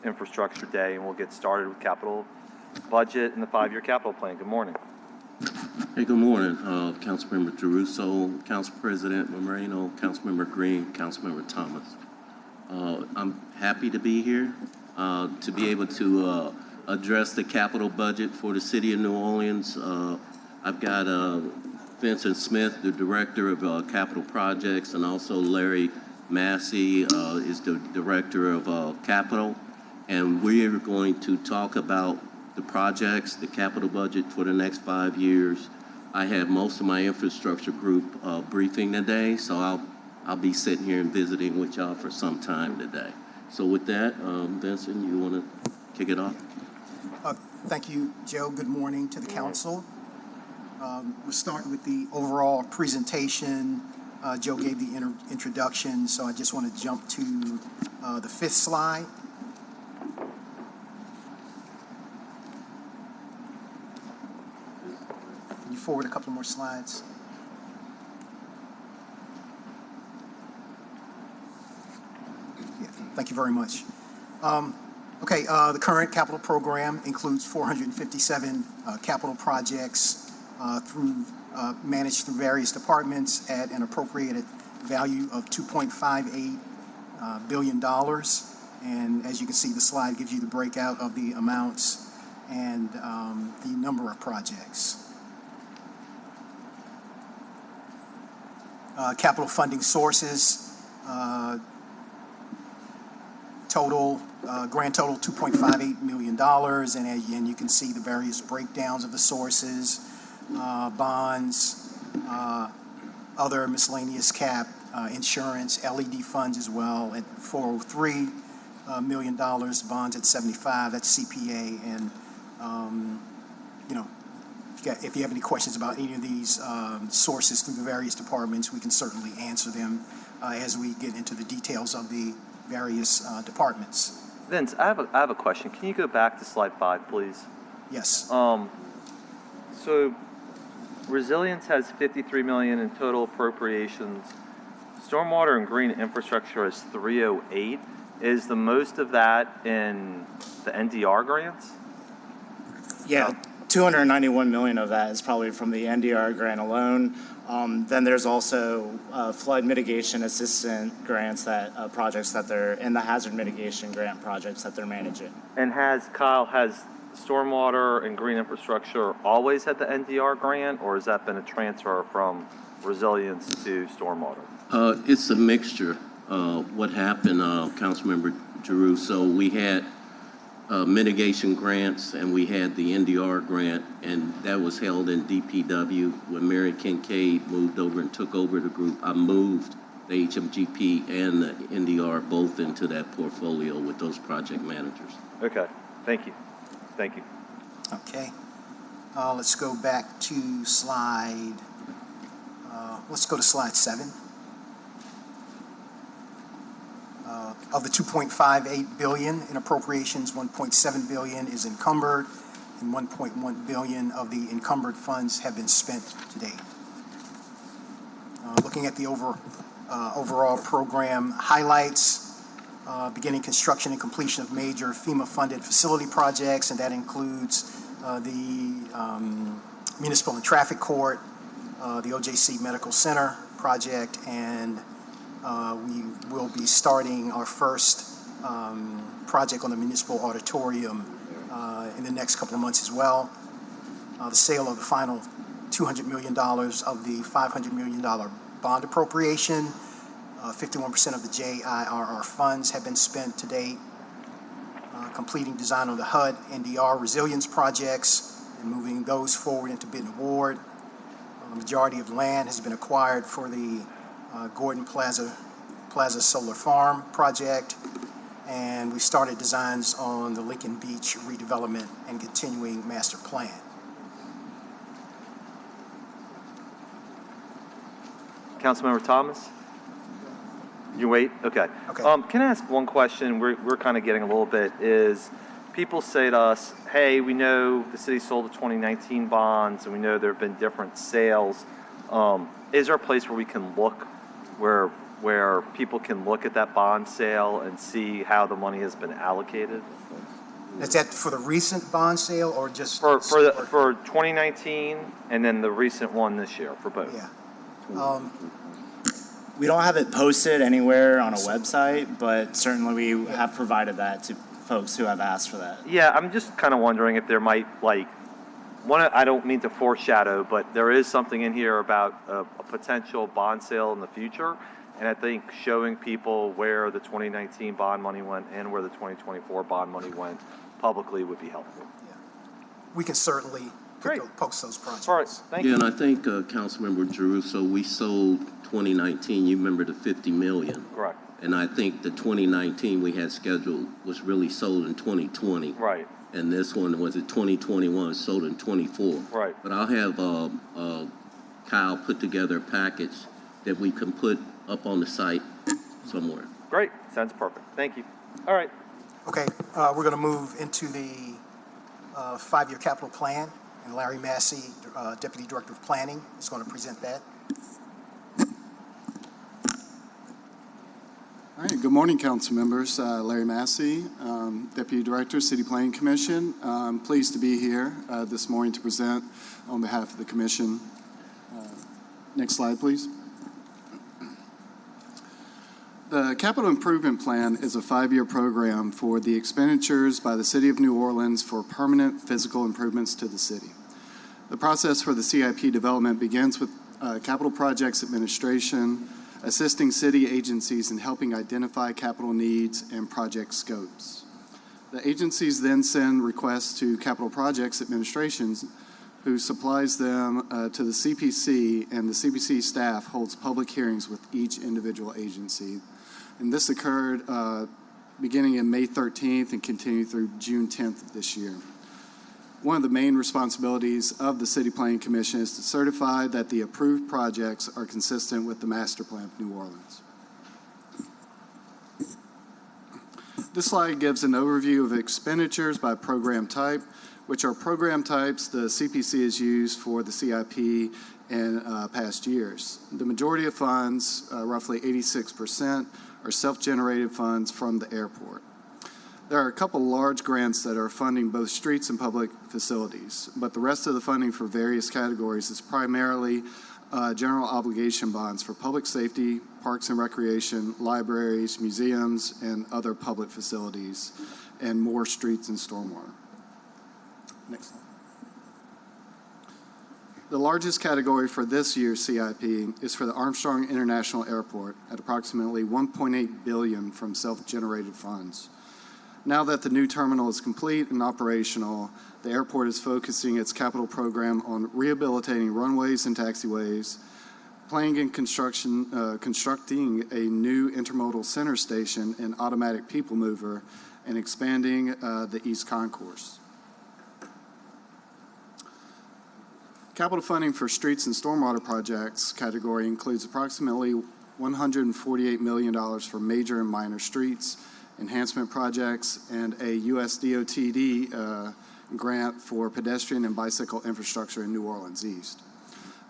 Infrastructure Day, and we'll get started with capital budget and the 5-year capital plan. Good morning. Hey, good morning, Councilmember Giarrusso, Council President Moreno, Councilmember Green, Councilmember Thomas. I'm happy to be here to be able to address the capital budget for the city of New Orleans. I've got Vincent Smith, the Director of Capital Projects, and also Larry Massey is the Director of Capital. And we are going to talk about the projects, the capital budget for the next 5 years. I have most of my infrastructure group briefing today, so I'll be sitting here and visiting with y'all for some time today. So with that, Vincent, you want to kick it off? Thank you, Joe. Good morning to the council. We'll start with the overall presentation. Joe gave the introduction, so I just want to jump to the 5th slide. Can you forward a couple more slides? Yeah, thank you very much. The current capital program includes 457 capital projects managed through various departments at an appropriated value of $2.58 billion. And as you can see, the slide gives you the breakout of the amounts and the number of projects. Capital funding sources, grand total $2.58 million, and again, you can see the various breakdowns of the sources, bonds, other miscellaneous cap, insurance, LED funds as well at $403 million, bonds at 75, that's CPA, and if you have any questions about any of these sources through the various departments, we can certainly answer them as we get into the details of the various departments. Vince, I have a question. Can you go back to slide 5, please? Yes. So resilience has $53 million in total appropriations. Stormwater and green infrastructure is $308. Is the most of that in the NDR grants? Yeah, $291 million of that is probably from the NDR grant alone. Then there's also flood mitigation assistant grants that projects that they're in the hazard mitigation grant projects that they're managing. And has stormwater and green infrastructure always had the NDR grant, or has that been a transfer from resilience to stormwater? It's a mixture. What happened, Councilmember Giarrusso, we had mitigation grants and we had the NDR grant, and that was held in DPW. When Mary Kincaid moved over and took over the group, I moved the HMGP and the NDR both into that portfolio with those project managers. Okay, thank you. Thank you. Okay, let's go back to slide, let's go to slide 7. Of the $2.58 billion in appropriations, $1.7 billion is encumbered, and $1.1 billion of the encumbered funds have been spent to date. Looking at the overall program highlights, beginning construction and completion of major FEMA-funded facility projects, and that includes the Municipal and Traffic Court, the OJC Medical Center project, and we will be starting our first project on the Municipal Auditorium in the next couple of months as well. The sale of the final $200 million of the $500 million bond appropriation. 51% of the JIRR funds have been spent to date. Completing design on the HUD, NDR resilience projects, and moving those forward into bid and award. The majority of land has been acquired for the Gordon Plaza Solar Farm project, and we started designs on the Lincoln Beach redevelopment and continuing master plan. Councilmember Thomas? You wait? Okay. Can I ask one question? We're kind of getting a little bit is people say to us, hey, we know the city sold the 2019 bonds and we know there have been different sales. Is there a place where we can look where where people can look at that bond sale and see how the money has been allocated. Is that for the recent bond sale or just? For 2019 and then the recent one this year, for both. Yeah. We don't have it posted anywhere on a website, but certainly we have provided that to folks who have asked for that. Yeah, I'm just kind of wondering if there might, I don't mean to foreshadow, but there is something in here about a potential bond sale in the future. And I think showing people where the 2019 bond money went and where the 2024 bond money went publicly would be helpful. We can certainly Great. post those projects. All right, thank Yeah, you. and I think, Councilmember Jeruso, we sold 2019, you remember the 50 million. Correct. And I think the 2019 we had scheduled was really sold in 2020. Right. And this one was it 2021, sold in 24. Right. But I'll have Kyle put together a package that we can put up on the site somewhere. Great. Sounds perfect. Thank you. All right. Okay, we're going to move into the five-year capital plan, and Larry Massey, Deputy Director of Planning, is going to present that. All right, good morning, council members. Larry Massey, Deputy Director, City Planning Commission. I'm pleased to be here this morning to present on behalf of the commission. Next slide, please. The Capital Improvement Plan is a 5-year program for the expenditures by the City of New Orleans for permanent physical improvements to the city. The process for the CIP development begins with Capital Projects Administration, assisting city agencies in helping identify capital needs and project scopes. The agencies then send requests to Capital Projects Administration, who supplies them to the CPC, and the CPC staff holds public hearings with each individual agency. And this occurred beginning in May 13th and continued through June 10th of this year. One of the main responsibilities of the City Planning Commission is to certify that the approved projects are consistent with the master plan of New Orleans. This slide gives an overview of expenditures by program type, which are program types the CPC has used for the CIP in past years. The majority of funds, roughly 86%, are self-generated funds from the airport. There are a couple large grants that are funding both streets and public facilities, but the rest of the funding for various categories is primarily general obligation bonds for public safety, parks and recreation, libraries, museums, and other public facilities, and more streets and stormwater. Next slide. The largest category for this year's CIP is for the Armstrong International Airport at approximately $1.8 billion from self-generated funds. Now that the new terminal is complete and operational, the airport is focusing its capital program on rehabilitating runways and taxiways, planning and constructing a new intermodal center station and automatic people mover, and expanding the East Concourse. Capital funding for streets and stormwater projects category includes approximately $148 million for major and minor streets, enhancement projects, and a USDOTD grant for pedestrian and bicycle infrastructure in New Orleans East.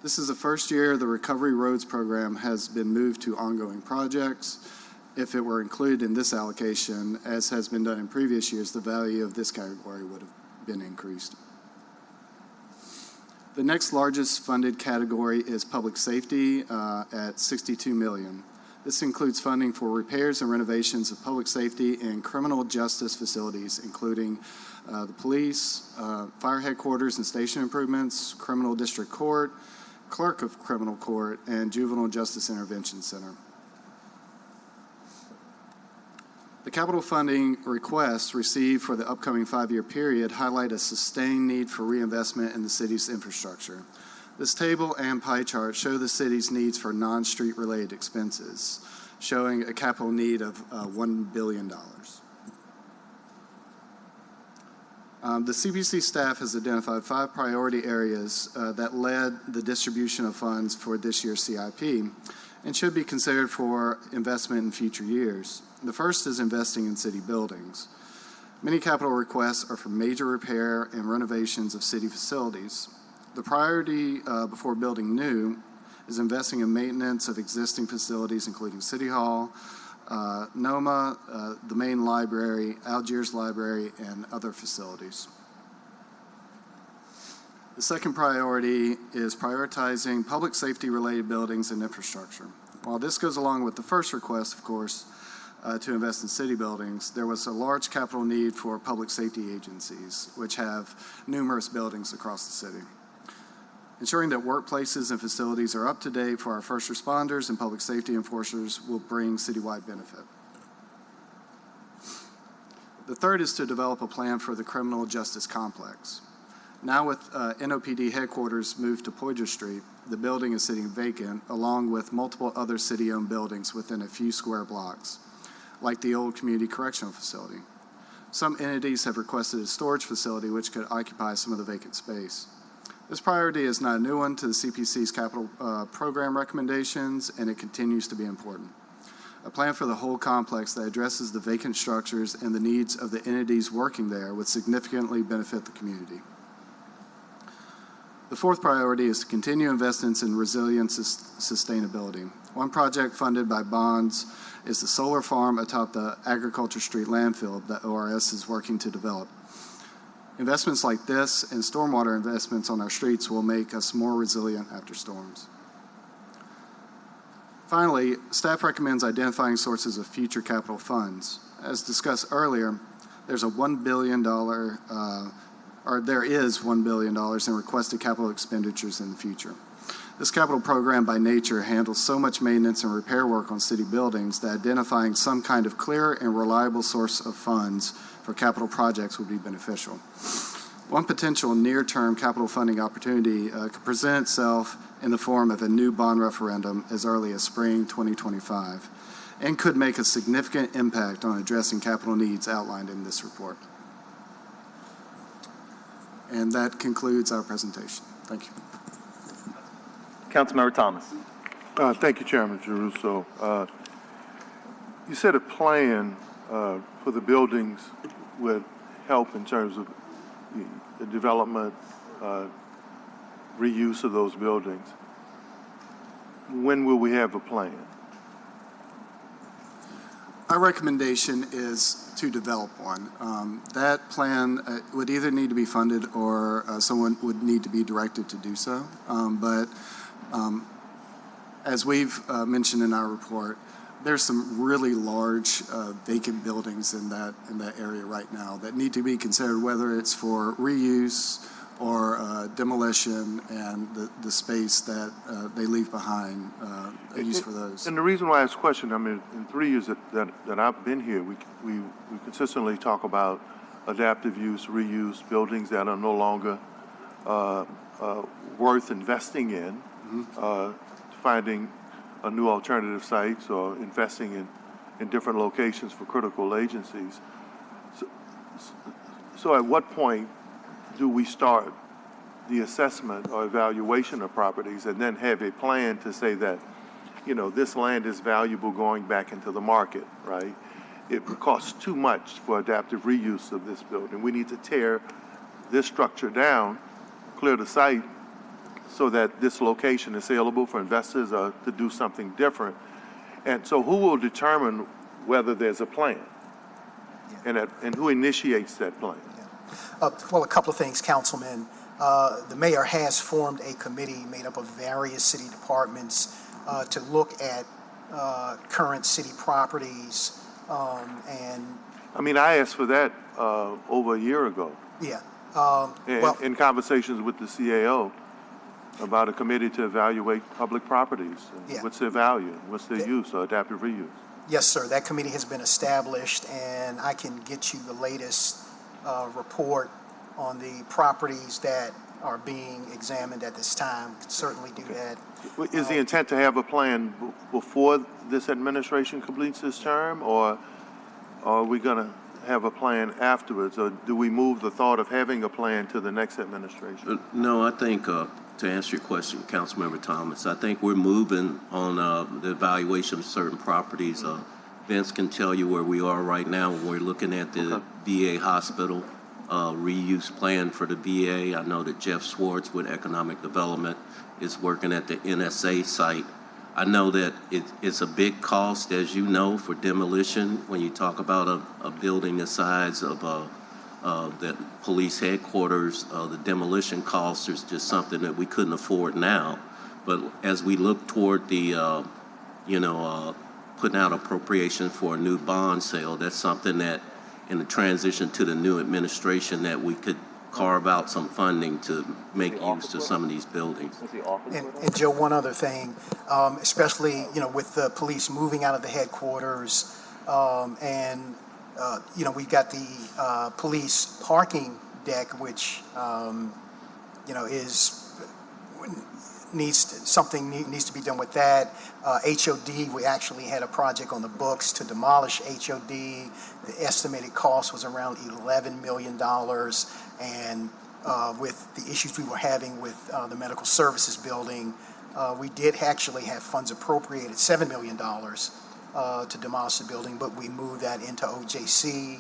This is the first year the Recovery Roads program has been moved to ongoing projects. If it were included in this allocation, as has been done in previous years, the value of this category would have been increased. The next largest funded category is public safety at $62 million. This includes funding for repairs and renovations of public safety and criminal justice facilities, including the police, fire headquarters and station improvements, criminal district court, clerk of criminal court, and juvenile justice intervention center. The capital funding requests received for the upcoming 5-year period highlight a sustained need for reinvestment in the city's infrastructure. This table and pie chart show the city's needs for non-street related expenses, showing a capital need of $1 billion. The CPC staff has identified 5 priority areas that led the distribution of funds for this year's CIP and should be considered for investment in future years. The first is investing in city buildings. Many capital requests are for major repair and renovations of city facilities. The priority before building new is investing in maintenance of existing facilities, including City Hall, NOMA, the main library, Algiers Library, and other facilities. The second priority is prioritizing public safety-related buildings and infrastructure. While this goes along with the first request, of course, to invest in city buildings, there was a large capital need for public safety agencies, which have numerous buildings across the city. Ensuring that workplaces and facilities are up to date for our first responders and public safety enforcers will bring citywide benefit. The third is to develop a plan for the criminal justice complex. Now with NOPD headquarters moved to Poydras Street, the building is sitting vacant along with multiple other city-owned buildings within a few square blocks, like the old community correctional facility. Some entities have requested a storage facility which could occupy some of the vacant space. This priority is not a new one to the CPC's capital program recommendations, and it continues to be important. A plan for the whole complex that addresses the vacant structures and the needs of the entities working there would significantly benefit the community. The fourth priority is to continue investments in resilience and sustainability. One project funded by bonds is the solar farm atop the Agriculture Street landfill that ORS is working to develop. Investments like this and stormwater investments on our streets will make us more resilient after storms. Finally, staff recommends identifying sources of future capital funds. As discussed earlier, there's a $1 billion there is $1 billion in requested capital expenditures in the future. This capital program by nature handles so much maintenance and repair work on city buildings that identifying some kind of clear and reliable source of funds for capital projects would be beneficial. One potential near-term capital funding opportunity could present itself in the form of a new bond referendum as early as spring 2025 and could make a significant impact on addressing capital needs outlined in this report. And that concludes our presentation. Thank you. Councilmember Thomas. Thank you, Chairman Giarrusso. You said a plan for the buildings would help in terms of the development, reuse of those buildings. When will we have a plan? Our recommendation is to develop one. That plan would either need to be funded or someone would need to be directed to do so. As we've mentioned in our report, there's some really large vacant buildings in that area right now that need to be considered, whether it's for reuse or demolition and the space that they leave behind used for those. And the reason why I asked the question, I mean, in 3 years that I've been here, we consistently talk about adaptive use, reuse, buildings that are no longer worth investing in, finding a new alternative sites or investing in different locations for critical agencies. So at what point do we start the assessment or evaluation of properties and then have a plan to say that, you know, this land is valuable going back into the market, right? It costs too much for adaptive reuse of this building. We need to tear this structure down, clear the site, so that this location is saleable for investors or to do something different. And so who will determine whether there's a plan? And who initiates that plan? Well, a couple of things, Councilman. The mayor has formed a committee made up of various city departments to look at current city properties and... I mean, I asked for that over a year ago. Yeah. In conversations with the CAO about a committee to evaluate public properties. Yeah. What's their value? What's their use or adaptive reuse? Yes, sir. That committee has been established, and I can get you the latest report on the properties that are being examined at this time. We can certainly do that. Is the intent to have a plan before this administration completes this term, or are we going to have a plan afterwards, or do we move the thought of having a plan to the next administration? No, I think to answer your question, Councilmember Thomas, I think we're moving on the evaluation of certain properties. Vince can tell you where we are right now. We're looking at the VA hospital reuse plan for the VA. I know that Jeff Swartz with Economic Development is working at the NSA site. I know that it's a big cost, as you know, for demolition. When you talk about a building the size of the police headquarters, the demolition cost is just something that we couldn't afford now. But as we look toward the, putting out appropriation for a new bond sale, that's something that in the transition to the new administration that we could carve out some funding to make use to some of these buildings. And Joe, one other thing, especially, with the police moving out of the headquarters, we've got the police parking deck, which, needs to be done with that. HOD, we actually had a project on the books to demolish HOD. The estimated cost was around $11 million. And with the issues we were having with the medical services building, we did actually have funds appropriated, $7 million to demolish the building, but we moved that into OJC.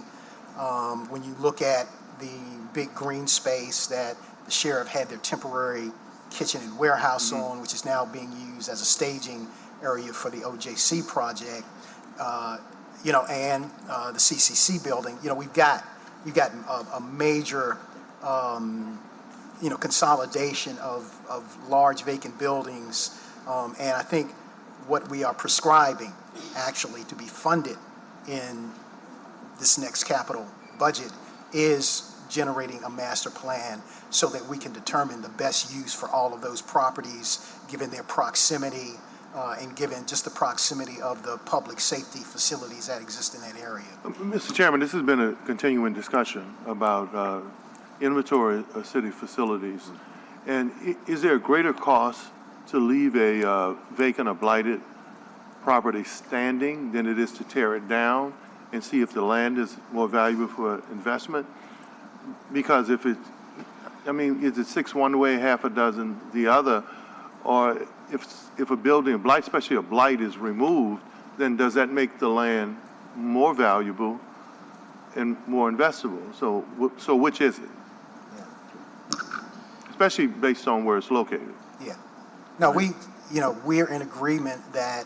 When you look at the big green space that the sheriff had their temporary kitchen and warehouse on, which is now being used as a staging area for the OJC project, and the CCC building, we've got a major, consolidation of large vacant buildings, and I think what we are prescribing actually to be funded in this next capital budget is generating a master plan so that we can determine the best use for all of those properties, given their proximity and given just the proximity of the public safety facilities that exist in that area. Mr. Chairman, this has been a continuing discussion about inventory of city facilities. And is there a greater cost to leave a vacant or blighted property standing than it is to tear it down and see if the land is more valuable for investment? Because is it 6 one way, half a dozen the other? Or if a building, a blight, especially a blight, is removed, then does that make the land more valuable and more investable? So which is it? Yeah. Especially based on where it's located. Yeah. No, we're in agreement that.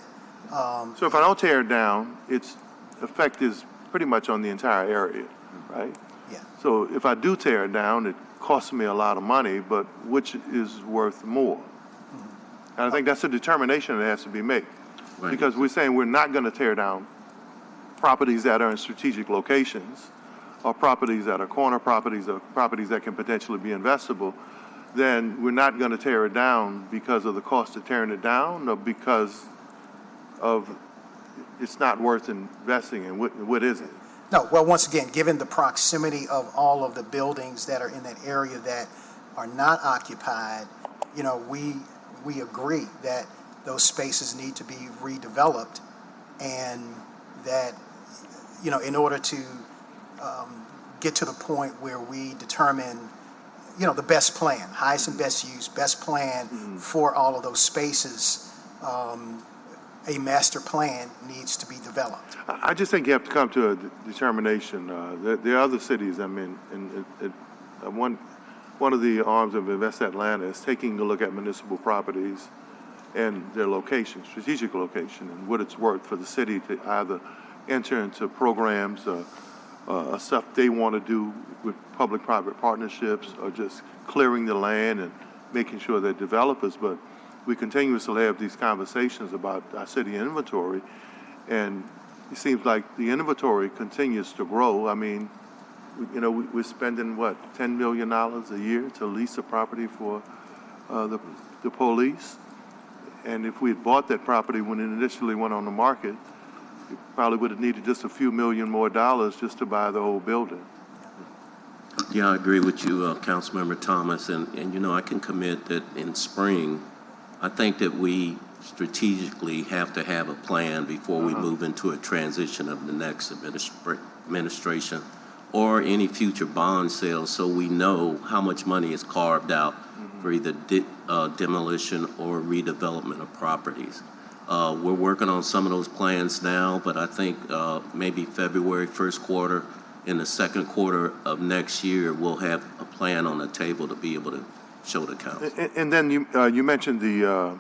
So if I don't tear it down, its effect is pretty much on the entire area, right? Yeah. So if I do tear it down, it costs me a lot of money, but which is worth more? And I think that's a determination that has to be made. Right. Because we're saying we're not going to tear down properties that are in strategic locations or properties that are corner properties or properties that can potentially be investable, then we're not going to tear it down because of the cost of tearing it down or because of it's not worth investing in. What is it? No, well, once again, given the proximity of all of the buildings that are in that area that are not occupied, we agree that those spaces need to be redeveloped, and that, in order to get to the point where we determine, the best plan, highest and best use, best plan for all of those spaces, a master plan needs to be developed. I just think you have to come to a determination. There are other cities. One of the arms of Invest Atlanta is taking a look at municipal properties and their location, strategic location, and what it's worth for the city to either enter into programs, stuff they want to do with public-private partnerships, or just clearing the land and making sure they're developers. But we continuously have these conversations about our city inventory, and it seems like the inventory continues to grow. We're spending, $10 million a year to lease a property for the police. And if we had bought that property when it initially went on the market, it probably would have needed just a few million more dollars just to buy the whole building. Yeah, I agree with you, Councilmember Thomas. And I can commit that in spring, I think that we strategically have to have a plan before we move into a transition of the next administration or any future bond sales, so we know how much money is carved out for either demolition or redevelopment of properties. We're working on some of those plans now, but I think maybe February, first quarter in the second quarter of next year, we'll have a plan on the table to be able to show the council. And then you mentioned the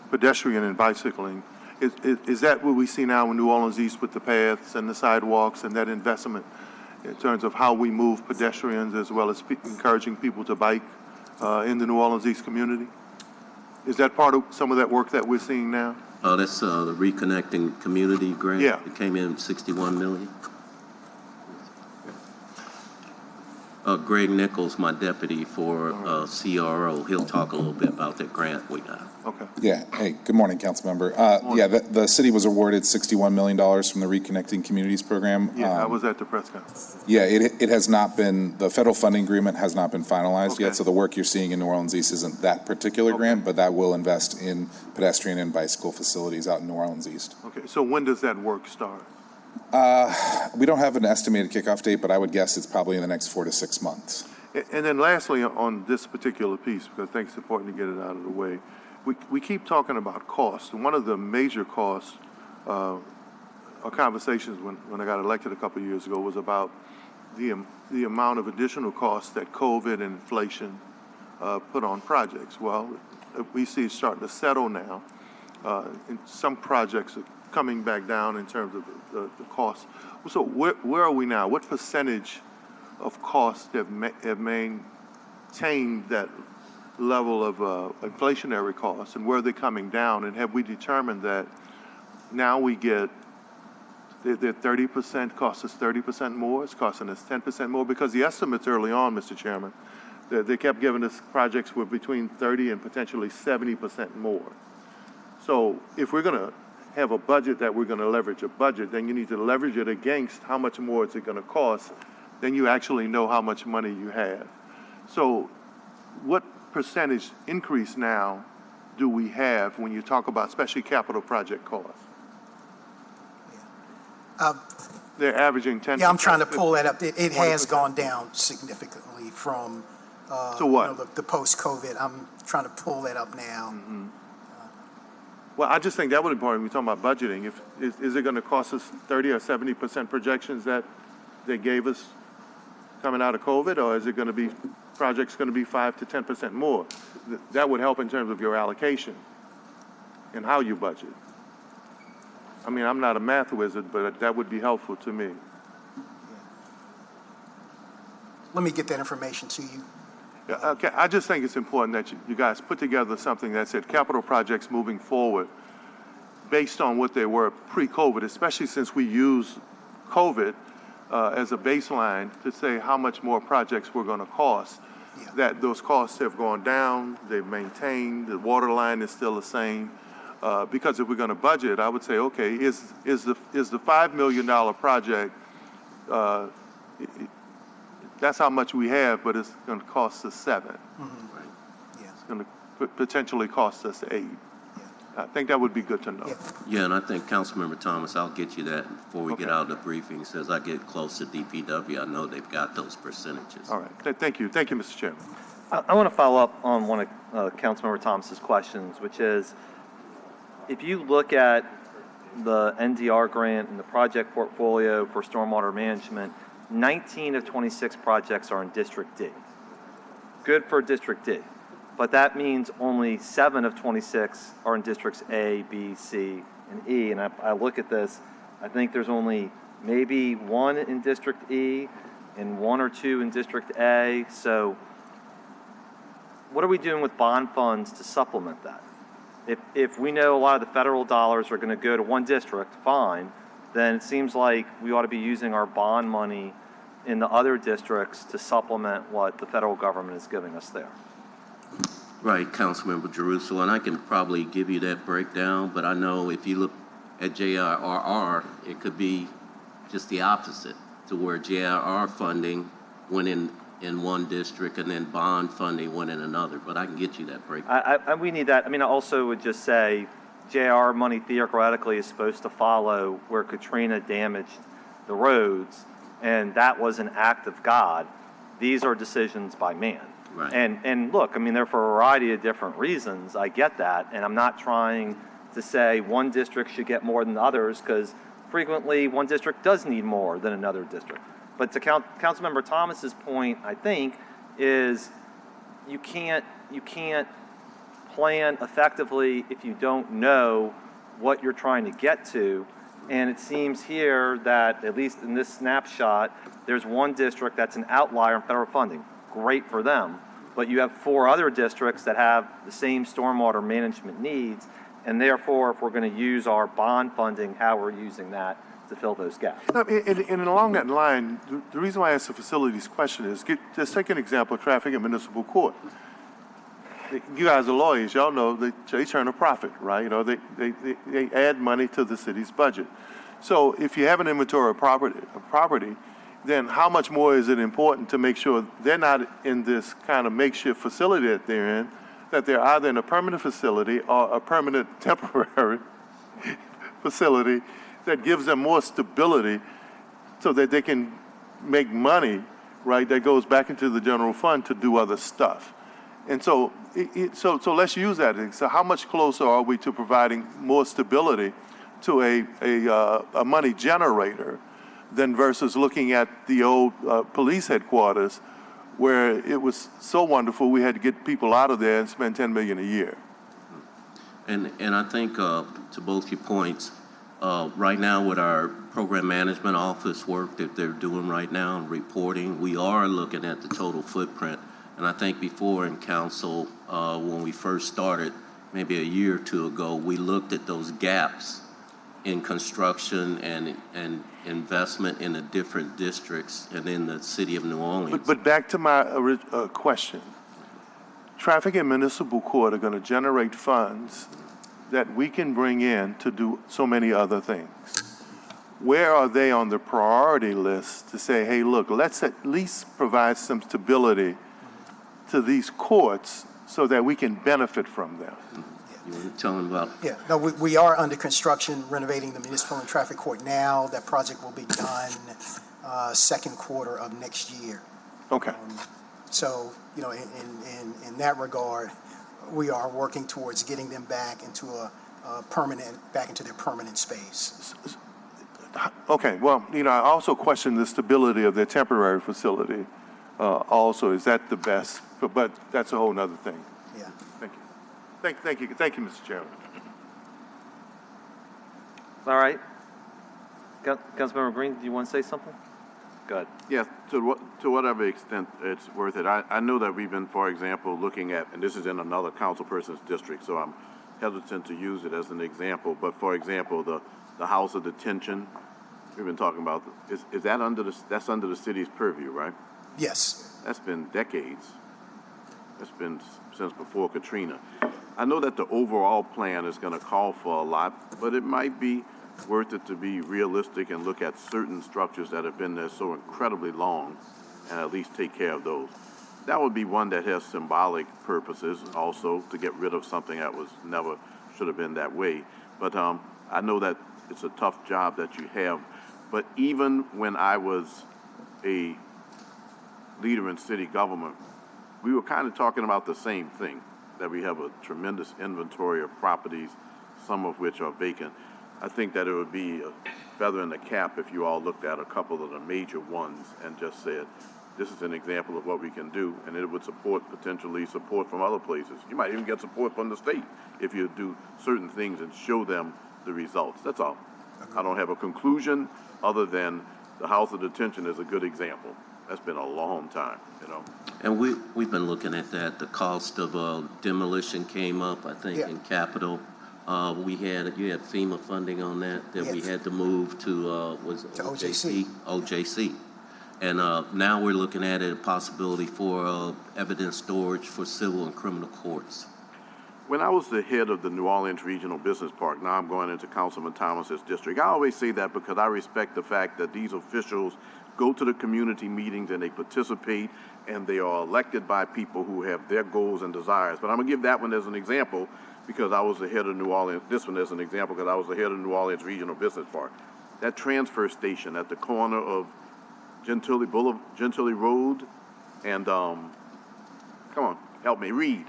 pedestrian and bicycling. Is that what we see now in New Orleans East with the paths and the sidewalks and that investment in terms of how we move pedestrians as well as encouraging people to bike in the New Orleans East community? Is that part of some of that work that we're seeing now? That's the Reconnecting Community Grant. Yeah. It came in 61 million. Greg Nichols, my deputy for CRO, he'll talk a little bit about that grant we got. Okay. Yeah. Hey, good morning, Councilmember. Yeah, the city was awarded $61 million from the Reconnecting Communities Program. Yeah, I was at the press conference. Yeah, it has not been, the federal funding agreement has not been finalized Okay. yet, so the work you're seeing in New Orleans East isn't that particular grant, but that will invest in pedestrian and bicycle facilities out in New Orleans East. Okay, so when does that work start? We don't have an estimated kickoff date, but I would guess it's probably in the next 4 to 6 months. And then lastly, on this particular piece, because I think it's important to get it out of the way, we keep talking about costs. And one of the major costs, our conversations when I got elected a couple of years ago was about the amount of additional costs that COVID and inflation put on projects. Well, we see it starting to settle now. And some projects are coming back down in terms of the cost. So where are we now? What percentage of costs have maintained that level of inflationary costs, and where are they coming down? And have we determined that now we get they're 30% cost us 30% more? It's costing us 10% more? Because the estimates early on, Mr. Chairman, they kept giving us projects were between 30 and potentially 70% more. So if we're going to have a budget that we're going to leverage a budget, then you need to leverage it against how much more is it going to cost. Then you actually know how much money you have. So what percentage increase now do we have when you talk about especially capital project costs? They're averaging 10%. Yeah, I'm trying to pull that up. It has gone down significantly from So what? the post-COVID. I'm trying to pull that up now. Well, I just think that would be important when we're talking about budgeting. Is it going to cost us 30 or 70% projections that they gave us coming out of COVID, or is it going to be projects going to be 5 to 10% more? That would help in terms of your allocation and how you budget. I mean, I'm not a math wizard, but that would be helpful to me. Let me get that information to you. Yeah, okay. I just think it's important that you guys put together something that said capital projects moving forward based on what they were pre-COVID, especially since we use COVID as a baseline to say how much more projects were going to cost. Yeah. That those costs have gone down, they've maintained, the water line is still the same. Because if we're going to budget, I would say, okay, is the $5 million project, that's how much we have, but it's going to cost us $7. Yeah. It's going to potentially cost us $8. Yeah. I think that would be good to know. Yeah. Yeah, and I think Councilmember Thomas, I'll get you that before we get out of the briefing. As I get close to DPW, I know they've got those percentages. All right. Thank you. Thank you, Mr. Chairman. I want to follow up on one of Councilmember Thomas's questions, which is, if you look at the NDR grant and the project portfolio for stormwater management, 19 of 26 projects are in District D. Good for District D. But that means only 7 of 26 are in Districts A, B, C, and E. And I look at this, I think there's only maybe 1 in District E and 1 or 2 in District A. So what are we doing with bond funds to supplement that? If we know a lot of the federal dollars are going to go to one district, fine, then it seems like we ought to be using our bond money in the other districts to supplement what the federal government is giving us there. Right, Councilmember Jerusalem, and I can probably give you that breakdown, but I know if you look at JRR, it could be just the opposite, to where JRR funding went in one district and then bond funding went in another, but I can get you that breakdown. We need that. I mean, I also would just say JR money theoretically is supposed to follow where Katrina damaged the roads, and that was an act of God. These are decisions by man. Right. And look, I mean, they're for a variety of different reasons. I get that, and I'm not trying to say one district should get more than others, because frequently one district does need more than another district. But to Councilmember Thomas's point, I think, is you can't plan effectively if you don't know what you're trying to get to. And it seems here that, at least in this snapshot, there's one district that's an outlier in federal funding. Great for them. But you have 4 other districts that have the same stormwater management needs. And therefore, if we're going to use our bond funding, how we're using that to fill those gaps. And along that line, the reason why I asked the facilities question is, just take an example of traffic in municipal court. You guys are lawyers, y'all know they turn a profit, right? You know, they add money to the city's budget. So if you have an inventory of property, then how much more is it important to make sure they're not in this kind of makeshift facility that they're in, that they're either in a permanent facility or a permanent temporary facility that gives them more stability so that they can make money, right, that goes back into the general fund to do other stuff. And so, so let's use that. So how much closer are we to providing more stability to a money generator than versus looking at the old police headquarters where it was so wonderful we had to get people out of there and spend $10 million a year? And I think to both your points, right now with our program management office work that they're doing right now and reporting, we are looking at the total footprint. And I think before in council, when we first started, maybe a year or 2 ago, we looked at those gaps in construction and investment in the different districts and in the city of New Orleans. But back to my question. Traffic and municipal court are going to generate funds that we can bring in to do so many other things. Where are they on the priority list to say, hey, look, let's at least provide some stability to these courts so that we can benefit from them? You want to tell them about? Yeah, no, we are under construction renovating the municipal and traffic court now. That project will be done second quarter of next year. Okay. So, you know, in that regard, we are working towards getting them back into back into their permanent space. Okay, well, you know, I also question the stability of their temporary facility. Also, is that the best? But that's a whole nother thing. Yeah. Thank you. Thank you, Mr. Chairman. All right. Councilmember Green, do you want to say something? Go ahead. Yes, to whatever extent it's worth it. I know that we've been, for example, looking at, and this is in another council person's district, so I'm hesitant to use it as an example, but for example, the House of Detention, we've been talking about, is that that's under the city's purview, right? Yes. That's been decades. That's been since before Katrina. I know that the overall plan is going to call for a lot, but it might be worth it to be realistic and look at certain structures that have been there so incredibly long and at least take care of those. That would be one that has symbolic purposes also, to get rid of something that was never should have been that way. But I know that it's a tough job that you have. But even when I was a leader in city government, we were kind of talking about the same thing, that we have a tremendous inventory of properties, some of which are vacant. I think that it would be a feather in the cap if you all looked at a couple of the major ones and just said, this is an example of what we can do, and it would potentially support from other places. You might even get support from the state if you do certain things and show them the results. That's all. I don't have a conclusion other than the House of Detention is a good example. That's been a long time, you know. And we've been looking at that. The cost of demolition came up, I think, in Capitol. You had FEMA funding on that we had to move to OJC. OJC. And now we're looking at a possibility for evidence storage for civil and criminal courts. When I was the head of the New Orleans Regional Business Park, now I'm going into Councilman Thomas's district, I always say that because I respect the fact that these officials go to the community meetings and they participate and they are elected by people who have their goals and desires. But I'm going to give that one as an example because I was the head of New Orleans, this one as an example because I was the head of New Orleans Regional Business Park. That transfer station at the corner of Gentilly Road and, come on, help me, Reed,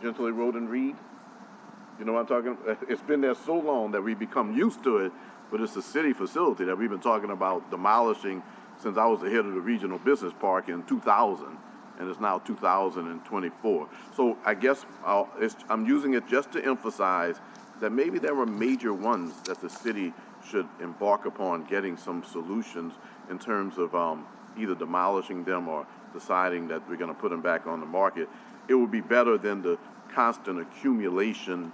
Gentilly Road and Reed. You know what I'm talking about? It's been there so long that we become used to it but it's a city facility that we've been talking about demolishing since I was the head of the regional business park in 2000, and it's now 2024. So I guess I'm using it just to emphasize that maybe there were major ones that the city should embark upon getting some solutions in terms of either demolishing them or deciding that we're going to put them back on the market. It would be better than the constant accumulation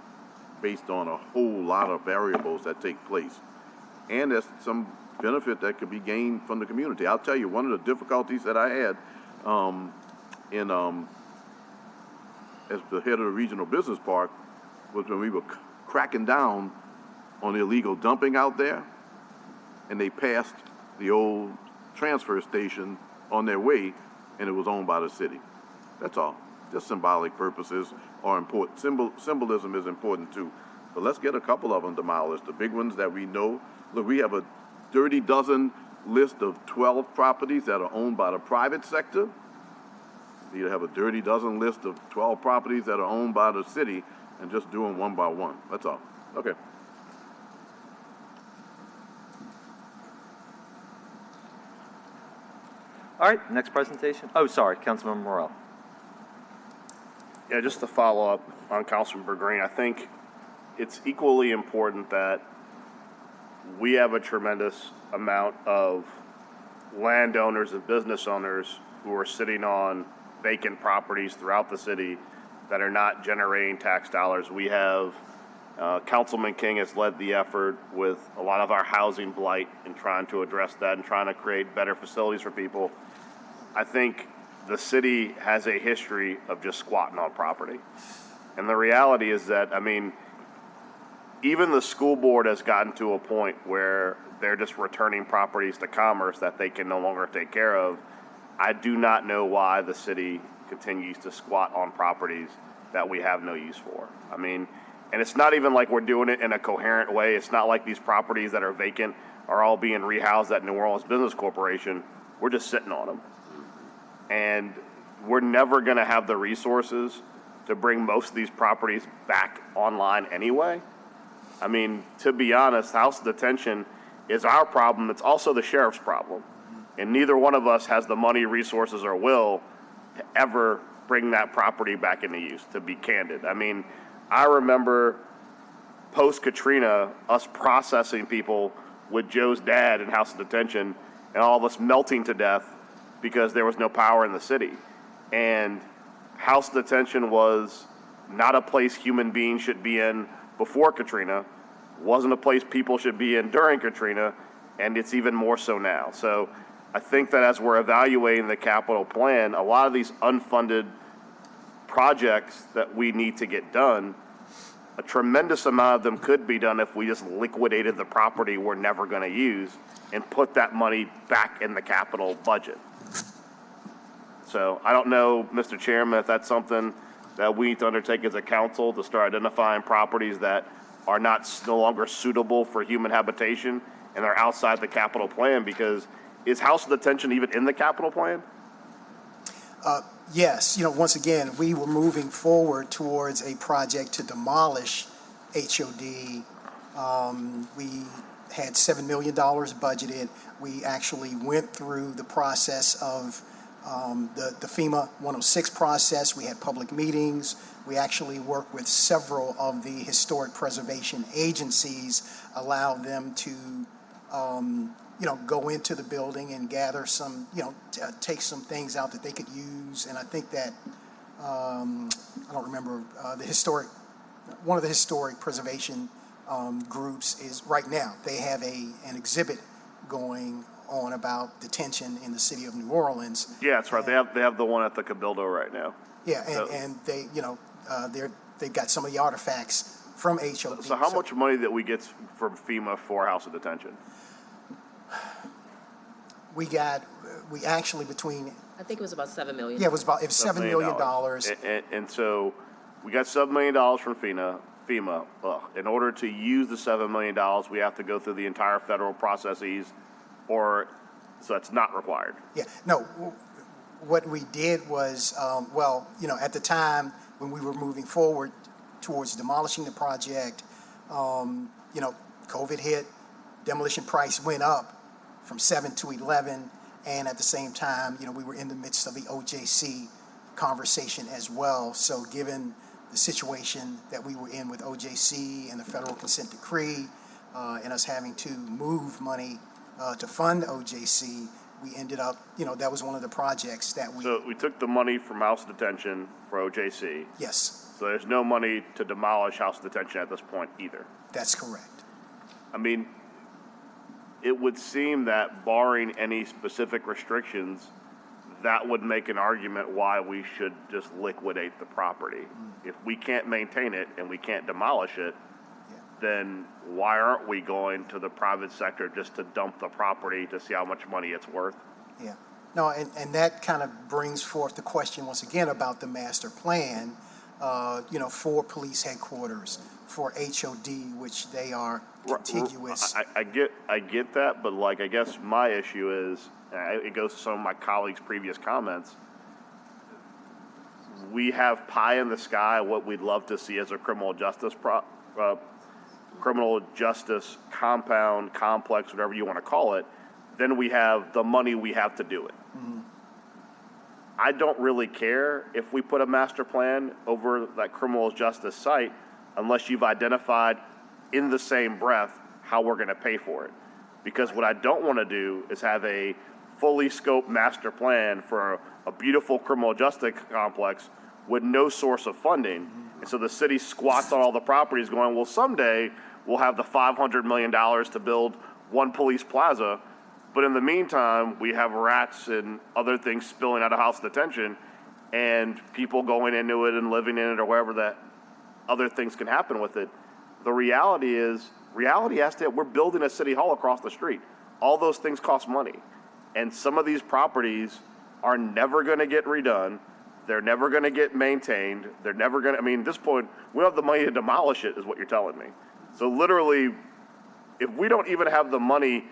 based on a whole lot of variables that take place. And there's some benefit that could be gained from the community. I'll tell you, one of the difficulties that I had as the head of the regional business park was when we were cracking down on illegal dumping out there, and they passed the old transfer station on their way, and it was owned by the city. That's all. Just symbolic purposes are important. Symbolism is important too. But let's get a couple of them demolished. The big ones that we know. Look, we have a dirty dozen list of 12 properties that are owned by the private sector. You have a dirty dozen list of 12 properties that are owned by the city, and just do them one by one. That's all. Okay. All right, next presentation. Oh, sorry, Councilmember Morrell. Yeah, just to follow up on Councilmember Green, I think it's equally important that we have a tremendous amount of landowners and business owners who are sitting on vacant properties throughout the city that are not generating tax dollars. We have Councilman King has led the effort with a lot of our housing blight and trying to address that and trying to create better facilities for people. I think the city has a history of just squatting on property. And the reality is that, I mean, even the school board has gotten to a point where they're just returning properties to Commerce that they can no longer take care of. I do not know why the city continues to squat on properties that we have no use for. I mean, and it's not even like we're doing it in a coherent way. It's not like these properties that are vacant are all being rehoused at New Orleans Business Corporation. We're just sitting on them. And we're never going to have the resources to bring most of these properties back online anyway. I mean, to be honest, house detention is our problem. It's also the sheriff's problem. And neither one of us has the money, resources, or will to ever bring that property back into use, to be candid. I mean, I remember post-Katrina, us processing people with Joe's dad in house detention and all of us melting to death because there was no power in the city. And house detention was not a place human beings should be in before Katrina, wasn't a place people should be in during Katrina, and it's even more so now. So I think that as we're evaluating the capital plan, a lot of these unfunded projects that we need to get done, a tremendous amount of them could be done if we just liquidated the property we're never going to use and put that money back in the capital budget. So I don't know, Mr. Chairman, if that's something that we need to undertake as a council to start identifying properties that are no longer suitable for human habitation and are outside the capital plan, because is house detention even in the capital plan? Yes, once again, we were moving forward towards a project to demolish HOD. We had $7 million budgeted. We actually went through the process of the FEMA 106 process. We had public meetings. We actually worked with several of the historic preservation agencies, allowed them to go into the building and gather some, take some things out that they could use. And I think that, I don't remember, one of the historic preservation groups is right now, they have an exhibit going on about detention in the city of New Orleans. Yeah, that's right. They have the one at the Cabildo right now. Yeah, and they, they've got some of the artifacts from HOD. So how much money did we get from FEMA for house of detention? We actually between, I think it was about $7 million. yeah, it was $7 million. And so we got $7 million from FEMA. In order to use the $7 million, we have to go through the entire federal processes, so that's not required. Yeah, no, what we did was, at the time when we were moving forward towards demolishing the project, COVID hit. demolition price went up from 7 to 11, and at the same time, we were in the midst of the OJC conversation as well. So given the situation that we were in with OJC and the federal consent decree, and us having to move money to fund OJC, we ended up, that was one of the projects that we... So we took the money from House Detention for OJC. Yes, So there's no money to demolish House Detention at this point either. that's correct. I mean, it would seem that barring any specific restrictions, that would make an argument why we should just liquidate the property. If we can't maintain it and we can't demolish it, then why aren't we going to the private sector just to dump the property to see how much money it's worth? Yeah. No, and that kind of brings forth the question once again about the master plan, for police headquarters, for HOD, which they are contiguous. I get that, but I guess my issue is, it goes to some of my colleagues' previous comments. We have pie in the sky what we'd love to see as a criminal justice compound, complex, whatever you want to call it. Then we have the money we have to do it. Mm-hmm. I don't really care if we put a master plan over that criminal justice site unless you've identified in the same breath how we're going to pay for it. Because what I don't want to do is have a fully scoped master plan for a beautiful criminal justice complex with no source of funding. And so the city squats on all the properties going, well, someday we'll have the $500 million to build one police plaza. But in the meantime, we have rats and other things spilling out of House Detention and people going into it and living in it or wherever that other things can happen with it. The reality is, we're building a city hall across the street. All those things cost money. And some of these properties are never going to get redone. They're never going to get maintained. They're never going to, at this point, we don't have the money to demolish it, is what you're telling me. So literally, if we don't even have the money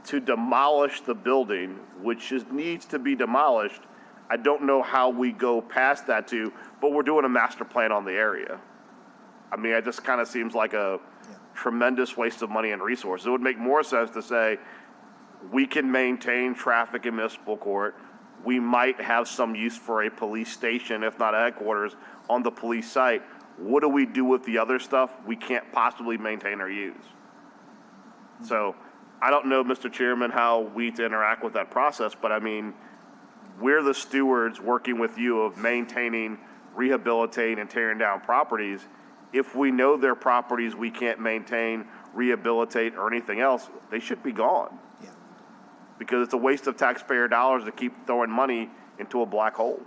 to demolish the building, which needs to be demolished, I don't know how we go past that but we're doing a master plan on the area. It just kind of seems like a tremendous waste of money and resources. It would make more sense to say, we can maintain traffic in municipal court. We might have some use for a police station, if not a headquarters, on the police site. What do we do with the other stuff we can't possibly maintain or use? So I don't know, Mr. Chairman, how we interact with that process, but we're the stewards working with you of maintaining, rehabilitating, and tearing down properties. If we know they're properties we can't maintain, rehabilitate, or anything else, they should be gone. Yeah. Because it's a waste of taxpayer dollars to keep throwing money into a black hole.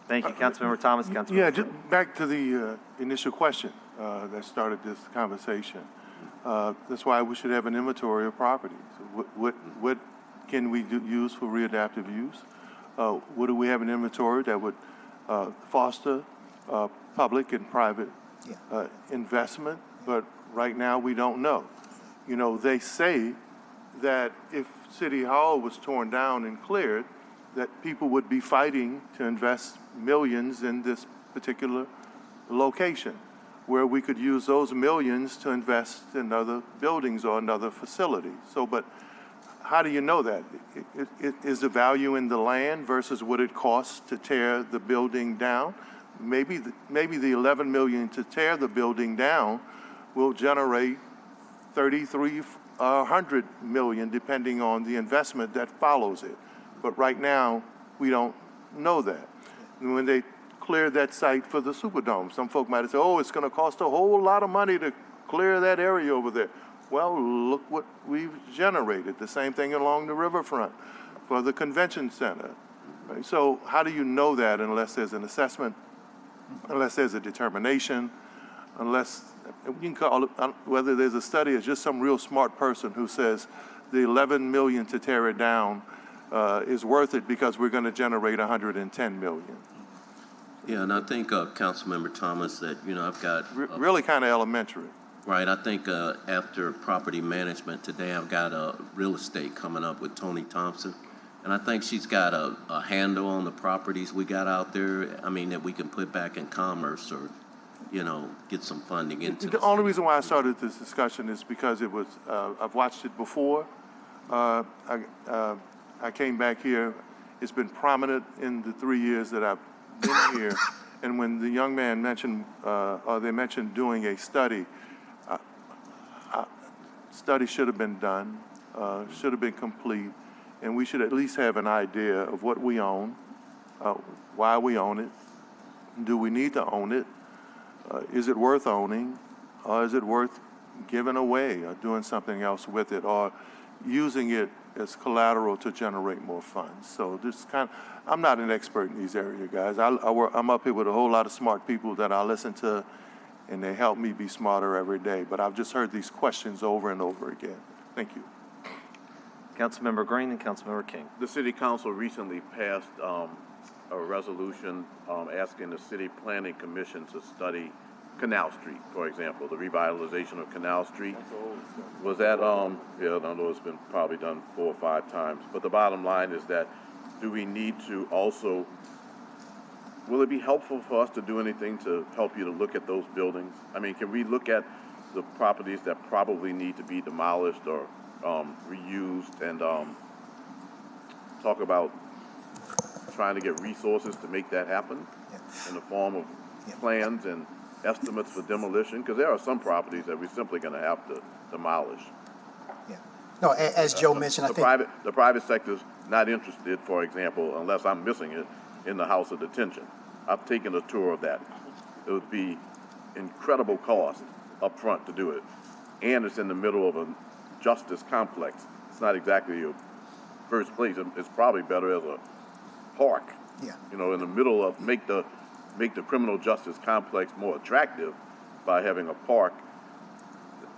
Thank you, Councilmember Thomas. Councilmember. Yeah, just back to the initial question that started this conversation. That's why we should have an inventory of properties. What can we use for readaptive use? What do we have an inventory that would foster public and private investment? But right now we don't know. They say that if City Hall was torn down and cleared, that people would be fighting to invest millions in this particular location, where we could use those millions to invest in other buildings or another facility. But how do you know that? Is the value in the land versus what it costs to tear the building down? Maybe the 11 million to tear the building down will generate 3,300 million, depending on the investment that follows it. But right now, we don't know that. And when they cleared that site for the Superdome, some folk might have said, oh, it's going to cost a whole lot of money to clear that area over there. Well, look what we've generated. The same thing along the riverfront for the convention center. Right? So how do you know that unless there's an assessment, unless there's a determination, unless you can call it, whether there's a study or just some real smart person who says the 11 million to tear it down is worth it because we're going to generate 110 million. Yeah, and I think, Councilmember Thomas, that, I've got... really kind of elementary. Right, I think after property management today, I've got real estate coming up with Tony Thompson. And I think she's got a handle on the properties we got out there, that we can put back in commerce or get some funding into The only reason why I started this discussion is because it was, I've watched it before. I came back here. It's been prominent in the 3 years that I've been here. And when the young man mentioned, or they mentioned doing a study, study should have been done, should have been complete, and we should at least have an idea of what we own, why we own it, do we need to own it, is it worth owning, or is it worth giving away or doing something else with it, or using it as collateral to generate more funds. So this I'm not an expert in these areas, guys. I'm up here with a whole lot of smart people that I listen to, and they help me be smarter every day. But I've just heard these questions over and over again. Thank you. Councilmember Green and Councilmember King. The city council recently passed a resolution asking the city planning commission to study Canal Street, for example, the revitalization of Canal Street. Was that, yeah, I know it's been probably done 4 or 5 times, but the bottom line is that do we need to also, will it be helpful for us to do anything to help you to look at those buildings? I mean, can we look at the properties that probably need to be demolished or reused and talk about trying to get resources to make that happen in the form of plans and estimates for demolition? Because there are some properties that we're simply going to have to demolish. Yeah. No, as Joe mentioned, I think The private sector's not interested, for example, unless I'm missing it, in the House of Detention. I've taken a tour of that. It would be incredible cost up front to do it. And it's in the middle of a justice complex. It's not exactly your first place. It's probably better as a park. Yeah. In the middle of, make the criminal justice complex more attractive by having a park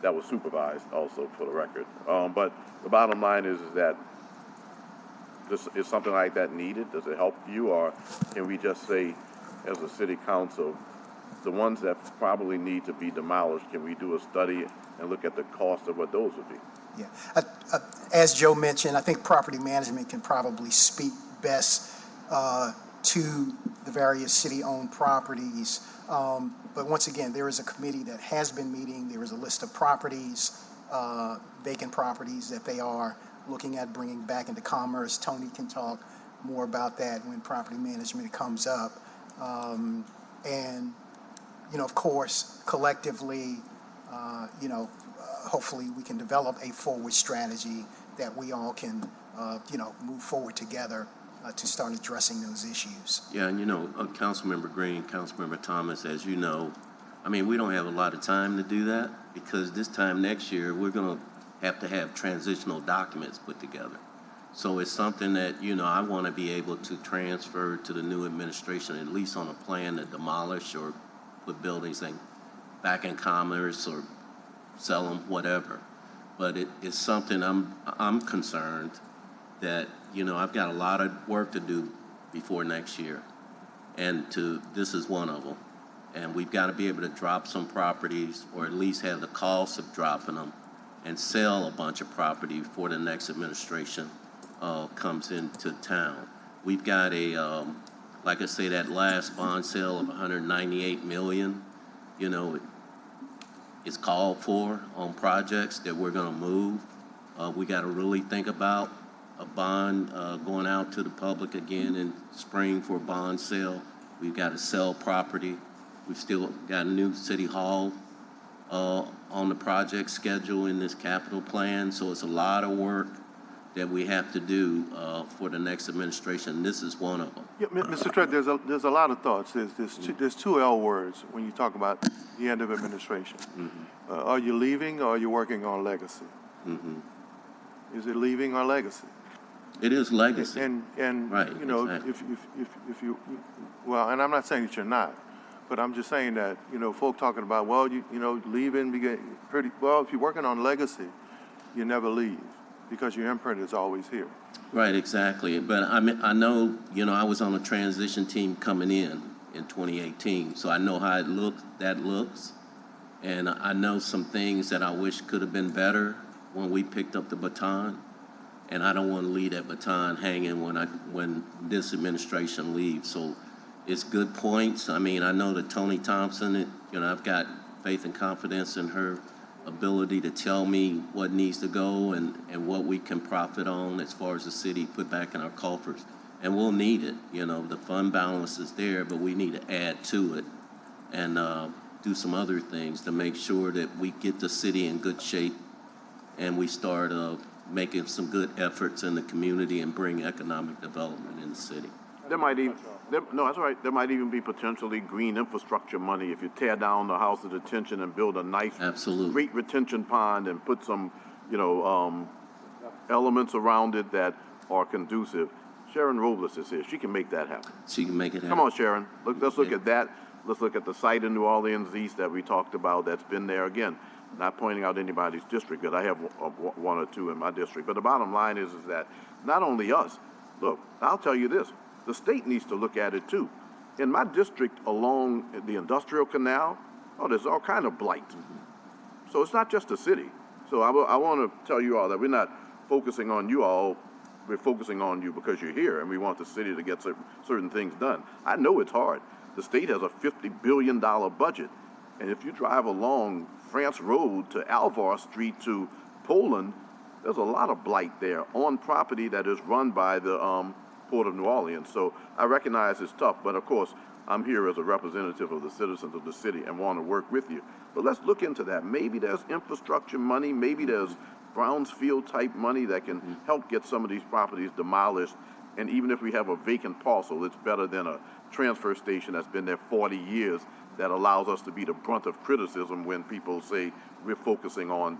that was supervised also, for the record. But the bottom line is that is something like that needed? Does it help you, or can we just say, as a city council, the ones that probably need to be demolished, can we do a study and look at the cost of what those would be? Yeah. As Joe mentioned, I think property management can probably speak best to the various city-owned properties. But once again, there is a committee that has been meeting. There is a list of properties, vacant properties that they are looking at bringing back into commerce. Tony can talk more about that when property management comes up. And, of course, collectively, hopefully we can develop a forward strategy that we all can, move forward together to start addressing those issues. Yeah, and Councilmember Green, Councilmember Thomas, as you know, we don't have a lot of time to do that because this time next year we're going to have transitional documents put together. So it's something that, I want to be able to transfer to the new administration, at least on a plan to demolish or put buildings back in commerce or sell them, whatever. But it's something I'm concerned that, I've got a lot of work to do before next year. And this is one of them. And we've got to be able to drop some properties or at least have the cost of dropping them and sell a bunch of property before the next administration comes into town. We've got like I say, that last bond sale of $198 million, it's called for on projects that we're going to move. We got to really think about a bond going out to the public again in spring for a bond sale. We've got to sell property. We've still got a new city hall on the project schedule in this capital plan. So it's a lot of work that we have to do for the next administration. This is one of them. Yeah, Mr. Trett, there's a lot of thoughts. There's 2 L words when you talk about the end of administration. Mm-hmm. Are you leaving or are you working on legacy? Mm-hmm. Is it leaving or legacy? It is legacy. And right, exactly. if you, well, and I'm not saying that you're not, but I'm just saying that, folk talking about, well, leaving, if you're working on legacy, you never leave because your imprint is always here. Right, exactly. But I know, I was on a transition team coming in 2018, so I know how that looks. And I know some things that I wish could have been better when we picked up the baton. And I don't want to leave that baton hanging when this administration leaves. So, it's good points. I mean, I know that Tony Thompson, I've got faith and confidence in her ability to tell me what needs to go and what we can profit on as far as the city put back in our coffers. And we'll need it. The fund balance is there, but we need to add to it and do some other things to make sure that we get the city in good shape and we start making some good efforts in the community and bring economic development in the city. There might even, no, that's all right. There might even be potentially green infrastructure money if you tear down the house of detention and build a nice, Absolutely. great retention pond and put some, elements around it that are conducive. Sharon Robles is here. She can make that happen. She can make it happen. Come on, Sharon. Let's look at that. Let's look at the site in New Orleans East that we talked about that's been there again. Not pointing out anybody's district, but I have one or two in my district. But the bottom line is that not only us, look, I'll tell you this, the state needs to look at it too. In my district along the industrial canal, there's all kind of blight. So it's not just the city. So I want to tell you all that we're not focusing on you all. We're focusing on you because you're here and we want the city to get certain things done. I know it's hard. The state has a $50 billion budget. And if you drive along France Road to Alvar Street to Poland, there's a lot of blight there on property that is run by the Port of New Orleans. So I recognize it's tough, but of course, I'm here as a representative of the citizens of the city and want to work with you. But let's look into that. Maybe there's infrastructure money, maybe there's Brownsfield type money that can help get some of these properties demolished. And even if we have a vacant parcel, it's better than a transfer station that's been there 40 years that allows us to be the brunt of criticism when people say we're focusing on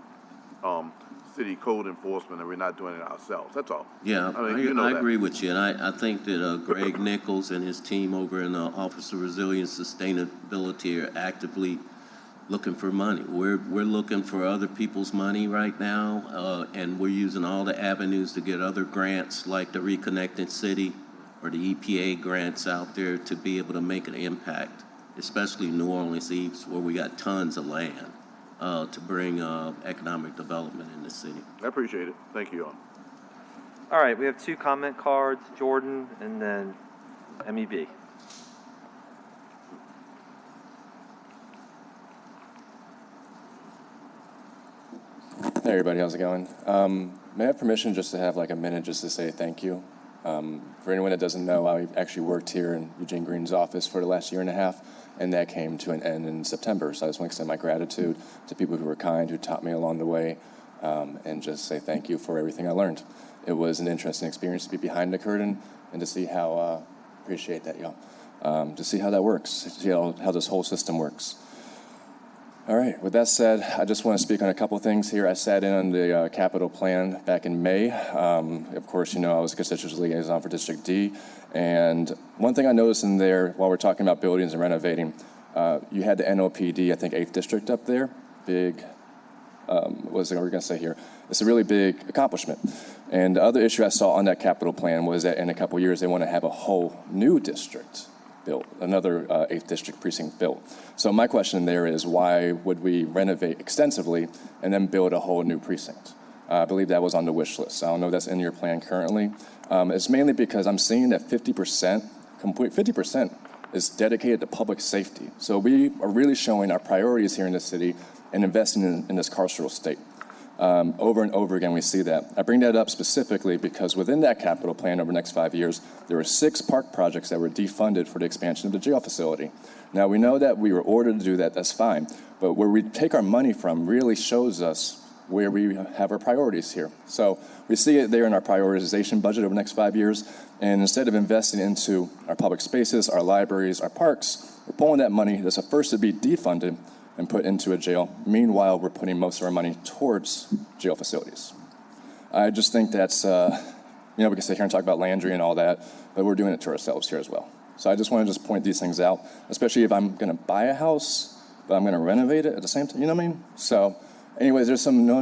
city code enforcement and we're not doing it ourselves. That's all. Yeah, I agree with you. And I think that Greg Nichols and his team over in the Office of Resilience Sustainability are actively looking for money. We're looking for other people's money right now, and we're using all the avenues to get other grants like the Reconnecting City or the EPA grants out there to be able to make an impact, especially New Orleans East, where we got tons of land to bring economic development in the city. I appreciate it. Thank you all. All right, we have 2 comment cards, Jordan and then MEB. Hey everybody, how's it going? May I have permission just to have like a minute just to say thank you? For anyone that doesn't know, I actually worked here in Eugene Green's office for the last year and a half, and that came to an end in September. So I just want to extend my gratitude to people who were kind, who taught me along the way, and just say thank you for everything I learned. It was an interesting experience to be behind the curtain and to see how, appreciate that, y'all, to see how that works, to see how this whole system works. All right, with that said, I just want to speak on a couple of things here. I sat in on the capital plan back in May. Of course, I was a constituency liaison for District D. And one thing I noticed in there, while we're talking about buildings and renovating, you had the NOPD, I think 8th District up there. Big, what was it we're going to say here? It's a really big accomplishment. And the other issue I saw on that capital plan was that in a couple of years, they want to have a whole new district built, another 8th District precinct built. So my question there is, why would we renovate extensively and then build a whole new precinct? I believe that was on the wish list. I don't know if that's in your plan currently. It's mainly because I'm seeing that 50% is dedicated to public safety. So we are really showing our priorities here in the city and investing in this carceral state. Over and over again, we see that. I bring that up specifically because within that capital plan over the next 5 years, there were 6 park projects that were defunded for the expansion of the jail facility. Now, we know that we were ordered to do that, that's fine, but where we take our money from really shows us where we have our priorities here. So we see it there in our prioritization budget over the next 5 years, and instead of investing into our public spaces, our libraries, our parks, we're pulling that money that's supposed to be defunded and put into a jail. Meanwhile, we're putting most of our money towards jail facilities. I just think that's, we can sit here and talk about Landry and all that, but we're doing it to ourselves here as well. So I just want to just point these things out, especially if I'm going to buy a house, but I'm going to renovate it at the same time, you know what I mean? So anyways, there's some no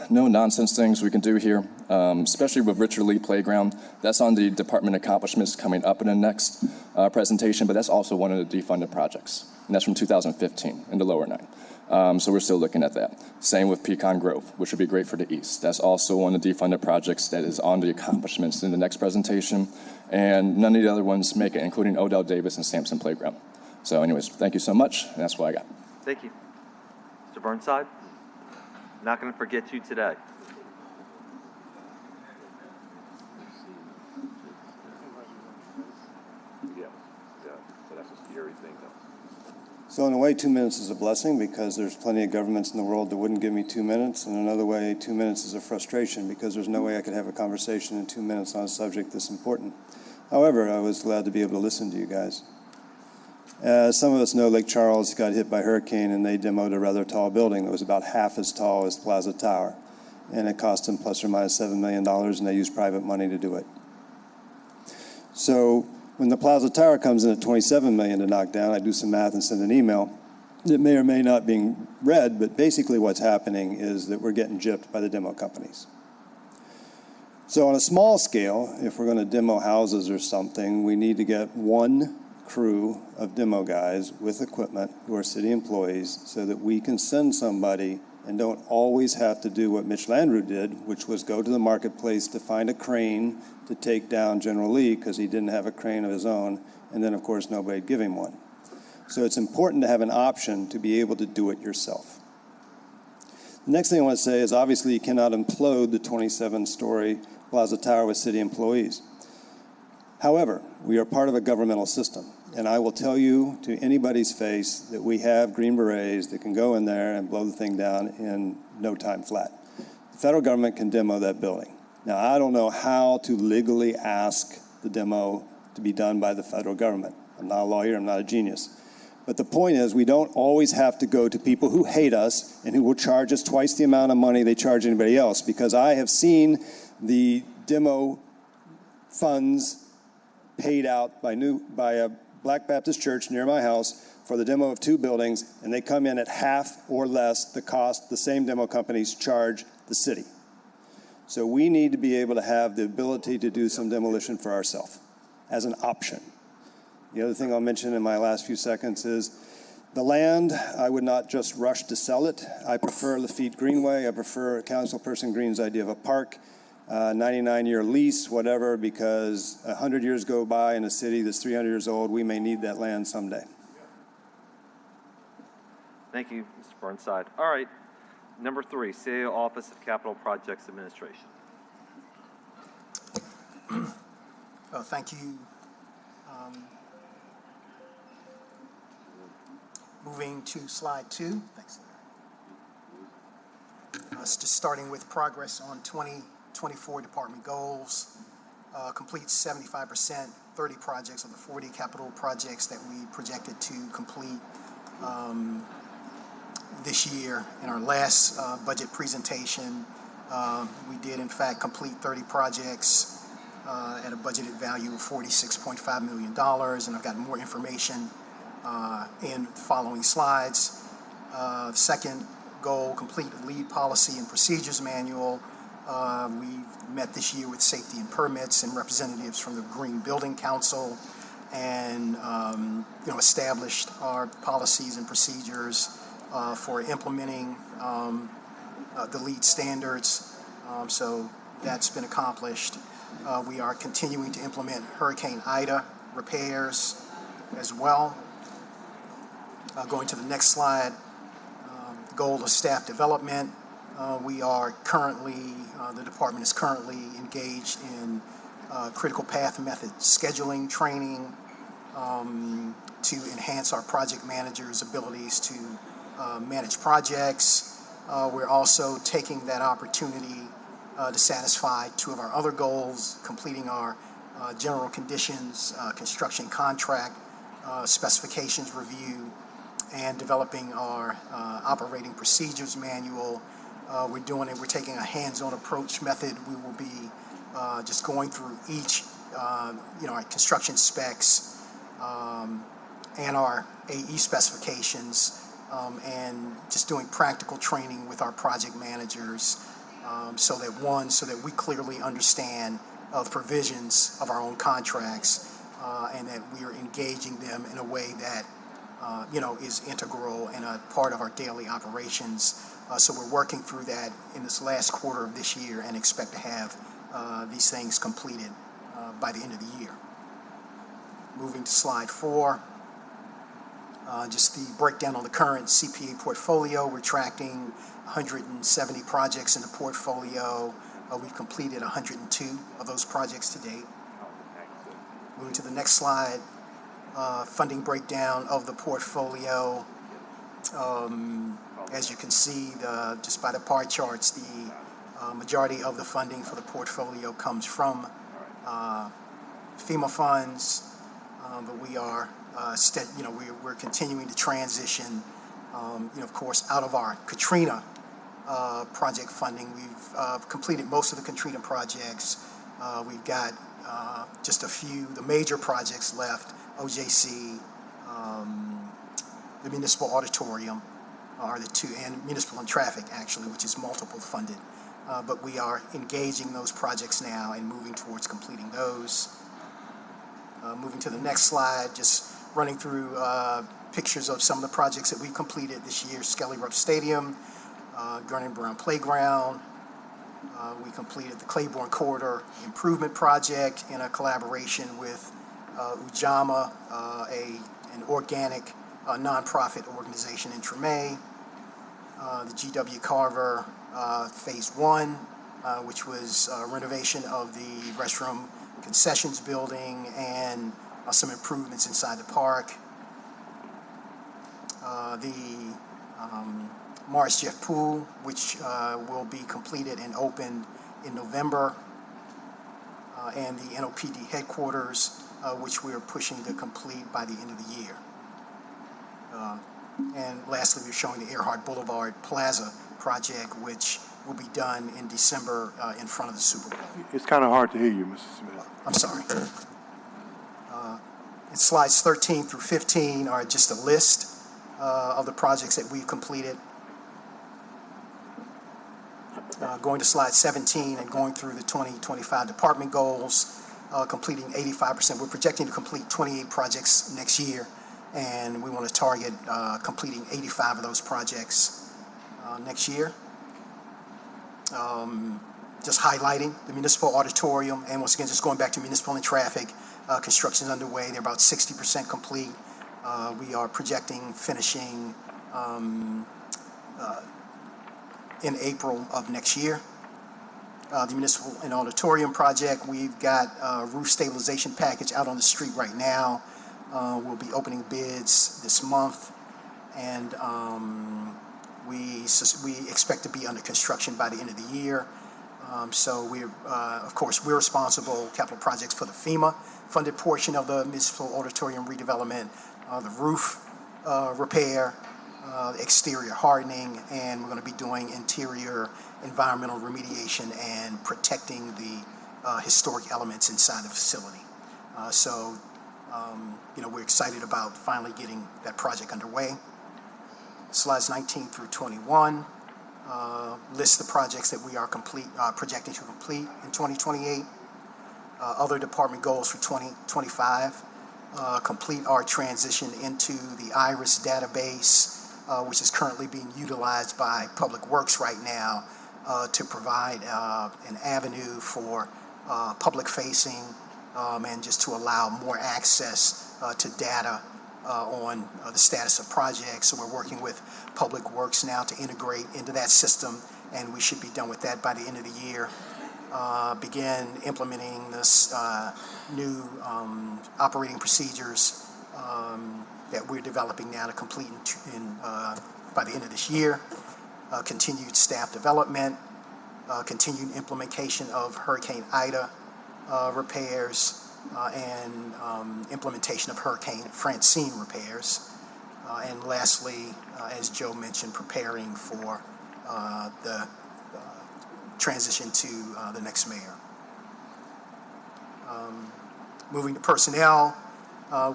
nonsense things we can do here, especially with Richard Lee Playground. That's on the department accomplishments coming up in the next presentation, but that's also one of the defunded projects. And that's from 2015 in the lower 9. So we're still looking at that. Same with Pecan Grove, which would be great for the east. That's also one of the defunded projects that is on the accomplishments in the next presentation. And none of the other ones make it, including Odell Davis and Sampson Playground. So anyways, thank you so much, and that's what I got. Thank you. Mr. Burnside? Not going to forget you today. Yeah, so that's a scary thing, though. So in a way, 2 minutes is a blessing because there's plenty of governments in the world that wouldn't give me 2 minutes. And another way, 2 minutes is a frustration because there's no way I could have a conversation in 2 minutes on a subject this important. However, I was glad to be able to listen to you guys. Some of us know Lake Charles got hit by a hurricane and they demoed a rather tall building that was about half as tall as Plaza Tower. And it cost them plus or minus $7 million and they used private money to do it. So when the Plaza Tower comes in at $27 million to knock down, I do some math and send an email. It may or may not be read, but basically what's happening is that we're getting gypped by the demo companies. So on a small scale, if we're going to demo houses or something, we need to get one crew of demo guys with equipment who are city employees so that we can send somebody and don't always have to do what Mitch Landrieu did, which was go to the marketplace to find a crane to take down General Lee because he didn't have a crane of his own, and then, of course, nobody'd give him one. So it's important to have an option to be able to do it yourself. The next thing I want to say is obviously you cannot implode the 27-story Plaza Tower with city employees. However, we are part of a governmental system, and I will tell you to anybody's face that we have Green Berets that can go in there and blow the thing down in no time flat. The federal government can demo that building. Now, I don't know how to legally ask the demo to be done by the federal government. I'm not a lawyer, I'm not a genius. But the point is, we don't always have to go to people who hate us and who will charge us twice the amount of money they charge anybody else, because I have seen the demo funds paid out by a Black Baptist church near my house for the demo of 2 buildings, and they come in at half or less the cost the same demo companies charge the city. So we need to be able to have the ability to do some demolition for ourselves as an option. The other thing I'll mention in my last few seconds is the land, I would not just rush to sell it. I prefer Lafitte Greenway. I prefer Councilperson Green's idea of a park. 99-year lease, whatever, because 100 years go by in a city that's 300 years old, we may need that land someday. Thank you, Mr. Burnside. All right, number 3, CAO Office of Capital Projects Administration. Thank you. Moving to slide 2. Thanks. Just starting with progress on 2024 department goals. Complete 75%, 30 projects of the 40 capital projects that we projected to complete this year. In our last budget presentation, we did in fact complete 30 projects at a budgeted value of $46.5 million, and I've got more information in the following slides. Second goal, complete lead policy and procedures manual. We've met this year with safety and permits and representatives from the Green Building Council, and established our policies and procedures for implementing the LEED standards. So that's been accomplished. We are continuing to implement Hurricane Ida repairs as well. Going to the next slide, goal of staff development. We are currently, the department is currently engaged in critical path method scheduling training to enhance our project managers' abilities to manage projects. We're also taking that opportunity to satisfy 2 of our other goals, completing our general conditions, construction contract, specifications review, and developing our operating procedures manual. We're taking a hands-on approach method. We will be just going through each, our construction specs and our AE specifications, and just doing practical training with our project managers, so that we clearly understand the provisions of our own contracts, and that we are engaging them in a way that is integral and a part of our daily operations. So we're working through that in this last quarter of this year and expect to have these things completed by the end of the year. Moving to slide 4, just the breakdown on the current CPA portfolio. We're tracking 170 projects in the portfolio. We've completed 102 of those projects to date. Moving to the next slide, funding breakdown of the portfolio. As you can see, just by the pie charts, the majority of the funding for the portfolio comes from FEMA funds, but we are, we're continuing to transition, of course, out of our Katrina project funding. We've completed most of the Katrina projects. We've got just a few, the major projects left, OJC, the Municipal Auditorium are the two, and Municipal and Traffic, actually, which is multiple funded. But we are engaging those projects now and moving towards completing those. Moving to the next slide, just running through pictures of some of the projects that we've completed this year. Skelly Rupp Stadium, Gurney Brown Playground. We completed the Claiborne Corridor Improvement Project in a collaboration with Ujamaa, an organic nonprofit organization in Tremay. The G.W. Carver Phase 1, which was renovation of the restroom concessions building and some improvements inside the park. The Morris Jeff Pool, which will be completed and opened in November, and the NOPD headquarters, which we are pushing to complete by the end of the year. And lastly, we're showing the Earhart Boulevard Plaza project, which will be done in December in front of the Super Bowl. It's kind of hard to hear you, Mr. Smith. I'm sorry. And slides 13 through 15 are just a list of the projects that we've completed. Going to slide 17 and going through the 2025 department goals, completing 85%. We're projecting to complete 28 projects next year, and we want to target completing 85 of those projects next year. Just highlighting the Municipal Auditorium, and once again, just going back to Municipal and Traffic, construction is underway. They're about 60% complete. We are projecting finishing in April of next year. The Municipal and Auditorium project, we've got a roof stabilization package out on the street right now. We'll be opening bids this month, and we expect to be under construction by the end of the year. So we're, of course, we're responsible, capital projects, for the FEMA funded portion of the Municipal Auditorium redevelopment, the roof repair, exterior hardening, and we're going to be doing interior environmental remediation and protecting the historic elements inside the facility. So we're excited about finally getting that project underway. Slides 19 through 21 list the projects that we are projecting to complete in 2028. Other department goals for 2025, complete our transition into the IRIS database, which is currently being utilized by Public Works right now to provide an avenue for public-facing and just to allow more access to data on the status of projects. So we're working with Public Works now to integrate into that system, and we should be done with that by the end of the year. Begin implementing this new operating procedures that we're developing now to complete by the end of this year. Continued staff development, continued implementation of Hurricane Ida repairs, and implementation of Hurricane Francine repairs. And lastly, as Joe mentioned, preparing for the transition to the next mayor. Moving to personnel,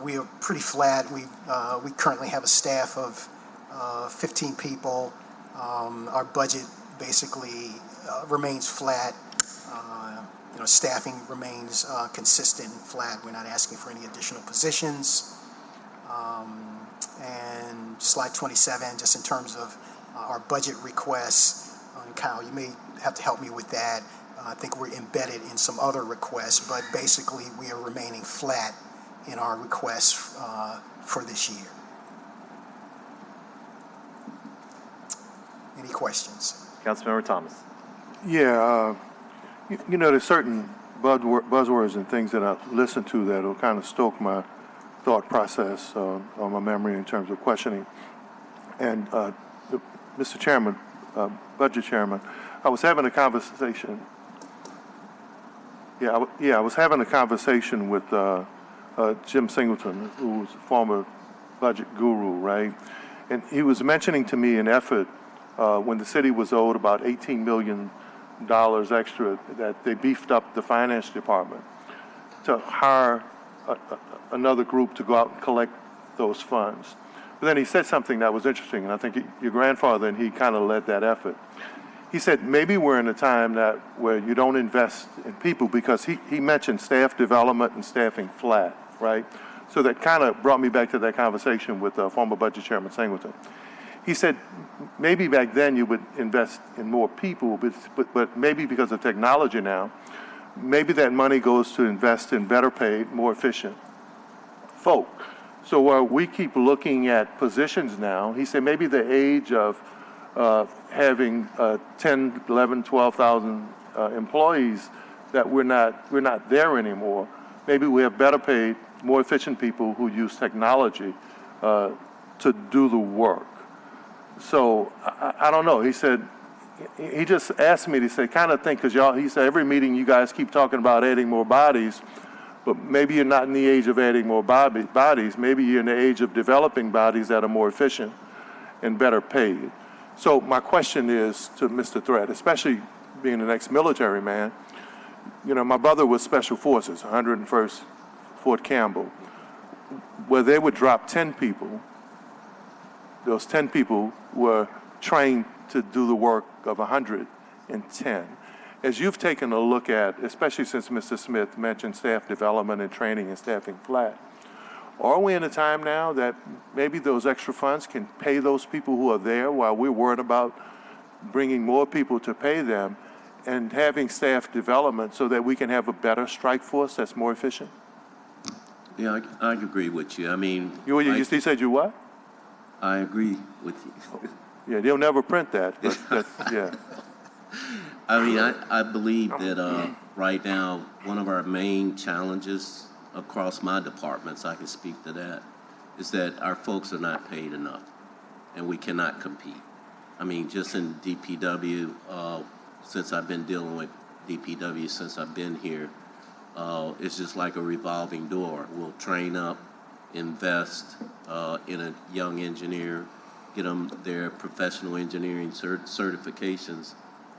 we are pretty flat. We currently have a staff of 15 people. Our budget basically remains flat. Staffing remains consistent and flat. We're not asking for any additional positions. And slide 27, just in terms of our budget requests. And Kyle, you may have to help me with that. I think we're embedded in some other requests, but basically we are remaining flat in our requests for this year. Any questions? Councilmember Thomas. Yeah, you know, there's certain buzzwords and things that I listen to that will kind of stoke my thought process or my memory in terms of questioning. And Mr. Chairman, Budget Chairman, I was having a conversation. I was having a conversation with Jim Singleton, who was a former budget guru, right? And he was mentioning to me an effort when the city was owed about $18 million extra, that they beefed up the finance department to hire another group to go out and collect those funds. But then he said something that was interesting, and I think your grandfather and he kind of led that effort. He said, maybe we're in a time where you don't invest in people, because he mentioned staff development and staffing flat, right? So that kind of brought me back to that conversation with former Budget Chairman Singleton. He said, maybe back then you would invest in more people, but maybe because of technology now, maybe that money goes to invest in better paid, more efficient folk. So while we keep looking at positions now, he said maybe the age of having 10, 11, 12,000 employees, that we're not there anymore. Maybe we have better paid, more efficient people who use technology to do the work. So I don't know. He said, he just asked me to say, kind of think, because he said every meeting you guys keep talking about adding more bodies, but maybe you're not in the age of adding more bodies. Maybe you're in the age of developing bodies that are more efficient and better paid. So my question is to Mr. Threat, especially being an ex-military man. You know, my brother was Special Forces, 101st Fort Campbell, where they would drop 10 people. Those 10 people were trained to do the work of 110. As you've taken a look at, especially since Mr. Smith mentioned staff development and training and staffing flat, are we in a time now that maybe those extra funds can pay those people who are there while we're worried about bringing more people to pay them and having staff development so that we can have a better strike force that's more efficient? Yeah, I agree with you. I mean, You said you what? I agree with you. Yeah, they'll never print that, but that's, yeah. I mean, I believe that right now, one of our main challenges across my departments, I can speak to that, is that our folks are not paid enough, and we cannot compete. I mean, just in DPW, since I've been dealing with DPW since I've been here, it's just like a revolving door. We'll train up, invest in a young engineer, get them their professional engineering certifications,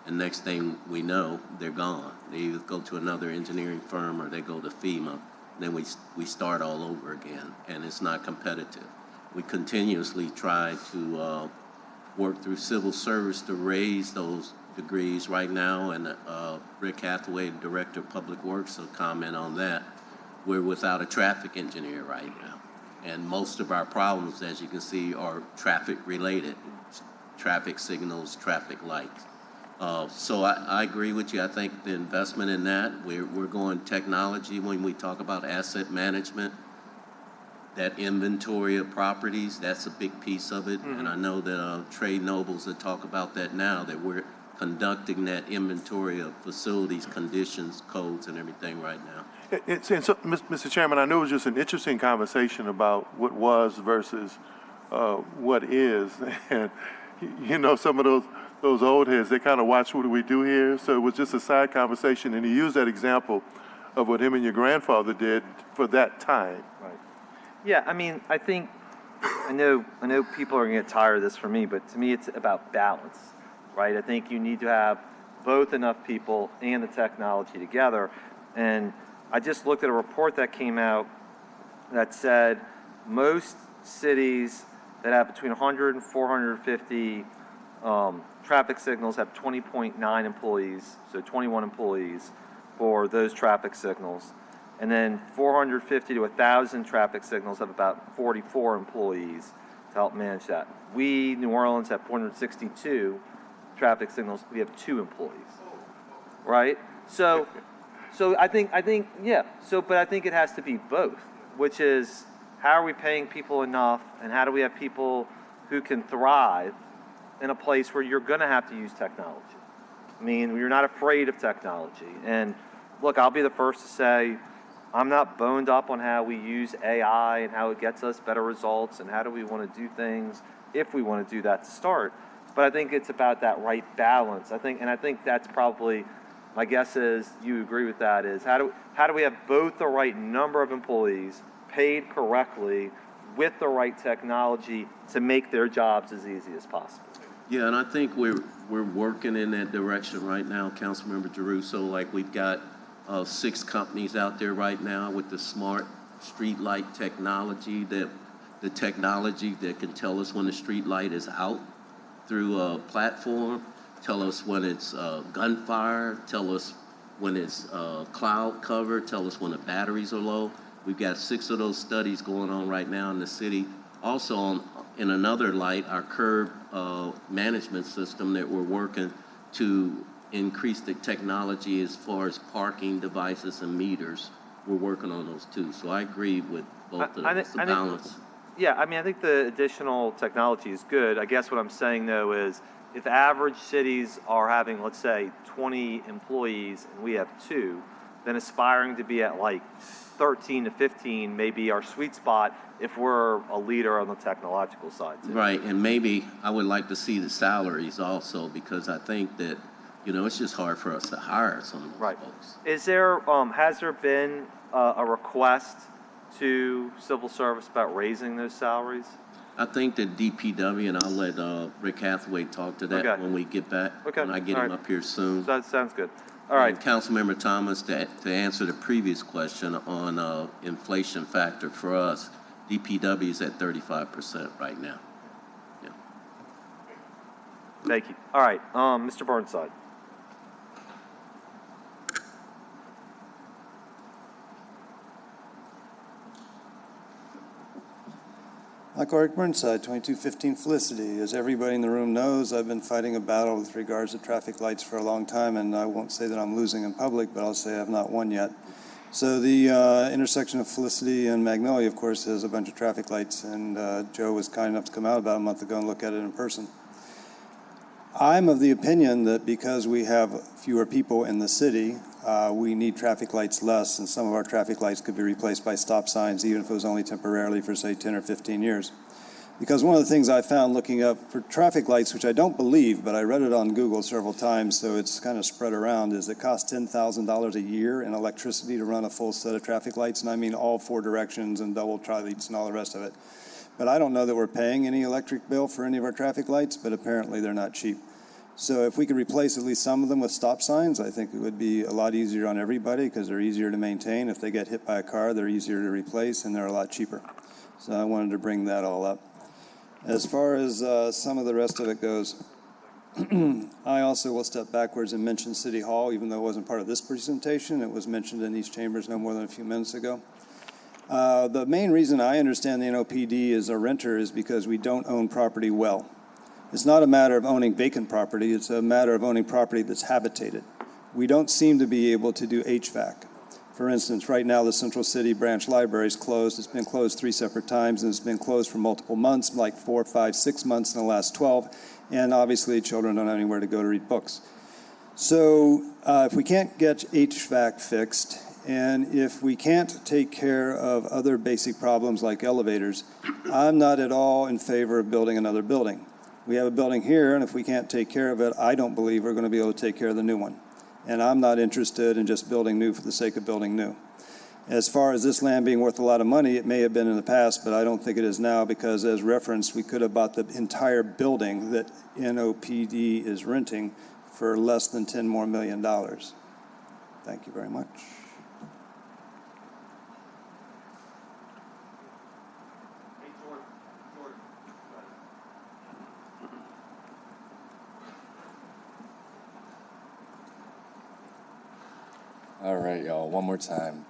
and next thing we know, they're gone. They either go to another engineering firm or they go to FEMA. Then we start all over again, and it's not competitive. We continuously try to work through civil service to raise those degrees right now, and Rick Hathaway, Director of Public Works, will comment on that. We're without a traffic engineer right now. And most of our problems, as you can see, are traffic related, traffic signals, traffic lights. So I agree with you. I think the investment in that, we're going technology when we talk about asset management, that inventory of properties, that's a big piece of it. Mm-hmm. And I know that Trade Nobles that talk about that now, that we're conducting that inventory of facilities, conditions, codes, and everything right now. And so, Mr. Chairman, I know it was just an interesting conversation about what was versus what is. And, you know, some of those old heads, they kind of watch what we do here. So it was just a side conversation. And he used that example of what him and your grandfather did for that time. Right. Yeah, I mean, I know people are going to get tired of this from me, but to me it's about balance, right? I think you need to have both enough people and the technology together. And I just looked at a report that came out that said most cities that have between 100 and 450 traffic signals have 20.9 employees, so 21 employees for those traffic signals. And then 450 to 1,000 traffic signals have about 44 employees to help manage that. We, New Orleans, have 462 traffic signals. We have 2 employees, right? So I think, yeah. But I think it has to be both, which is how are we paying people enough, and how do we have people who can thrive in a place where you're going to have to use technology? I mean, you're not afraid of technology. And look, I'll be the first to say, I'm not boned up on how we use AI and how it gets us better results and how do we want to do things if we want to do that to start. But I think it's about that right balance. I think that's probably, my guess is you agree with that, is how do we have both the right number of employees paid correctly with the right technology to make their jobs as easy as possible? Yeah, and I think we're working in that direction right now, Councilmember Jeruso. Like, we've got 6 companies out there right now with the smart street light technology, the technology that can tell us when the street light is out through a platform, tell us when it's gunfire, tell us when it's cloud cover, tell us when the batteries are low. We've got 6 of those studies going on right now in the city. Also, in another light, our curb management system that we're working to increase the technology as far as parking devices and meters. We're working on those too. So I agree with both of those, the balance. Yeah, I mean, I think the additional technology is good. I guess what I'm saying, though, is if average cities are having, let's say, 20 employees and we have 2, then aspiring to be at like 13 to 15 may be our sweet spot if we're a leader on the technological side, too. Right, and maybe I would like to see the salaries also, because I think that, it's just hard for us to hire some of those folks. Is there, has there been a request to civil service about raising those salaries? I think that DPW, and I'll let Rick Hathaway talk to that when we get back, when I get him up here soon. That sounds good. All right. And Councilmember Thomas, to answer the previous question on inflation factor for us, DPW is at 35% right now. Yeah. Thank you. All right, Mr. Burnside. Michael Eric Burnside, 2215 Felicity. As everybody in the room knows, I've been fighting a battle with regards to traffic lights for a long time, and I won't say that I'm losing in public, but I'll say I've not won yet. So the intersection of Felicity and Magnolia, of course, has a bunch of traffic lights, and Joe was kind enough to come out about a month ago and look at it in person. I'm of the opinion that because we have fewer people in the city, we need traffic lights less, and some of our traffic lights could be replaced by stop signs, even if it was only temporarily for, say, 10 or 15 years. Because one of the things I found looking up for traffic lights, which I don't believe, but I read it on Google several times, so it's kind of spread around, is it costs $10,000 a year in electricity to run a full set of traffic lights, and I mean all 4 directions and double tri-leads and all the rest of it. But I don't know that we're paying any electric bill for any of our traffic lights, but apparently they're not cheap. So if we could replace at least some of them with stop signs, I think it would be a lot easier on everybody because they're easier to maintain. If they get hit by a car, they're easier to replace, and they're a lot cheaper. So I wanted to bring that all up. As far as some of the rest of it goes, I also will step backwards and mention City Hall, even though it wasn't part of this presentation. It was mentioned in these chambers no more than a few minutes ago. The main reason I understand the NOPD as a renter is because we don't own property well. It's not a matter of owning vacant property, it's a matter of owning property that's habitated. We don't seem to be able to do HVAC. For instance, right now the Central City Branch Library is closed. It's been closed 3 separate times, and it's been closed for multiple months, like 4, 5, 6 months in the last 12, and obviously children don't have anywhere to go to read books. So if we can't get HVAC fixed, and if we can't take care of other basic problems like elevators, I'm not at all in favor of building another building. We have a building here, and if we can't take care of it, I don't believe we're going to be able to take care of the new one. And I'm not interested in just building new for the sake of building new. As far as this land being worth a lot of money, it may have been in the past, but I don't think it is now because, as referenced, we could have bought the entire building that NOPD is renting for less than $10 more million. Thank you very much. All right, y'all, one more time.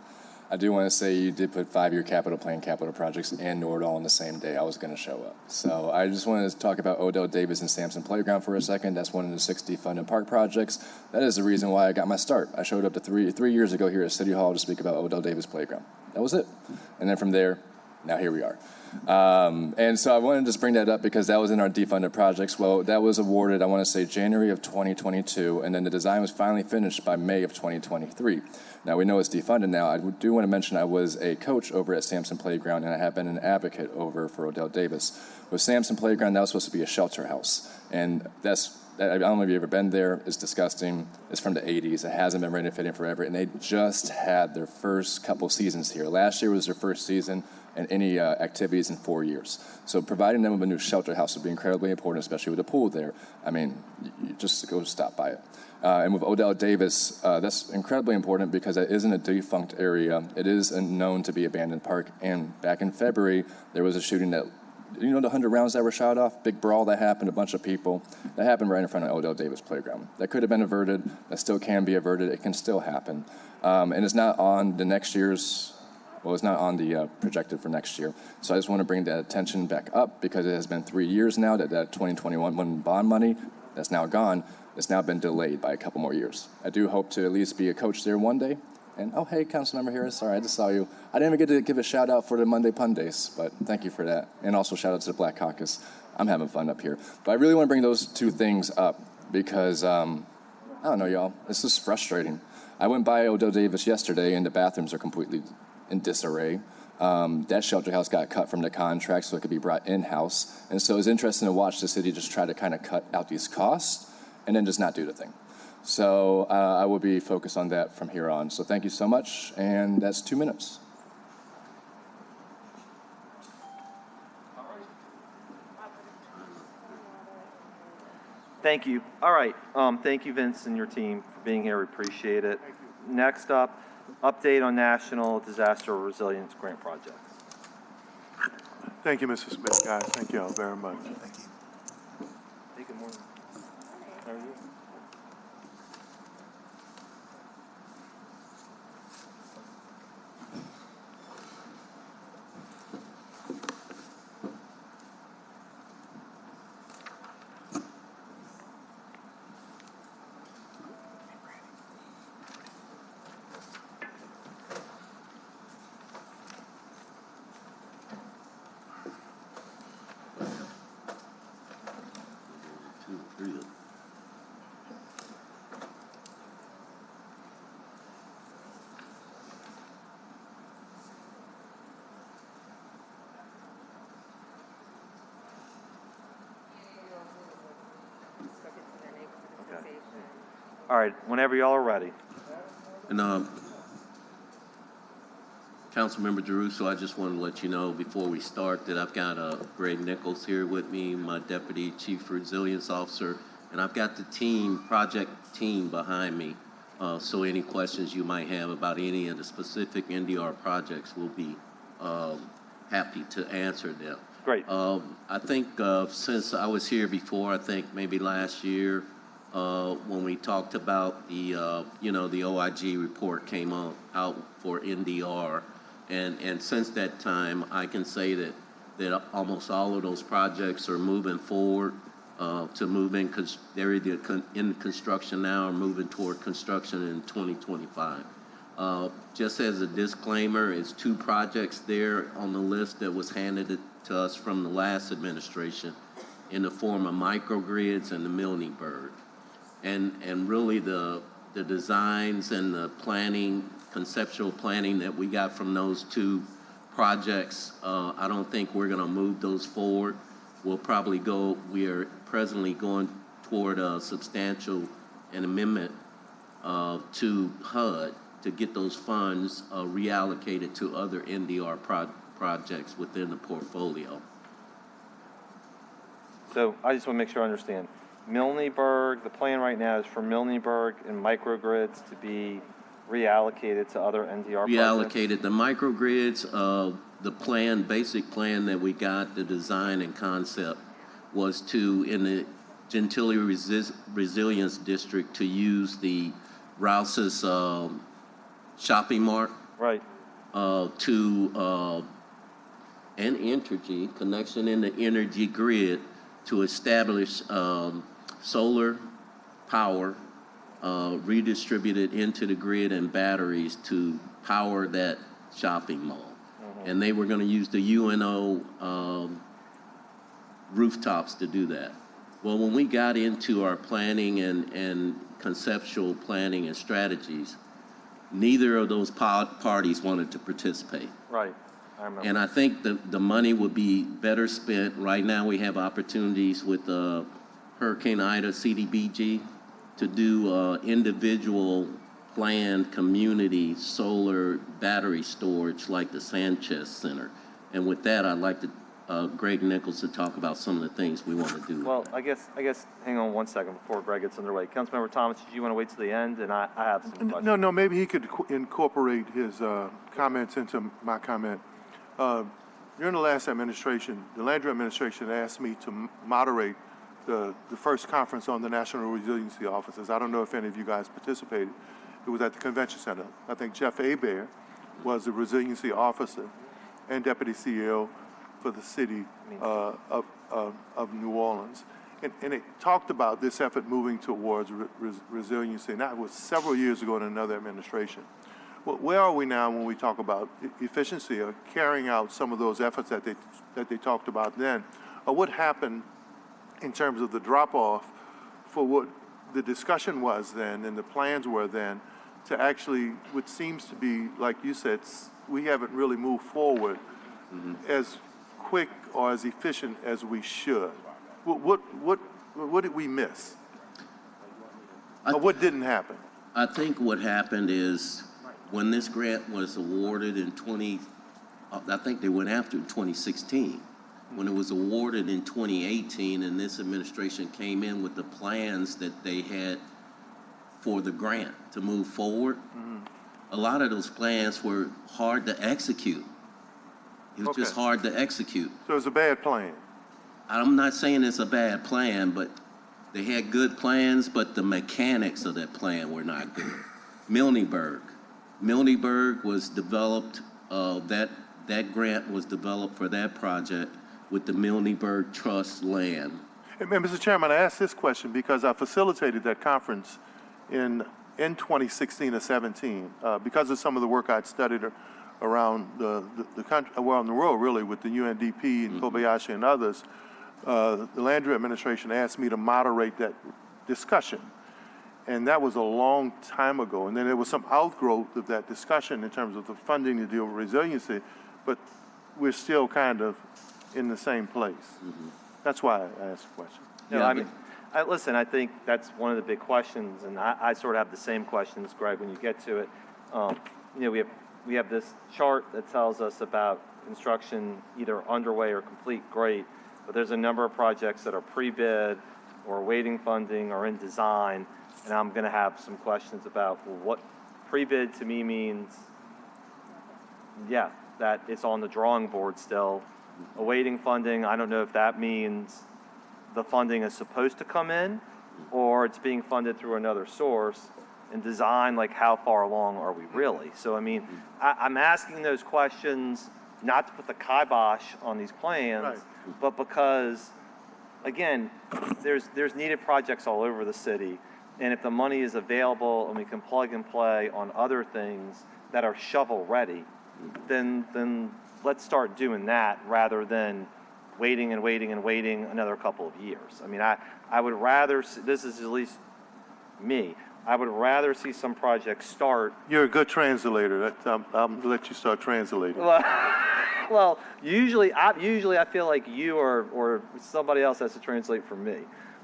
I do want to say you did put 5-year capital plan, capital projects, and NORD all on the same day I was going to show up. So I just wanted to talk about Odell Davis and Sampson Playground for a second. That's one of the 60 funded park projects. That is the reason why I got my start. I showed up to three years ago here at City Hall to speak about Odell Davis Playground. That was it. And then from there, now here we are. And so I wanted to just bring that up because that was in our defunded projects. Well, that was awarded, I want to say, January of 2022, and then the design was finally finished by May of 2023. Now, we know it's defunded now. I do want to mention I was a coach over at Sampson Playground, and I have been an advocate over for Odell Davis. With Sampson Playground, that was supposed to be a shelter house, and I don't know if you've ever been there. It's disgusting. It's from the 80s. It hasn't been renovated forever, and they just had their first couple seasons here. Last year was their first season and any activities in 4 years. So providing them with a new shelter house would be incredibly important, especially with a pool there. I mean, you just go stop by it. And with Odell Davis, that's incredibly important because it isn't a defunct area. It is a known to be abandoned park. And back in February, there was a shooting that, the 100 rounds that were shot off, big brawl that happened, a bunch of people, that happened right in front of Odell Davis Playground. That could have been averted. That still can be averted. It can still happen. And it's not on the next year's, well, it's not on the projected for next year. So I just want to bring that attention back up because it has been 3 years now that 2021 bond money that's now gone. It's now been delayed by a couple more years. I do hope to at least be a coach there one day. And, oh, hey, Councilmember Harris, sorry, I just saw you. I didn't even get to give a shout out for the Monday Pun Days, but thank you for that. And also shout out to the Black Caucus. I'm having fun up here. But I really want to bring those two things up because, I don't know, y'all, it's just frustrating. I went by Odell Davis yesterday and the bathrooms are completely in disarray. That shelter house got cut from the contract so it could be brought in-house. And so it's interesting to watch the city just try to kind of cut out these costs and then just not do the thing. So I will be focused on that from here on. So thank you so much, and that's 2 minutes. Thank you. All right. Thank you, Vince, and your team for being here. We appreciate it. Next up, update on National Disaster Resilience Grant Projects. Thank you, Mr. Smith, guys. Thank you all very much. Thank you. Hey, good morning. How are you? All right, whenever y'all are ready. And Councilmember Deruso, I just want to let you know before we start that I've got Greg Nichols here with me, my Deputy Chief Resilience Officer, and I've got the project team behind me. So any questions you might have about any of the specific NDR projects, we'll be happy to answer them. Great. I think since I was here before, I think maybe last year, when we talked about the OIG report came out for NDR, and since that time, I can say that almost all of those projects are moving forward to move in, because they're either in construction now or moving toward construction in 2025. Just as a disclaimer, it's 2 projects there on the list that was handed to us from the last administration in the form of microgrids and the Milneberg. And really the designs and the planning, conceptual planning that we got from those 2 projects, I don't think we're going to move those forward. We are presently going toward a substantial amendment to HUD to get those funds reallocated to other NDR projects within the portfolio. So I just want to make sure I understand. Milneberg, the plan right now is for Milneberg and microgrids to be reallocated to other NDR projects? Reallocated. The microgrids, the basic plan that we got, the design and concept, was to, in the Gentilly Resilience District, to use the Rouse's shopping mart. Right. to an Entergy, connection in the energy grid to establish solar power redistributed into the grid and batteries to power that shopping mall. And they were going to use the UNO rooftops to do that. Well, when we got into our planning and conceptual planning and strategies, neither of those parties wanted to participate. Right. I remember. And I think the money would be better spent. Right now, we have opportunities with Hurricane Ida CDBG to do individual planned community solar battery storage like the Sanchez Center. And with that, I'd like to Greg Nichols to talk about some of the things we want to do. Well, I guess, hang on one second before Greg gets underway. Councilmember Thomas, did you want to wait till the end? And I have some questions. No, maybe he could incorporate his comments into my comment. During the last administration, the Landry administration asked me to moderate the first conference on the National Resiliency Offices. I don't know if any of you guys participated. It was at the convention center. I think Jeff Hebert was the resiliency officer and deputy CEO for the city of New Orleans. And it talked about this effort moving towards resiliency, and that was several years ago in another administration. Well, where are we now when we talk about efficiency or carrying out some of those efforts that they talked about then? Or what happened in terms of the drop-off for what the discussion was then and the plans were then to actually, what seems to be, like you said, we haven't really moved forward as quick or as efficient as we should. What did we miss? Or what didn't happen? I think what happened is when this grant was awarded in I think they went after in 2016. When it was awarded in 2018 and this administration came in with the plans that they had for the grant to move forward, a lot of those plans were hard to execute. It was just hard to execute. So it's a bad plan. I'm not saying it's a bad plan, but they had good plans, but the mechanics of that plan were not good. Milneburg was developed, that grant was developed for that project with the Milneburg Trust land. And Mr. Chairman, I asked this question because I facilitated that conference in 2016 or 17 because of some of the work I'd studied around the country, around the world really, with the UNDP and Kobayashi and others. The Landry administration asked me to moderate that discussion. And that was a long time ago. And then there was some outgrowth of that discussion in terms of the funding to deal with resiliency, but we're still kind of in the same place. That's why I asked the question. No, I mean, listen, I think that's one of the big questions, and I sort of have the same questions, Greg, when you get to it. We have this chart that tells us about construction either underway or complete, great, but there's a number of projects that are pre-bid or awaiting funding or in design, and I'm going to have some questions about what pre-bid to me means, that it's on the drawing board still. Awaiting funding, I don't know if that means the funding is supposed to come in or it's being funded through another source. And design, like how far along are we really? So, I mean, I'm asking those questions not to put the kibosh on these plans, but because, again, there's needed projects all over the city. And if the money is available and we can plug and play on other things that are shovel ready, then let's start doing that rather than waiting another couple of years. I mean, I would rather, this is at least me, I would rather see some projects start. You're a good translator. I'll let you start translating. Well, usually I feel like you or somebody else has to translate for me.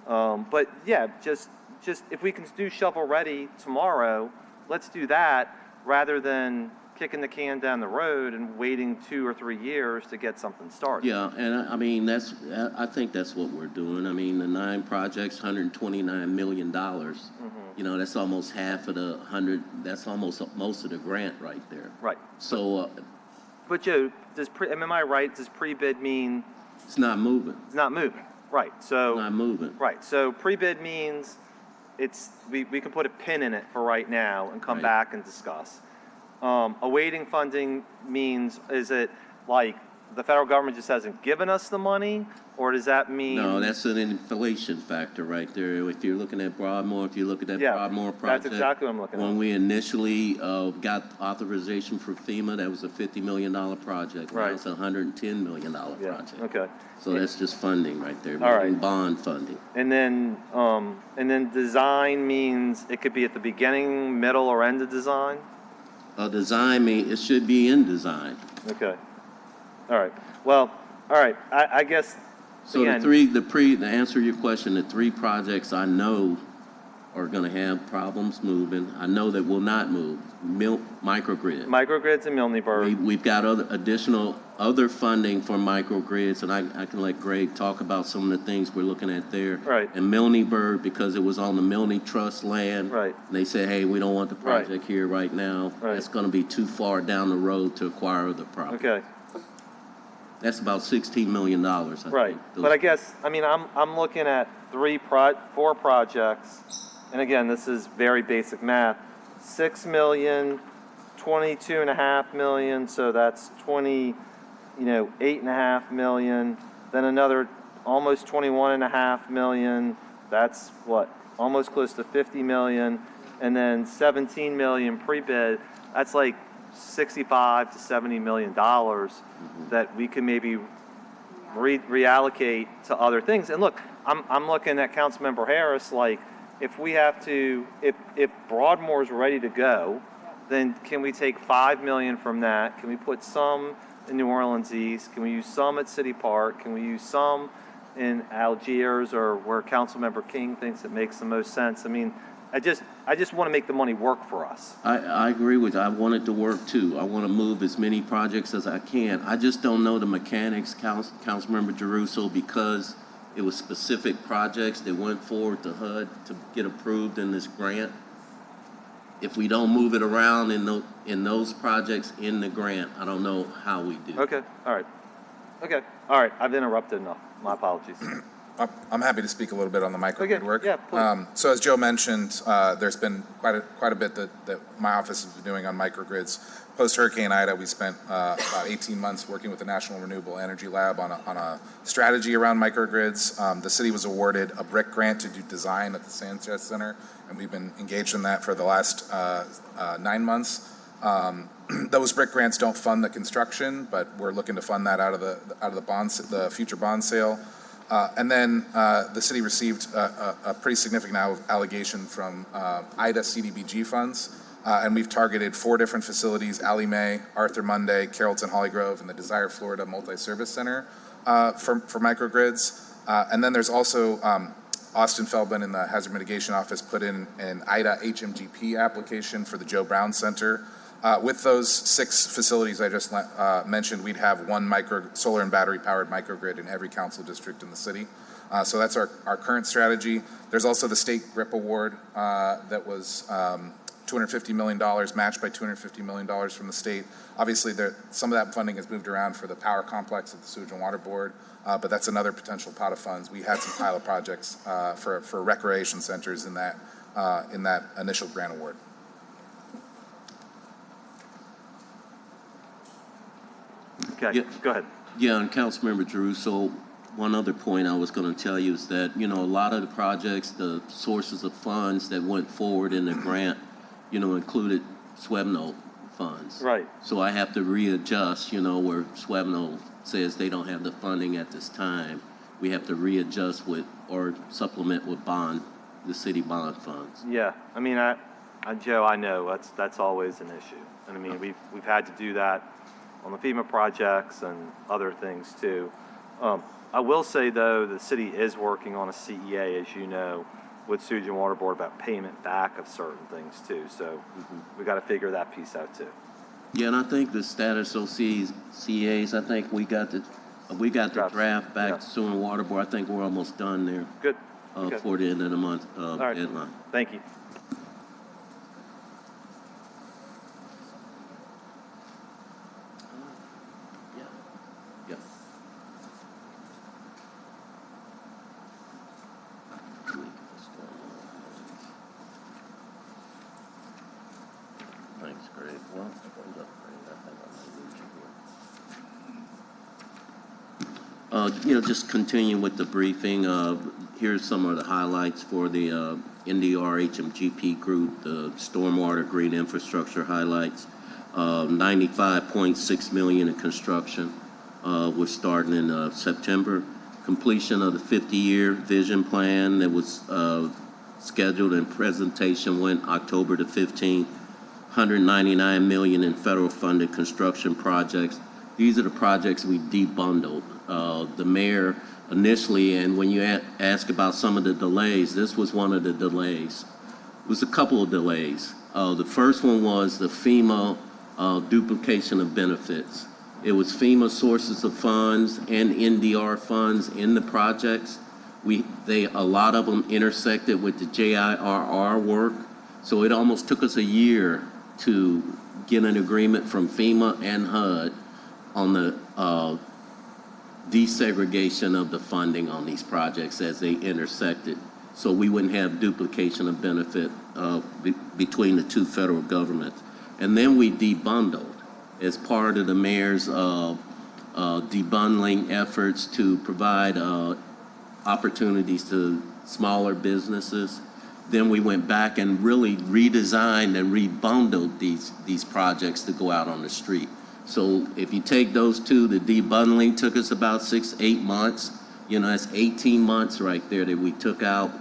But yeah, just if we can do shovel ready tomorrow, let's do that rather than kicking the can down the road and waiting 2 or 3 years to get something started. Yeah, and I mean, I think that's what we're doing. I mean, the 9 projects, $129 million. You know, that's almost half of the 100, that's almost most of the grant right there. Right. So. But Joe, am I right? Does pre-bid mean? It's not moving. It's not moving. Right. So. It's not moving. Right. So pre-bid means we can put a pin in it for right now and come back and discuss. Awaiting funding means, is it like the federal government just hasn't given us the money? Or does that mean? No, that's an inflation factor right there. If you're looking at Broadmoor, if you look at that Yeah, Broadmoor project. that's exactly what I'm looking at. When we initially got authorization for FEMA, that was a $50 million project. Now Right. it's a $110 million Yeah, project. okay. So that's just funding right there. All right. meaning bond funding. And then design means it could be at the beginning, middle, or end of design? Design, it should be in design. Okay. All right. Well, all right. I guess, So again, to answer your question, the three projects I know are gonna have problems moving. I know that will not move. Microgrid. microgrids and Milneburg. We've got other funding for microgrids, and I can let Greg talk about some of the things we're looking at there. Right. And Milneburg, because it was on the Milne Trust land. Right. And they said, hey, we don't want the Right. project here right now. Right. That's gonna be too far down the road to acquire the property. Okay. That's about $16 million, I think. Right. But I guess, I mean, I'm looking at four projects. And again, this is very basic math. 6 million, 22.5 million, so that's 8.5 million. Then another almost 21.5 million. That's what? Almost close to 50 million. And then 17 million pre-bid. That's like 65 to 70 million dollars that we can maybe reallocate to other things. And look, I'm looking at Councilmember Harris, like, if we have to, if Broadmoor's ready to go, then can we take 5 million from that? Can we put some in New Orleans East? Can we use some at City Park? Can we use some in Algiers or where Councilmember King thinks it makes the most sense? I mean, I just want to make the money work for us. I agree with you. I want it to work too. I want to move as many projects as I can. I just don't know the mechanics, Councilmember Jeruso, because it was specific projects that went forward to HUD to get approved in this grant. If we don't move it around in those projects in the grant, I don't know how we do. Okay, all right. Okay, all right, I've interrupted enough. My apologies. I'm happy to speak a little bit on the microgrid Okay, work. yeah, please. So as Joe mentioned, there's been quite a bit that my office has been doing on microgrids. Post-Hurricane Ida, we spent about 18 months working with the National Renewable Energy Lab on a strategy around microgrids. The city was awarded a BRIC grant to do design at the Sanchez Center, and we've been engaged in that for the last 9 months. Those BRIC grants don't fund the construction, but we're looking to fund that out of the future bond sale. And then the city received a pretty significant allegation from IDA CDBG funds, and we've targeted 4 different facilities: Allie Mae, Arthur Monday, Carrollton Hollygrove, and the Desire Florida Multi-Service Center for microgrids. And then there's also Austin Feldman in the Hazard Mitigation Office put in an IDA HMGP application for the Joe Brown Center. With those 6 facilities I just mentioned, we'd have one solar and battery powered microgrid in every council district in the city. So that's our current strategy. There's also the state GRIP award that was $250 million, matched by $250 million from the state. Obviously, some of that funding has moved around for the power complex at the Sewage and Water Board, but that's another potential pot of funds. We had some pilot projects for recreation centers in that initial grant award. Okay, Yeah. go ahead. Yeah, and Councilmember Jeruso, one other point I was going to tell you is that, a lot of the projects, the sources of funds that went forward in the grant, included SWEBNO funds. Right. So I have to readjust, where SWEBNO says they don't have the funding at this time. We have to readjust or supplement with the city bond funds. Yeah, I mean, Joe, I know that's always an issue. And I mean, we've had to do that on the FEMA projects and other things too. I will say though, the city is working on a CEA, as you know, with Sewage and Water Board about payment back of certain things too. So we got to figure that piece out too. Yeah, and I think the status CAs, I think we got the draft back Yeah. to Sewer and Water Board. I think we're almost done there Good. Okay. for the end of the month All right. deadline. Thank you. Yeah. Thanks, Greg. Well, Just continuing with the briefing, here's some of the highlights for the NDR HMGP group, the stormwater green infrastructure highlights. 95.6 million in construction. We're starting in September. Completion of the 50-year vision plan that was scheduled and presentation went October the 15th. 199 million in federal funded construction projects. These are the projects we debundled. The mayor initially, and when you ask about some of the delays, this was one of the delays. It was a couple of delays. The first one was the FEMA duplication of benefits. It was FEMA sources of funds and NDR funds in the projects. A lot of them intersected with the JIRR work, so it almost took us a year to get an agreement from FEMA and HUD on the desegregation of the funding on these projects as they intersected, so we wouldn't have duplication of benefit between the two federal governments. And then we debundled as part of the mayor's debundling efforts to provide opportunities to smaller businesses. Then we went back and really redesigned and rebundled these projects to go out on the street. So if you take those two, the debundling took us about 6-8 months. That's 18 months right there that we took out,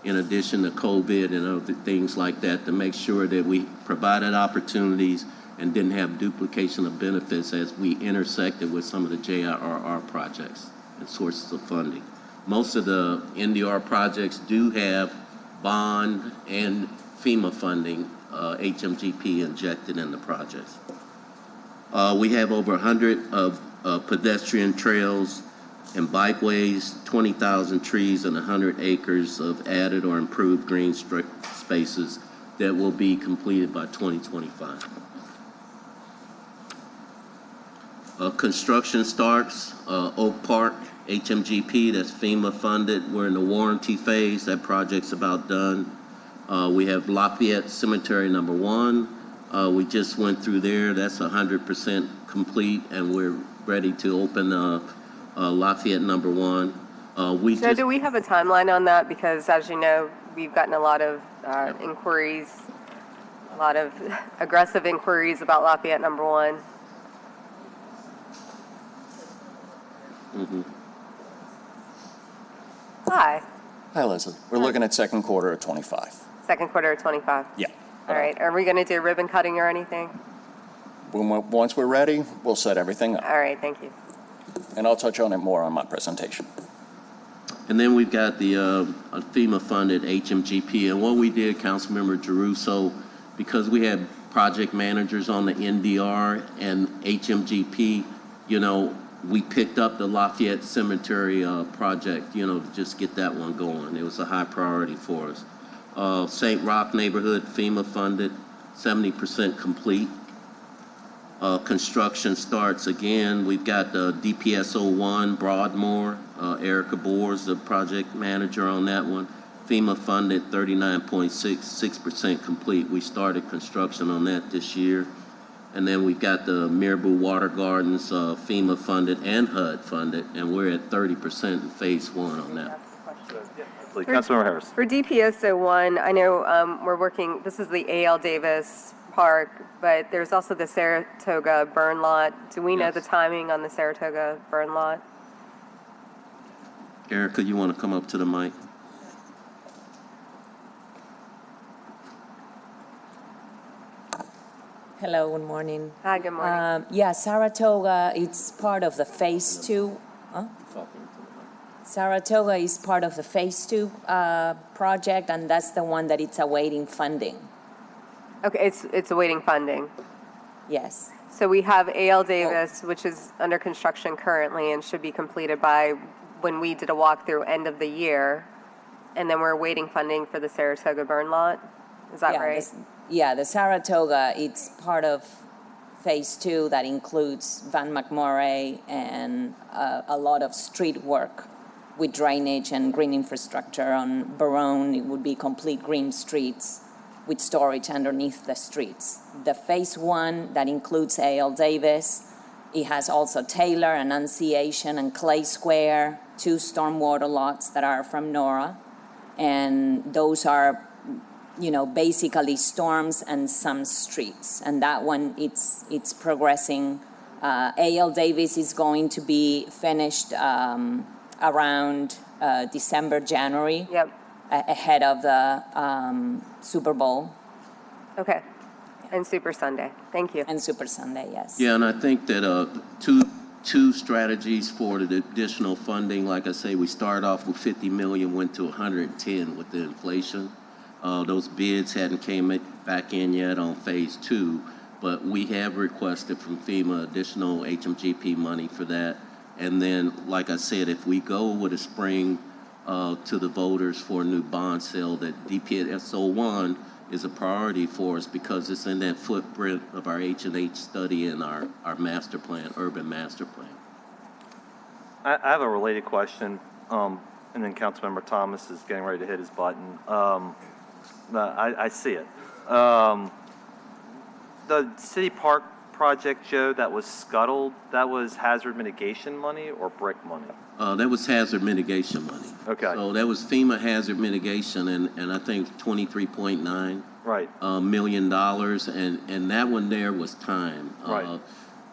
in addition to COVID and other things like that, to make sure that we provided opportunities and didn't have duplication of benefits as we intersected with some of the JIRR projects and sources of funding. Most of the NDR projects do have bond and FEMA funding, HMGP injected in the projects. We have over 100 of pedestrian trails and bikeways, 20,000 trees, and 100 acres of added or improved green spaces that will be completed by 2025. Construction starts, Oak Park, HMGP, that's FEMA funded. We're in the warranty phase. That project's about done. We have Lafayette Cemetery number 1. We just went through there. That's 100% complete, and we're ready to open Lafayette number 1. Do we have a timeline on that? Because as you know, we've gotten a lot of inquiries, a lot of aggressive inquiries about Lafayette number 1. Mm-hmm. Hi. Hi, Leslie. We're looking at second quarter of 25. Second quarter of 25. Yeah. All right. Are we going to do ribbon cutting or anything? Once we're ready, we'll set everything up. All right. Thank you. And I'll touch on it more on my presentation. And then we've got the FEMA-funded HMGP. And what we did, Councilmember Giarrusso, because we had project managers on the NDR and HMGP, we picked up the Lafayette Cemetery project, to just get that one going. It was a high priority for us. St. Roch neighborhood, FEMA funded, 70% complete. Construction starts again. We've got the DPS 01 Broadmoor, Erica Boers, the project manager on that one. FEMA funded, 39.6% complete. We started construction on that this year. And then we've got the Mirabel Water Gardens, FEMA funded and HUD funded, and we're at 30% in phase 1 on that. Councilmember Harris. For DPS 01, I know we're working, this is the A.L. Davis Park, but there's also the Saratoga burn lot. Do we know the timing on the Saratoga burn lot? Erica, you want to come up to the mic? Hello, good morning. Hi, good morning. Saratoga, it's part of the phase 2. Saratoga is part of the phase 2 project, and that's the one that it's awaiting funding. Okay, it's awaiting funding. Yes. So we have A.L. Davis, which is under construction currently and should be completed by when we did a walkthrough end of the year, and then we're awaiting funding for the Saratoga burn lot. Is that right? The Saratoga, it's part of phase 2 that includes Van McMurray and a lot of street work with drainage and green infrastructure on Barone. It would be complete green streets with storage underneath the streets. The phase 1 that includes A.L. Davis It has also Taylor, Annunciation, and Clay Square, 2 stormwater lots that are from NORA. And those are, basically storms and some streets. And that one, it's progressing. A.L. Davis is going to be finished around December, January. Yep. Ahead of the Super Bowl. Okay. And Super Sunday. Thank you. And Super Sunday, yes. Yeah, and I think that two strategies for the additional funding, like I say, we started off with 50 million, went to 110 with the inflation. Those bids hadn't came back in yet on phase 2, but we have requested from FEMA additional HMGP money for that. And then, like I said, if we go with a spring to the voters for a new bond sale, that DPSO 1 is a priority for us because it's in that footprint of our H&H study and our master plan, urban master plan. I have a related question, and then Councilmember Thomas is getting ready to hit his button. I see it. The city park project, Joe, that was scuttled, that was hazard mitigation money or brick money? That was hazard mitigation money. Okay. So that was FEMA hazard mitigation, and I think $23.9 million, and that one there was time. Right.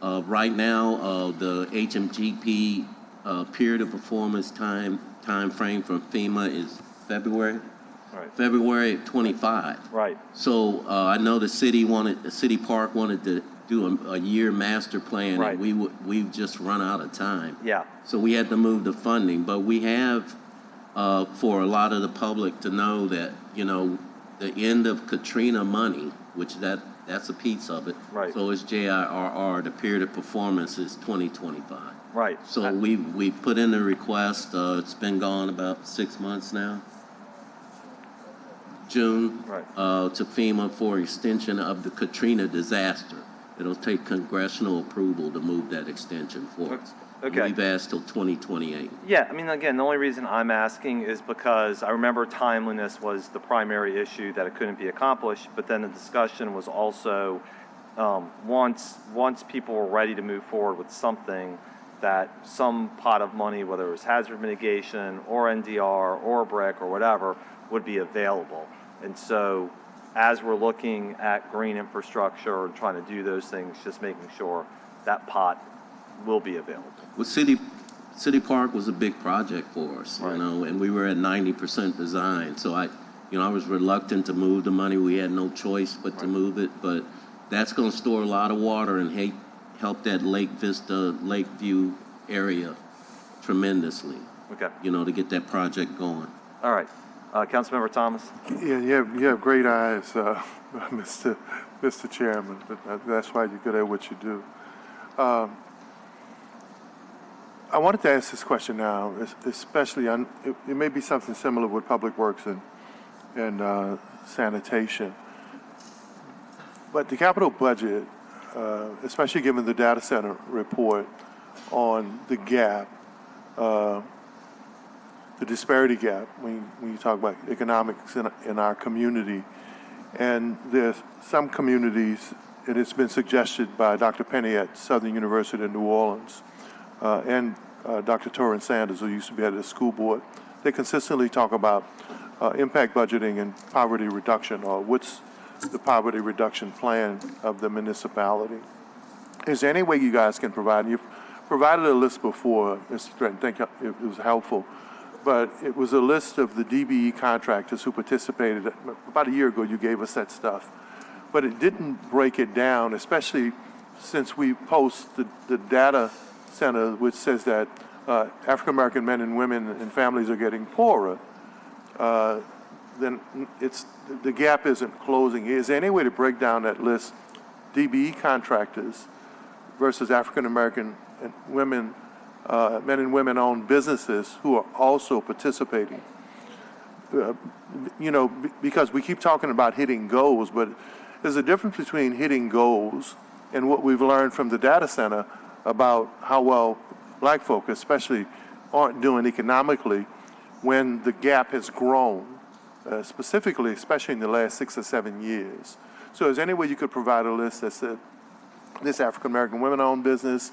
Right now, the HMGP period of performance time frame from FEMA is February. Right. February 25. Right. So I know the city park wanted to do a year master plan, right. and we've just run out of time. Yeah. So we had to move the funding, but we have for a lot of the public to know that the end of Katrina money, which that's a piece of it. Right. So is JIRR. The period of performance is 2025. Right. So we put in the request. It's been gone about 6 months now. June to FEMA for extension of the Katrina disaster. It'll take congressional approval to move that extension forward. Okay. We've asked till 2028. Yeah, I mean, again, the only reason I'm asking is because I remember timeliness was the primary issue that it couldn't be accomplished, but then the discussion was also once people were ready to move forward with something, that some pot of money, whether it was hazard mitigation or NDR or brick or whatever, would be available. And so as we're looking at green infrastructure and trying to do those things, just making sure that pot will be available. Well, City Park was a big project for us, and we were at 90% design. So I was reluctant to move the money. We had no choice but to move it. But that's going to store a lot of water and help that Lake Vista, Lakeview area tremendously. Okay. To get that project going. All right. Councilmember Thomas? Yeah, you have great eyes, Mr. Chairman, but that's why you're good at what you do. I wanted to ask this question now, especially it may be something similar with Public Works and sanitation. But the capital budget, especially given the data center report on the gap, the disparity gap when you talk about economics in our community. And there's some communities, and it's been suggested by Dr. Penny at Southern University in New Orleans, and Dr. Torrin Sanders, who used to be at the school board. They consistently talk about impact budgeting and poverty reduction, or what's the poverty reduction plan of the municipality. Is there any way you guys can provide, and you've provided a list before, Mr. Stratton, I think it was helpful, but it was a list of the DBE contractors who participated. About a year ago, you gave us that stuff. But it didn't break it down, especially since we post the data center, which says that African-American men and women and families are getting poorer. Then the gap isn't closing. Is there any way to break down that list, DBE contractors versus African-American women, men and women-owned businesses who are also participating? Because we keep talking about hitting goals, but there's a difference between hitting goals and what we've learned from the data center about how well black folk especially aren't doing economically when the gap has grown, especially in the last 6 or 7 years. So is there any way you could provide a list that said this African-American women-owned business,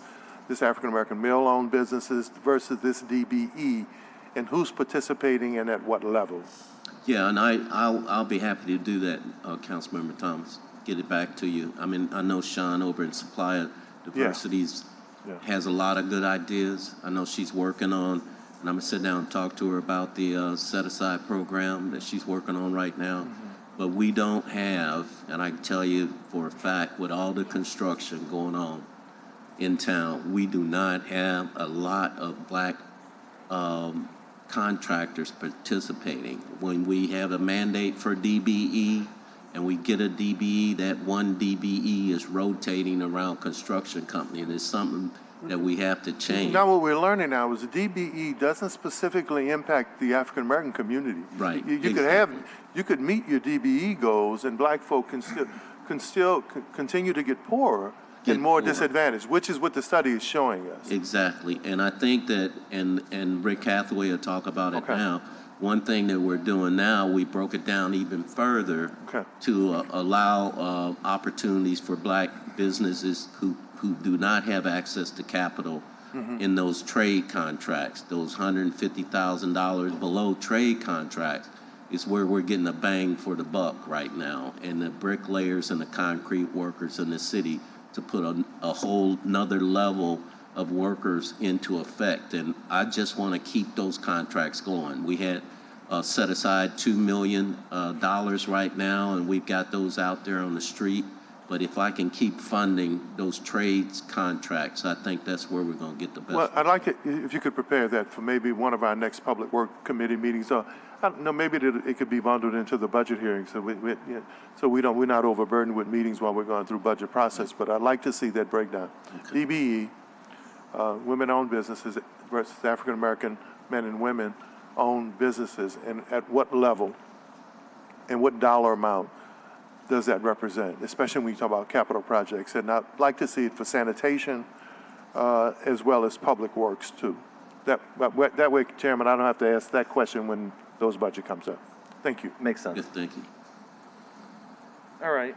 this African-American male-owned businesses versus this DBE, and who's participating and at what level? Yeah, and I'll be happy to do that, Councilmember Thomas. Get it back to you. I mean, I know Sean over at Supplier Diversities has a lot of good ideas. I know she's working on, and I'm gonna sit down and talk to her about the set-aside program that she's working on right now. But we don't have, and I can tell you for a fact, with all the construction going on in town, we do not have a lot of black contractors participating. When we have a mandate for DBE and we get a DBE, that one DBE is rotating around construction company, and it's something that we have to change. Now what we're learning now is the DBE doesn't specifically impact the African-American community. Right. You could meet your DBE goals, and black folk can still continue to get poorer and more disadvantaged, which is what the study is showing us. Exactly, and I think that, and Rick Hathaway will talk about it now. One thing that we're doing now, we broke it down even further to allow opportunities for black businesses who do not have access to capital in those trade contracts. Those $150,000 below trade contracts is where we're getting a bang for the buck right now. And the bricklayers and the concrete workers in the city to put a whole nother level of workers into effect. And I just want to keep those contracts going. We had set aside $2 million right now, and we've got those out there on the street. But if I can keep funding those trades contracts, I think that's where we're going to get the best. Well, I'd like it if you could prepare that for maybe one of our next Public Work Committee meetings. I don't know, maybe it could be bundled into the budget hearing, so we're not overburdened with meetings while we're going through budget process. But I'd like to see that breakdown. DBE, women-owned businesses versus African-American men and women-owned businesses, and at what level and what dollar amount does that represent, especially when we talk about capital projects. And I'd like to see it for sanitation as well as public works too. That way, Chairman, I don't have to ask that question when those budget comes up. Thank you. Makes sense. Yes, thank you. All right.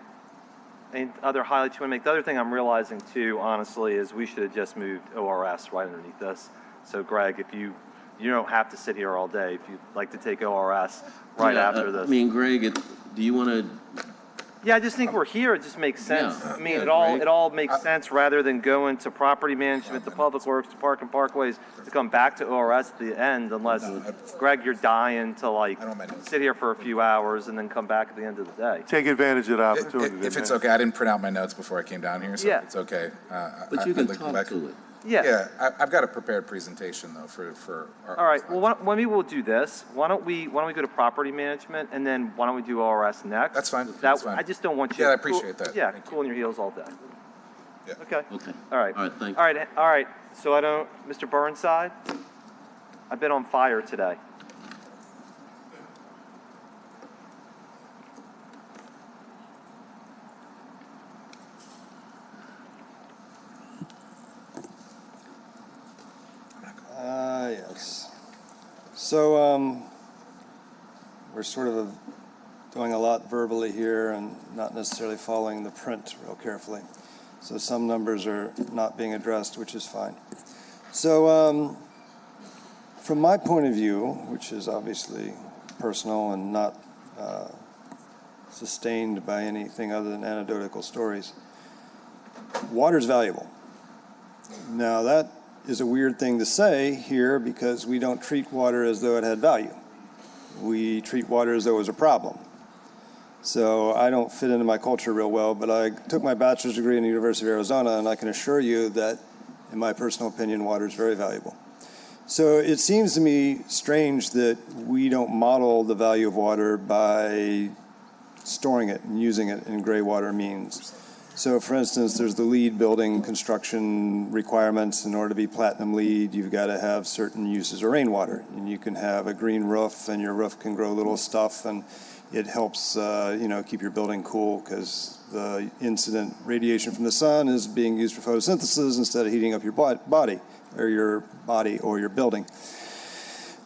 Any other highlights you want to make? The other thing I'm realizing too, honestly, is we should have just moved ORS right underneath this. So Greg, if you don't have to sit here all day. If you'd like to take ORS right after this. I mean, Greg, do you want to? Yeah, I just think we're here. It just makes sense. Yeah. I mean, it all makes sense rather than going to property management, to public works, to park and parkways, to come back to ORS at the end, unless, Greg, you're dying to sit here for a few hours and then come back at the end of the day. Take advantage of the opportunity. If it's okay, I didn't print out my notes before I came down here, so it's okay. But you can talk to it. Yeah. I've got a prepared presentation though for our. All right. Well, maybe we'll do this. Why don't we go to property management, and then why don't we do ORS next? That's fine. That's fine. I just don't want you. Yeah, I appreciate that. Yeah, cooling your heels all day. Yeah. Okay. Okay. All right. All right, thank you. All right. So Mr. Burnside, I've been on fire today. Yes. So we're sort of doing a lot verbally here and not necessarily following the print real carefully. So some numbers are not being addressed, which is fine. So from my point of view, which is obviously personal and not sustained by anything other than anecdotal stories, water is valuable. Now that is a weird thing to say here because we don't treat water as though it had value. We treat water as though it was a problem. So I don't fit into my culture real well, but I took my bachelor's degree in the University of Arizona, and I can assure you that, in my personal opinion, water is very valuable. So it seems to me strange that we don't model the value of water by storing it and using it in gray water means. So, for instance, there's the LEED building construction requirements. In order to be platinum LEED, you've got to have certain uses of rainwater. And you can have a green roof, and your roof can grow little stuff, and it helps, keep your building cool because the incident radiation from the sun is being used for photosynthesis instead of heating up your body or your building.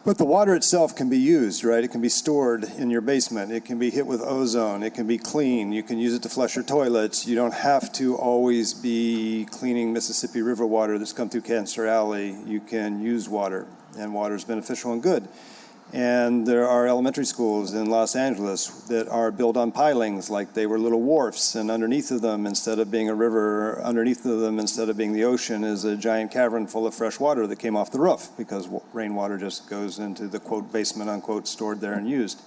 But the water itself can be used, right? It can be stored in your basement. It can be hit with ozone. It can be clean. You can use it to flush your toilets. You don't have to always be cleaning Mississippi River water that's come through Cancer Alley. You can use water, and water is beneficial and good. And there are elementary schools in Los Angeles that are built on pilings like they were little wharfs, and underneath of them, instead of being a river, underneath of them, instead of being the ocean, is a giant cavern full of fresh water that came off the roof because rainwater just goes into the, quote, basement, unquote, stored there and used.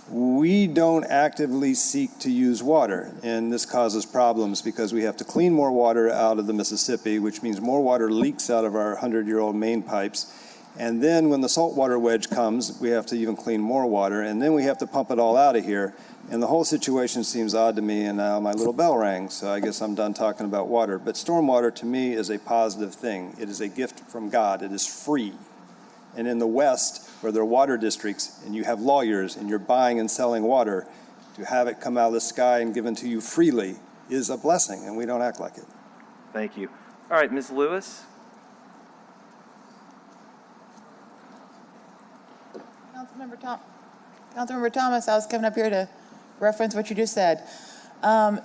We don't actively seek to use water, and this causes problems because we have to clean more water out of the Mississippi, which means more water leaks out of our 100-year-old main pipes. And then when the saltwater wedge comes, we have to even clean more water, and then we have to pump it all out of here. And the whole situation seems odd to me, and now my little bell rang, so I guess I'm done talking about water. But stormwater, to me, is a positive thing. It is a gift from God. It is free. And in the West, where there are water districts, and you have lawyers, and you're buying and selling water, to have it come out of the sky and given to you freely is a blessing, and we don't act like it. Thank you. All right, Ms. Lewis. Councilmember Thomas, I was coming up here to reference what you just said.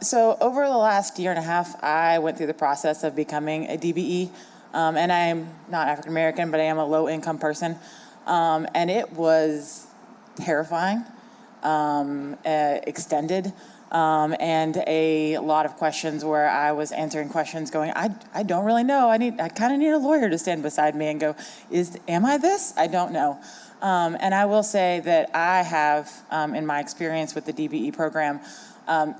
So over the last year and a half, I went through the process of becoming a DBE, and I am not African American, but I am a low-income person, and it was terrifying, extended, and a lot of questions where I was answering questions going, I don't really know. I kind of need a lawyer to stand beside me and go, am I this? I don't know. And I will say that I have, in my experience with the DBE program,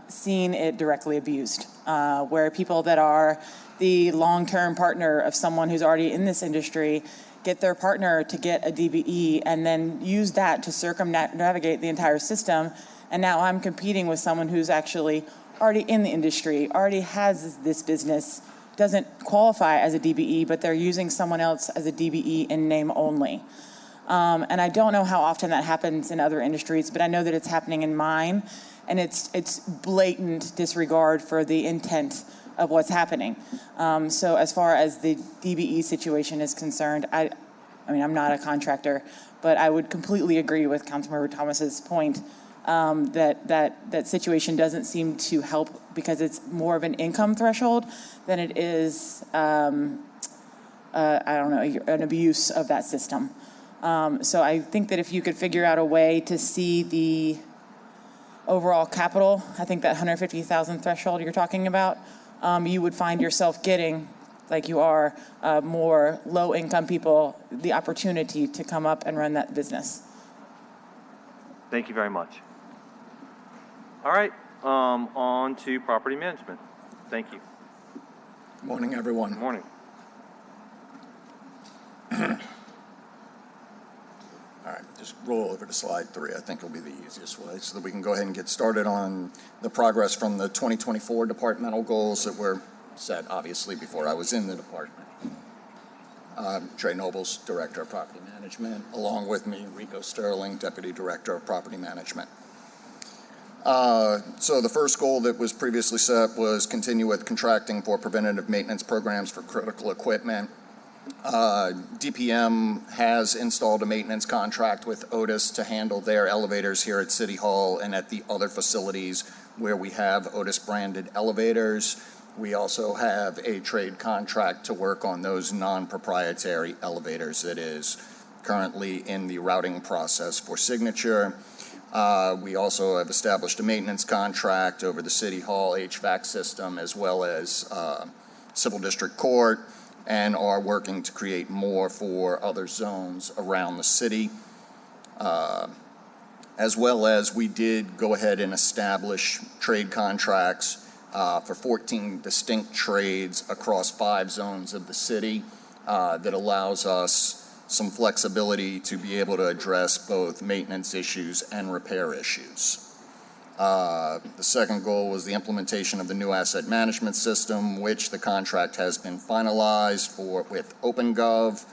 seen it directly abused, where people that are the long-term partner of someone who's already in this industry get their partner to get a DBE and then use that to circumnavigate the entire system. And now I'm competing with someone who's actually already in the industry, already has this business, doesn't qualify as a DBE, but they're using someone else as a DBE in name only. And I don't know how often that happens in other industries, but I know that it's happening in mine, and it's blatant disregard for the intent of what's happening. So as far as the DBE situation is concerned, I mean, I'm not a contractor, but I would completely agree with Councilmember Thomas's point that situation doesn't seem to help because it's more of an income threshold than it is, I don't know, an abuse of that system. So I think that if you could figure out a way to see the overall capital, I think that 150,000 threshold you're talking about, you would find yourself getting, like you are, more low-income people the opportunity to come up and run that business. Thank you very much. All right, on to property management. Thank you. Morning, everyone. Good morning. All right, just roll over to slide 3. I think it'll be the easiest way so that we can go ahead and get started on the progress from the 2024 departmental goals that were set, obviously, before I was in the department. Trey Nobles, Director of Property Management, along with me, Rico Sterling, Deputy Director of Property Management. So the first goal that was previously set was continue with contracting for preventative maintenance programs for critical equipment. DPM has installed a maintenance contract with Otis to handle their elevators here at City Hall and at the other facilities where we have Otis branded elevators. We also have a trade contract to work on those non-proprietary elevators that is currently in the routing process for signature. We also have established a maintenance contract over the City Hall HVAC system as well as Civil District Court, and are working to create more for other zones around the city. As well as we did go ahead and establish trade contracts for 14 distinct trades across 5 zones of the city that allows us some flexibility to be able to address both maintenance issues and repair issues. The second goal was the implementation of the new asset management system, which the contract has been finalized with OpenGov.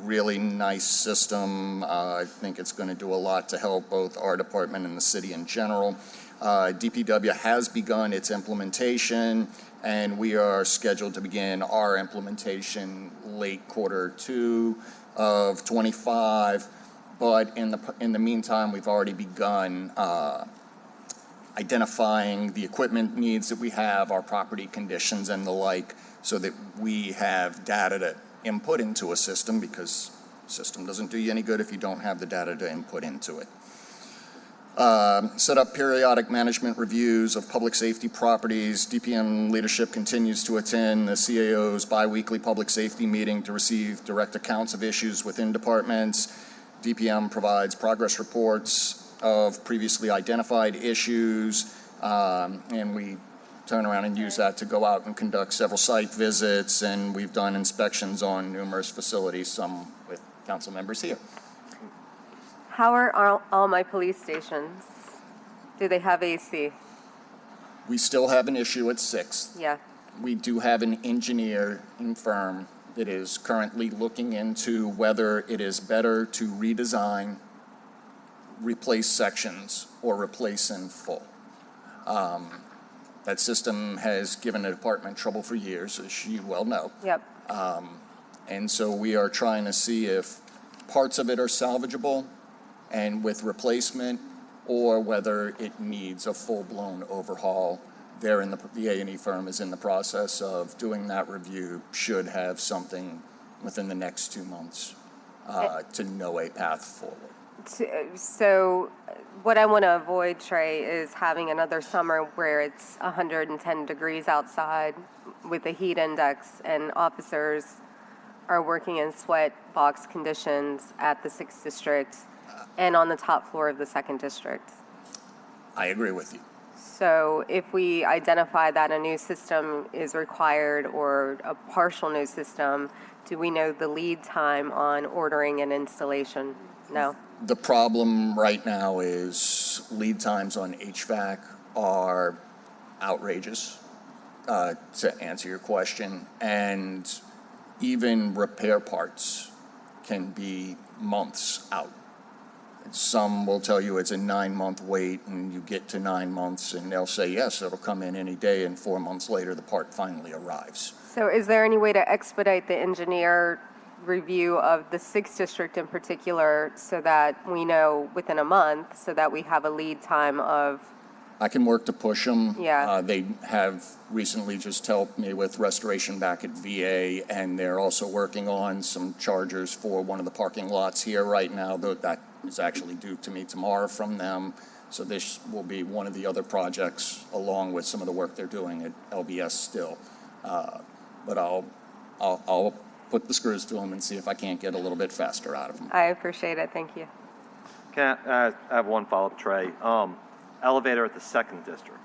Really nice system. I think it's going to do a lot to help both our department and the city in general. DPW has begun its implementation, and we are scheduled to begin our implementation late Q2 of '25. But in the meantime, we've already begun identifying the equipment needs that we have, our property conditions and the like, so that we have data to input into a system, because the system doesn't do you any good if you don't have the data to input into it. Set up periodic management reviews of public safety properties. DPM leadership continues to attend the CAO's biweekly public safety meeting to receive direct accounts of issues within departments. DPM provides progress reports of previously identified issues, and we turn around and use that to go out and conduct several site visits, and we've done inspections on numerous facilities, some with council members here. How are all my police stations? Do they have AC? We still have an issue at 6th. Yeah. We do have an engineering firm that is currently looking into whether it is better to redesign, replace sections, or replace in full. That system has given the department trouble for years, as you well know. Yep. And so we are trying to see if parts of it are salvageable and with replacement, or whether it needs a full-blown overhaul. The A&E firm is in the process of doing that review, should have something within the next 2 months to know a path forward. So what I want to avoid, Trey, is having another summer where it's 110 degrees outside with a heat index and officers are working in sweat box conditions at the 6th District and on the top floor of the 2nd District. I agree with you. So if we identify that a new system is required or a partial new system, do we know the lead time on ordering an installation? No. The problem right now is lead times on HVAC are outrageous, to answer your question, and even repair parts can be months out. Some will tell you it's a 9-month wait, and you get to 9 months and they'll say, yes, it'll come in any day, and 4 months later the part finally arrives. So is there any way to expedite the engineer review of the 6th District in particular so that we know within a month, so that we have a lead time of? I can work to push them. Yeah. They have recently just helped me with restoration back at VA, and they're also working on some chargers for one of the parking lots here right now, though that is actually due to me tomorrow from them. So this will be one of the other projects, along with some of the work they're doing at LBS still. But I'll put the screws to them and see if I can't get a little bit faster out of them. I appreciate it. Thank you. Can I have one follow-up, Trey? Elevator at the 2nd District.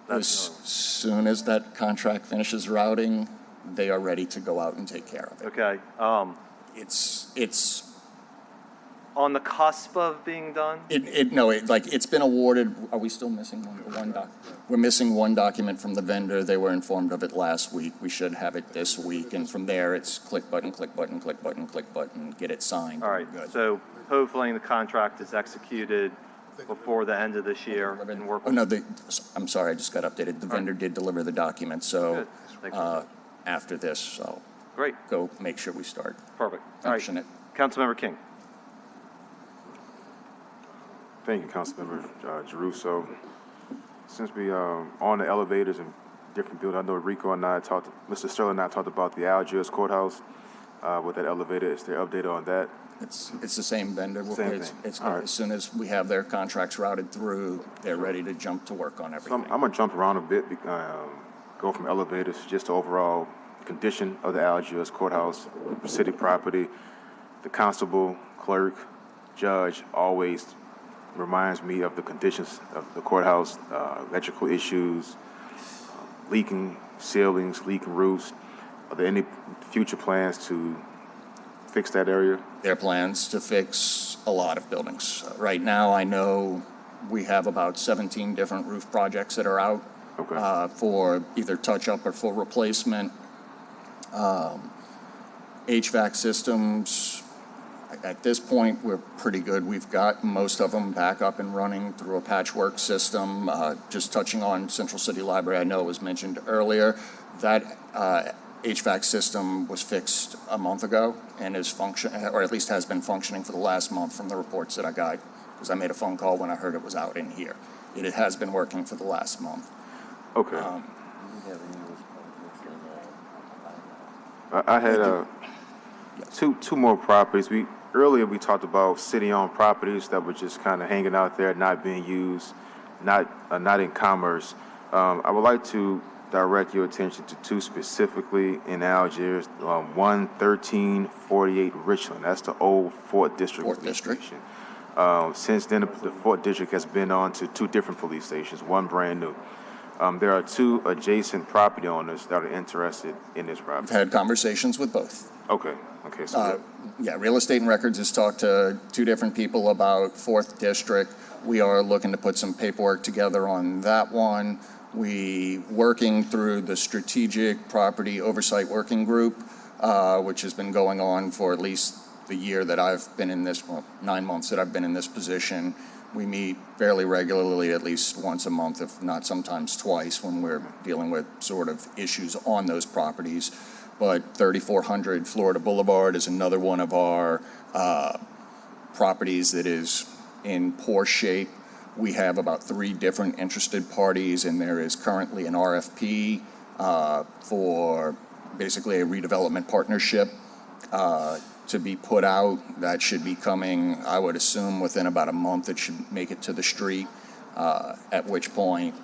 As soon as that contract finishes routing, they are ready to go out and take care of it. Okay. It's on the cusp of being done? It's been awarded. Are we still missing one doc? We're missing one document from the vendor. They were informed of it last week. We should have it this week, and from there, it's click button, click button, click button, click button, get it signed. All right. So hopefully the contract is executed before the end of this year and work. Oh, no, I'm sorry, I just got updated. The vendor did deliver the document, so after this, so great. Go make sure we start. Perfect. Action it. Councilmember King. Thank you, Councilmember Giarrusso. Since we on the elevators in different buildings, I know Rico and Mr. Sterling and I talked about the Algiers Courthouse with that elevator. Is there an update on that? It's the same vendor. Same thing. As soon as we have their contracts routed through, they're ready to jump to work on everything. So I'm going to jump around a bit, go from elevators just to overall condition of the Algiers Courthouse, city property. The constable, clerk, judge always reminds me of the conditions of the courthouse, electrical issues, leaking ceilings, leaking roofs. Are there any future plans to fix that area? There are plans to fix a lot of buildings. Right now, I know we have about 17 different roof projects that are out for either touch-up or full replacement. HVAC systems At this point, we're pretty good. We've got most of them back up and running through a patchwork system. Just touching on Central City Library, I know it was mentioned earlier, that HVAC system was fixed a month ago and is or at least has been functioning for the last month from the reports that I got, because I made a phone call when I heard it was out in here. It has been working for the last month. Okay. I had two more properties. Earlier we talked about city-owned properties that were just kind of hanging out there, not being used, not in commerce. I would like to direct your attention to two specifically in Algiers. 1348 Richland. That's the old 4th District police station. Since then, the 4th District has been on to 2 different police stations, one brand new. There are 2 adjacent property owners that are interested in this property. I've had conversations with both. Okay. So yeah, Real Estate and Records has talked to 2 different people about 4th District. We are looking to put some paperwork together on that one. We working through the Strategic Property Oversight Working Group, which has been going on for at least the year that I've been in this, 9 months that I've been in this position. We meet fairly regularly, at least once a month, if not sometimes twice, when we're dealing with sort of issues on those properties. But 3400 Florida Boulevard is another one of our properties that is in poor shape. We have about 3 different interested parties, and there is currently an RFP for basically a redevelopment partnership to be put out. That should be coming, I would assume, within about a month. It should make it to the street, at which point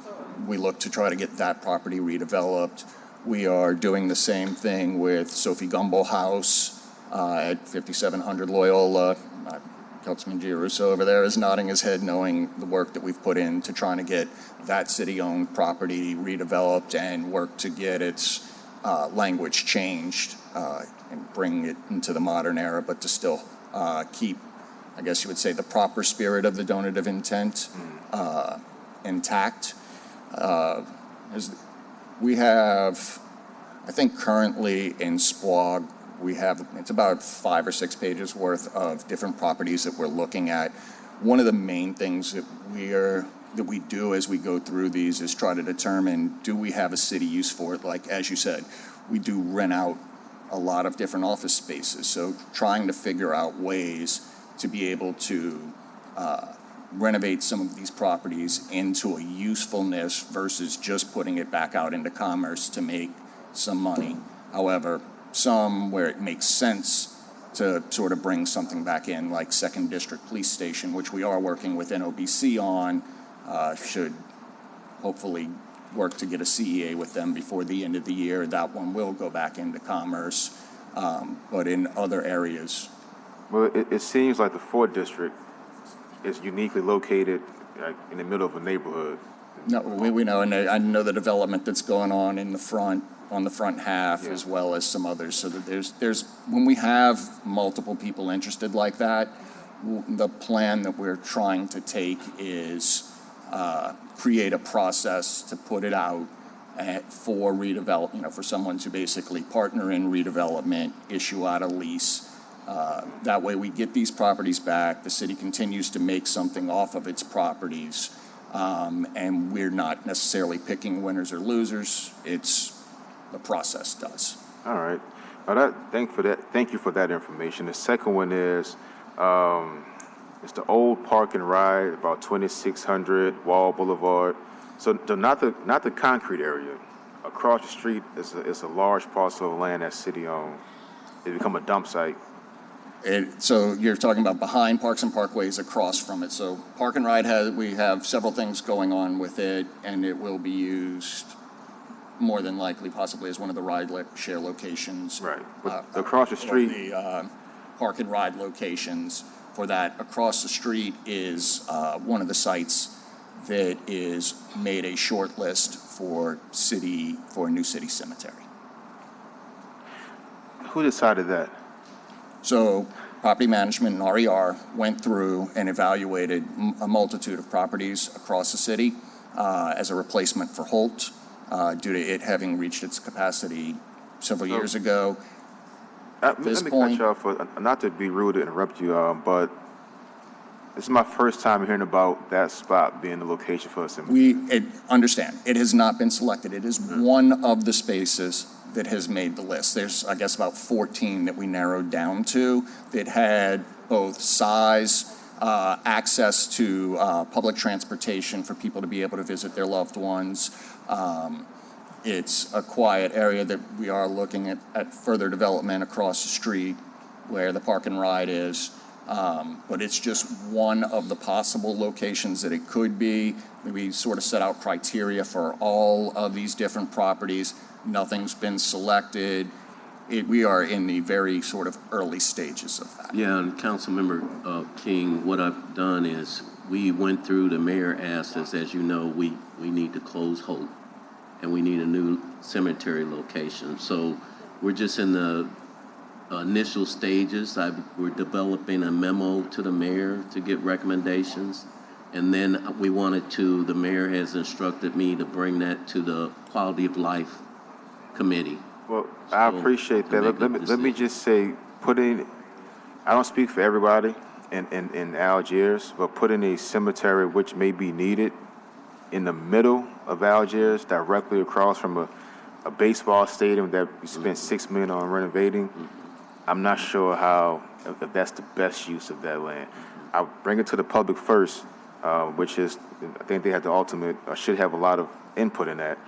we look to try to get that property redeveloped. We are doing the same thing with Sophie Gumbel House at 5700 Loyola. Councilman Giarrusso over there is nodding his head, knowing the work that we've put into trying to get that city-owned property redeveloped and work to get its language changed and bring it into the modern era, but to still keep, I guess you would say, the proper spirit of the donative intent intact. We have, I think currently in SPWOG, it's about 5 or 6 pages worth of different properties that we're looking at. One of the main things that we do as we go through these is try to determine, do we have a city use for it? Like, as you said, we do rent out a lot of different office spaces. So trying to figure out ways to be able to renovate some of these properties into a usefulness versus just putting it back out into commerce to make some money. However, some where it makes sense to sort of bring something back in, like 2nd District Police Station, which we are working with NOBC on, should hopefully work to get a CEA with them before the end of the year. That one will go back into commerce, but in other areas. Well, it seems like the 4th District is uniquely located in the middle of a neighborhood. No, we know, and I know the development that's going on in the front, on the front half, as well as some others. So that there's when we have multiple people interested like that, the plan that we're trying to take is create a process to put it out for redevelopment, for someone to basically partner in redevelopment, issue out a lease. That way we get these properties back, the city continues to make something off of its properties, and we're not necessarily picking winners or losers. It's the process does. All right. Thank you for that information. The second one is it's the old Park and Ride, about 2600 Wall Boulevard. So not the concrete area. Across the street is a large parcel of land that's city-owned. It's become a dump site. So you're talking about behind Parks and Parkways, across from it. So Park and Ride we have several things going on with it, and it will be used more than likely, possibly as one of the ride share locations. Right. Across the street, the Park and Ride locations for that. Across the street is one of the sites that is made a short list for a new city cemetery. Who decided that? So Property Management and RER went through and evaluated a multitude of properties across the city as a replacement for Holt due to it having reached its capacity several years ago. Let this me point. cut you off, not to be rude to interrupt you, but this is my first time hearing about that spot being the location for a cemetery. Understand, it has not been selected. It is one of the spaces that has made the list. There's, I guess, about 14 that we narrowed down to that had both size, access to public transportation for people to be able to visit their loved ones. It's a quiet area that we are looking at further development across the street where the park and ride is. But it's just one of the possible locations that it could be. We sort of set out criteria for all of these different properties. Nothing's been selected. We are in the very sort of early stages of that. Yeah, and Councilmember King, what I've done is we went through, the mayor asked us, as you know, we need to close Hope and we need a new cemetery location. So we're just in the initial stages. We're developing a memo to the mayor to get recommendations. And then the mayor has instructed me to bring that to the Quality of Life Committee. Well, I appreciate that. Let me just say, I don't speak for everybody in Algiers, but putting a cemetery which may be needed in the middle of Algiers, directly across from a baseball stadium that we spent $6 million on renovating, I'm not sure if that's the best use of that land. I'll bring it to the public first, which is, I think they have the ultimate, or should have a lot of input in that.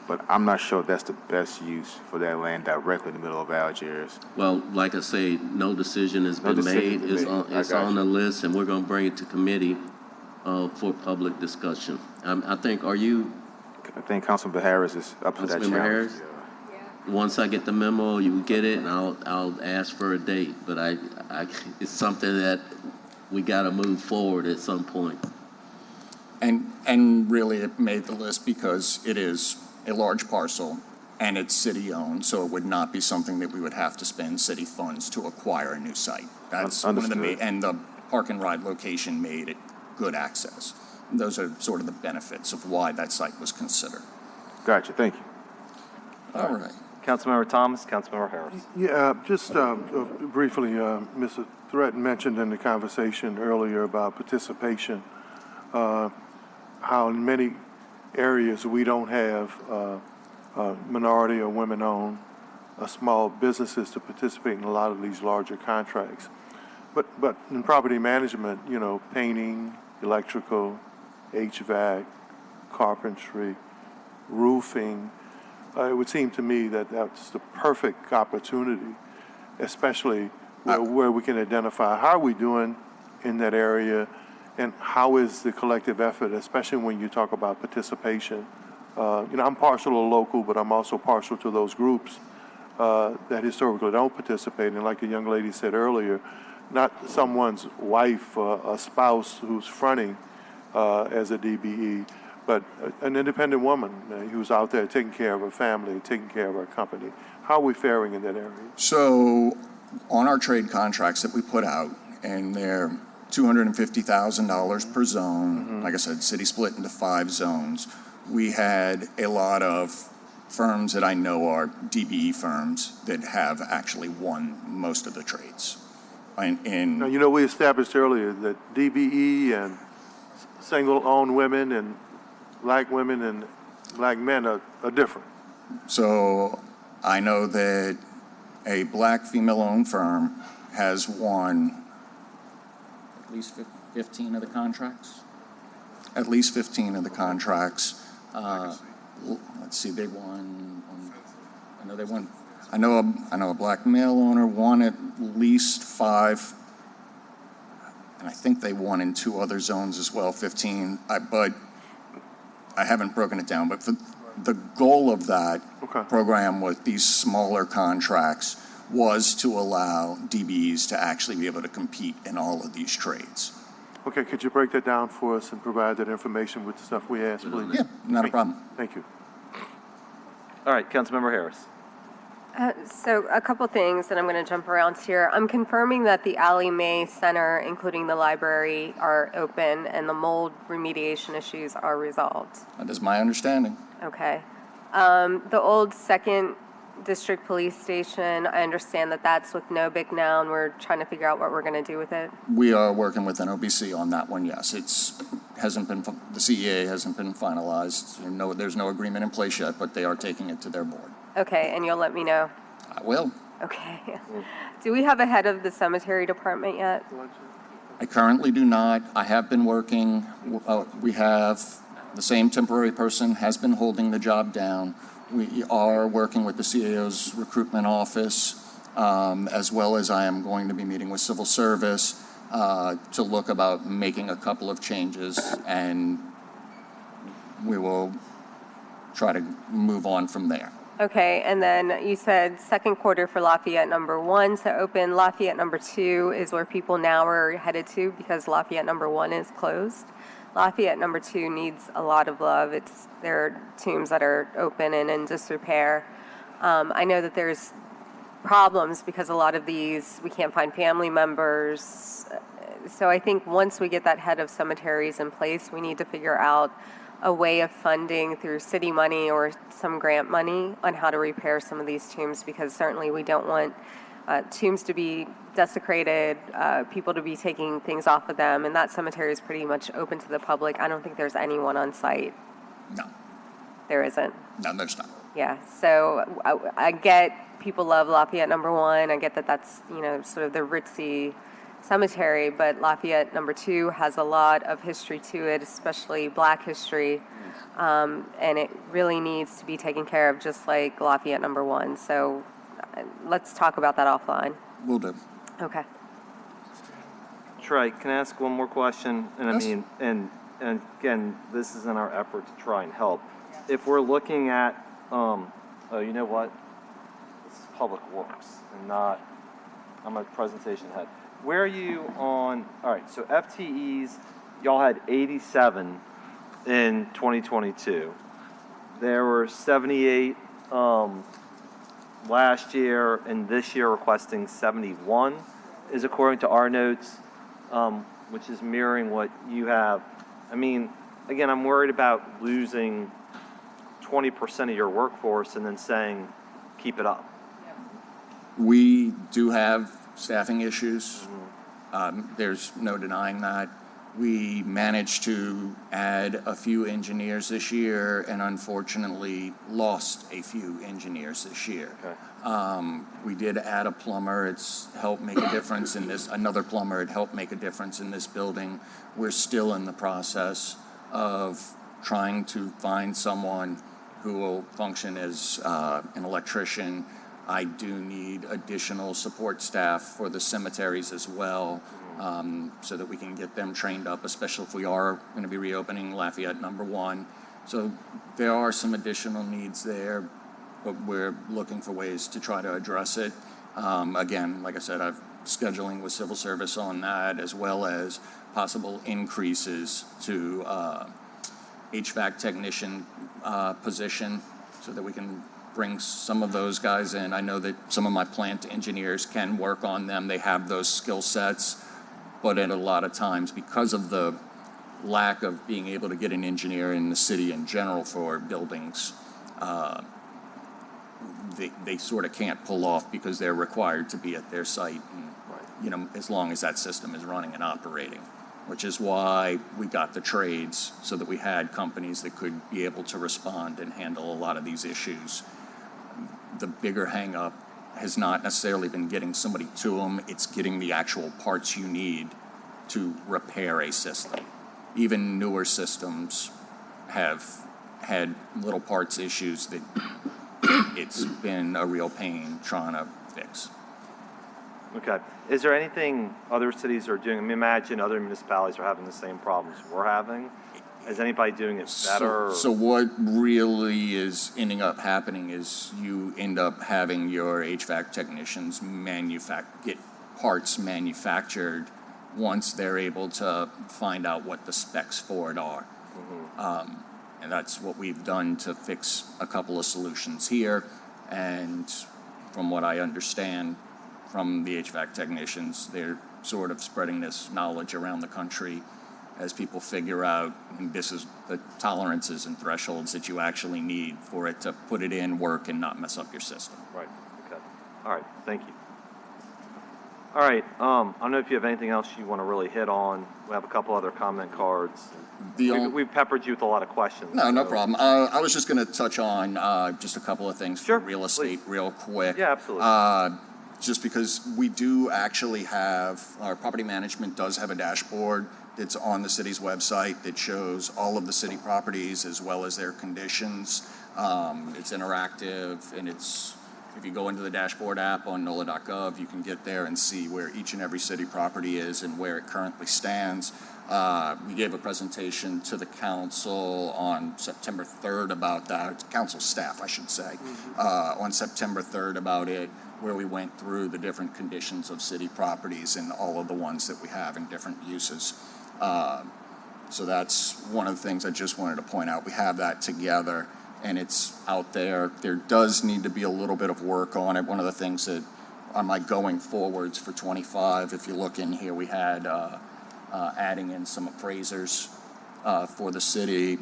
But I'm not sure that's the best use for that land directly in the middle of Algiers. Well, like I say, no decision has been made. It's on the list, and we're going to bring it to committee for public discussion. I think Councilman Harris is up to that challenge. Harris? Once I get the memo, you get it, and I'll ask for a date. But it's something that we got to move forward at some point. And really, it made the list because it is a large parcel and it's city-owned, so it would not be something that we would have to spend city funds to acquire a new site. That's one of the and the park and ride location made it good access. Those are sort of the benefits of why that site was considered. Gotcha. Thank you. All right. Councilmember Thomas, Councilmember Harris. Yeah, just briefly, Mr. Threatten mentioned in the conversation earlier about participation, how in many areas we don't have minority or women-owned small businesses to participate in a lot of these larger contracts. But in property management, painting, electrical, HVAC, carpentry, roofing, it would seem to me that that's the perfect opportunity, especially where we can identify how are we doing in that area and how is the collective effort, especially when you talk about participation. I'm partial to local, but I'm also partial to those groups that historically don't participate. And like the young lady said earlier, not someone's wife or a spouse who's fronting as a DBE, but an independent woman who's out there taking care of her family, taking care of her company. How are we faring in that area? So on our trade contracts that we put out, and they're $250,000 per zone, like I said, city split into 5 zones, we had a lot of firms that I know are DBE firms that have actually won most of the trades. Now, we established earlier that DBE and single-owned women and black women and black men are different. So I know that a black female-owned firm has won at least 15 of the contracts. At least 15 of the contracts. Let's see, they won. I know a black male owner won at least 5, and I think they won in 2 other zones as well, 15. But I haven't broken it down. But the goal of that program with these smaller contracts was to allow DBEs to actually be able to compete in all of these trades. Okay, could you break that down for us and provide that information with the stuff we asked, please? Yeah, not a problem. Thank you. All right, Councilmember Harris. So a couple things that I'm going to jump around here. I'm confirming that the Allie Mae Center, including the library, are open and the mold remediation issues are resolved. That is my understanding. Okay. The old second District Police Station, I understand that that's with NOBIC now, and we're trying to figure out what we're going to do with it. We are working with NOBC on that one, yes. The CEA hasn't been finalized. There's no agreement in place yet, but they are taking it to their board. Okay, and you'll let me know. I will. Okay. Do we have a head of the cemetery department yet? I currently do not. I have been working. We have the same temporary person has been holding the job down. We are working with the CAO's recruitment office, as well as I am going to be meeting with Civil Service to look about making a couple of changes, and we will try to move on from there. Okay, and then you said second quarter for Lafayette number 1 to open. Lafayette number 2 is where people now are headed to because Lafayette number 1 is closed. Lafayette number 2 needs a lot of love. There are tombs that are open and in disrepair. I know that there's problems because a lot of these, we can't find family members. So I think once we get that head of cemeteries in place, we need to figure out a way of funding through city money or some grant money on how to repair some of these tombs, because certainly we don't want tombs to be desecrated, people to be taking things off of them, and that cemetery is pretty much open to the public. I don't think there's anyone on site. No. There isn't? No, there's not. Yeah, so I get people love Lafayette number 1. I get that that's, sort of the ritzy cemetery, but Lafayette number 2 has a lot of history to it, especially Black history, and it really needs to be taken care of just like Lafayette number 1. So let's talk about that offline. Will do. Okay. Trey, can I ask one more question? And Yes. I mean, and again, this is in our effort to try and help. If we're looking at, you know what? This is Public Works and not, I'm a presentation head. Where are you on, all right, so FTEs, y'all had 87 in 2022. There were 78 last year, and this year requesting 71 is according to our notes, which is mirroring what you have. I mean, again, I'm worried about losing 20% of your workforce and then saying, keep it up. We do have staffing issues. There's no denying that. We managed to add a few engineers this year and unfortunately lost a few engineers this year. Okay. We did add a plumber. It's helped make a difference in this, another plumber. It helped make a difference in this building. We're still in the process of trying to find someone who will function as an electrician. I do need additional support staff for the cemeteries as well, so that we can get them trained up, especially if we are going to be reopening Lafayette number 1. So there are some additional needs there, but we're looking for ways to try to address it. Again, like I said, I've scheduling with Civil Service on that, as well as possible increases to HVAC technician position so that we can bring some of those guys in. I know that some of my plant engineers can work on them. They have those skill sets, but at a lot of times, because of the lack of being able to get an engineer in the city in general for buildings, they sort of can't pull off because they're required to be at their site, and, as long as that system is running and operating, which is why we got the trades so that we had companies that could be able to respond and handle a lot of these issues. The bigger hang-up has not necessarily been getting somebody to them, it's getting the actual parts you need to repair a system. Even newer systems have had little parts issues that it's been a real pain trying to fix. Okay. Is there anything other cities are doing? I mean, imagine other municipalities are having the same problems we're having. Is anybody doing it better? So what really is ending up happening is you end up having your HVAC technicians get parts manufactured once they're able to find out what the specs for it are. And that's what we've done to fix a couple of solutions here. And from what I understand from the HVAC technicians, they're sort of spreading this knowledge around the country as people figure out this is the tolerances and thresholds that you actually need for it to put it in, work, and not mess up your system. Right, okay. All right, thank you. All right, I don't know if you have anything else you want to really hit on. We have a couple other comment cards. We've peppered you with a lot of questions. No so- problem. I was just going to touch on just a couple of things for real estate real quick. Yeah, absolutely. Just because we do actually have, our property management does have a dashboard that's on the city's website that shows all of the city properties as well as their conditions. It's interactive, and if you go into the dashboard app on NOLA.gov, you can get there and see where each and every city property is and where it currently stands. We gave a presentation to the council on September 3rd about that, council staff, I should say, on September 3rd about it, where we went through the different conditions of city properties and all of the ones that we have in different uses. So that's one of the things I just wanted to point out. We have that together, and it's out there. There does need to be a little bit of work on it. One of the things that on my going forwards for 25, if you look in here, we had adding in some appraisers for the city.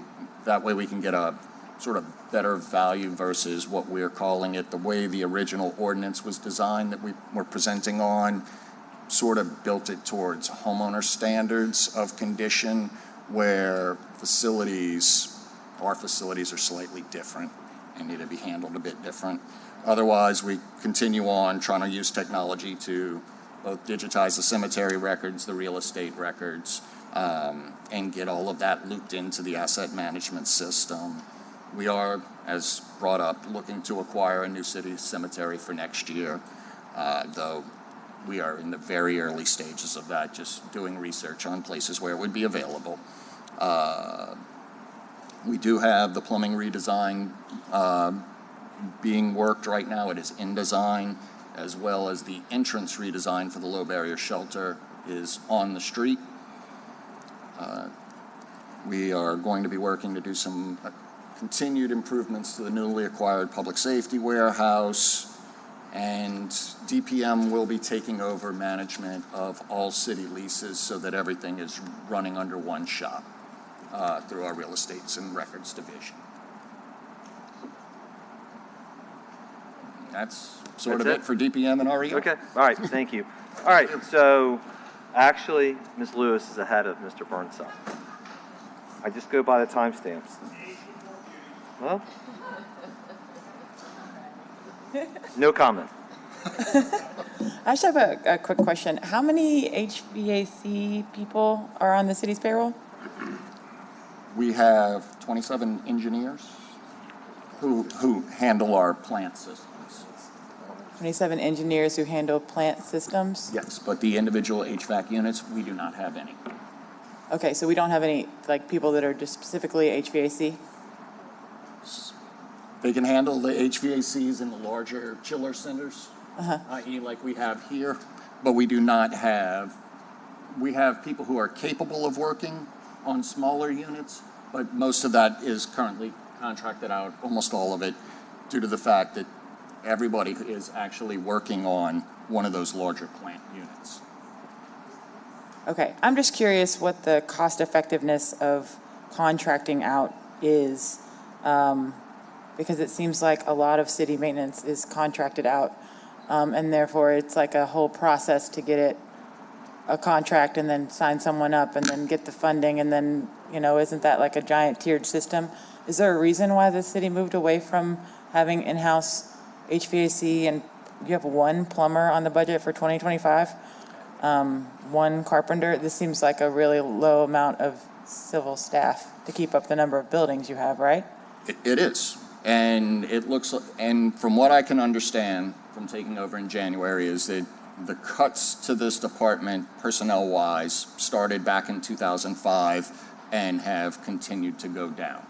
That way we can get a sort of better value versus what we're calling it. The way the original ordinance was designed that we were presenting on sort of built it towards homeowner standards of condition, where our facilities are slightly different and need to be handled a bit different. Otherwise, we continue on trying to use technology to both digitize the cemetery records, the real estate records, and get all of that looped into the asset management system. We are, as brought up, looking to acquire a new city cemetery for next year, though we are in the very early stages of that, just doing research on places where it would be available. We do have the plumbing redesign being worked right now. It is in design, as well as the entrance redesign for the low barrier shelter is on the street. We are going to be working to do some continued improvements to the newly acquired public safety warehouse, and DPM will be taking over management of all city leases so that everything is running under one shop through our real estates and records division. That's sort of it for DPM and REO. Okay, all right, thank you. All right, so actually, Ms. Lewis is ahead of Mr. Burnside. I just go by the timestamps. Well, no comment. I just have a quick question. How many HVAC people are on the city's payroll? We have 27 engineers who handle our plant systems. 27 engineers who handle plant systems? Yes, but the individual HVAC units, we do not have any. Okay, so we don't have any people that are just specifically HVAC? They can handle the HVACs in the larger chiller centers, i.e. like we have here, but we do not have, we have people who are capable of working on smaller units, but most of that is currently contracted out, almost all of it, due to the fact that everybody is actually working on one of those larger plant units. Okay, I'm just curious what the cost effectiveness of contracting out is, because it seems like a lot of city maintenance is contracted out, and therefore it's like a whole process to get it a contract and then sign someone up and then get the funding, and then, isn't that like a giant tiered system? Is there a reason why the city moved away from having in-house HVAC, and you have one plumber on the budget for 2025? One carpenter? This seems like a really low amount of civil staff to keep up the number of buildings you have, right? It is. And it looks, and from what I can understand from taking over in January, is that the cuts to this department, personnel-wise, started back in 2005 and have continued to go down.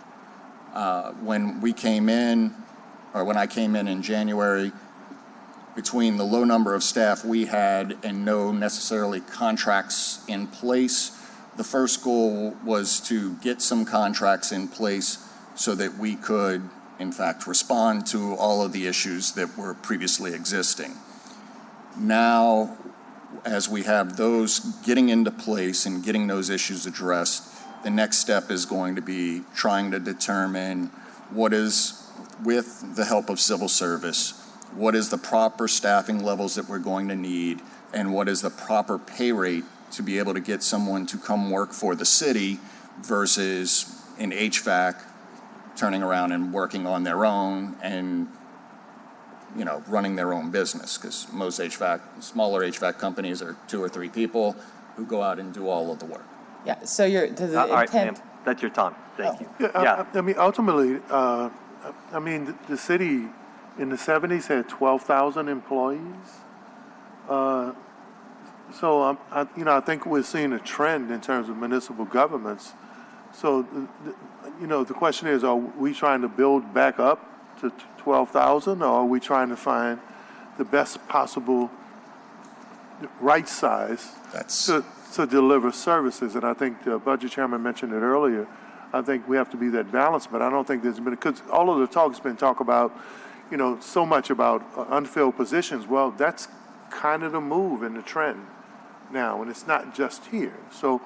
When I came in January, between the low number of staff we had and no necessarily contracts in place, the first goal was to get some contracts in place so that we could, in fact, respond to all of the issues that were previously existing. Now, as we have those getting into place and getting those issues addressed, the next step is going to be trying to determine what is, with the help of civil service, what is the proper staffing levels that we're going to need, and what is the proper pay rate to be able to get someone to come work for the city versus an HVAC turning around and working on their own and, you know, running their own business, because most smaller HVAC companies are 2 or 3 people who go out and do all of the work. Yeah, so to the All right, intent. ma'am, that's your time. Thank you. Yeah, I mean, ultimately, I mean, the city in the 70s had 12,000 employees. So, I think we're seeing a trend in terms of municipal governments. So, the question is, are we trying to build back up to 12,000, or are we trying to find the best possible right size to deliver services? And I think the budget chairman mentioned it earlier. I think we have to be that balance, but I don't think there's been, because all of the talk's been talk about, so much about unfilled positions. Well, that's kind of the move and the trend now, and it's not just here. So,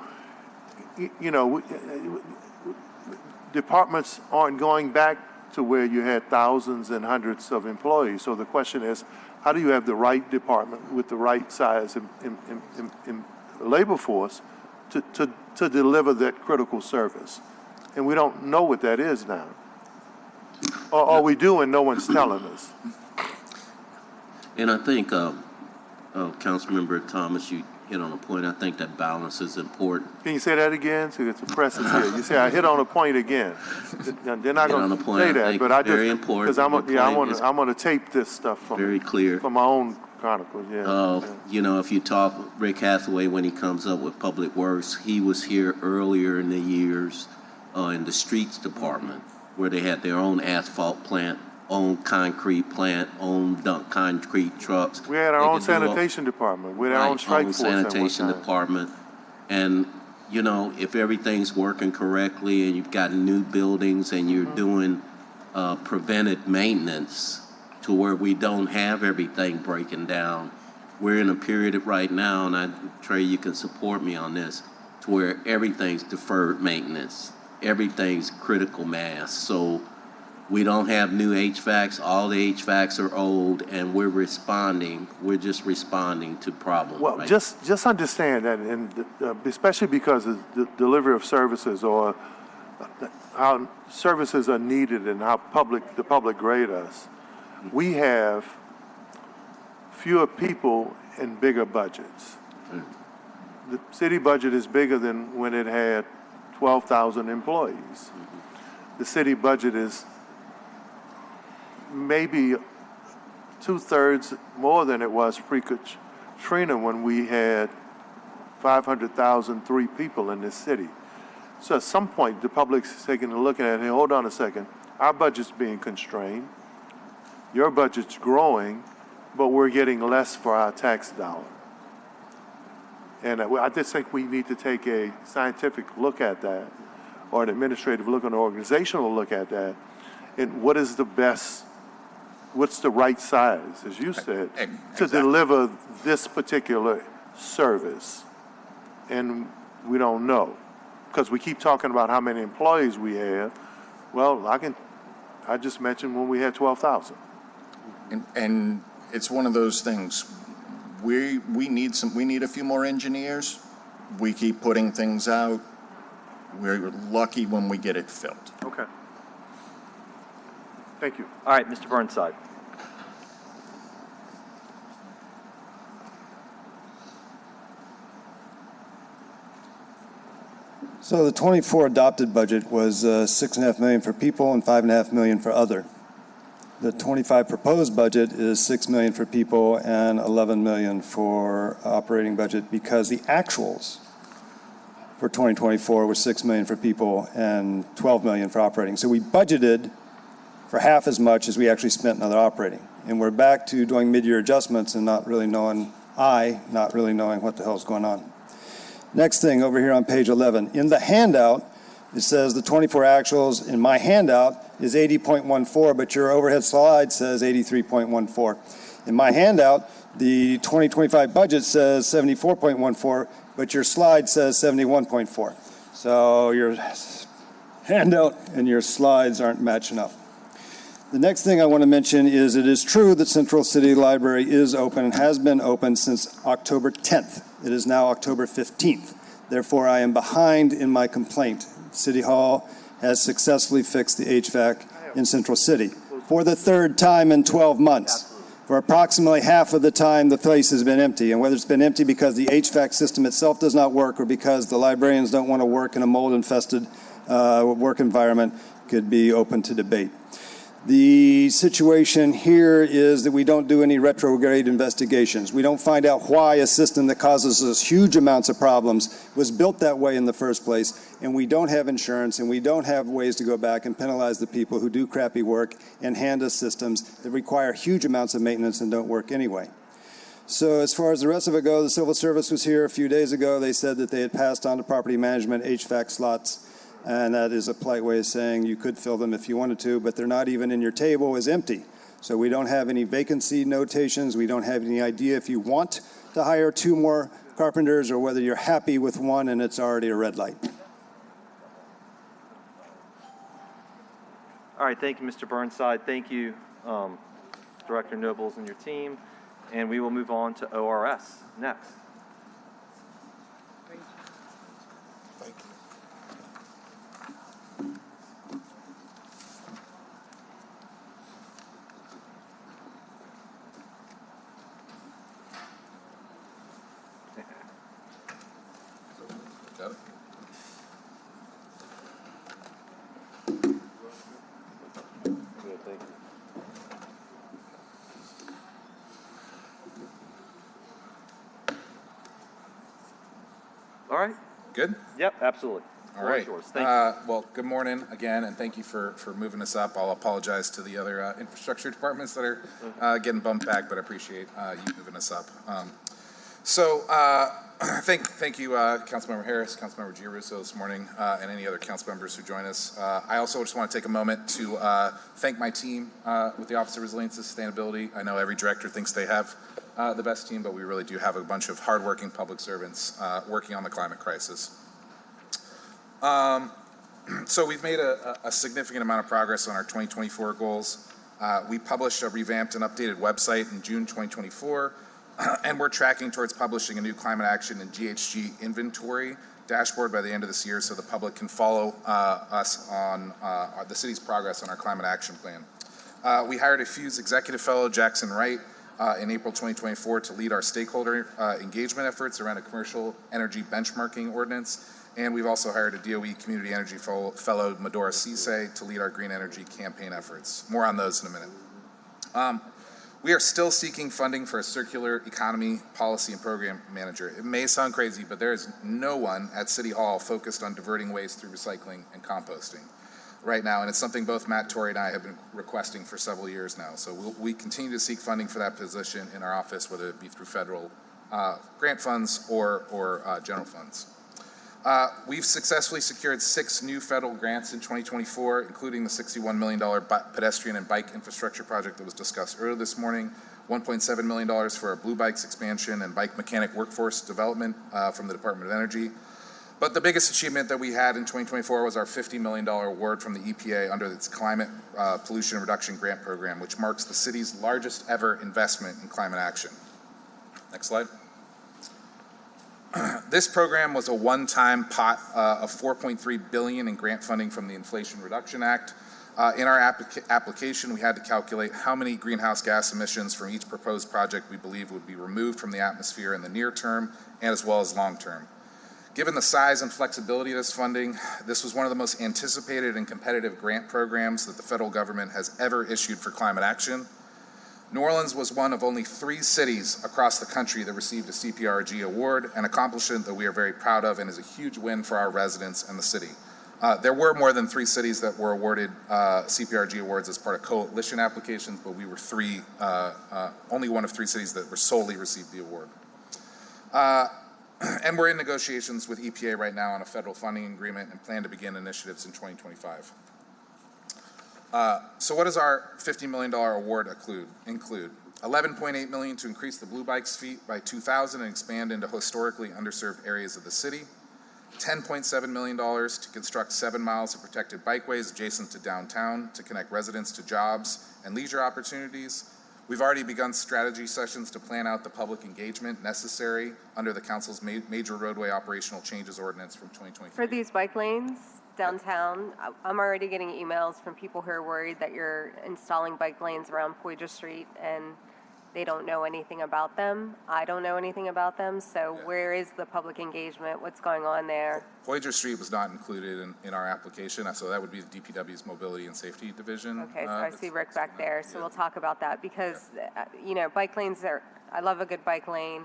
departments aren't going back to where you had thousands and hundreds of employees. So the question is, how do you have the right department with the right size in labor force to deliver that critical service? And we don't know what that is now. Or we do and no one's telling us. And I think, Councilmember Thomas, you hit on a point. I think that balance is important. Can you say that again? So it's a press is here. You say I hit on a point again. They're not going to say that, but I just very important. because I'm going to tape this stuff from Very clear. from my own chronicles. Yeah. If you talk Rick Hathaway when he comes up with Public Works, he was here earlier in the years in the streets department where they had their own asphalt plant, own concrete plant, own dump concrete trucks. We had our own sanitation department with our own strike force. Sanitation department. And, if everything's working correctly and you've got new buildings and you're doing preventive maintenance to where we don't have everything breaking down, we're in a period right now, and Trey, you can support me on this, to where everything's deferred maintenance. Everything's critical mass. So we don't have new HVACs. All the HVACs are old, and we're just responding to problems. Well, right? just understand that, and especially because of the delivery of services or how services are needed and how the public grade us, we have fewer people and bigger budgets. The city budget is bigger than when it had 12,000 employees. The city budget is maybe 2/3 more than it was pre-Katrina when we had 500,003 people in this city. So at some point, the public's taking a look at it, hey, hold on a second, our budget's being constrained, your budget's growing, but we're getting less for our tax dollar. And I just think we need to take a scientific look at that, or an administrative look, an organizational look at that, and what's the right size, as you said, to deliver this particular service. And we don't know, because we keep talking about how many employees we have. Well, I just mentioned when we had 12,000. And it's one of those things. We need a few more engineers. We keep putting things out. We're lucky when we get it filled. Okay. Thank you. All right, Mr. Burnside. So the 24 adopted budget was $6.5 million for people and $5.5 million for other. The 25 proposed budget is $6 million for people and $11 million for operating budget, because the actuals for 2024 were $6 million for people and $12 million for operating. So we budgeted for half as much as we actually spent in other operating. And we're back to doing mid-year adjustments and not really knowing what the hell's going on. Next thing over here on page 11. In the handout, it says the 24 actuals in my handout is 80.14, but your overhead slide says 83.14. In my handout, the 2025 budget says 74.14, but your slide says 71.4. So your handout and your slides aren't matching up. The next thing I want to mention is it is true that Central City Library is open and has been open since October 10th. It is now October 15th. Therefore, I am behind in my complaint. City Hall has successfully fixed the HVAC in Central City for the third time in 12 months. For approximately half of the time, the place has been empty. And whether it's been empty because the HVAC system itself does not work or because the librarians don't want to work in a mold-infested work environment could be open to debate. The situation here is that we don't do any retrograde investigations. We don't find out why a system that causes us huge amounts of problems was built that way in the first place, and we don't have insurance, and we don't have ways to go back and penalize the people who do crappy work and hand us systems that require huge amounts of maintenance and don't work anyway. So as far as the rest of it goes, the Civil Service was here a few days ago. They said that they had passed on to property management HVAC slots. And that is a polite way of saying you could fill them if you wanted to, but they're not even in your table as empty. So we don't have any vacancy notations. We don't have any idea if you want to hire 2 more carpenters or whether you're happy with 1 and it's already a red light. All right, thank you, Mr. Burnside. Thank you, Director Nobles and your team. And we will move on to ORS next. Got it. Good, thank you. All right. Good? Yep, absolutely. All right. Yours. Thank you. Well, good morning again, and thank you for moving us up. I'll apologize to the other infrastructure departments that are getting bumped back, but I appreciate you moving us up. Thank you, Councilmember Harris, Councilmember Giarrusso this morning, and any other council members who join us. I also just want to take a moment to thank my team with the Office of Resilience and Sustainability. I know every director thinks they have the best team, but we really do have a bunch of hardworking public servants working on the climate crisis. So we've made a significant amount of progress on our 2024 goals. We published a revamped and updated website in June 2024. And we're tracking towards publishing a new climate action and GHG inventory dashboard by the end of this year so the public can follow us on the city's progress on our climate action plan. We hired a FUSE executive fellow, Jackson Wright, in April 2024 to lead our stakeholder engagement efforts around a commercial energy benchmarking ordinance. And we've also hired a DOE community energy fellow, Medora Cisse, to lead our green energy campaign efforts. More on those in a minute. We are still seeking funding for a circular economy policy and program manager. It may sound crazy, but there is no one at City Hall focused on diverting waste through recycling and composting right now, and it's something both Matt Torrey and I have been requesting for several years now. So we continue to seek funding for that position in our office, whether it be through federal grant funds or general funds. We've successfully secured 6 new federal grants in 2024, including the $61 million pedestrian and bike infrastructure project that was discussed earlier this morning, $1.7 million for our Blue Bikes expansion and bike mechanic workforce development from the Department of Energy. But the biggest achievement that we had in 2024 was our $50 million award from the EPA under its Climate Pollution Reduction Grant Program, which marks the city's largest ever investment in climate action. Next slide. This program was a one-time pot of $4.3 billion in grant funding from the Inflation Reduction Act. In our application, we had to calculate how many greenhouse gas emissions from each proposed project we believe would be removed from the atmosphere in the near term and as well as long term. Given the size and flexibility of this funding, this was one of the most anticipated and competitive grant programs that the federal government has ever issued for climate action. New Orleans was one of only 3 cities across the country that received a CPRG award, an accomplishment that we are very proud of and is a huge win for our residents and the city. There were more than 3 cities that were awarded CPRG awards as part of coalition applications, but we were only one of 3 cities that were solely received the award. And we're in negotiations with EPA right now on a federal funding agreement and plan to begin initiatives in 2025. So what does our $50 million award include? $11.8 million to increase the Blue Bikes fleet by 2,000 and expand into historically underserved areas of the city. $10.7 million to construct 7 miles of protected bikeways adjacent to downtown to connect residents to jobs and leisure opportunities. We've already begun strategy sessions to plan out the public engagement necessary under the council's major roadway operational changes ordinance from 2023. For these bike lanes downtown, I'm already getting emails from people who are worried that you're installing bike lanes around Poydras Street and they don't know anything about them. I don't know anything about them. So where is the public engagement? What's going on there? Poydras Street was not included in our application, so that would be the DPW's Mobility and Safety Division. Okay, so I see Rick back there, so we'll talk about that because, bike lanes I love a good bike lane,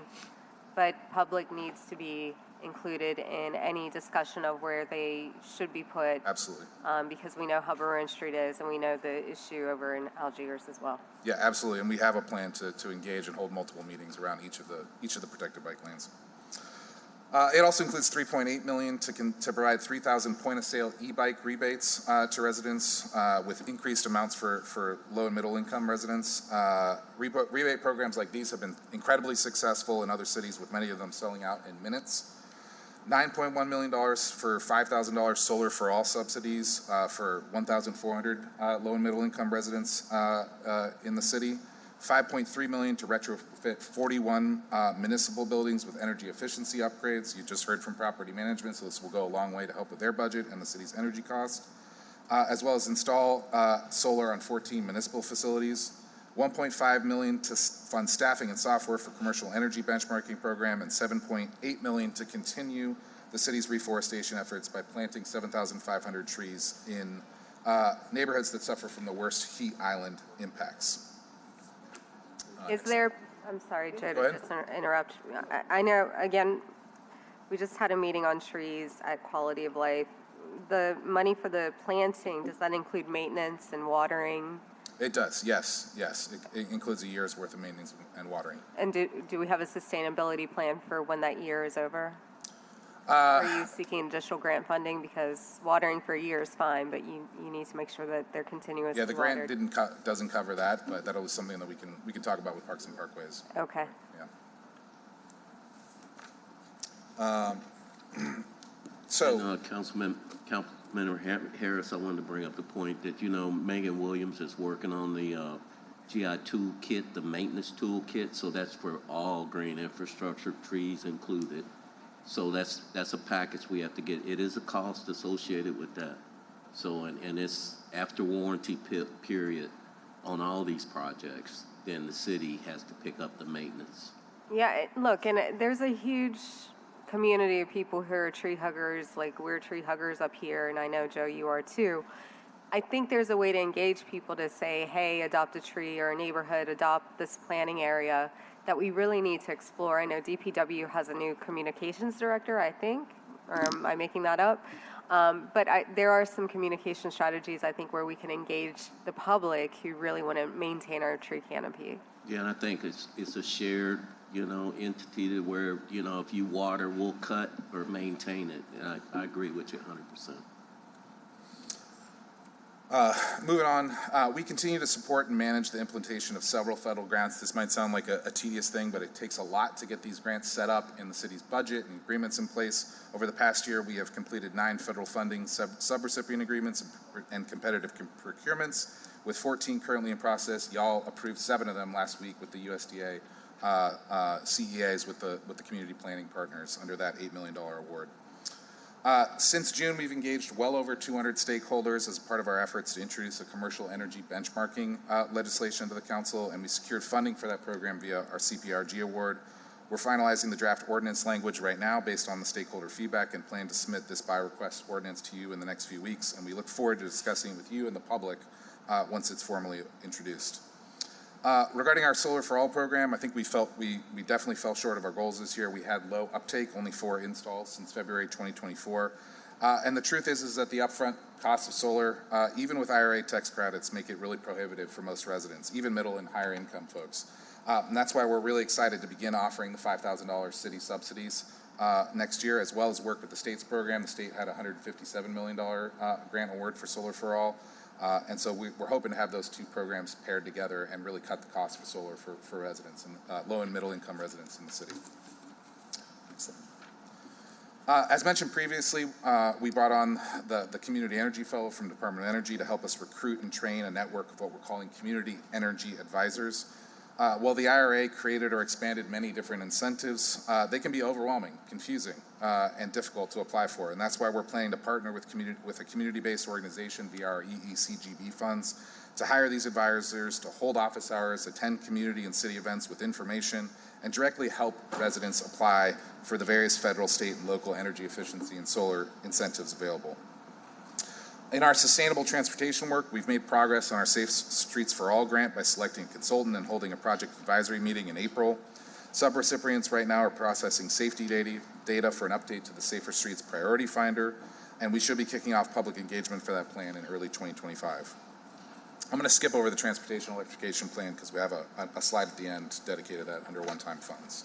but public needs to be included in any discussion of where they should be put. Absolutely. Because we know how Maroon Street is and we know the issue over in Algiers as well. Yeah, absolutely, and we have a plan to engage and hold multiple meetings around each of the protected bike lanes. It also includes $3.8 million to provide 3,000 point-of-sale e-bike rebates to residents with increased amounts for low and middle-income residents. Rebate programs like these have been incredibly successful in other cities, with many of them selling out in minutes. $9.1 million for $5,000 solar for all subsidies for 1,400 low and middle-income residents in the city. $5.3 million to retrofit 41 municipal buildings with energy efficiency upgrades. You just heard from property management, so this will go a long way to help with their budget and the city's energy cost, as well as install solar on 14 municipal facilities. $1.5 million to fund staffing and software for commercial energy benchmarking program, and $7.8 million to continue the city's reforestation efforts by planting 7,500 trees in neighborhoods that suffer from the worst heat island impacts. I'm sorry, Joe, to just interrupt. I know, again, we just had a meeting on trees at Quality of Life. The money for the planting, does that include maintenance and watering? It does, yes. It includes a year's worth of maintenance and watering. And do we have a sustainability plan for when that year is over? Are you seeking additional grant funding? Because watering for a year is fine, but you need to make sure that they're continuously Yeah, the grant watered. doesn't cover that, but that was something that we can talk about with Parks and Parkways. Okay. Yeah. Councilman Harris, I wanted to bring up the point that, Megan Williams is working on the GI toolkit, the maintenance toolkit, so that's for all green infrastructure, trees included. So that's a package we have to get. It is a cost associated with that. So, and it's after warranty period on all these projects, then the city has to pick up the maintenance. Yeah, look, and there's a huge community of people who are tree huggers, like we're tree huggers up here, and I know, Joe, you are too. I think there's a way to engage people to say, hey, adopt a tree, or a neighborhood, adopt this planting area, that we really need to explore. I know DPW has a new communications director, I think, or am I making that up? But there are some communication strategies, I think, where we can engage the public who really want to maintain our tree canopy. Yeah, and I think it's a shared, entity to where, if you water, we'll cut or maintain it. And I agree with you 100%. Moving on, we continue to support and manage the implementation of several federal grants. This might sound like a tedious thing, but it takes a lot to get these grants set up in the city's budget and agreements in place. Over the past year, we have completed 9 federal funding subrecipient agreements and competitive procurements, with 14 currently in process. Y'all approved 7 of them last week with the USDA CEAs with the community planning partners under that $8 million award. Since June, we've engaged well over 200 stakeholders as part of our efforts to introduce a commercial energy benchmarking legislation to the council, and we secured funding for that program via our CPRG award. We're finalizing the draft ordinance language right now based on the stakeholder feedback, and plan to submit this by request ordinance to you in the next few weeks, and we look forward to discussing it with you and the public once it's formally introduced. Regarding our Solar for All program, I think we definitely fell short of our goals this year. We had low uptake, only 4 installs since February 2024. And the truth is that the upfront cost of solar, even with IRA tax credits, make it really prohibitive for most residents, even middle and higher income folks. And that's why we're really excited to begin offering the $5,000 city subsidies next year, as well as work with the state's program. The state had a $157 million grant award for Solar for All. And so we're hoping to have those two programs paired together and really cut the cost for solar for residents and low and middle income residents in the city. As mentioned previously, we brought on the Community Energy Fellow from Department of Energy to help us recruit and train a network of what we're calling Community Energy Advisors. While the IRA created or expanded many different incentives, they can be overwhelming, confusing, and difficult to apply for. And that's why we're planning to partner with a community-based organization via our EECGB funds to hire these advisors to hold office hours, attend community and city events with information, and directly help residents apply for the various federal, state, and local energy efficiency and solar incentives available. In our sustainable transportation work, we've made progress on our Safe Streets for All grant by selecting a consultant and holding a project advisory meeting in April. Subrecipients right now are processing safety data for an update to the Safer Streets Priority Finder, and we should be kicking off public engagement for that plan in early 2025. I'm going to skip over the transportation electrification plan because we have a slide at the end dedicated to that under one-time funds.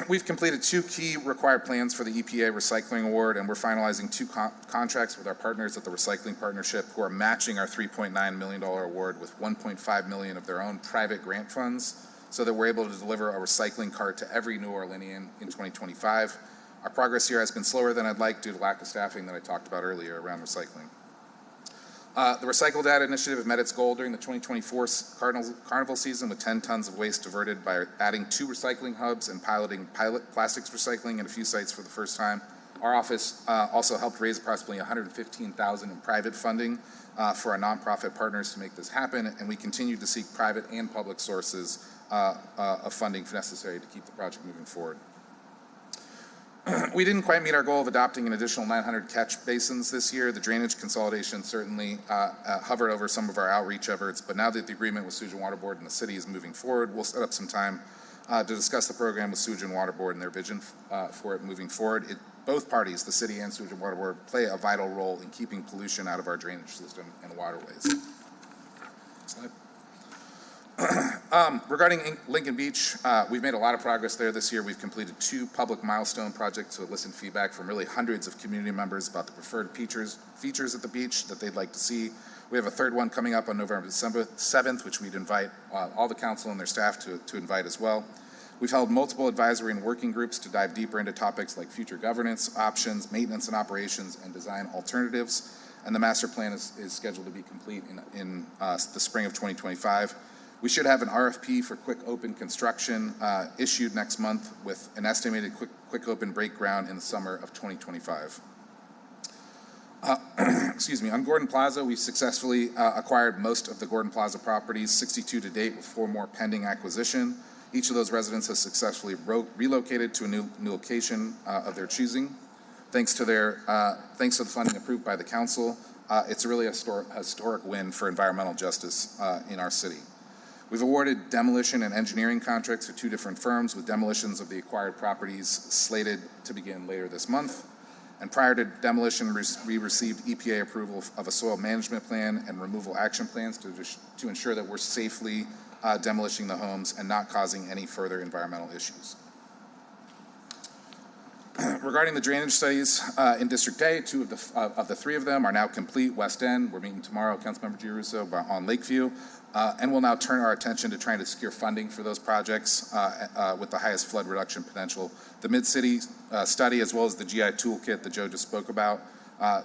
We've completed 2 key required plans for the EPA Recycling Award, and we're finalizing 2 contracts with our partners at the Recycling Partnership who are matching our $3.9 million award with $1.5 million of their own private grant funds so that we're able to deliver a recycling cart to every New Orleanian in 2025. Our progress here has been slower than I'd like due to lack of staffing that I talked about earlier around recycling. The Recycle Data Initiative met its goal during the 2024 carnival season with 10 tons of waste diverted by adding 2 recycling hubs and piloting plastics recycling at a few sites for the first time. Our office also helped raise approximately $115,000 in private funding for our nonprofit partners to make this happen, and we continue to seek private and public sources of funding necessary to keep the project moving forward. We didn't quite meet our goal of adopting an additional 900 catch basins this year. The drainage consolidation certainly hovered over some of our outreach efforts, but now that the agreement with Sewage and Water Board and the city is moving forward, we'll set up some time to discuss the program with Sewage and Water Board and their vision for it moving forward. Both parties, the city and Sewage and Water Board, play a vital role in keeping pollution out of our drainage system and waterways. Slide. Regarding Lincoln Beach, we've made a lot of progress there this year. We've completed 2 public milestone projects to elicit feedback from really hundreds of community members about the preferred features at the beach that they'd like to see. We have a 3rd one coming up on November 7th, which we'd invite all the council and their staff to invite as well. We've held multiple advisory and working groups to dive deeper into topics like future governance, options, maintenance and operations, and design alternatives. And the master plan is scheduled to be complete in the spring of 2025. We should have an RFP for quick open construction issued next month with an estimated quick open break ground in the summer of 2025. Excuse me. On Gordon Plaza, we successfully acquired most of the Gordon Plaza properties, 62 to date, with 4 more pending acquisition. Each of those residents has successfully relocated to a new location of their choosing. Thanks to the funding approved by the council, it's really a historic win for environmental justice in our city. We've awarded demolition and engineering contracts to 2 different firms with demolitions of the acquired properties slated to begin later this month. And prior to demolition, we received EPA approval of a soil management plan and removal action plans to ensure that we're safely demolishing the homes and not causing any further environmental issues. Regarding the drainage studies in District A, 2 of the 3 of them are now complete. West End, we're meeting tomorrow, Councilmember Giarrusso, on Lakeview. And we'll now turn our attention to trying to secure funding for those projects with the highest flood reduction potential. The Mid-City study, as well as the GI toolkit that Joe just spoke about,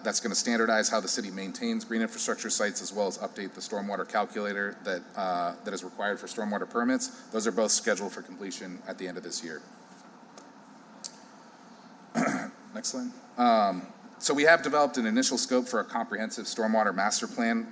that's going to standardize how the city maintains green infrastructure sites, as well as update the stormwater calculator that is required for stormwater permits. Those are both scheduled for completion at the end of this year. Next slide. So we have developed an initial scope for a comprehensive stormwater master plan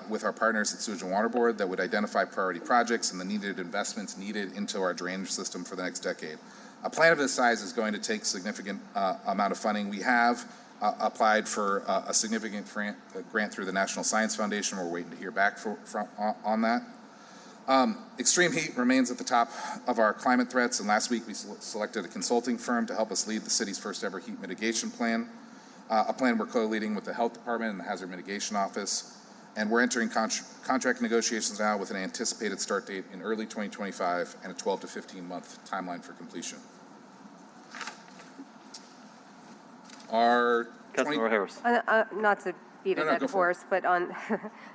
with our partners at Sewage and Water Board that would identify priority projects and the needed investments needed into our drainage system for the next decade. A plan of this size is going to take significant amount of funding. We have applied for a significant grant through the National Science Foundation. We're waiting to hear back on that. Extreme heat remains at the top of our climate threats, and last week we selected a consulting firm to help us lead the city's first ever heat mitigation plan. A plan we're co-leading with the Health Department and the Hazard Mitigation Office. And we're entering contract negotiations now with an anticipated start date in early 2025 and a 12 to 15 month timeline for completion. Councilmember Harris. Not to beat a No, dead go for horse, but on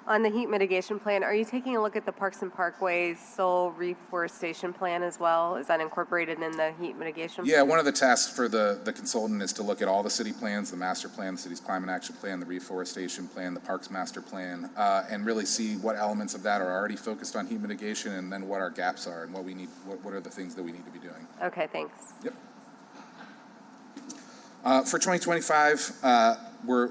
on the heat mitigation plan, are you taking a look at the Parks and Parkways soil reforestation plan as well? Is that incorporated in the heat mitigation? Yeah, one of the tasks for the consultant is to look at all the city plans, the master plan, the city's climate action plan, the reforestation plan, the parks master plan, and really see what elements of that are already focused on heat mitigation, and then what our gaps are and what we need, what are the things that we need to be doing. Okay, thanks. Yep. For 2025, we're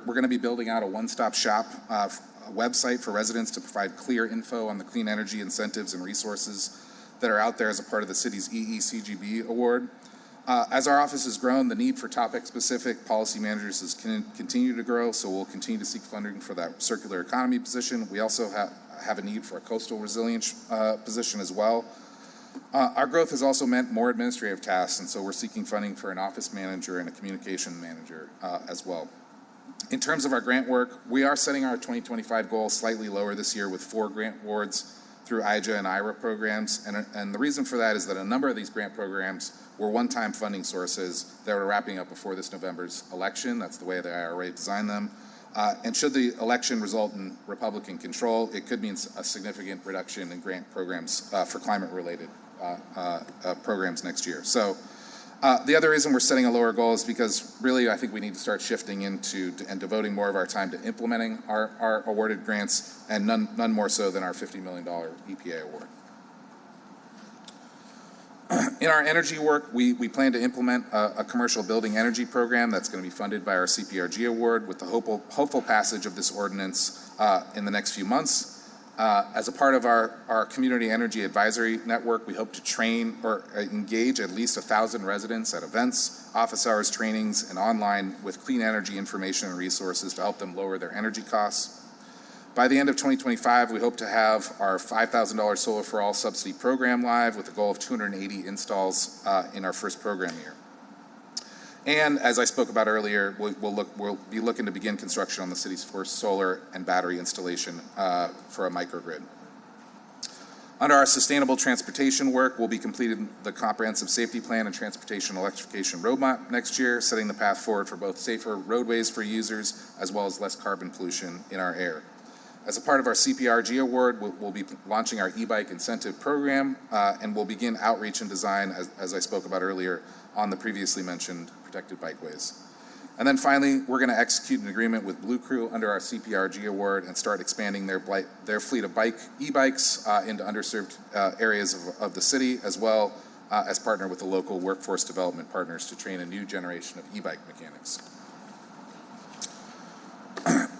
going to be building out a one-stop shop a website for residents to provide clear info on the clean energy incentives and resources that are out there as a part of the city's EECGB award. As our office has grown, the need for topic-specific policy managers has continued to grow, so we'll continue to seek funding for that circular economy position. We also have a need for a coastal resilience position as well. Our growth has also meant more administrative tasks, and so we're seeking funding for an office manager and a communication manager as well. In terms of our grant work, we are setting our 2025 goal slightly lower this year with 4 grant awards through IJA and IRA programs, and the reason for that is that a number of these grant programs were one-time funding sources that were wrapping up before this November's election. That's the way the IRA designed them. And should the election result in Republican control, it could mean a significant reduction in grant programs for climate-related programs next year. So the other reason we're setting a lower goal is because really I think we need to start shifting into and devoting more of our time to implementing our awarded grants, and none more so than our $50 million EPA award. In our energy work, we plan to implement a commercial building energy program that's going to be funded by our CPRG award with the hopeful passage of this ordinance in the next few months. As a part of our community energy advisory network, we hope to train or engage at least 1,000 residents at events, office hours, trainings, and online with clean energy information and resources to help them lower their energy costs. By the end of 2025, we hope to have our $5,000 Solar for All subsidy program live with a goal of 280 installs in our first program year. And as I spoke about earlier, we'll be looking to begin construction on the city's first solar and battery installation for a microgrid. Under our sustainable transportation work, we'll be completing the comprehensive safety plan and transportation electrification roadmap next year, setting the path forward for both safer roadways for users as well as less carbon pollution in our air. As a part of our CPRG award, we'll be launching our e-bike incentive program, and we'll begin outreach and design, as I spoke about earlier, on the previously mentioned protected bikeways. And then finally, we're going to execute an agreement with Blue Crew under our CPRG award and start expanding their fleet of e-bikes into underserved areas of the city, as well as partner with the local workforce development partners to train a new generation of e-bike mechanics.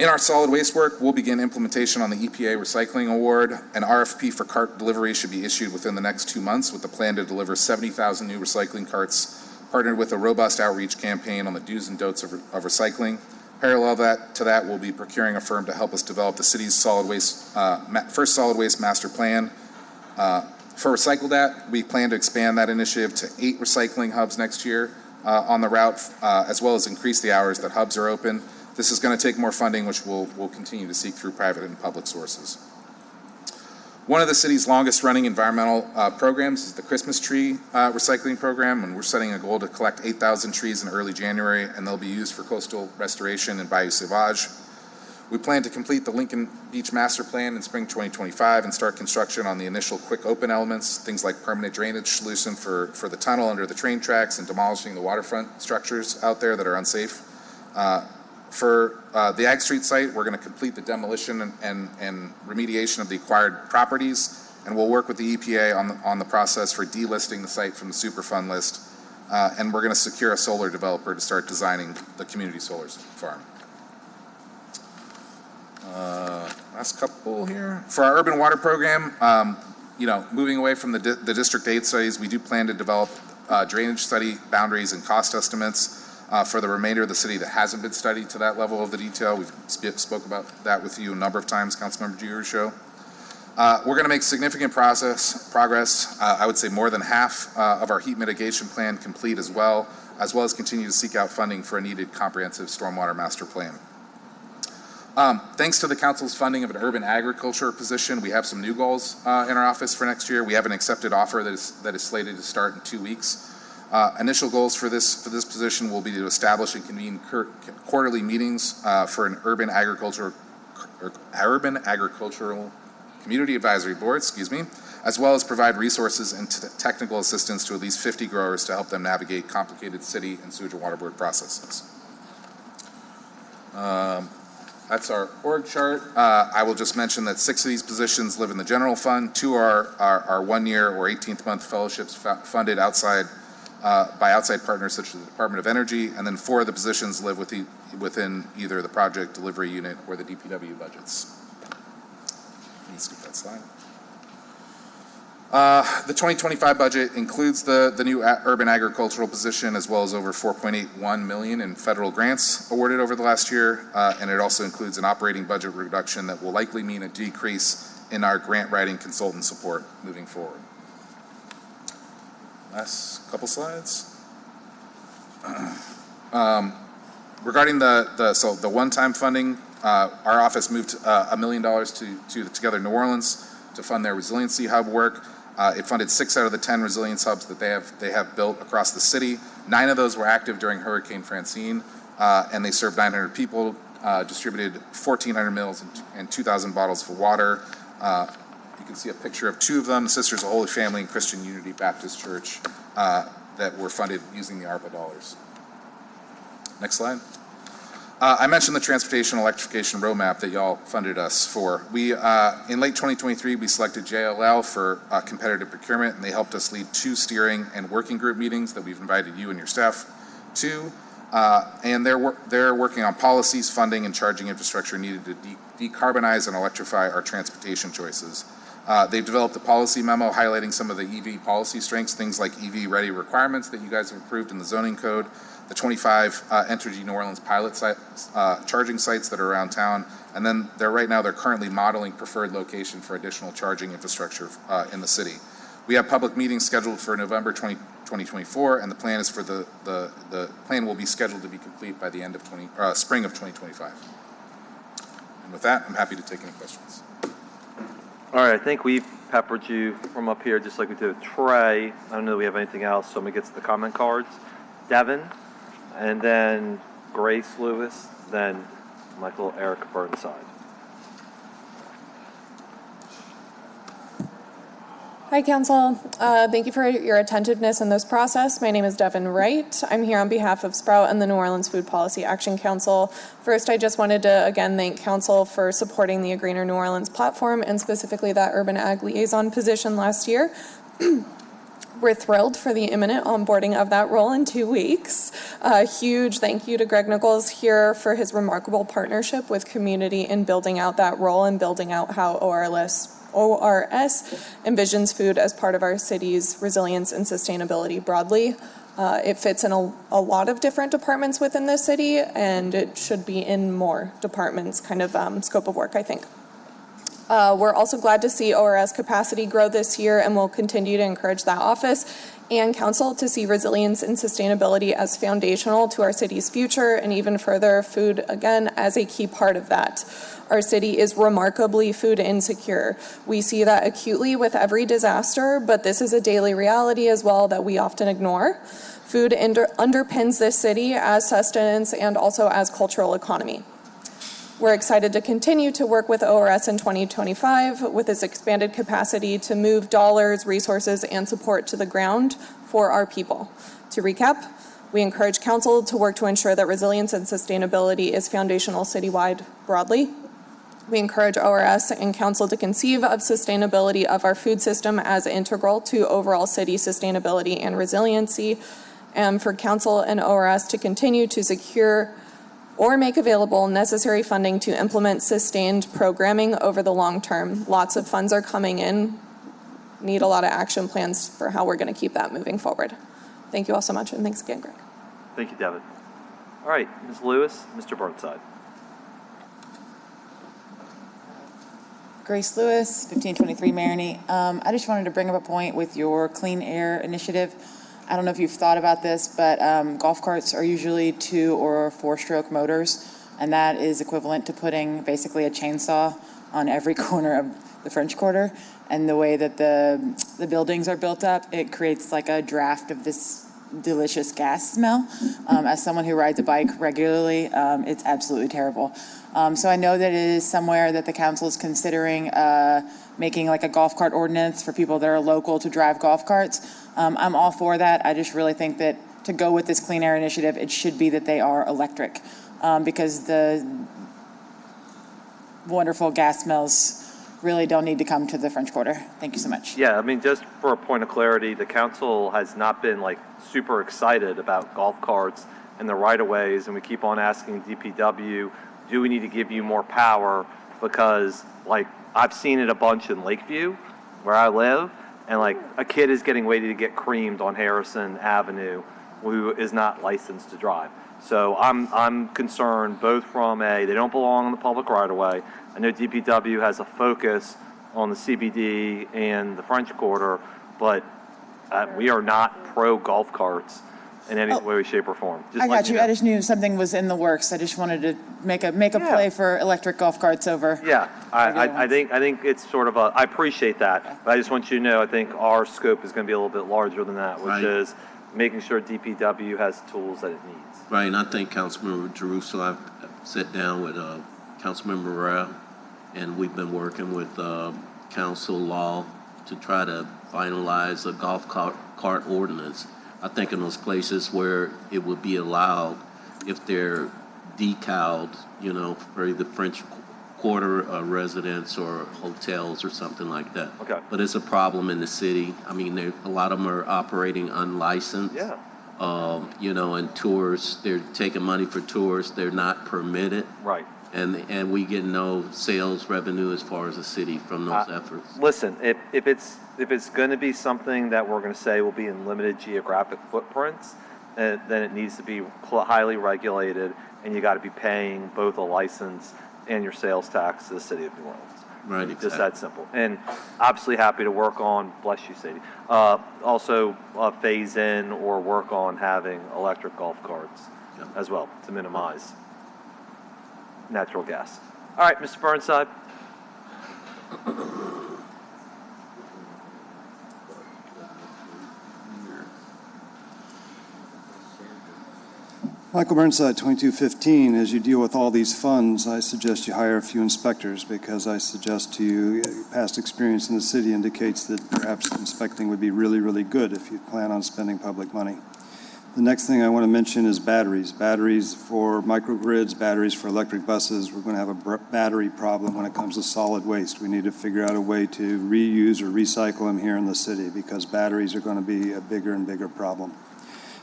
In our solid waste work, we'll begin implementation on the EPA recycling award. An RFP for cart delivery should be issued within the next 2 months with the plan to deliver 70,000 new recycling carts, partnered with a robust outreach campaign on the do's and don'ts of recycling. Parallel to that, we'll be procuring a firm to help us develop the city's solid waste, first solid waste master plan. For RecycleDat, we plan to expand that initiative to 8 recycling hubs next year on the route, as well as increase the hours that hubs are open. This is going to take more funding, which we'll continue to seek through private and public sources. One of the city's longest-running environmental programs is the Christmas tree recycling program, and we're setting a goal to collect 8,000 trees in early January, and they'll be used for coastal restoration and bayou sauvage. We plan to complete the Lincoln Beach Master Plan in spring 2025 and start construction on the initial quick open elements, things like permanent drainage solution for the tunnel under the train tracks and demolishing the waterfront structures out there that are unsafe. For the Ag Street site, we're going to complete the demolition and remediation of the acquired properties, and we'll work with the EPA on the process for delisting the site from the Superfund list, and we're going to secure a solar developer to start designing the community solar farm. Last couple here. For our urban water program, moving away from the District 8 studies, we do plan to develop drainage study boundaries and cost estimates for the remainder of the city that hasn't been studied to that level of the detail. We've spoke about that with you a number of times, Councilmember Giarrusso. We're going to make significant progress. I would say more than half of our heat mitigation plan complete as well as continue to seek out funding for a needed comprehensive stormwater master plan. Thanks to the council's funding of an urban agriculture position, we have some new goals in our office for next year. We have an accepted offer that is slated to start in 2 weeks. Initial goals for this position will be to establish and convene quarterly meetings for an urban agricultural community advisory board, as well as provide resources and technical assistance to at least 50 growers to help them navigate complicated city and sewage and water board processes. That's our org chart. I will just mention that 6 of these positions live in the general fund. 2 are 1 year or 18th month fellowships funded by outside partners such as the Department of Energy, and then 4 of the positions live within either the project delivery unit or the DPW budgets. Let me skip that slide. The 2025 budget includes the new urban agricultural position, as well as over $4.81 million in federal grants awarded over the last year, and it also includes an operating budget reduction that will likely mean a decrease in our grant writing consultant support moving forward. Last couple slides. Regarding the one-time funding, our office moved $1 million to Together New Orleans to fund their resiliency hub work. It funded 6 out of the 10 resilience hubs that they have built across the city. 9 of those were active during Hurricane Francine, and they served 900 people, distributed 1,400 meals and 2,000 bottles of water. You can see a picture of 2 of them, Sisters of Holy Family and Christian Unity Baptist Church, that were funded using the ARPA dollars. Next slide. I mentioned the transportation electrification roadmap that y'all funded us for. We, in late 2023, we selected JLL for competitive procurement, and they helped us lead 2 steering and working group meetings that we've invited you and your staff to. And they're working on policies, funding, and charging infrastructure needed to decarbonize and electrify our transportation choices. They've developed a policy memo highlighting some of the EV policy strengths, things like EV-ready requirements that you guys have approved in the zoning code, the 25 Entergy New Orleans pilot charging sites that are around town, and then they're currently modeling preferred location for additional charging infrastructure in the city. We have public meetings scheduled for November 2024, and the plan is for the plan will be scheduled to be complete by the end of spring of 2025. And with that, I'm happy to take any questions. All right, I think we've peppered you from up here just like we did with Trey. I don't know if we have anything else, so I'm going to get to the comment cards. Devin, and then Grace Lewis, then Michael Eric Burnside. Hi, Council. Thank you for your attentiveness in this process. My name is Devin Wright. I'm here on behalf of Sprout and the New Orleans Food Policy Action Council. First, I just wanted to again thank Council for supporting the A Greener New Orleans platform and specifically that Urban Ag Liaison position last year. We're thrilled for the imminent onboarding of that role in 2 weeks. A huge thank you to Greg Nichols here for his remarkable partnership with community in building out that role and building out how ORS envisions food as part of our city's resilience and sustainability broadly. It fits in a lot of different departments within the city, and it should be in more departments kind of scope of work, I think. We're also glad to see ORS capacity grow this year, and we'll continue to encourage that office and council to see resilience and sustainability as foundational to our city's future, and even further, food, again, as a key part of that. Our city is remarkably food insecure. We see that acutely with every disaster, but this is a daily reality as well that we often ignore. Food underpins this city as sustenance and also as cultural economy. We're excited to continue to work with ORS in 2025 with its expanded capacity to move dollars, resources, and support to the ground for our people. To recap, we encourage council to work to ensure that resilience and sustainability is foundational citywide broadly. We encourage ORS and council to conceive of sustainability of our food system as integral to overall city sustainability and resiliency, and for council and ORS to continue to secure or make available necessary funding to implement sustained programming over the long term. Lots of funds are coming in. Need a lot of action plans for how we're going to keep that moving forward. Thank you all so much, and thanks again, Greg. Thank you, Devin. All right, Ms. Lewis, Mr. Burnside. Grace Lewis, 1523 Marigny. I just wanted to bring up a point with your clean air initiative. I don't know if you've thought about this, but golf carts are usually 2 or 4-stroke motors, and that is equivalent to putting basically a chainsaw on every corner of the French Quarter. And the way that the buildings are built up, it creates like a draft of this delicious gas smell. As someone who rides a bike regularly, it's absolutely terrible. So I know that it is somewhere that the council is considering making like a golf cart ordinance for people that are local to drive golf carts. I'm all for that. I just really think that to go with this clean air initiative, it should be that they are electric, because the wonderful gas smells really don't need to come to the French Quarter. Thank you so much. Yeah, I mean, just for a point of clarity, the council has not been like super excited about golf carts and the right-of-ways, and we keep on asking DPW, do we need to give you more power? Because like I've seen it a bunch in Lakeview, where I live, and like a kid is getting ready to get creamed on Harrison Avenue who is not licensed to drive. So I'm concerned both from they don't belong on the public right-of-way. I know DPW has a focus on the CBD and the French Quarter, but we are not pro golf carts in any way, shape, or form. I got you. I just knew something was in the works. I just wanted to make a play for electric golf carts over. Yeah, I think it's sort of I appreciate that, but I just want you to know I think our scope is going to be a little bit larger than that, which is making sure DPW has tools that it needs. Right, and I think Councilmember Jerusalem, I've sat down with Councilmember Morrell, and we've been working with Council Law to try to finalize a golf cart ordinance. I think in those places where it would be allowed, if they're decaled, for the French Quarter residents or hotels or something like that. Okay. But it's a problem in the city. I mean, a lot of them are operating unlicensed. Yeah. And tours, they're taking money for tours, they're not permitted. Right. And we get no sales revenue as far as the city from those efforts. Listen, if it's going to be something that we're going to say will be in limited geographic footprints, then it needs to be highly regulated, and you got to be paying both a license and your sales tax to the city of New Orleans. Right, exactly. Just that simple. And obviously happy to work on, bless you, Sadie, also phase in or work on having electric golf carts as well to minimize natural gas. All right, Mr. Burnside. Michael Burnside, 2215. As you deal with all these funds, I suggest you hire a few inspectors, because I suggest to you past experience in the city indicates that perhaps inspecting would be really, really good if you plan on spending public money. The next thing I want to mention is batteries. Batteries for microgrids, batteries for electric buses. We're going to have a battery problem when it comes to solid waste. We need to figure out a way to reuse or recycle them here in the city, because batteries are going to be a bigger and bigger problem.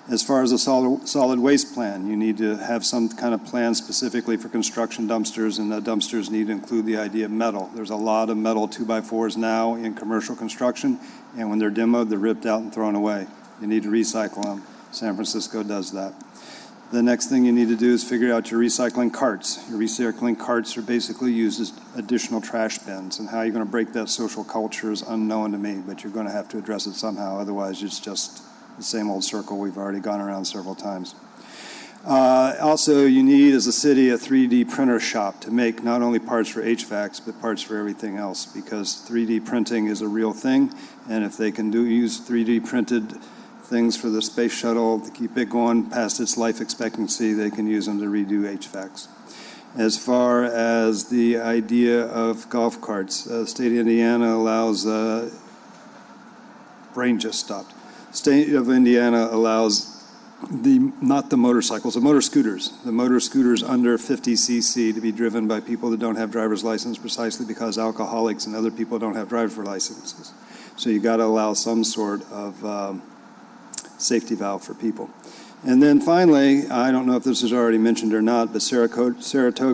As far as a solid waste plan, you need to have some kind of plan specifically for construction dumpsters, and the dumpsters need to include the idea of metal. There's a lot of metal 2x4s now in commercial construction, and when they're demoed, they're ripped out and thrown away. You need to recycle them. San Francisco does that. The next thing you need to do is figure out your recycling carts. Your recycling carts are basically used as additional trash bins, and how you're going to break that social culture is unknown to me, but you're going to have to address it somehow. Otherwise, it's just the same old circle we've already gone around several times. Also, you need, as a city, a 3D printer shop to make not only parts for HVACs, but parts for everything else, because 3D printing is a real thing, and if they can use 3D printed things for the space shuttle to keep it going past its life expectancy, they can use them to redo HVACs. As far as the idea of golf carts, the state of Indiana allows, brain just stopped. State of Indiana allows not the motorcycles, the motor scooters under 50 cc to be driven by people that don't have driver's license, precisely because alcoholics and other people don't have driver's licenses. So you got to allow some sort of safety valve for people. And then finally, I don't know if this was already mentioned or not, but Saratoga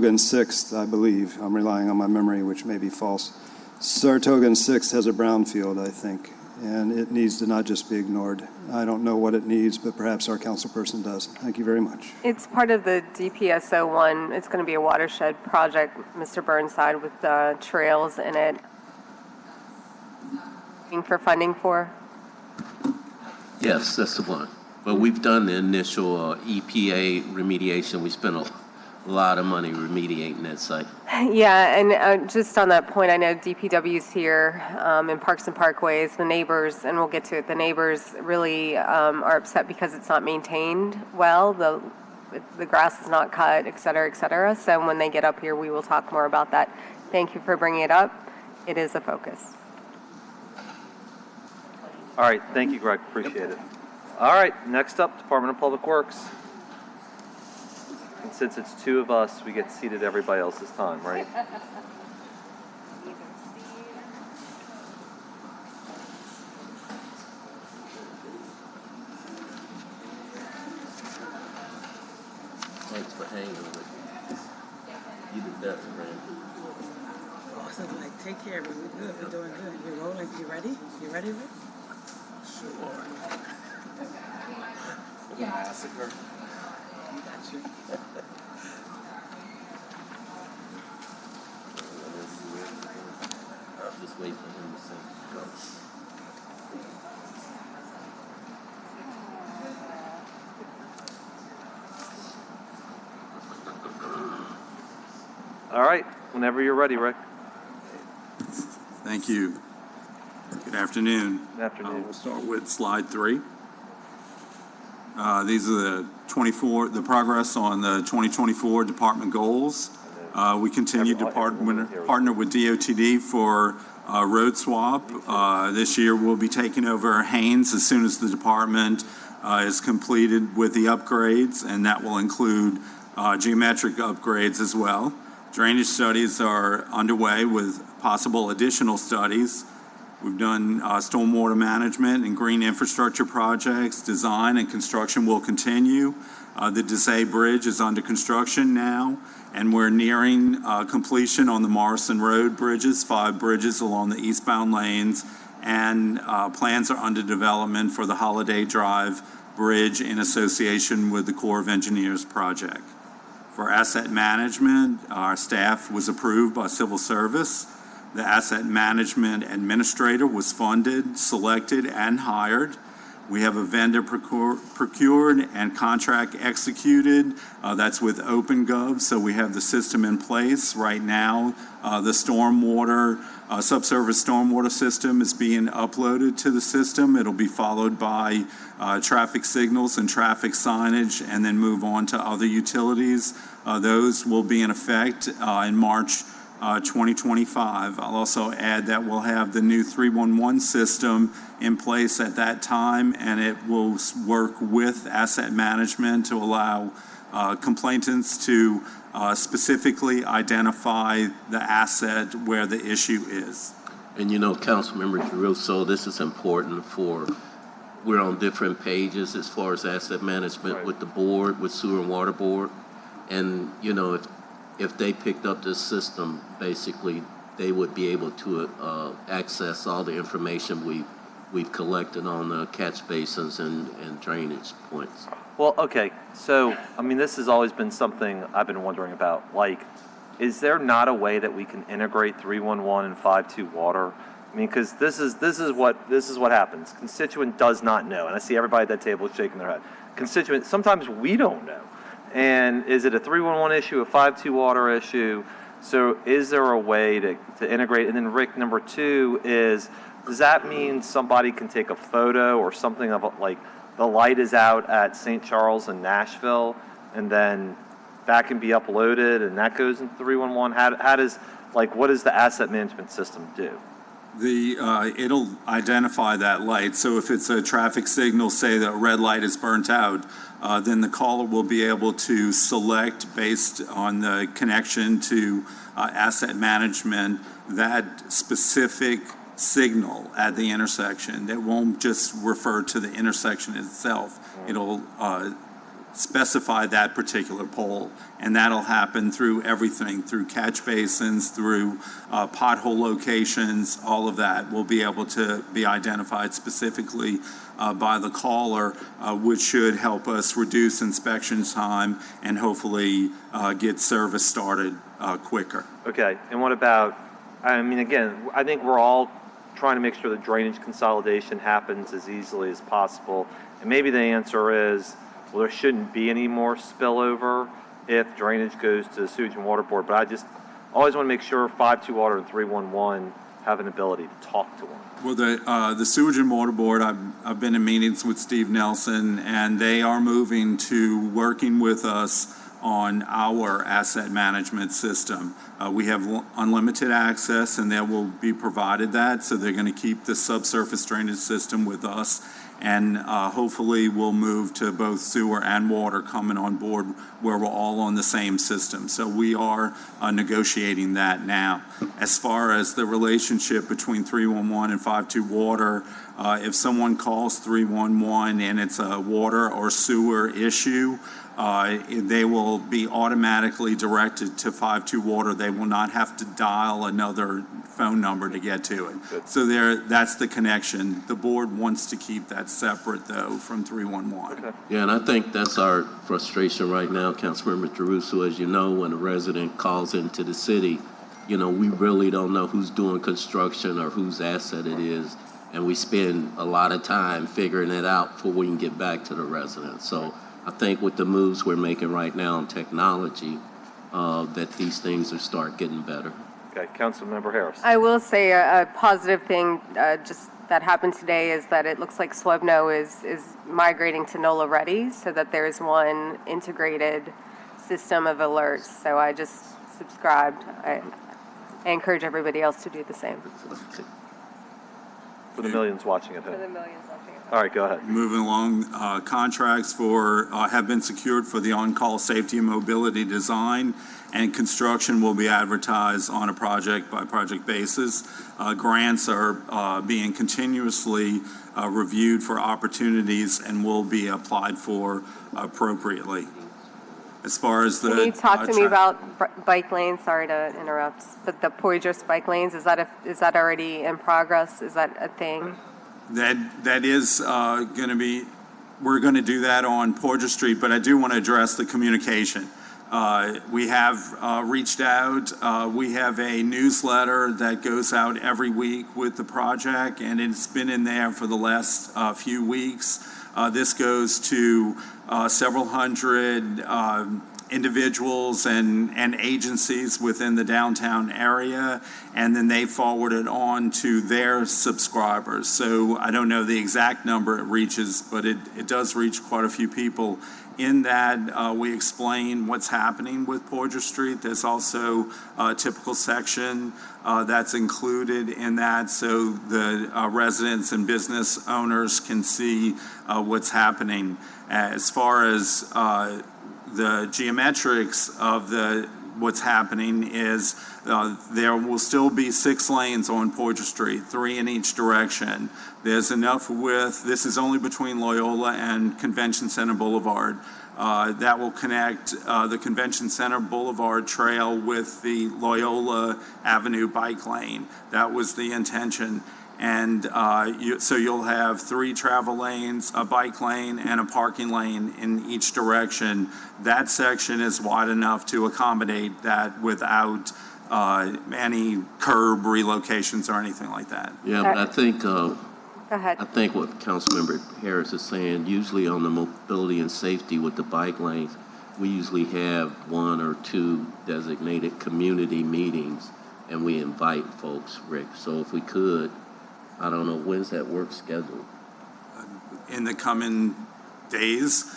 and 6th, I believe, I'm relying on my memory, which may be false. Saratoga and 6th has a brownfield, I think, and it needs to not just be ignored. I don't know what it needs, but perhaps our council person does. Thank you very much. It's part of the DPSO one. It's going to be a watershed project, Mr. Burnside, with trails in it. Looking for funding for? Yes, that's the one. But we've done the initial EPA remediation. We spent a lot of money remediating that site. Yeah, and just on that point, I know DPW's here, in Parks and Parkways, the neighbors, and we'll get to it, the neighbors really are upset because it's not maintained well, the grass is not cut, et cetera, so when they get up here, we will talk more about that. Thank you for bringing it up. It is a focus. All right, thank you, Greg, appreciate it. All right, next up, Department of Public Works. And since it's two of us, we get seated at everybody else's time, right? Thanks for hanging with me. You did that, man. Awesome, like, take care of it. We're good. We're doing good. You're rolling. You ready? You ready, Rick? Sure. The massacre. You got you. I'll just wait for him to say go. All right, whenever you're ready, Rick. Thank you. Good afternoon. Good afternoon. We'll start with slide 3. These are the progress on the 2024 department goals. We continue to partner with DOTD for road swap. This year we'll be taking over Haynes as soon as the department is completed with the upgrades, and that will include geometric upgrades as well. Drainage studies are underway with possible additional studies. We've done stormwater management and green infrastructure projects. Design and construction will continue. The Desai Bridge is under construction now, and we're nearing completion on the Morrison Road bridges, 5 bridges along the eastbound lanes, and plans are under development for the Holiday Drive Bridge in association with the Corps of Engineers project. For asset management, our staff was approved by Civil Service. The asset management administrator was funded, selected, and hired. We have a vendor procured and contract executed. That's with OpenGov, so we have the system in place. Right now, the stormwater, subsurface stormwater system is being uploaded to the system. It'll be followed by traffic signals and traffic signage, and then move on to other utilities. Those will be in effect in March 2025. I'll also add that we'll have the new 311 system in place at that time, and it will work with asset management to allow complainants to specifically identify the asset where the issue is. And you know, Councilmember Caruso, this is important we're on different pages as far as asset management with the board, with Sewer and Water Board. And, you know, if they picked up this system, basically, they would be able to access all the information we've collected on the catch basins and drainage points. Well, okay, so, I mean, this has always been something I've been wondering about. Like, is there not a way that we can integrate 311 and 52 water? I mean, because this is what happens. Constituent does not know, and I see everybody at that table shaking their head. Constituent, sometimes we don't know. And is it a 311 issue, a 52 water issue? So is there a way to integrate? And then Rick, number 2 is, does that mean somebody can take a photo or something of like the light is out at St. Charles and Nashville, and then that can be uploaded and that goes into 311? How does, like, what does the asset management system do? It'll identify that light. So if it's a traffic signal, say that a red light is burnt out, then the caller will be able to select, based on the connection to asset management, that specific signal at the intersection. It won't just refer to the intersection itself. It'll specify that particular pole, and that'll happen through everything, through catch basins, through pothole locations. All of that will be able to be identified specifically by the caller, which should help us reduce inspection time and hopefully get service started quicker. Okay, and what about, I mean, again, I think we're all trying to make sure the drainage consolidation happens as easily as possible, and maybe the answer is, well, there shouldn't be any more spillover, if drainage goes to the Sewage and Water Board, but I just always want to make sure 5-2 Water and 311 have an ability to talk to one. Well, the Sewage and Water Board, I've been in meetings with Steve Nelson, and they are moving to working with us on our asset management system. We have unlimited access, and they will be provided that, so they're going to keep the subsurface drainage system with us, and hopefully we'll move to both sewer and water coming on board where we're all on the same system. So we are negotiating that now. As far as the relationship between 311 and 5-2 Water, if someone calls 311 and it's a water or sewer issue, they will be automatically directed to 5-2 Water. They will not have to dial another phone number to get to it. So that's the connection. The board wants to keep that separate, though, from 311. Okay. Yeah, and I think that's our frustration right now, Councilmember Jeruso. As you know, when a resident calls into the city, we really don't know who's doing construction or whose asset it is, and we spend a lot of time figuring it out before we can get back to the resident. So I think with the moves we're making right now in technology, that these things will start getting better. Okay, Councilmember Harris. I will say a positive thing just that happened today is that it looks like Swebno is migrating to NOLA Ready so that there's one integrated system of alerts. So I just subscribed. I encourage everybody else to do the same. For the millions watching at home. For the millions watching at home. All right, go ahead. Moving along, contracts have been secured for the on-call safety and mobility design, and construction will be advertised on a project-by-project basis. Grants are being continuously reviewed for opportunities and will be applied for appropriately. As far as the... Can you talk to me about bike lanes? Sorry to interrupt, but the Poydras bike lanes, is that already in progress? Is that a thing? That is going to be, we're going to do that on Poydras Street, but I do want to address the communication. We have reached out. We have a newsletter that goes out every week with the project, and it's been in there for the last few weeks. This goes to several hundred individuals and agencies within the downtown area, and then they forward it on to their subscribers. So I don't know the exact number it reaches, but it does reach quite a few people. In that, we explain what's happening with Poydras Street. There's also a typical section that's included in that, so the residents and business owners can see what's happening. As far as the geometrics of what's happening is there will still be 6 lanes on Poydras Street, 3 in each direction. There's enough width. This is only between Loyola and Convention Center Boulevard. That will connect the Convention Center Boulevard Trail with the Loyola Avenue bike lane. That was the intention. And so you'll have 3 travel lanes, a bike lane, and a parking lane in each direction. That section is wide enough to accommodate that without any curb relocations or anything like that. Yeah, but I think Go ahead. I think what Councilmember Harris is saying, usually on the mobility and safety with the bike lanes, we usually have 1 or 2 designated community meetings, and we invite folks, Rick. So if we could, I don't know, when's that work scheduled? In the coming days.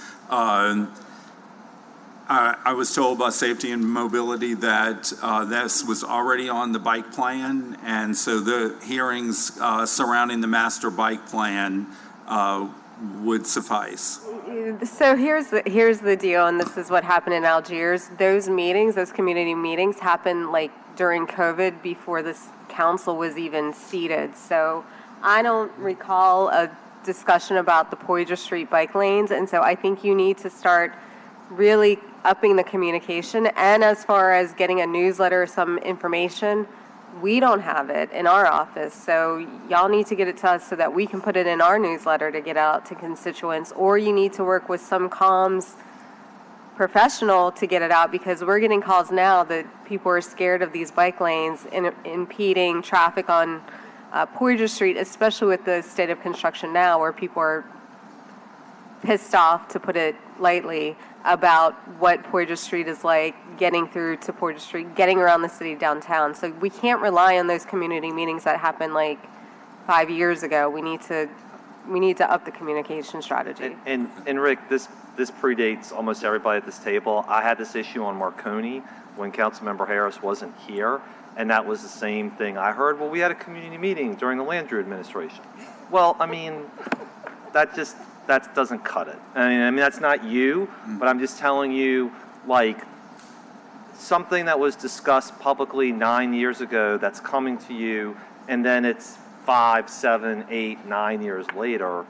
I was told by Safety and Mobility that this was already on the bike plan, and so the hearings surrounding the master bike plan would suffice. So here's the deal, and this is what happened in Algiers. Those meetings, those community meetings, happened like during COVID before this council was even seated. So I don't recall a discussion about the Poydras Street bike lanes, and so I think you need to start really upping the communication. And as far as getting a newsletter or some information, we don't have it in our office. So y'all need to get it to us so that we can put it in our newsletter to get out to constituents, or you need to work with some comms professional to get it out, because we're getting calls now that people are scared of these bike lanes impeding traffic on Poydras Street, especially with the state of construction now, where people are pissed off, to put it lightly, about what Portage Street is like, getting through to Portage Street, getting around the city downtown. So we can't rely on those community meetings that happened like 5 years ago. We need to up the communication strategy. And Rick, this predates almost everybody at this table. I had this issue on Marconi when Councilmember Harris wasn't here, and that was the same thing. I heard, well, we had a community meeting during the Landrieu administration. Well, I mean, that doesn't cut it. I mean, that's not you, but I'm just telling you, like, something that was discussed publicly 9 years ago that's coming to you, and then it's 5, 7, 8, 9 years later,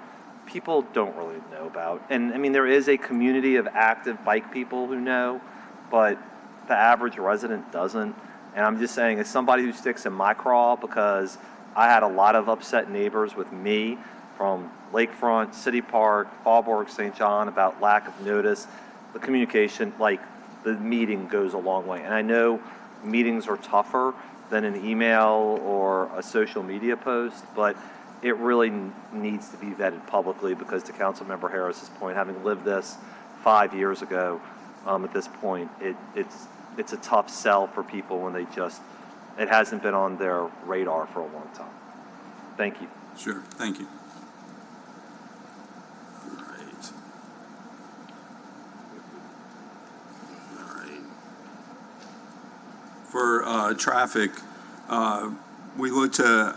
people don't really know about. And I mean, there is a community of active bike people who know, but the average resident doesn't. And I'm just saying, as somebody who sticks in my craw, because I had a lot of upset neighbors with me from Lakefront, City Park, Fallbrook, St. John about lack of notice, the communication, like the meeting goes a long way. And I know meetings are tougher than an email or a social media post, but it really needs to be vetted publicly, because to Councilmember Harris's point, having lived this 5 years ago, at this point, it's a tough sell for people when it hasn't been on their radar for a long time. Thank you. Sure, thank you. All right. For traffic, we look to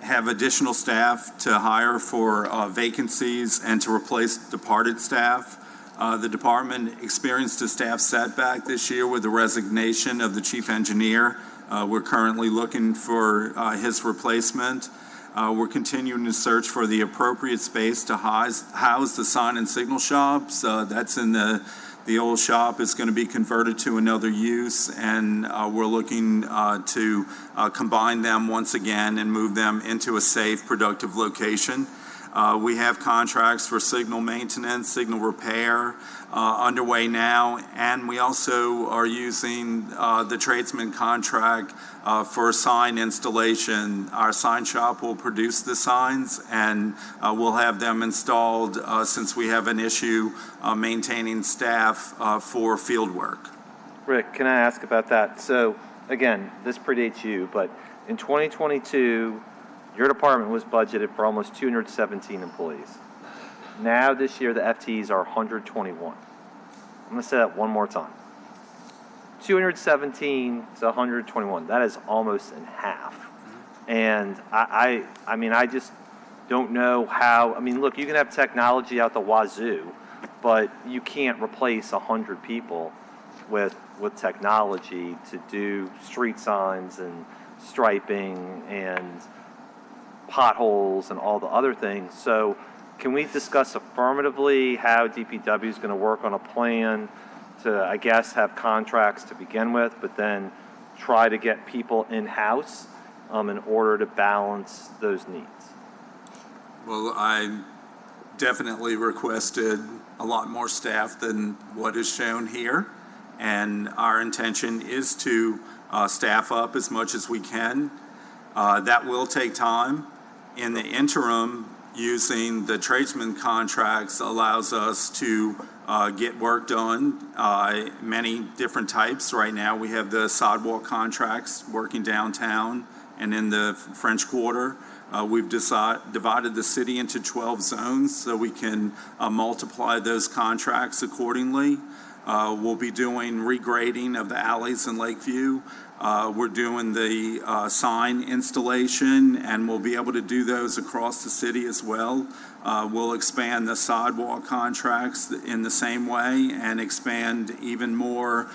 have additional staff to hire for vacancies and to replace departed staff. The department experienced a staff setback this year with the resignation of the chief engineer. We're currently looking for his replacement. We're continuing to search for the appropriate space to house the sign and signal shops. That's in the old shop is going to be converted to another use, and we're looking to combine them once again and move them into a safe, productive location. We have contracts for signal maintenance, signal repair underway now, and we also are using the tradesman contract for sign installation. Our sign shop will produce the signs, and we'll have them installed since we have an issue maintaining staff for field work. Rick, can I ask about that? So, again, this predates you, but in 2022, your department was budgeted for almost 217 employees. Now, this year, the FTEs are 121. I'm going to say that one more time. 217 to 121. That is almost in half. And I mean, I just don't know how. I mean, look, you can have technology out the wazoo, but you can't replace 100 people with technology to do street signs and striping and potholes and all the other things. So can we discuss affirmatively how DPW is going to work on a plan to, I guess, have contracts to begin with, but then try to get people in-house in order to balance those needs? Well, I definitely requested a lot more staff than what is shown here, and our intention is to staff up as much as we can. That will take time. In the interim, using the tradesman contracts allows us to get work done, many different types. Right now, we have the sidewalk contracts working downtown and in the French Quarter. We've divided the city into 12 zones so we can multiply those contracts accordingly. We'll be doing regrading of the alleys in Lakeview. We're doing the sign installation, and we'll be able to do those across the city as well. We'll expand the sidewalk contracts in the same way and expand even more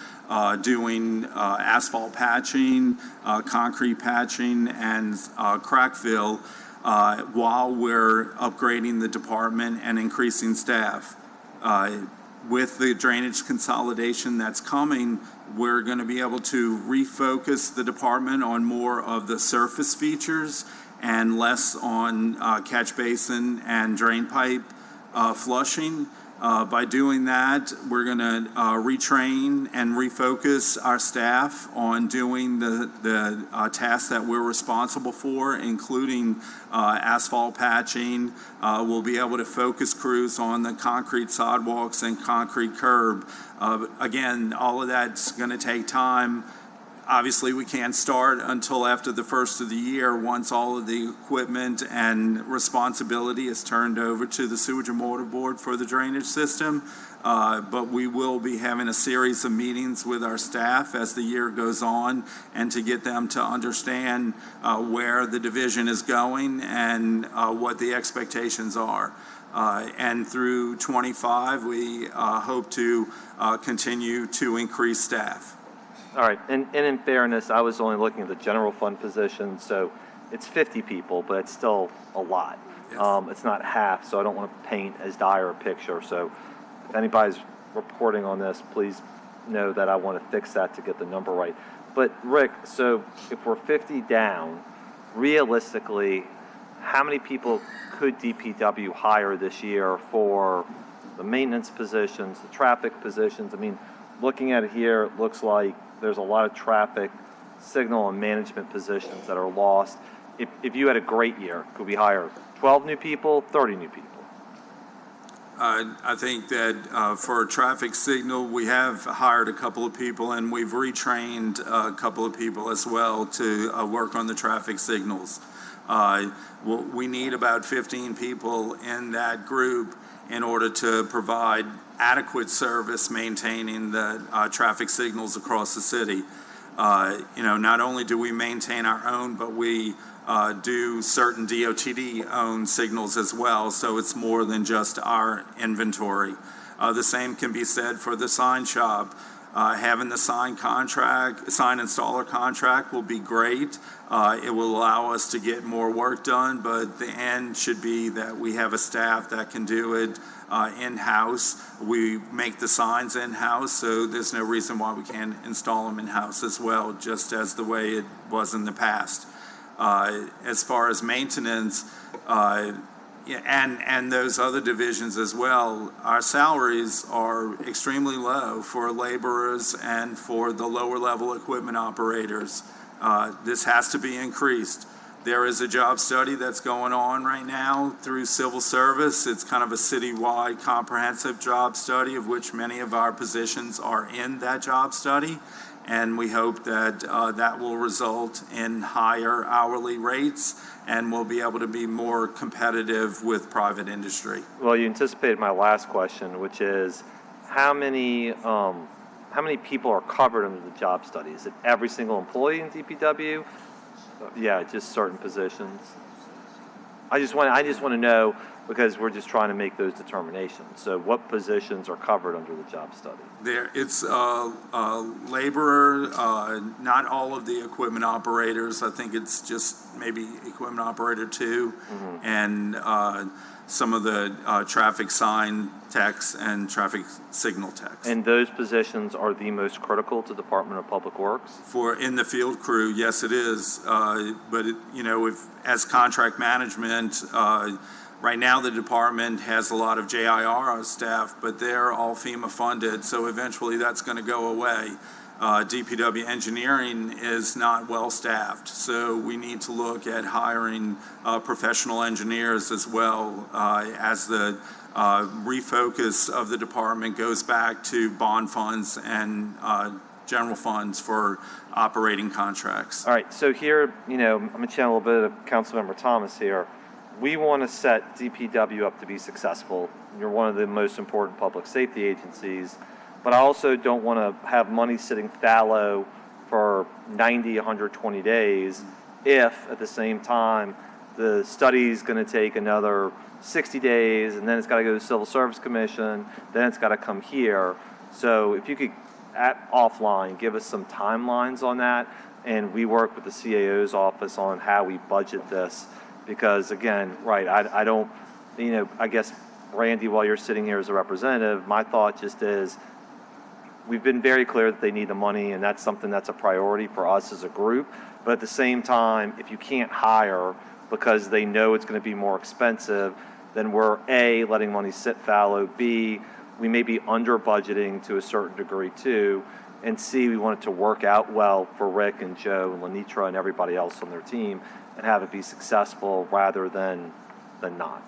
doing asphalt patching, concrete patching, and crack fill while we're upgrading the department and increasing staff. With the drainage consolidation that's coming, we're going to be able to refocus the department on more of the surface features and less on catch basin and drain pipe flushing. By doing that, we're going to retrain and refocus our staff on doing the tasks that we're responsible for, including asphalt patching. We'll be able to focus crews on the concrete sidewalks and concrete curb. Again, all of that's going to take time. Obviously, we can't start until after the first of the year, once all of the equipment and responsibility is turned over to the Sewage and Water Board for the drainage system. But we will be having a series of meetings with our staff as the year goes on, and to get them to understand where the division is going and what the expectations are. And through 25, we hope to continue to increase staff. All right, and in fairness, I was only looking at the general fund position, so it's 50 people, but it's still a lot. Yes. It's not half, so I don't want to paint as dire a picture. So if anybody's reporting on this, please know that I want to fix that to get the number right. But Rick, so if we're 50 down, realistically, how many people could DPW hire this year for the maintenance positions, the traffic positions? I mean, looking at it here, it looks like there's a lot of traffic signal and management positions that are lost. If you had a great year, could we hire 12 new people, 30 new people? I think that for traffic signal, we have hired a couple of people, and we've retrained a couple of people as well to work on the traffic signals. We need about 15 people in that group in order to provide adequate service maintaining the traffic signals across the city. Not only do we maintain our own, but we do certain DOTD-owned signals as well, so it's more than just our inventory. The same can be said for the sign shop. Having the sign installer contract will be great. It will allow us to get more work done, but the end should be that we have a staff that can do it in-house. We make the signs in-house, so there's no reason why we can't install them in-house as well, just as the way it was in the past. As far as maintenance, and those other divisions as well, our salaries are extremely low for laborers and for the lower level equipment operators. This has to be increased. There is a job study that's going on right now through civil service. It's kind of a citywide comprehensive job study, of which many of our positions are in that job study. And we hope that that will result in higher hourly rates, and we'll be able to be more competitive with private industry. Well, you anticipated my last question, which is how many people are covered under the job study? Is it every single employee in DPW? Yeah, just certain positions. I just want to know, because we're just trying to make those determinations. So what positions are covered under the job study? It's laborer, not all of the equipment operators. I think it's just maybe equipment operator 2, and some of the traffic sign techs and traffic signal techs. And those positions are the most critical to Department of Public Works? For in the field crew, yes, it is. But as contract management, right now the department has a lot of JIR staff, but they're all FEMA funded, so eventually that's going to go away. DPW engineering is not well staffed, so we need to look at hiring professional engineers as well as the refocus of the department goes back to bond funds and general funds for operating contracts. All right, so here, I'm going to channel a little bit of Councilmember Thomas here. We want to set DPW up to be successful. You're one of the most important public safety agencies, but I also don't want to have money sitting fallow for 90, 120 days if at the same time the study is going to take another 60 days, and then it's got to go to the Civil Service Commission, then it's got to come here. So if you could, offline, give us some timelines on that, and we work with the CAO's office on how we budget this. Because again, right, I don't, I guess, Randy, while you're sitting here as a representative, my thought just is, we've been very clear that they need the money, and that's something that's a priority for us as a group. But at the same time, if you can't hire because they know it's going to be more expensive, then we're A, letting money sit fallow, B, we may be under budgeting to a certain degree too, and C, we want it to work out well for Rick and Joe and Lenitra and everybody else on their team and have it be successful rather than not.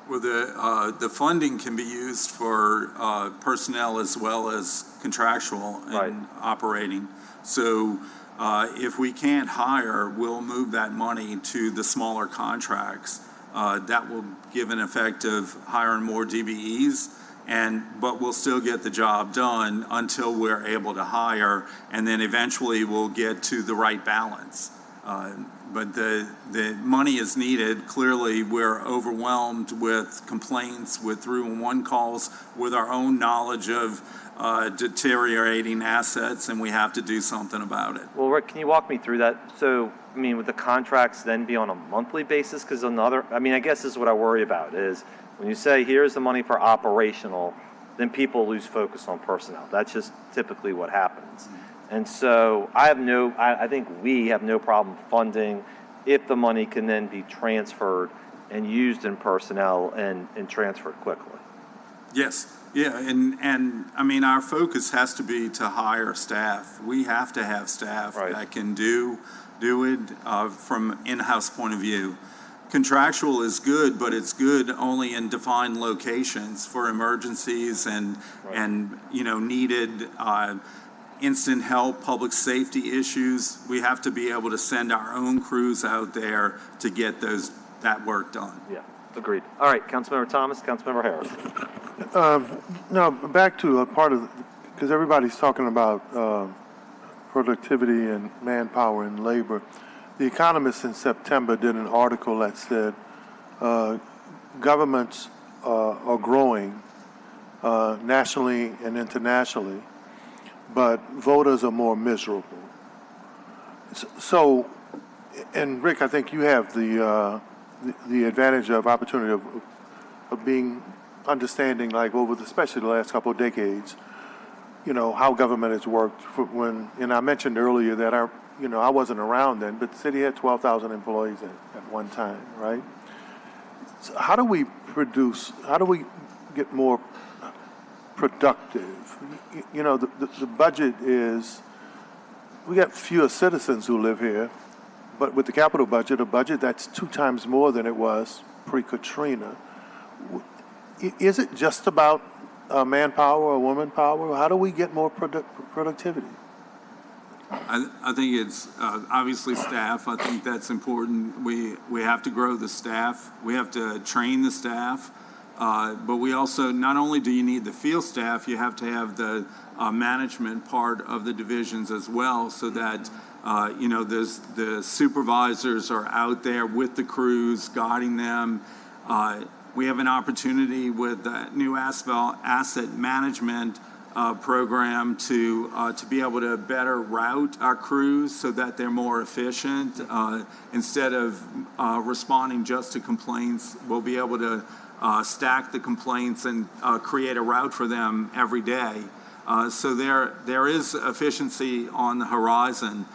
Well, the funding can be used for personnel as well as contractual and operating. So if we can't hire, we'll move that money to the smaller contracts. That will give an effect of hiring more DBEs, but we'll still get the job done until we're able to hire, and then eventually we'll get to the right balance. But the money is needed. Clearly, we're overwhelmed with complaints, with 311 calls, with our own knowledge of deteriorating assets, and we have to do something about it. Well, Rick, can you walk me through that? So, I mean, would the contracts then be on a monthly basis? Because I guess this is what I worry about is when you say here's the money for operational, then people lose focus on personnel. That's just typically what happens. And so I think we have no problem funding if the money can then be transferred and used in personnel and transferred quickly. Yes, yeah, and I mean, our focus has to be to hire staff. We have to have staff that can do it from in-house point of view. Contractual is good, but it's good only in defined locations for emergencies and needed instant help, public safety issues. We have to be able to send our own crews out there to get that work done. Yeah, agreed. All right, Councilmember Thomas, Councilmember Harris. Now, back to a part of, because everybody's talking about productivity and manpower and labor. The Economist in September did an article that said governments are growing nationally and internationally, but voters are more miserable. So, and Rick, I think you have the advantage of opportunity of being understanding, like especially the last couple of decades, how government has worked. And I mentioned earlier that I wasn't around then, but the city had 12,000 employees at one time, right? So how do we get more productive? The budget is, we got fewer citizens who live here, but with the capital budget, a budget that's 2 times more than it was pre-Katrina. Is it just about manpower or woman power? How do we get more productivity? I think it's obviously staff. I think that's important. We have to grow the staff. We have to train the staff. But we also, not only do you need the field staff, you have to have the management part of the divisions as well, so that the supervisors are out there with the crews, guiding them. We have an opportunity with the new asset management program to be able to better route our crews so that they're more efficient. Instead of responding just to complaints, we'll be able to stack the complaints and create a route for them every day. So there is efficiency on the horizon.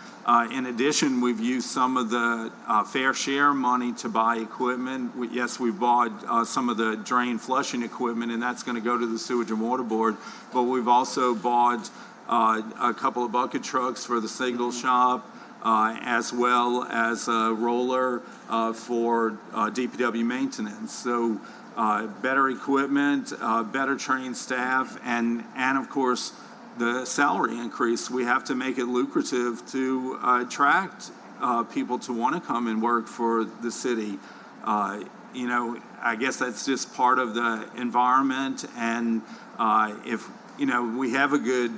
In addition, we've used some of the fair share money to buy equipment. Yes, we bought some of the drain flushing equipment, and that's going to go to the Sewage and Water Board. But we've also bought a couple of bucket trucks for the signal shop, as well as a roller for DPW maintenance. So better equipment, better trained staff, and of course, the salary increase. We have to make it lucrative to attract people to want to come and work for the city. I guess that's just part of the environment. And if we have a good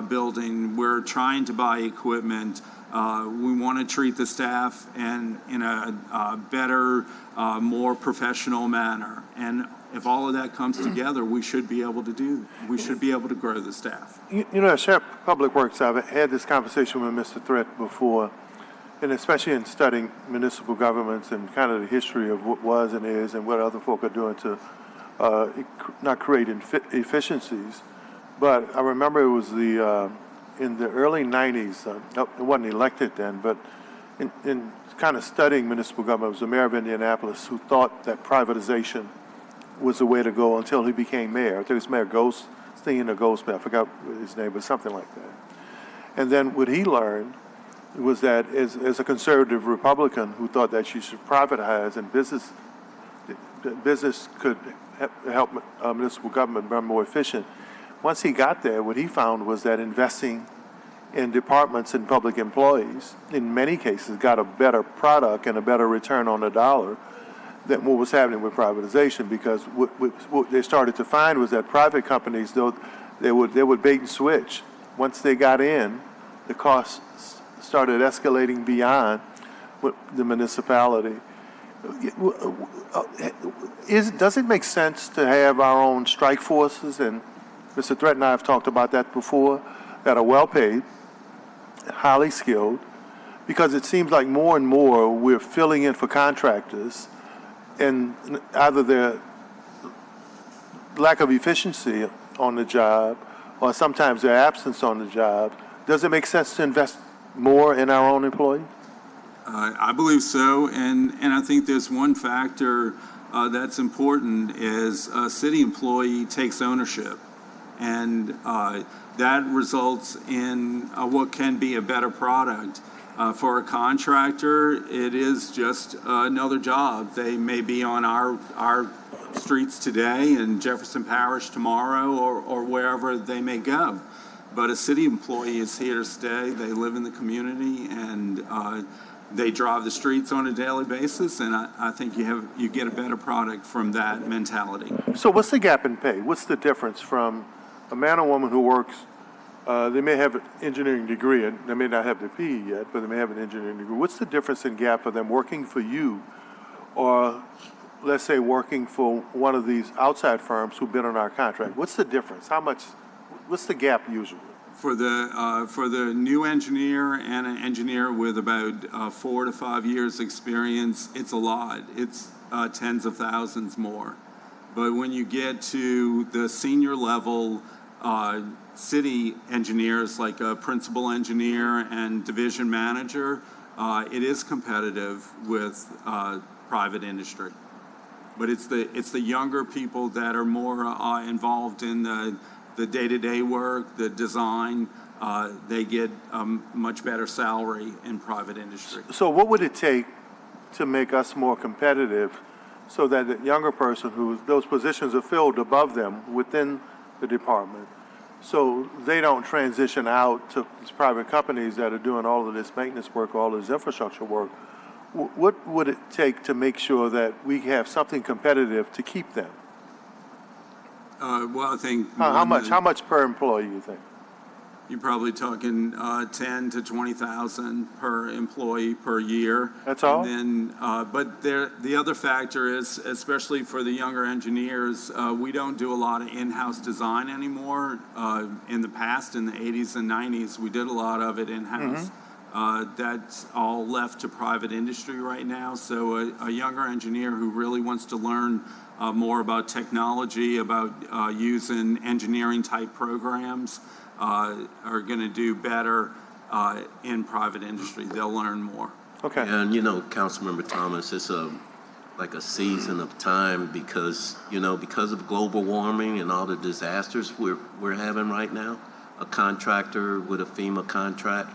building, we're trying to buy equipment. We want to treat the staff in a better, more professional manner. And if all of that comes together, we should be able to grow the staff. As Sheriff of Public Works, I've had this conversation with Mr. Threat before, and especially in studying municipal governments and kind of the history of what was and is and what other folk are doing to not create efficiencies. But I remember it was in the early 90s, it wasn't elected then, but in kind of studying municipal government, it was the mayor of Indianapolis who thought that privatization was the way to go until he became mayor. I think it was Mayor Goldstein or Goldsmith, I forgot his name, but something like that. And then what he learned was that as a conservative Republican who thought that you should privatize and business could help municipal government run more efficient. Once he got there, what he found was that investing in departments and public employees, in many cases, got a better product and a better return on the dollar than what was happening with privatization. Because what they started to find was that private companies, though, they would bait and switch. Once they got in, the costs started escalating beyond the municipality. Does it make sense to have our own strike forces? And Mr. Threat and I have talked about that before, that are well paid, highly skilled, because it seems like more and more we're filling in for contractors, and either their lack of efficiency on the job or sometimes their absence on the job. Does it make sense to invest more in our own employees? I believe so, and I think there's one factor that's important is a city employee takes ownership, and that results in what can be a better product. For a contractor, it is just another job. They may be on our streets today and Jefferson Parish tomorrow or wherever they may go. But a city employee is here to stay. They live in the community, and they drive the streets on a daily basis, and I think you get a better product from that mentality. So what's the gap in pay? What's the difference from a man or woman who works, they may have an engineering degree, and they may not have the PE yet, but they may have an engineering degree. What's the difference in gap for them working for you, or let's say working for one of these outside firms who've been on our contract? What's the difference? What's the gap usually? For the new engineer and an engineer with about 4 to 5 years experience, it's a lot. It's tens of thousands more. But when you get to the senior level city engineers, like a principal engineer and division manager, it is competitive with private industry. But it's the younger people that are more involved in the day-to-day work, the design. They get a much better salary in private industry. So what would it take to make us more competitive so that the younger person those positions are filled above them within the department, so they don't transition out to these private companies that are doing all of this maintenance work, all of this infrastructure work? What would it take to make sure that we have something competitive to keep them? Well, I think How much per employee you think? you're probably talking 10 to 20,000 per employee per year. That's all? And then, but the other factor is, especially for the younger engineers, we don't do a lot of in-house design anymore. In the past, in the 80s and 90s, we did a lot of it in-house. That's all left to private industry right now. So a younger engineer who really wants to learn more about technology, about using engineering type programs, are going to do better in private industry. They'll learn more. Okay. And Councilmember Thomas, it's like a season of time because of global warming and all the disasters we're having right now. A contractor with a FEMA contract,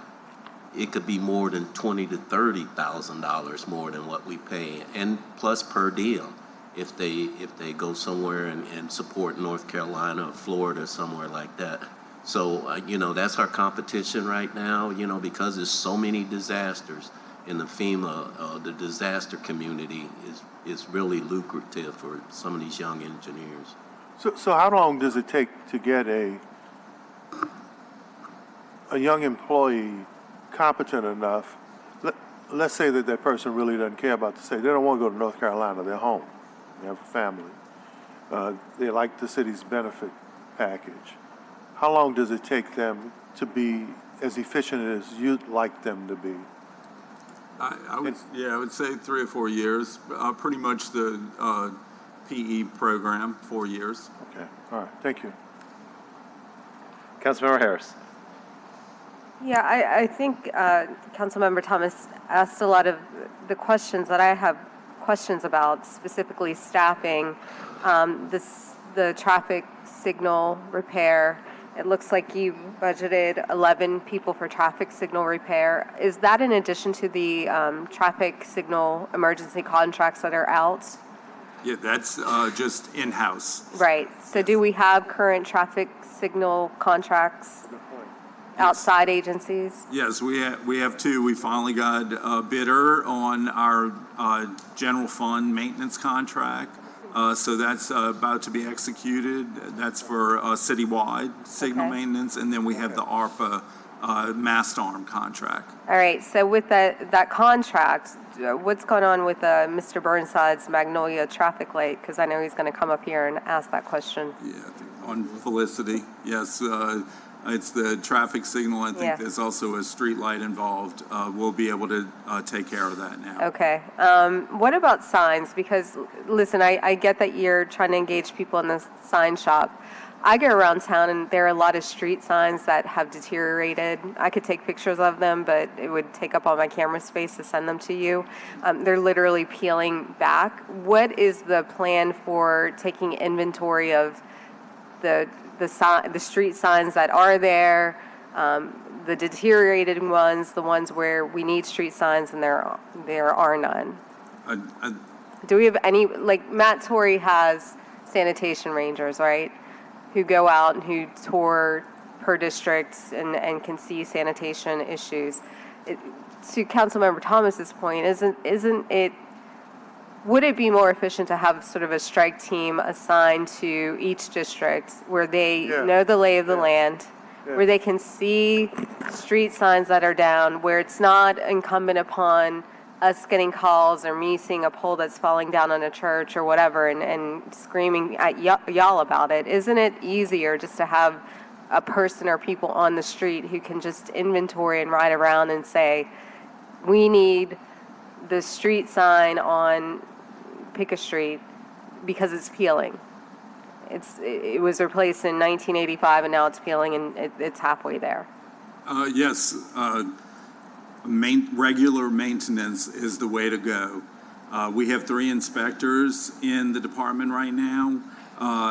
it could be more than $20,000 to $30,000 more than what we pay, and plus per diem if they go somewhere and support North Carolina or Florida, somewhere like that. So that's our competition right now. Because there's so many disasters in the FEMA, the disaster community is really lucrative for some of these young engineers. So how long does it take to get a young employee competent enough? Let's say that person really doesn't care about the state. They don't want to go to North Carolina. They're home. They have a family. They like the city's benefit package. How long does it take them to be as efficient as you'd like them to be? I would say 3 or 4 years. Pretty much the PE program, 4 years. Okay. All right. Thank you. Councilmember Harris. Yeah, I think Councilmember Thomas asked a lot of the questions that I have questions about, specifically staffing. The traffic signal repair, it looks like you budgeted 11 people for traffic signal repair. Is that in addition to the traffic signal emergency contracts that are out? Yeah, that's just in-house. Right. So do we have current traffic signal contracts outside agencies? Yes, we have two. We finally got a bidder on our general fund maintenance contract. So that's about to be executed. That's for citywide signal maintenance. And then we have the ARPA mast arm contract. All right. So with that contract, what's going on with Mr. Burnside's Magnolia traffic light? Because I know he's going to come up here and ask that question. Yeah, on Felicity, yes. It's the traffic signal. I think there's also a street light involved. We'll be able to take care of that now. Okay. What about signs? Because, listen, I get that you're trying to engage people in the sign shop. I go around town, and there are a lot of street signs that have deteriorated. I could take pictures of them, but it would take up all my camera space to send them to you. They're literally peeling back. What is the plan for taking inventory of the street signs that are there, the deteriorated ones, the ones where we need street signs and there are none? Do we have any, like Matt Torrey has sanitation rangers, right, who go out and who tour per district and can see sanitation issues. To Councilmember Thomas's point, would it be more efficient to have sort of a strike team assigned to each district where they know the lay of the land, where they can see street signs that are down, where it's not incumbent upon us getting calls or me seeing a pole that's falling down on a church or whatever and screaming at y'all about it? Isn't it easier just to have a person or people on the street who can just inventory and ride around and say, we need the street sign on pick a street because it's peeling. It was replaced in 1985 and now it's peeling and it's halfway there. Yes, regular maintenance is the way to go. We have 3 inspectors in the department right now.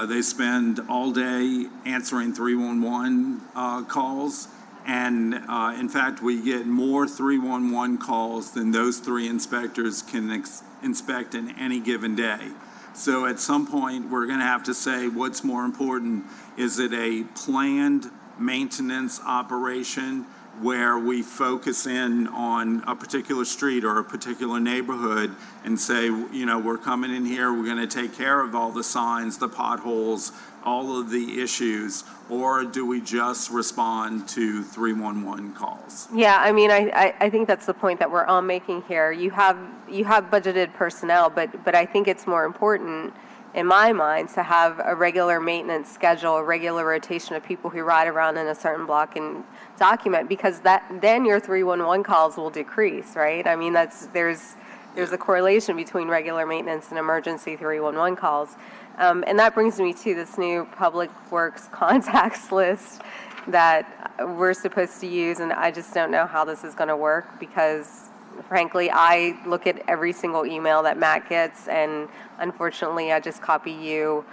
They spend all day answering 311 calls. And in fact, we get more 311 calls than those 3 inspectors can inspect in any given day. So at some point, we're going to have to say what's more important. Is it a planned maintenance operation where we focus in on a particular street or a particular neighborhood and say, you know, we're coming in here, we're going to take care of all the signs, the potholes, all of the issues, or do we just respond to 311 calls? Yeah, I mean, I think that's the point that we're all making here. You have budgeted personnel, but I think it's more important, in my mind, to have a regular maintenance schedule, a regular rotation of people who ride around in a certain block and document, because then your 311 calls will decrease, right? I mean, there's a correlation between regular maintenance and emergency 311 calls. And that brings me to this new Public Works contacts list that we're supposed to use, and I just don't know how this is going to work because, frankly, I look at every single email that Matt gets, and unfortunately, I just copy you,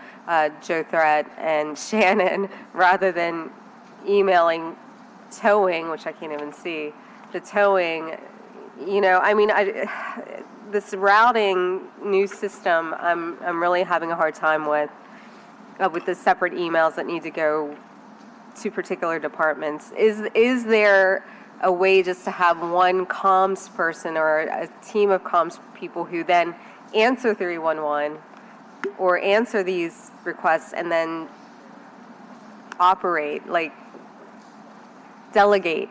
Joe Threat, and Shannon, rather than emailing towing, which I can't even see, the towing. You know, I mean, this routing new system, I'm really having a hard time with the separate emails that need to go to particular departments. Is there a way just to have one comms person or a team of comms people who then answer 311 or answer these requests and then operate, like delegate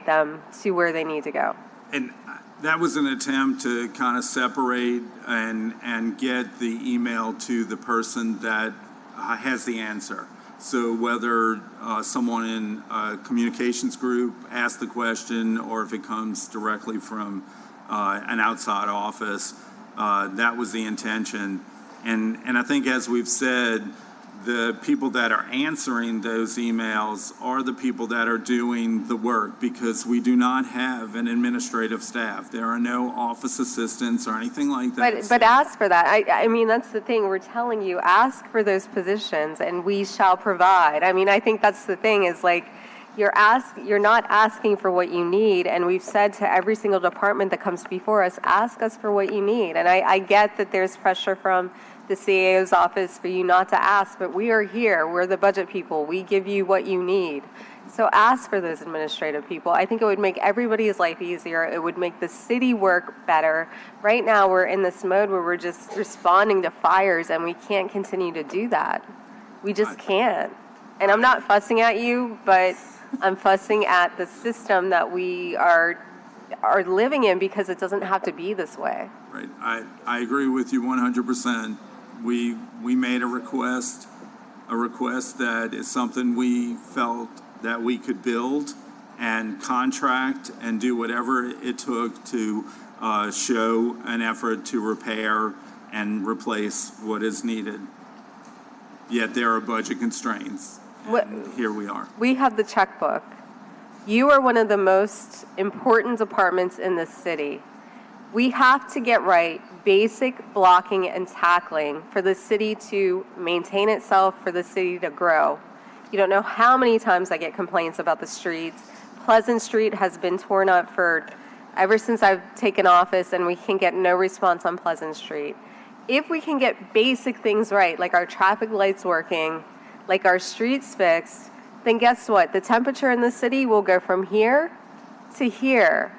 them to where they need to go? And that was an attempt to kind of separate and get the email to the person that has the answer. So whether someone in a communications group asks the question or if it comes directly from an outside office, that was the intention. And I think, as we've said, the people that are answering those emails are the people that are doing the work, because we do not have an administrative staff. There are no office assistants or anything like that. But ask for that. I mean, that's the thing. We're telling you, ask for those positions and we shall provide. I mean, I think that's the thing is like, you're not asking for what you need. And we've said to every single department that comes before us, ask us for what you need. And I get that there's pressure from the CAO's office for you not to ask, but we are here. We're the budget people. We give you what you need. So ask for those administrative people. I think it would make everybody's life easier. It would make the city work better. Right now, we're in this mode where we're just responding to fires, and we can't continue to do that. We just can't. And I'm not fussing at you, but I'm fussing at the system that we are living in, because it doesn't have to be this way. Right. I agree with you 100%. We made a request that is something we felt that we could build and contract and do whatever it took to show an effort to repair and replace what is needed. Yet there are budget constraints. And here we are. We have the checkbook. You are one of the most important departments in this city. We have to get right basic blocking and tackling for the city to maintain itself, for the city to grow. You don't know how many times I get complaints about the streets. Pleasant Street has been torn up ever since I've taken office, and we can get no response on Pleasant Street. If we can get basic things right, like our traffic lights working, like our streets fixed, then guess what? The temperature in the city will go from here to here.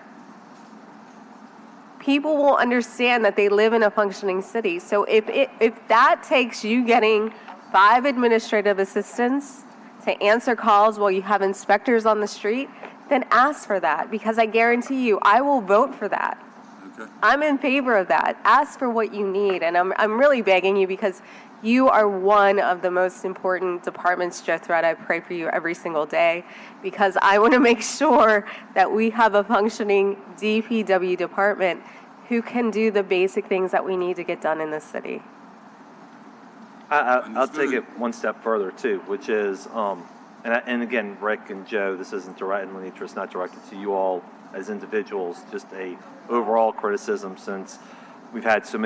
People will understand that they live in a functioning city. So if that takes you getting 5 administrative assistants to answer calls while you have inspectors on the street, then ask for that, because I guarantee you, I will vote for that. Okay. I'm in favor of that. Ask for what you need, and I'm really begging you, because you are one of the most important departments, Joe Thread. I pray for you every single day, because I want to make sure that we have a functioning DPW department who can do the basic things that we need to get done in this city. I'll take it one step further too, which is, and again, Rick and Joe, this isn't direct in nature, it's not directed to you all as individuals, just a overall criticism, since we've had so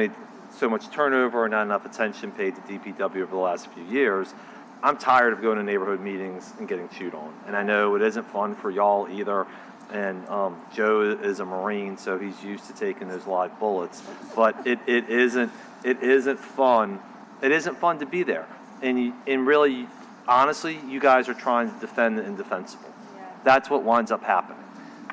much turnover and not enough attention paid to DPW over the last few years. I'm tired of going to neighborhood meetings and getting chewed on. And I know it isn't fun for y'all either. And Joe is a Marine, so he's used to taking those live bullets. But it isn't fun. It isn't fun to be there. And really, honestly, you guys are trying to defend the indefensible. Yeah. That's what winds up happening.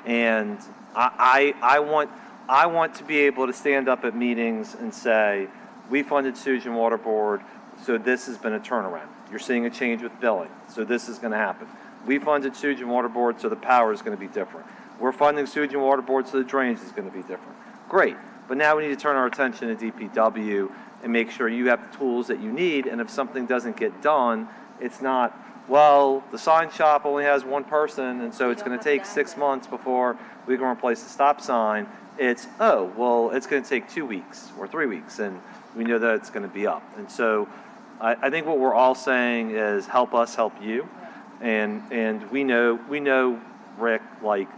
And I want to be able to stand up at meetings and say, we funded Sewage and Water Board, so this has been a turnaround. You're seeing a change with billing, so this is going to happen. We funded Sewage and Water Board, so the power is going to be different. We're funding Sewage and Water Board, so the drainage is going to be different. Great, but now we need to turn our attention to DPW and make sure you have the tools that you need, and if something doesn't get done, it's not, well, the sign shop only has one person, and so it's going to take 6 months before we can replace the stop sign. It's, oh, well, it's going to take 2 weeks or 3 weeks, and we know that it's going to be up. And so I think what we're all saying is help us help you. And we know, Rick, like,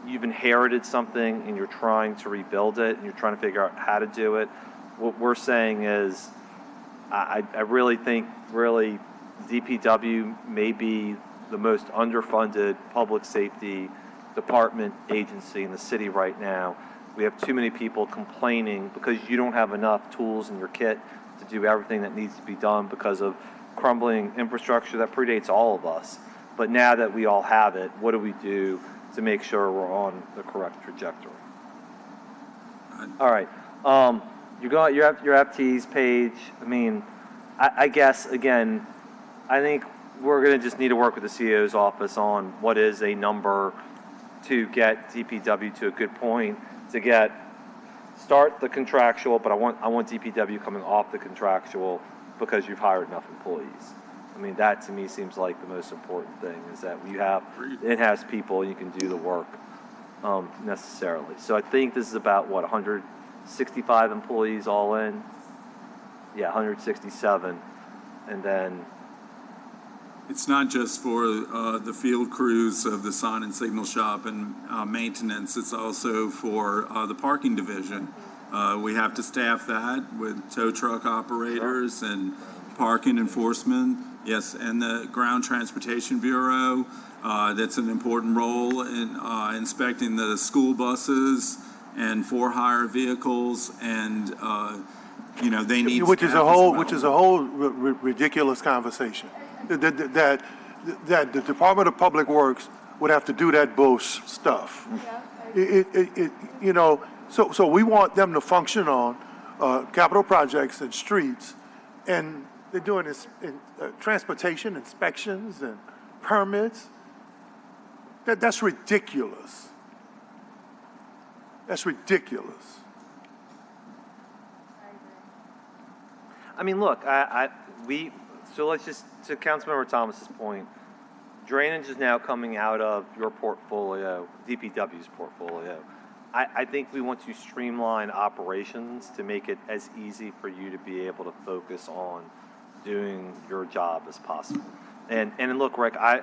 you've inherited something and you're trying to rebuild it and you're trying to figure out how to do it. What we're saying is I really think DPW may be the most underfunded public safety department agency in the city right now. We have too many people complaining because you don't have enough tools in your kit to do everything that needs to be done because of crumbling infrastructure that predates all of us. But now that we all have it, what do we do to make sure we're on the correct trajectory? All right. You got your FTEs page. I mean, I guess, again, I think we're going to just need to work with the CEO's office on what is a number to get DPW to a good point, to start the contractual, but I want DPW coming off the contractual because you've hired enough employees. I mean, that to me seems like the most important thing, is that you have in-house people, you can do the work necessarily. So I think this is about, 165 employees all in? Yeah, 167. And then, It's not just for the field crews of the sign and signal shop and maintenance, it's also for the parking division. We have to staff that with tow truck operators and parking enforcement. Yes, and the Ground Transportation Bureau, that's an important role in inspecting the school buses and for-hire vehicles, and, they need Which is staff a as whole, well. which is a whole ridiculous conversation. That the Department of Public Works would have to do that bullshit stuff. So we want them to function on capital projects and streets, and they're doing this in transportation inspections and permits. That's ridiculous. That's ridiculous. I mean, look, so let's just, to Councilmember Thomas's point, drainage is now coming out of your portfolio, DPW's portfolio. I think we want to streamline operations to make it as easy for you to be able to focus on doing your job as possible. And look, Rick, I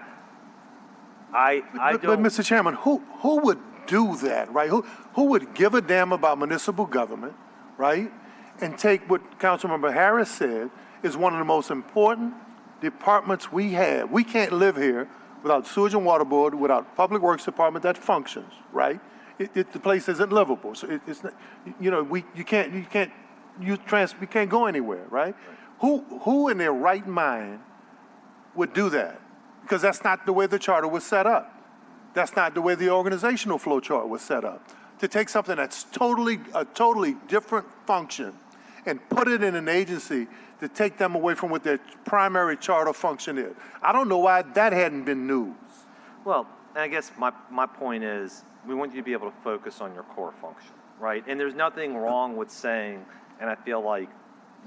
But don't. Mr. Chairman, who would do that, right? Who would give a damn about municipal government, right? And take what Councilmember Harris said is one of the most important departments we have. We can't live here without sewage and water board, without public works department that functions, right? The place isn't livable. So it's not, you can't go anywhere, right? Who in their right mind would do that? Because that's not the way the charter was set up. That's not the way the organizational flow chart was set up. To take something that's a totally different function and put it in an agency to take them away from what their primary charter function is. I don't know why that hadn't been news. Well, and I guess my point is, we want you to be able to focus on your core function, right? And there's nothing wrong with saying, and I feel like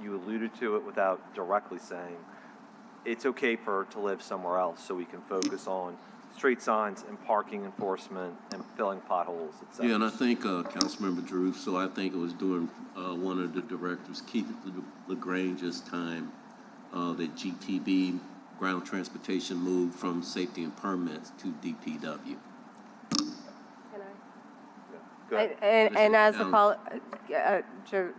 you alluded to it without directly saying, it's okay to live somewhere else so we can focus on street signs and parking enforcement and filling potholes, et cetera. Yeah, and I think Councilmember Druso, I think it was during one of the directors, Keith LaGrange's time, that GTB, Ground Transportation, moved from safety and permits to DPW. And as a follow,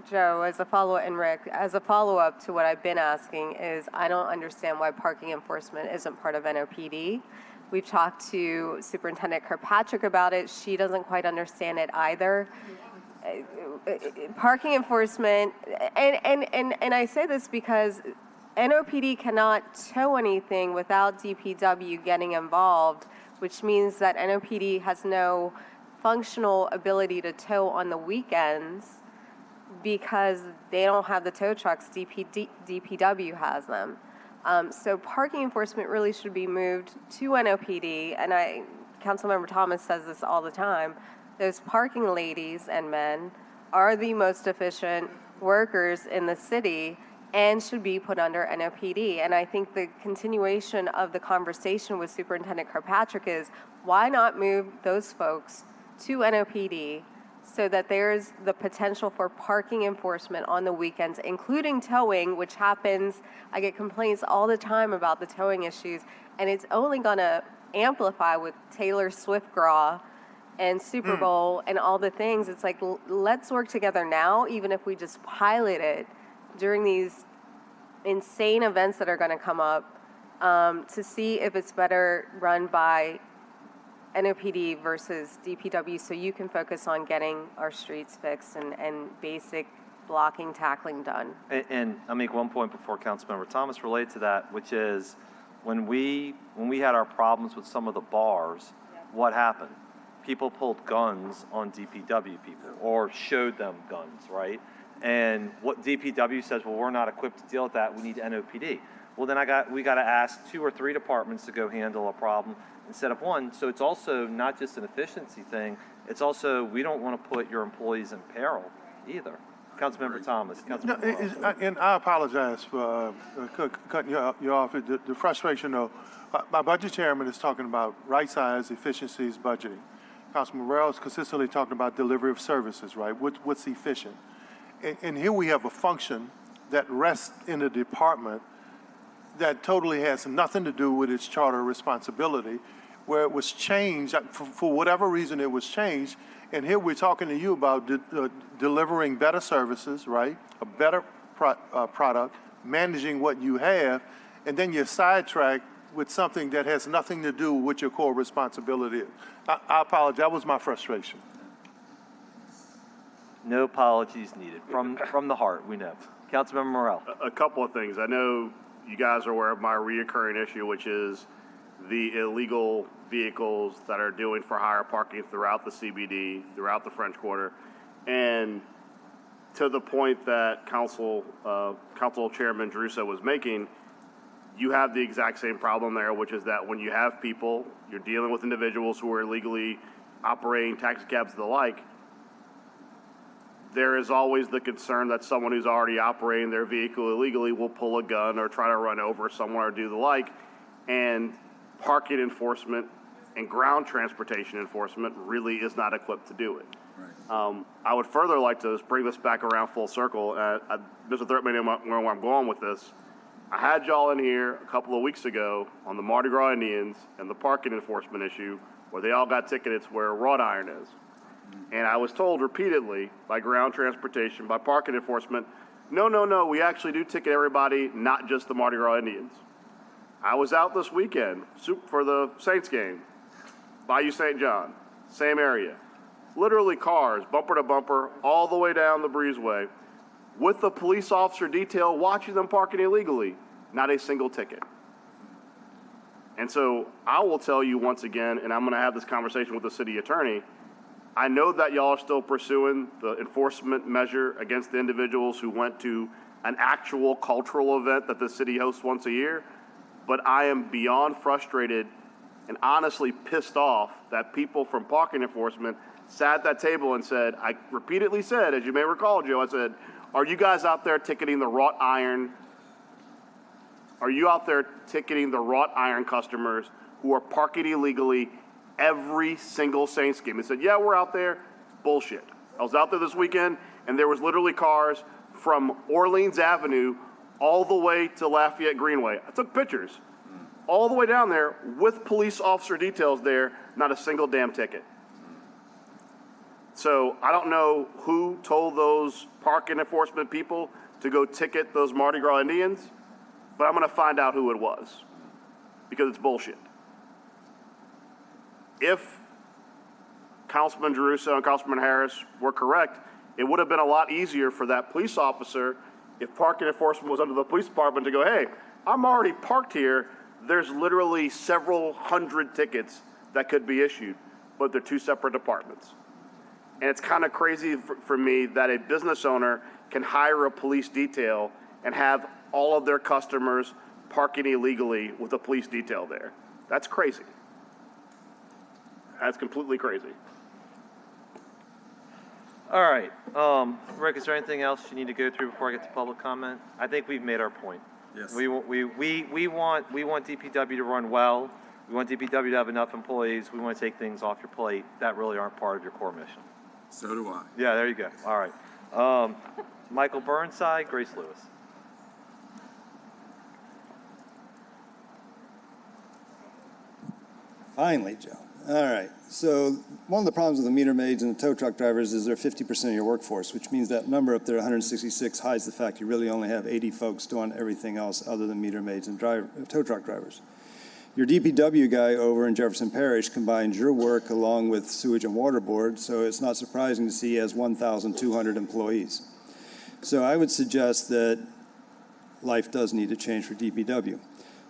Joe, as a follow, and Rick, as a follow-up to what I've been asking is, I don't understand why parking enforcement isn't part of NOPD. We've talked to Superintendent Kirkpatrick about it. She doesn't quite understand it either. Parking enforcement, and I say this because NOPD cannot tow anything without DPW getting involved, which means that NOPD has no functional ability to tow on the weekends because they don't have the tow trucks. DPW has them. So parking enforcement really should be moved to NOPD, and Councilmember Thomas says this all the time. Those parking ladies and men are the most efficient workers in the city and should be put under NOPD. And I think the continuation of the conversation with Superintendent Kirkpatrick is, why not move those folks to NOPD so that there's the potential for parking enforcement on the weekends, including towing, which happens. I get complaints all the time about the towing issues, and it's only going to amplify with Taylor Swift Gras and Super Bowl and all the things. It's like, let's work together now, even if we just pilot it during these insane events that are going to come up, to see if it's better run by NOPD versus DPW, so you can focus on getting our streets fixed and basic blocking, tackling done. And I'll make one point before Councilmember Thomas related to that, which is when we had our problems with some of the bars, what happened? People pulled guns on DPW people or showed them guns, right? And what DPW says, well, we're not equipped to deal with that. We need NOPD. Well, then we got to ask 2 or 3 departments to go handle a problem instead of one. So it's also not just an efficiency thing. It's also, we don't want to put your employees in peril either. Councilmember Thomas. And I apologize for cutting you off. The frustration, though, my budget chairman is talking about right size, efficiencies, budgeting. Councilman Morrell is consistently talking about delivery of services, right? What's efficient? And here we have a function that rests in the department that totally has nothing to do with its charter responsibility, where it was changed, for whatever reason it was changed, and here we're talking to you about delivering better services, right? A better product, managing what you have, and then you're sidetracked with something that has nothing to do with what your core responsibility is. I apologize, that was my frustration. No apologies needed. From the heart, we know. Councilmember Morrell. A couple of things. I know you guys are aware of my reoccurring issue, which is the illegal vehicles that are doing for hire parking throughout the CBD, throughout the French Quarter, and to the point that Council Chairman Druso was making, you have the exact same problem there, which is that when you have people, you're dealing with individuals who are illegally operating taxi cabs and the like, there is always the concern that someone who's already operating their vehicle illegally will pull a gun or try to run over someone or do the like, and parking enforcement and ground transportation enforcement really is not equipped to do it. I would further like to just bring this back around full circle. Mr. Thurman, where I'm going with this. I had y'all in here a couple of weeks ago on the Mardi Gras Indians and the parking enforcement issue where they all got tickets where wrought iron is. And I was told repeatedly by ground transportation, by parking enforcement, no, we actually do ticket everybody, not just the Mardi Gras Indians. I was out this weekend for the Saints game, Bayou St. John, same area. Literally cars, bumper to bumper, all the way down the breezeway, with the police officer detail watching them parking illegally, not a single ticket. And so I will tell you once again, and I'm going to have this conversation with the city attorney, I know that y'all are still pursuing the enforcement measure against the individuals who went to an actual cultural event that the city hosts once a year, but I am beyond frustrated and honestly pissed off that people from parking enforcement sat at that table and said, I repeatedly said, as you may recall, Joe, I said, are you guys out there ticketing the wrought iron? Are you out there ticketing the wrought iron customers who are parking illegally every single Saints game? They said, yeah, we're out there. Bullshit. I was out there this weekend, and there was literally cars from Orleans Avenue all the way to Lafayette Greenway. I took pictures. All the way down there with police officer details there, not a single damn ticket. So I don't know who told those parking enforcement people to go ticket those Mardi Gras Indians, but I'm going to find out who it was because it's bullshit. If Councilman Druso and Councilman Harris were correct, it would have been a lot easier for that police officer, if parking enforcement was under the police department, to go, hey, I'm already parked here. There's literally several hundred tickets that could be issued, but they're two separate departments. And it's kind of crazy for me that a business owner can hire a police detail and have all of their customers parking illegally with a police detail there. That's crazy. That's completely crazy. All right. Rick, is there anything else you need to go through before I get to public comment? I think we've made our point. Yes. We want DPW to run well. We want DPW to have enough employees. We want to take things off your plate that really aren't part of your core mission. So do I. Yeah, there you go. All right. Michael Burnside, Grace Lewis. Finally, Joe. All right. So one of the problems with the meter maids and the tow truck drivers is they're 50% of your workforce, which means that number up there, 166, hides the fact you really only have 80 folks doing everything else other than meter maids and tow truck drivers. Your DPW guy over in Jefferson Parish combines your work along with Sewage and Water Board, so it's not surprising to see he has 1,200 employees. So I would suggest that life does need to change for DPW.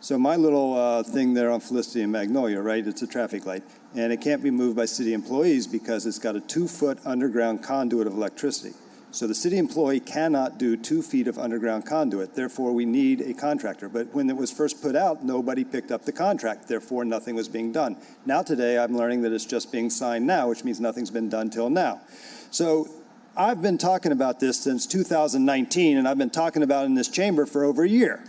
So my little thing there on Felicity and Magnolia, right, it's a traffic light, and it can't be moved by city employees because it's got a 2-foot underground conduit of electricity. So the city employee cannot do 2 feet of underground conduit. Therefore, we need a contractor. But when it was first put out, nobody picked up the contract. Therefore, nothing was being done. Now today, I'm learning that it's just being signed now, which means nothing's been done till now. So I've been talking about this since 2019, and I've been talking about it in this chamber for over a year.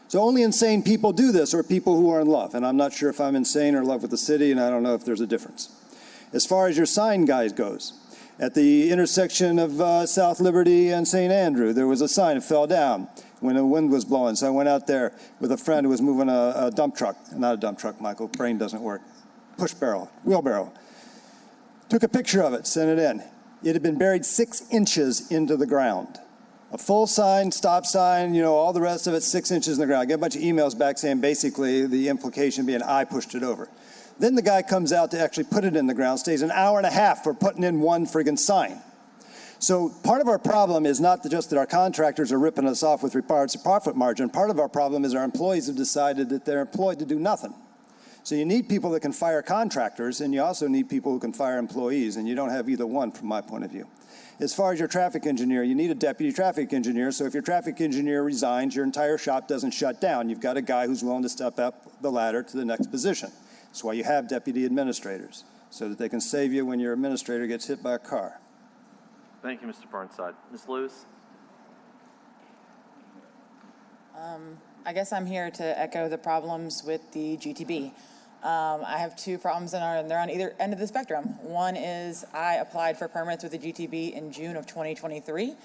So only insane people do this, or people who are in love. And I'm not sure if I'm insane or in love with the city, and I don't know if there's a difference. As far as your sign guys goes, at the intersection of South Liberty and St. Andrew, there was a sign that fell down. when the wind was blowing. So I went out there with a friend who was moving a dump truck, not a dump truck, Michael, brain doesn't work, push barrel, wheelbarrow. Took a picture of it, sent it in. It had been buried 6 inches into the ground. A full sign, stop sign, you know, all the rest of it, 6 inches in the ground. I get a bunch of emails back saying basically the implication being I pushed it over. Then the guy comes out to actually put it in the ground, stays an hour and a half for putting in one friggin' sign. So part of our problem is not just that our contractors are ripping us off with regards to profit margin. Part of our problem is our employees have decided that they're employed to do nothing. So you need people that can fire contractors, and you also need people who can fire employees, and you don't have either one from my point of view. As far as your traffic engineer, you need a deputy traffic engineer, so if your traffic engineer resigns, your entire shop doesn't shut down. You've got a guy who's willing to step up the ladder to the next position. That's why you have deputy administrators, so that they can save you when your administrator gets hit by a car. Thank you, Mr. Burnside. Ms. Lewis? I guess I'm here to echo the problems with the GTB. I have 2 problems, and they're on either end of the spectrum. One is I applied for permits with the GTB in June of 2023.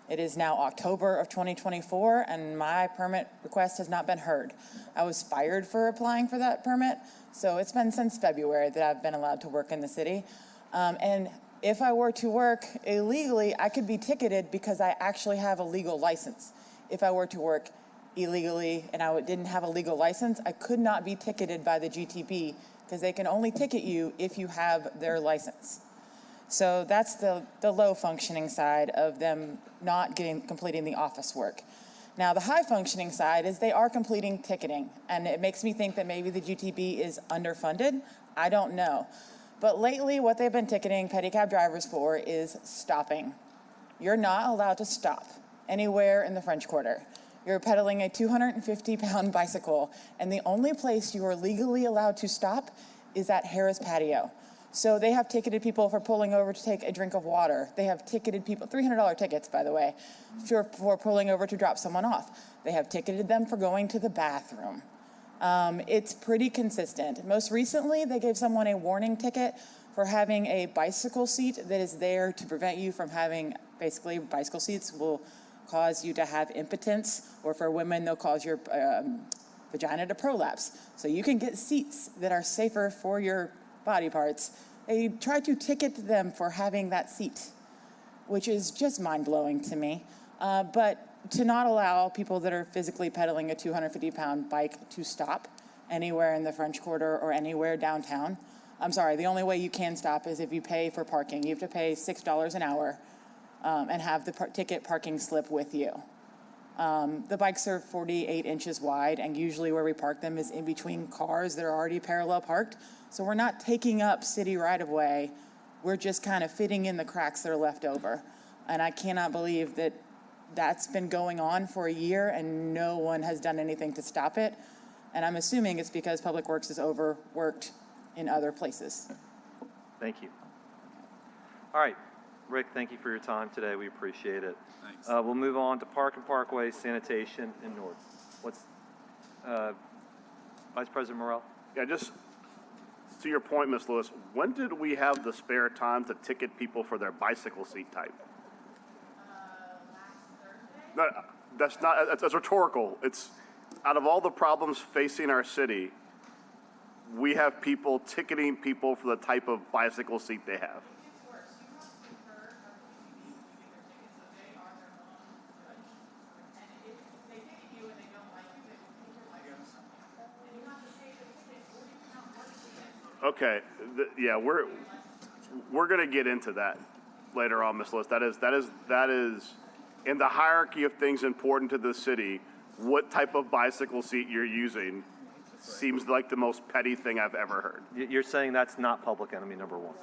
It is now October of 2024, and my permit request has not been heard. I was fired for applying for that permit, so it's been since February that I've been allowed to work in the city. And if I were to work illegally, I could be ticketed because I actually have a legal license. If I were to work illegally and I didn't have a legal license, I could not be ticketed by the GTB because they can only ticket you if you have their license. So that's the low functioning side of them not completing the office work. Now the high functioning side is they are completing ticketing, and it makes me think that maybe the GTB is underfunded. I don't know. But lately what they've been ticketing pedicab drivers for is stopping. You're not allowed to stop anywhere in the French Quarter. You're pedaling a 250-pound bicycle, and the only place you are legally allowed to stop is at Harris Patio. So they have ticketed people for pulling over to take a drink of water. They have ticketed people, $300 tickets, by the way, for pulling over to drop someone off. They have ticketed them for going to the bathroom. It's pretty consistent. Most recently, they gave someone a warning ticket for having a bicycle seat that is there to prevent you from having, basically, bicycle seats will cause you to have impotence, or for women, they'll cause your vagina to prolapse. So you can get seats that are safer for your body parts. They tried to ticket them for having that seat, which is just mind-blowing to me. But to not allow people that are physically pedaling a 250-pound bike to stop anywhere in the French Quarter or anywhere downtown. I'm sorry, the only way you can stop is if you pay for parking. You have to pay $6 an hour and have the ticket parking slip with you. The bikes are 48 inches wide, and usually where we park them is in between cars that are already parallel parked. So we're not taking up city right-of-way. We're just kind of fitting in the cracks that are left over. And I cannot believe that that's been going on for a year and no one has done anything to stop it. And I'm assuming it's because Public Works is overworked in other places. Thank you. All right, Rick, thank you for your time today. We appreciate it. Thanks. We'll move on to Park and Parkway, Sanitation, and North. What's Vice President Morrell? Yeah, just to your point, Ms. Lewis, when did we have the spare time to ticket people for their bicycle seat type? No, that's rhetorical. It's out of all the problems facing our city, we have people ticketing people for the type of bicycle seat they have. Okay, yeah, we're going to get into that later on, Ms. Lewis. That is in the hierarchy of things important to the city. What type of bicycle seat you're using seems like the most petty thing I've ever heard. You're saying that's not public enemy number one?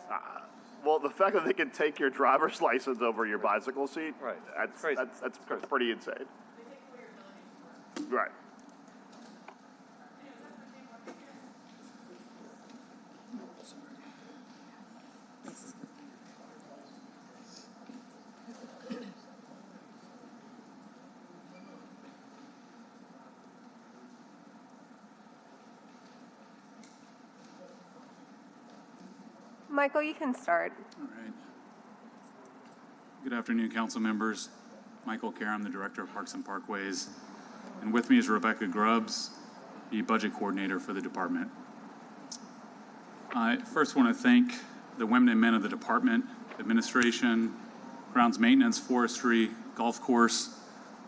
Well, the fact that they can take your driver's license over your bicycle seat, right? That's pretty insane. Right. Michael, you can start. All right. Good afternoon, council members. Michael Kerr, I'm the Director of Parks and Parkways. And with me is Rebecca Grubbs, the budget coordinator for the department. I first want to thank the women and men of the department, administration, grounds maintenance, forestry, golf course,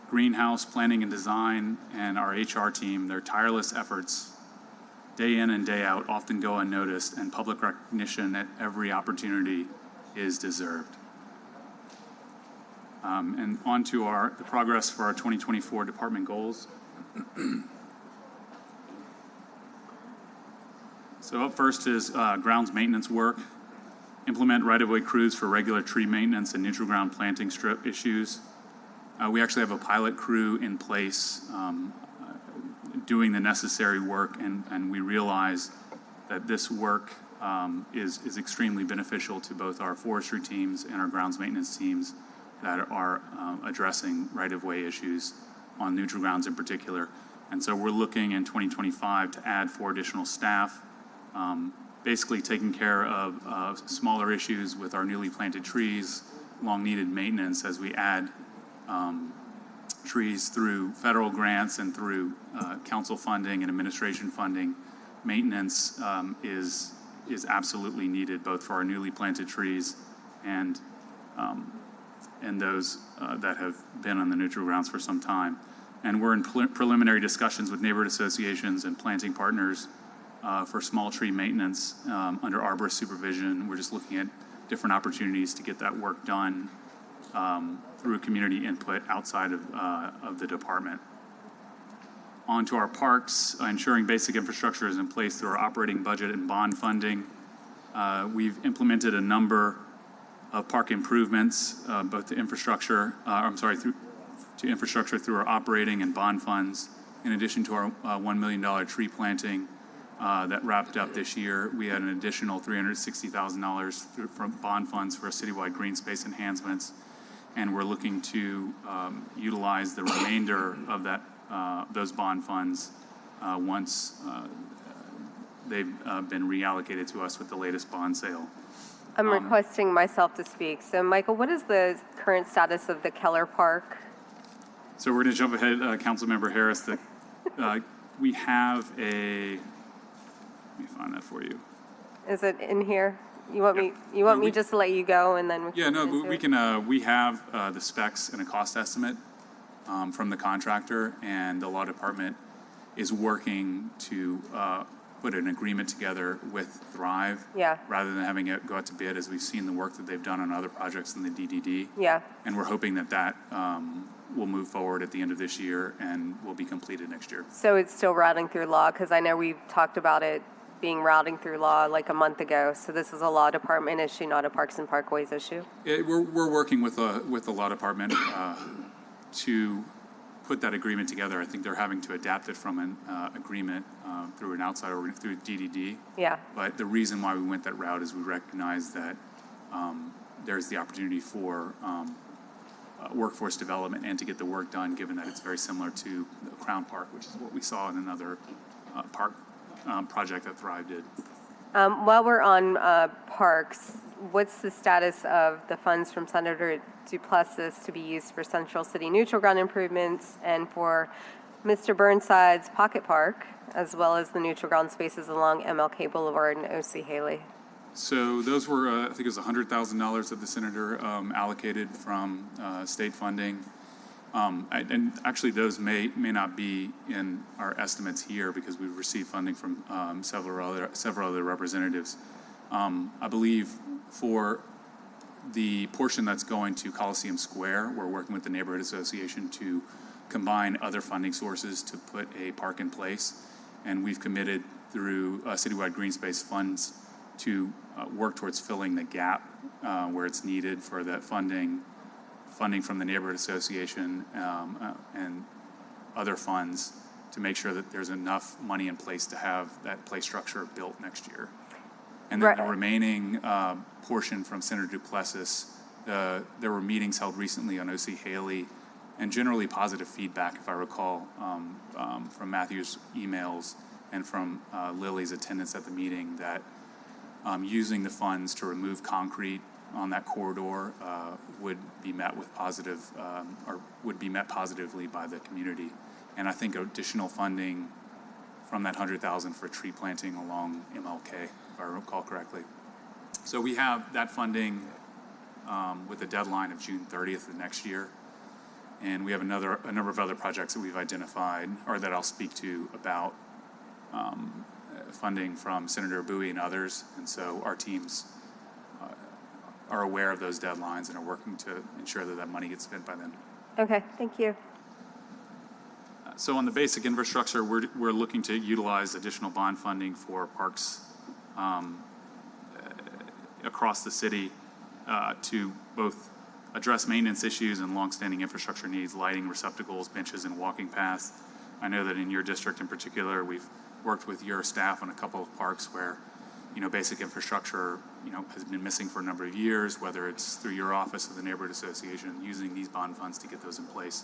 greenhouse, planning and design, and our HR team. Their tireless efforts, day in and day out, often go unnoticed, and public recognition at every opportunity is deserved. And on to the progress for our 2024 department goals. So up first is grounds maintenance work. Implement right-of-way crews for regular tree maintenance and neutral ground planting strip issues. We actually have a pilot crew in place doing the necessary work, and we realize that this work is extremely beneficial to both our forestry teams and our grounds maintenance teams that are addressing right-of-way issues on neutral grounds in particular. And so we're looking in 2025 to add 4 additional staff, basically taking care of smaller issues with our newly planted trees, long-needed maintenance as we add trees through federal grants and through council funding and administration funding. Maintenance is absolutely needed both for our newly planted trees and those that have been on the neutral grounds for some time. And we're in preliminary discussions with neighborhood associations and planting partners for small tree maintenance under arborist supervision. We're just looking at different opportunities to get that work done through community input outside of the department. On to our parks, ensuring basic infrastructure is in place through our operating budget and bond funding. We've implemented a number of park improvements, both to infrastructure, to infrastructure through our operating and bond funds. In addition to our $1 million tree planting that wrapped up this year, we had an additional $360,000 from bond funds for citywide green space enhancements. And we're looking to utilize the remainder of those bond funds once they've been reallocated to us with the latest bond sale. I'm requesting myself to speak. So, Michael, what is the current status of the Keller Park? So we're going to jump ahead, Councilmember Harris. We have a. Let me find that for you. Is it in here? You want me? You want me just to let you go and then? Yeah, no, we can. We have the specs and a cost estimate from the contractor, and the law department is working to put an agreement together with Thrive. Yeah. Rather than having it go out to bid, as we've seen the work that they've done on other projects in the DDD. Yeah. And we're hoping that will move forward at the end of this year and will be completed next year. So it's still routing through law, because I know we've talked about it being routing through law like a month ago. So this is a law department issue, not a Parks and Parkways issue. We're working with the law department to put that agreement together. I think they're having to adapt it from an agreement through an outside organ, through DDD. Yeah. But the reason why we went that route is we recognize that there's the opportunity for workforce development and to get the work done, given that it's very similar to the Crown Park, which is what we saw in another park project that Thrive did. While we're on parks, what's the status of the funds from Senator Duplessis to be used for Central City neutral ground improvements and for Mr. Burnside's Pocket Park, as well as the neutral ground spaces along MLK Boulevard and O.C. Haley? So those were, I think it was $100,000 that the senator allocated from state funding. And actually those may not be in our estimates here because we've received funding from several other representatives. I believe for the portion that's going to Coliseum Square, we're working with the neighborhood association to combine other funding sources to put a park in place. And we've committed through citywide green space funds to work towards filling the gap where it's needed for that funding from the neighborhood association and other funds to make sure that there's enough money in place to have that play structure built next year. And then the remaining portion from Senator Duplessis, there were meetings held recently on O.C. Haley and generally positive feedback, if I recall, from Matthew's emails and from Lily's attendance at the meeting that using the funds to remove concrete on that corridor would be met with positively by the community. and I think additional funding from that 100,000 for tree planting along MLK, if I recall correctly. So we have that funding with a deadline of June 30th of next year. And we have a number of other projects that we've identified, or that I'll speak to about funding from Senator Bowie and others. And so our teams are aware of those deadlines and are working to ensure that that money gets spent by then. Okay, thank you. So on the basic infrastructure, we're looking to utilize additional bond funding for parks across the city to both address maintenance issues and longstanding infrastructure needs, lighting, receptacles, benches, and walking paths. I know that in your district in particular, we've worked with your staff on a couple of parks where, basic infrastructure, has been missing for a number of years, whether it's through your office or the neighborhood association, using these bond funds to get those in place.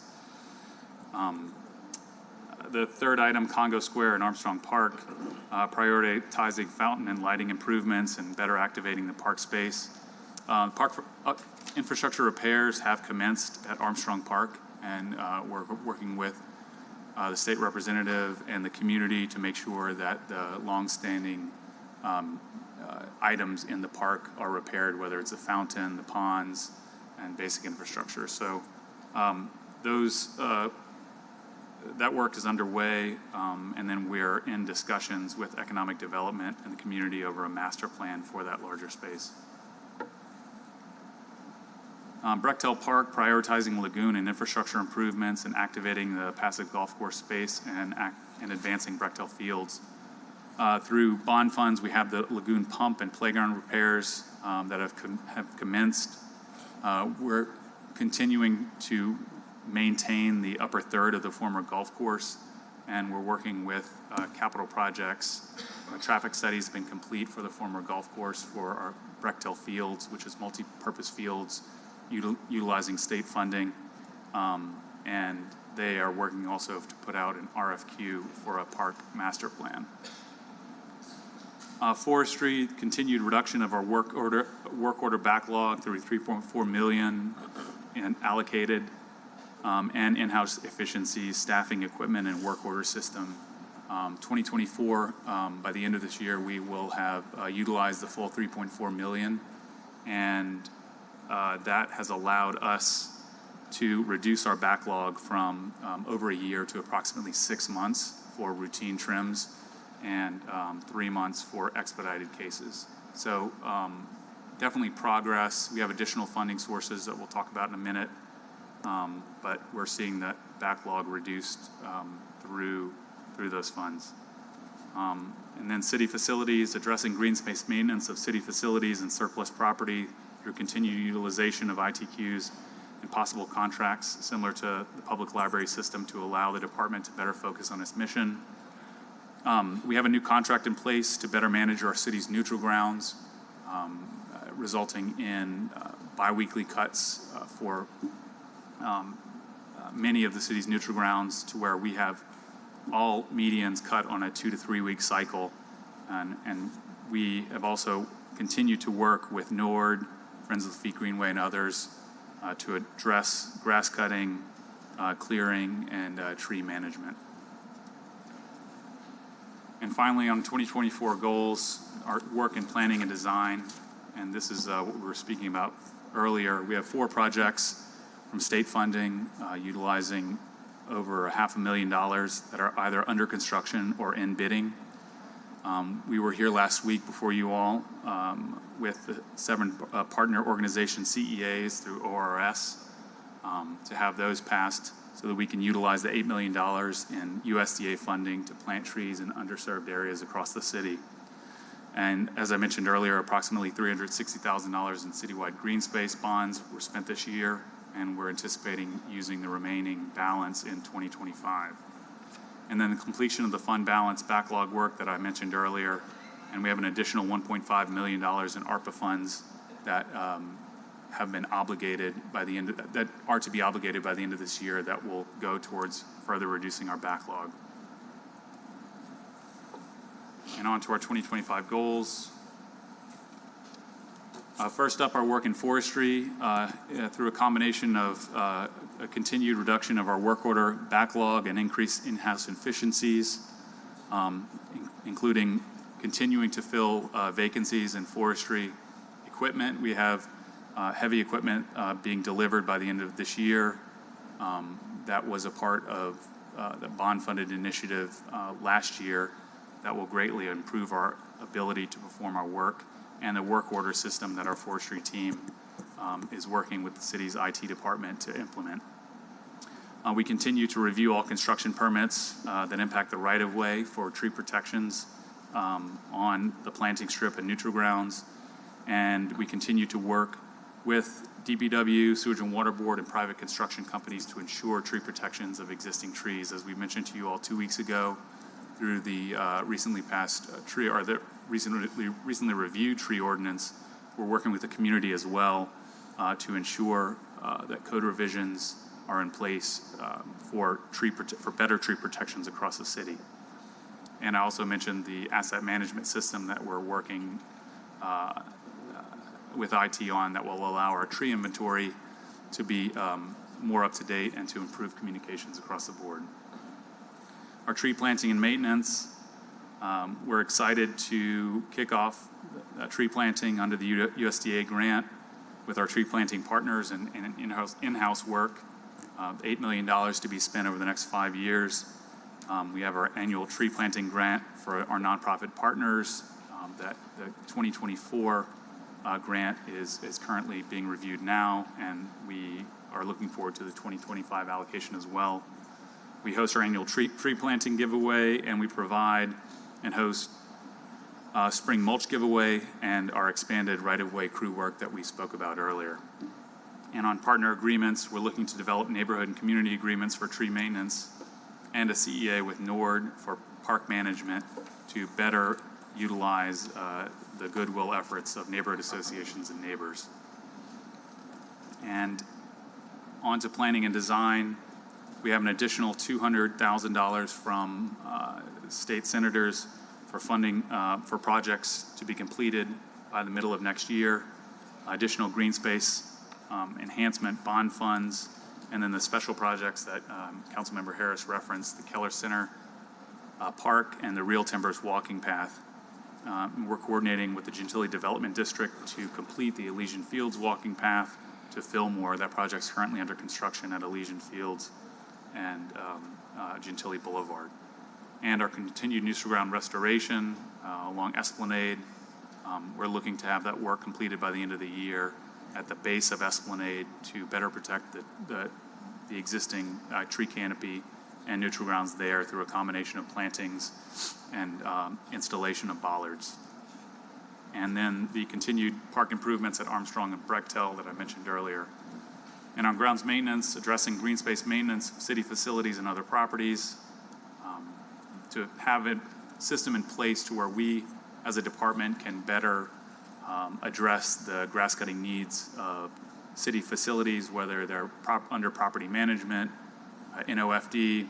The third item, Congo Square and Armstrong Park, prioritizing fountain and lighting improvements and better activating the park space. Park infrastructure repairs have commenced at Armstrong Park, and we're working with the state representative and the community to make sure that the longstanding items in the park are repaired, whether it's a fountain, the ponds, and basic infrastructure. So that work is underway, and then we're in discussions with economic development and the community over a master plan for that larger space. Brechtel Park, prioritizing lagoon and infrastructure improvements and activating the passive golf course space and advancing Brechtel Fields. Through bond funds, we have the lagoon pump and playground repairs that have commenced. We're continuing to maintain the upper third of the former golf course, and we're working with capital projects. Traffic studies have been complete for the former golf course for our Brechtel Fields, which is multi-purpose fields utilizing state funding, and they are working also to put out an RFQ for a park master plan. Forestry, continued reduction of our work order backlog through 3.4 million and allocated, and in-house efficiencies, staffing, equipment, and work order system. 2024, by the end of this year, we will have utilized the full 3.4 million, and that has allowed us to reduce our backlog from over a year to approximately 6 months for routine trims and 3 months for expedited cases. So definitely progress. We have additional funding sources that we'll talk about in a minute, but we're seeing that backlog reduced through those funds. And then city facilities, addressing green space maintenance of city facilities and surplus property through continued utilization of ITQs and possible contracts similar to the public library system to allow the department to better focus on its mission. We have a new contract in place to better manage our city's neutral grounds, resulting in biweekly cuts for many of the city's neutral grounds, to where we have all medians cut on a 2 to 3 week cycle. And we have also continued to work with NORD, Friends of the Feet Greenway, and others to address grass cutting, clearing, and tree management. And finally, on 2024 goals, our work in planning and design, and this is what we were speaking about earlier. We have 4 projects from state funding utilizing over $500,000 that are either under construction or in bidding. We were here last week before you all with the 7 partner organization CEAs through ORS to have those passed so that we can utilize the $8 million in USDA funding to plant trees in underserved areas across the city. And as I mentioned earlier, approximately $360,000 in citywide green space bonds were spent this year, and we're anticipating using the remaining balance in 2025. And then the completion of the fund balance backlog work that I mentioned earlier, and we have an additional $1.5 million in ARPA funds that have been obligated by the end that are to be obligated by the end of this year, that will go towards further reducing our backlog. And on to our 2025 goals. First up, our work in forestry through a combination of a continued reduction of our work order backlog and increased in-house efficiencies, including continuing to fill vacancies in forestry equipment. We have heavy equipment being delivered by the end of this year. That was a part of the bond-funded initiative last year that will greatly improve our ability to perform our work, and the work order system that our forestry team is working with the city's IT department to implement. We continue to review all construction permits that impact the right-of-way for tree protections on the planting strip and neutral grounds, and we continue to work with DPW, Sewage and Water Board, and private construction companies to ensure tree protections of existing trees. As we mentioned to you all 2 weeks ago, through the recently passed recently reviewed tree ordinance, we're working with the community as well to ensure that code revisions are in place for better tree protections across the city. And I also mentioned the asset management system that we're working with IT on that will allow our tree inventory to be more up to date and to improve communications across the board. Our tree planting and maintenance, we're excited to kick off tree planting under the USDA grant with our tree planting partners and in-house work, $8 million to be spent over the next 5 years. We have our annual tree planting grant for our nonprofit partners. That the 2024 grant is currently being reviewed now, and we are looking forward to the 2025 allocation as well. We host our annual tree planting giveaway, and we provide and host spring mulch giveaway and our expanded right-of-way crew work that we spoke about earlier. And on partner agreements, we're looking to develop neighborhood and community agreements for tree maintenance and a CEA with NORD for park management to better utilize the goodwill efforts of neighborhood associations and neighbors. And on to planning and design, we have an additional $200,000 from state senators for funding for projects to be completed by the middle of next year, additional green space enhancement bond funds, and then the special projects that Councilmember Harris referenced, the Keller Center Park and the Real Timbers walking path. We're coordinating with the Gentilly Development District to complete the Elysian Fields walking path to Fillmore. That project's currently under construction at Elysian Fields and Gentilly Boulevard. And our continued neutral ground restoration along Esplanade. We're looking to have that work completed by the end of the year at the base of Esplanade to better protect the existing tree canopy and neutral grounds there through a combination of plantings and installation of bollards. And then the continued park improvements at Armstrong and Brechtel that I mentioned earlier. And on grounds maintenance, addressing green space maintenance, city facilities and other properties, to have a system in place to where we as a department can better address the grass cutting needs of city facilities, whether they're under property management, NOFD,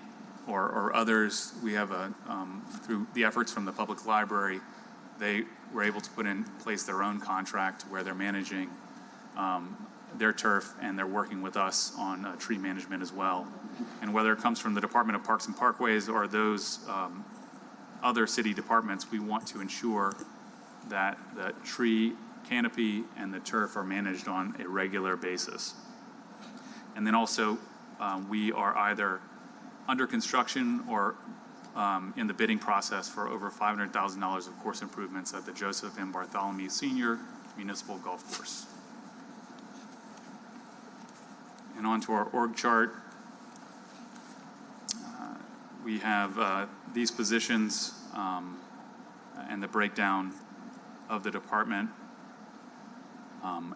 or others. We have through the efforts from the public library, they were able to put in place their own contract where they're managing their turf, and they're working with us on tree management as well. And whether it comes from the Department of Parks and Parkways or those other city departments, we want to ensure that the tree canopy and the turf are managed on a regular basis. And then also, we are either under construction or in the bidding process for over $500,000 of course improvements at the Joseph M. Bartholomew Sr. Municipal Golf Course. And on to our org chart. We have these positions and the breakdown of the department.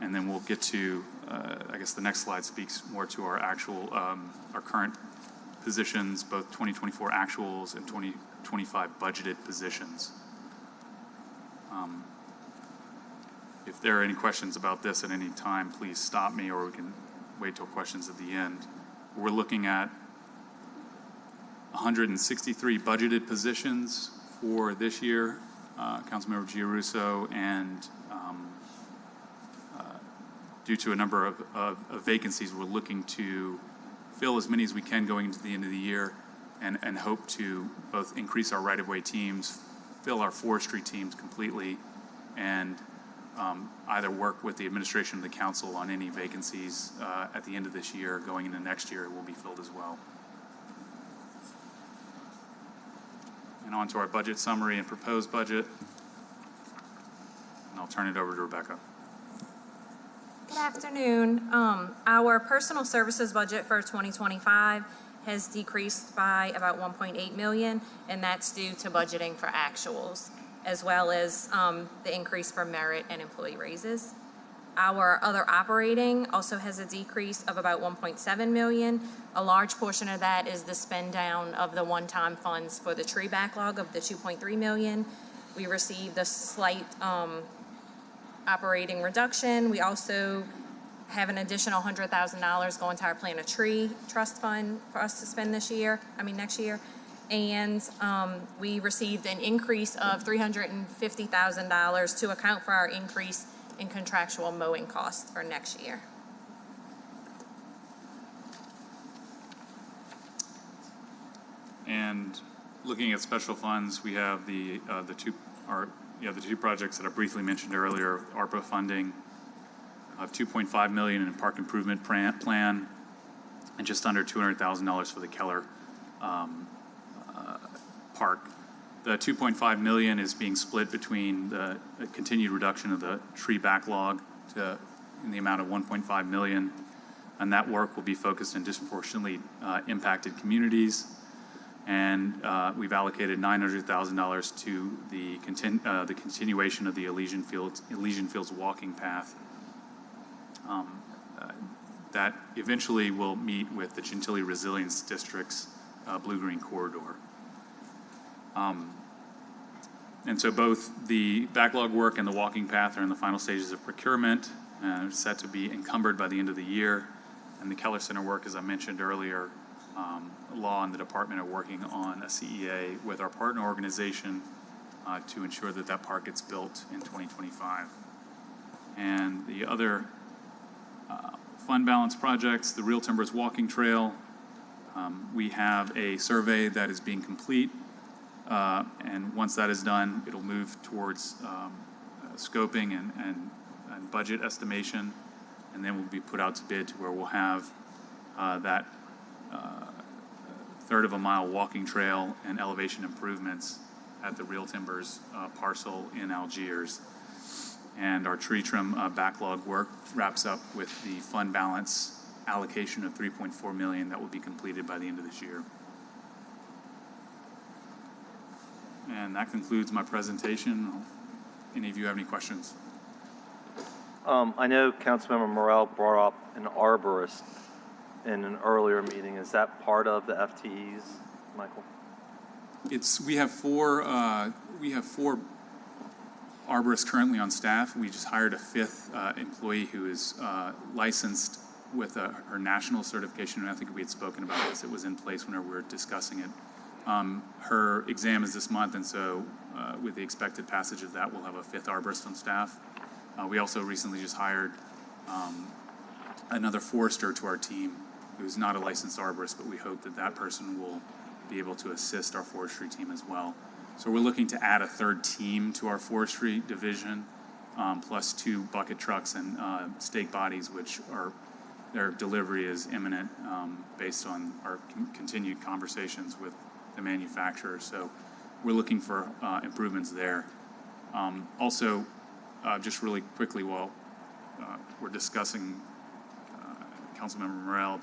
And then we'll get to, I guess the next slide speaks more to our actual, our current positions, both 2024 actuals and 2025 budgeted positions. If there are any questions about this at any time, please stop me, or we can wait till questions at the end. We're looking at 163 budgeted positions for this year. Councilmember Giarrusso and due to a number of vacancies, we're looking to fill as many as we can going into the end of the year, and hope to both increase our right-of-way teams, fill our forestry teams completely, and either work with the administration of the council on any vacancies at the end of this year. Going into next year, it will be filled as well. And on to our budget summary and proposed budget. And I'll turn it over to Rebecca. Good afternoon. Our personal services budget for 2025 has decreased by about 1.8 million, and that's due to budgeting for actuals, as well as the increase for merit and employee raises. Our other operating also has a decrease of about 1.7 million. A large portion of that is the spend down of the one-time funds for the tree backlog of the 2.3 million. We received a slight operating reduction. We also have an additional $100,000 going to our Plant a Tree Trust Fund for us to spend next year. And we received an increase of $350,000 to account for our increase in contractual mowing costs for next year. And looking at special funds, we have the two projects that I briefly mentioned earlier: ARPA funding of $2.5 million in park improvement plan, and just under $200,000 for the Keller Park. The $2.5 million is being split between the continued reduction of the tree backlog in the amount of $1.5 million, and that work will be focused in disproportionately impacted communities. And we've allocated $900,000 to the continuation of the Elysian Fields walking path that eventually will meet with the Gentilly Resilience District's blue-green corridor. And so both the backlog work and the walking path are in the final stages of procurement, set to be encumbered by the end of the year. And the Keller Center work, as I mentioned earlier, Law and the department are working on a CEA with our partner organization to ensure that that park gets built in 2025. And the other fund balance projects, the Real Timbers Walking Trail, we have a survey that is being complete. And once that is done, it'll move towards scoping and budget estimation, and then we'll be put out to bid to where we'll have that third of a mile walking trail and elevation improvements at the Real Timbers parcel in Algiers. And our tree trim backlog work wraps up with the fund balance allocation of $3.4 million that will be completed by the end of this year. And that concludes my presentation. Any of you have any questions? I know Councilmember Morrell brought up an arborist in an earlier meeting. Is that part of the FTEs, Michael? We have four arborists currently on staff. We just hired a fifth employee who is licensed with her national certification, and I think we had spoken about this. It was in place whenever we were discussing it. Her exam is this month, and so with the expected passage of that, we'll have a fifth arborist on staff. We also recently just hired another forester to our team who's not a licensed arborist, but we hope that that person will be able to assist our forestry team as well. So we're looking to add a third team to our forestry division, plus 2 bucket trucks and stake bodies, which their delivery is imminent based on our continued conversations with the manufacturer. So we're looking for improvements there. Also, just really quickly, while we're discussing Councilmember Morrell,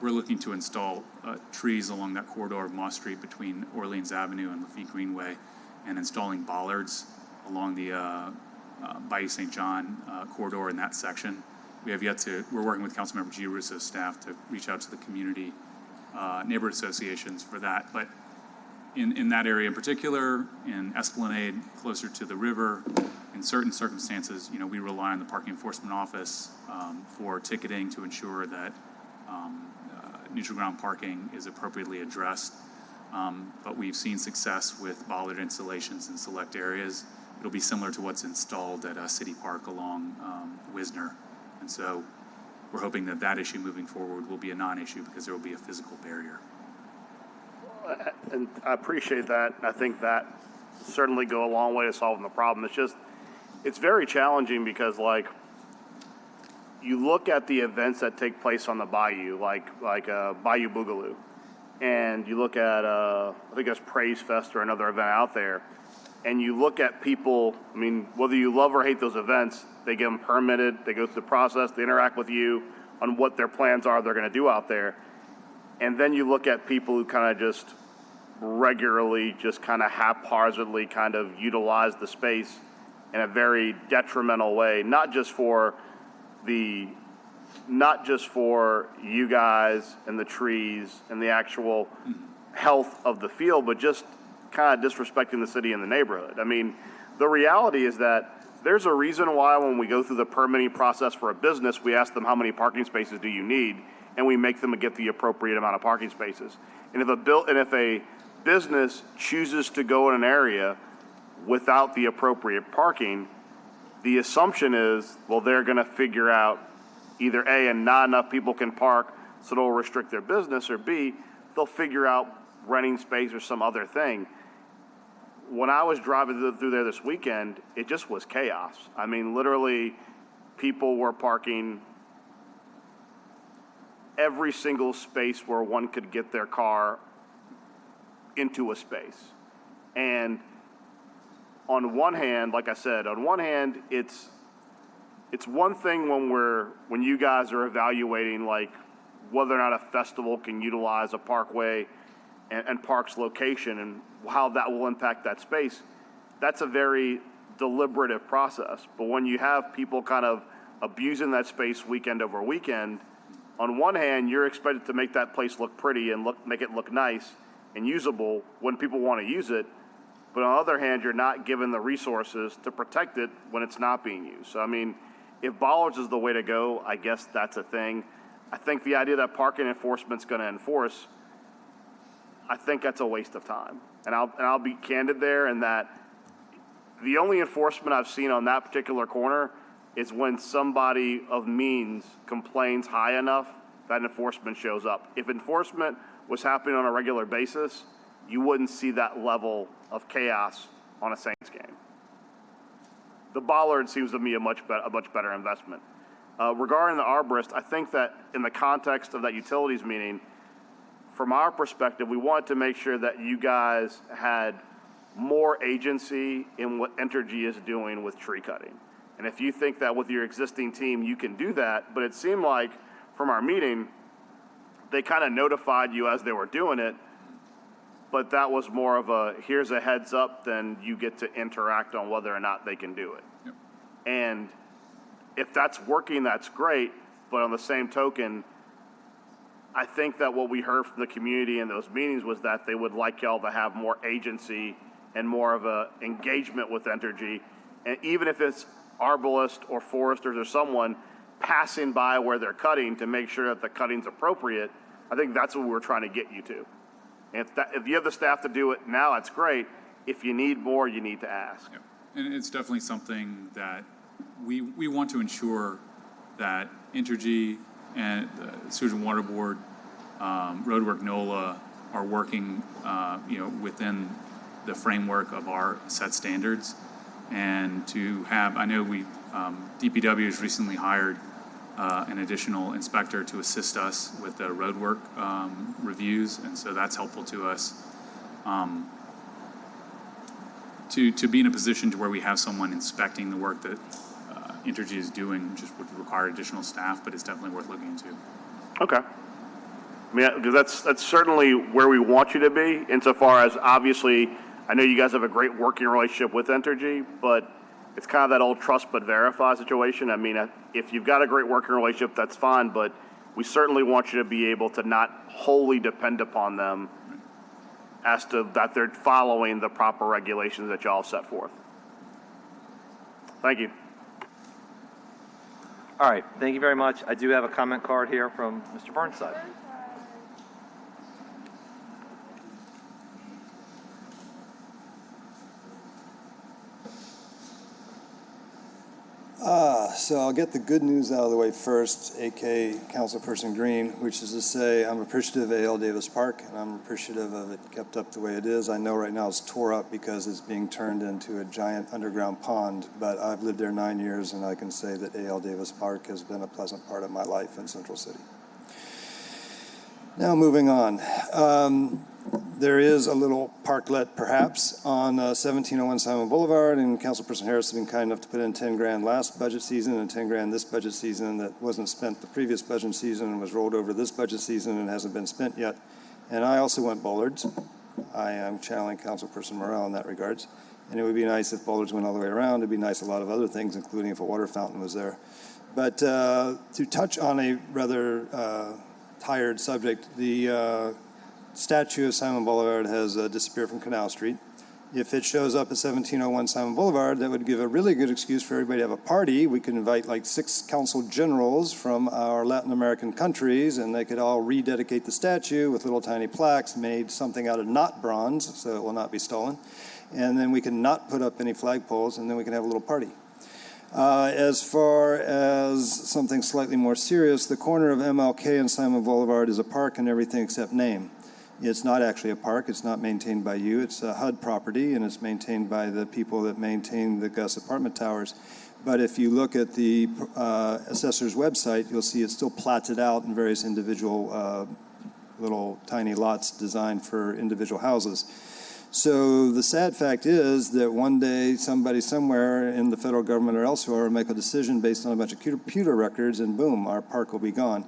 we're looking to install trees along that corridor of Moss Street between Orleans Avenue and Lafitte Greenway, and installing bollards along the Bayou St. John corridor in that section. We're working with Councilmember Giarrusso's staff to reach out to the community neighborhood associations for that. But in that area in particular, in Esplanade, closer to the river, in certain circumstances, we rely on the Parking Enforcement Office for ticketing to ensure that neutral ground parking is appropriately addressed. But we've seen success with bollard installations in select areas, it'll be similar to what's installed at City Park along Wisner. And so we're hoping that that issue moving forward will be a non-issue because there will be a physical barrier. And I appreciate that. I think that certainly go a long way to solving the problem. It's very challenging because, like, you look at the events that take place on the bayou, like Bayou Boogaloo, and you look at, I think it's Praise Fest or another event out there, and you look at people, I mean, whether you love or hate those events, they get them permitted, they go through the process, they interact with you on what their plans are they're going to do out there. And then you look at people who kind of just regularly, just kind of haphazardly kind of utilize the space in a very detrimental way, not just for you guys and the trees and the actual health of the field, but just kind of disrespecting the city and the neighborhood. I mean, the reality is that there's a reason why when we go through the permitting process for a business, we ask them how many parking spaces do you need, and we make them get the appropriate amount of parking spaces. And if a business chooses to go in an area without the appropriate parking, the assumption is, well, they're going to figure out either A, and not enough people can park, so they'll restrict their business, or B, they'll figure out renting space or some other thing. When I was driving through there this weekend, it just was chaos. I mean, literally, people were parking every single space where one could get their car into a space. And on one hand, like I said, on one hand, it's one thing when you guys are evaluating like whether or not a festival can utilize a parkway and park's location and how that will impact that space. That's a very deliberative process. But when you have people kind of abusing that space weekend over weekend, on one hand, you're expected to make that place look pretty and make it look nice and usable when people want to use it. But on the other hand, you're not given the resources to protect it when it's not being used. So, I mean, if bollards is the way to go, I guess that's a thing. I think the idea that parking enforcement's going to enforce, I think that's a waste of time. And I'll be candid there in that the only enforcement I've seen on that particular corner is when somebody of means complains high enough that enforcement shows up. If enforcement was happening on a regular basis, you wouldn't see that level of chaos on a Saints game. The bollard seems to me a much better investment. Regarding the arborist, I think that in the context of that utilities meeting, from our perspective, we wanted to make sure that you guys had more agency in what Entergy is doing with tree cutting. And if you think that with your existing team, you can do that, but it seemed like from our meeting, they kind of notified you as they were doing it, but that was more of a, here's a heads up, then you get to interact on whether or not they can do it. Yep. And if that's working, that's great, but on the same token, I think that what we heard from the community in those meetings was that they would like y'all to have more agency and more of a engagement with Entergy. And even if it's arborists or foresters or someone passing by where they're cutting to make sure that the cutting's appropriate, I think that's what we're trying to get you to. And if you have the staff to do it now, that's great. If you need more, you need to ask. Yep. And it's definitely something that we want to ensure that Entergy and the Sewage and Water Board, Roadwork NOLA are working, within the framework of our set standards. And to have, I know DPW has recently hired an additional inspector to assist us with the roadwork reviews, and so that's helpful to us. To be in a position to where we have someone inspecting the work that Entergy is doing just would require additional staff, but it's definitely worth looking into. Okay. I mean, because that's certainly where we want you to be, insofar as obviously I know you guys have a great working relationship with Entergy, but it's kind of that old trust but verify situation. I mean, if you've got a great working relationship, that's fine, but we certainly want you to be able to not wholly depend upon them as to that they're following the proper regulations that y'all set forth. Thank you. All right, thank you very much. I do have a comment card here from Mr. Burnside. So I'll get the good news out of the way first, aka Councilperson Green, which is to say I'm appreciative of A.L. Davis Park, and I'm appreciative of it kept up the way it is. I know right now it's tore up because it's being turned into a giant underground pond, but I've lived there 9 years, and I can say that A.L. Davis Park has been a pleasant part of my life in Central City. Now moving on. There is a little parklet, perhaps, on 1701 Simon Boulevard, and Councilperson Harris has been kind enough to put in 10 grand last budget season and 10 grand this budget season that wasn't spent the previous budget season and was rolled over this budget season and hasn't been spent yet. And I also want bollards. I am channeling Councilperson Morrell in that regards. And it would be nice if bollards went all the way around. It'd be nice a lot of other things, including if a water fountain was there. But to touch on a rather tired subject, the statue of Simon Boulevard has disappeared from Canal Street. If it shows up at 1701 Simon Boulevard, that would give a really good excuse for everybody to have a party. We could invite like 6 consul generals from our Latin American countries, and they could all rededicate the statue with little tiny plaques made something out of not bronze, so it will not be stolen. And then we can not put up any flagpoles, and then we can have a little party. As far as something slightly more serious, the corner of MLK and Simon Boulevard is a park and everything except name. It's not actually a park. It's not maintained by you. It's a HUD property, and it's maintained by the people that maintain the Gus apartment towers. But if you look at the assessor's website, you'll see it's still platted out in various individual little tiny lots designed for individual houses. So the sad fact is that one day somebody somewhere in the federal government or elsewhere will make a decision based on a bunch of computer records, and boom, our park will be gone.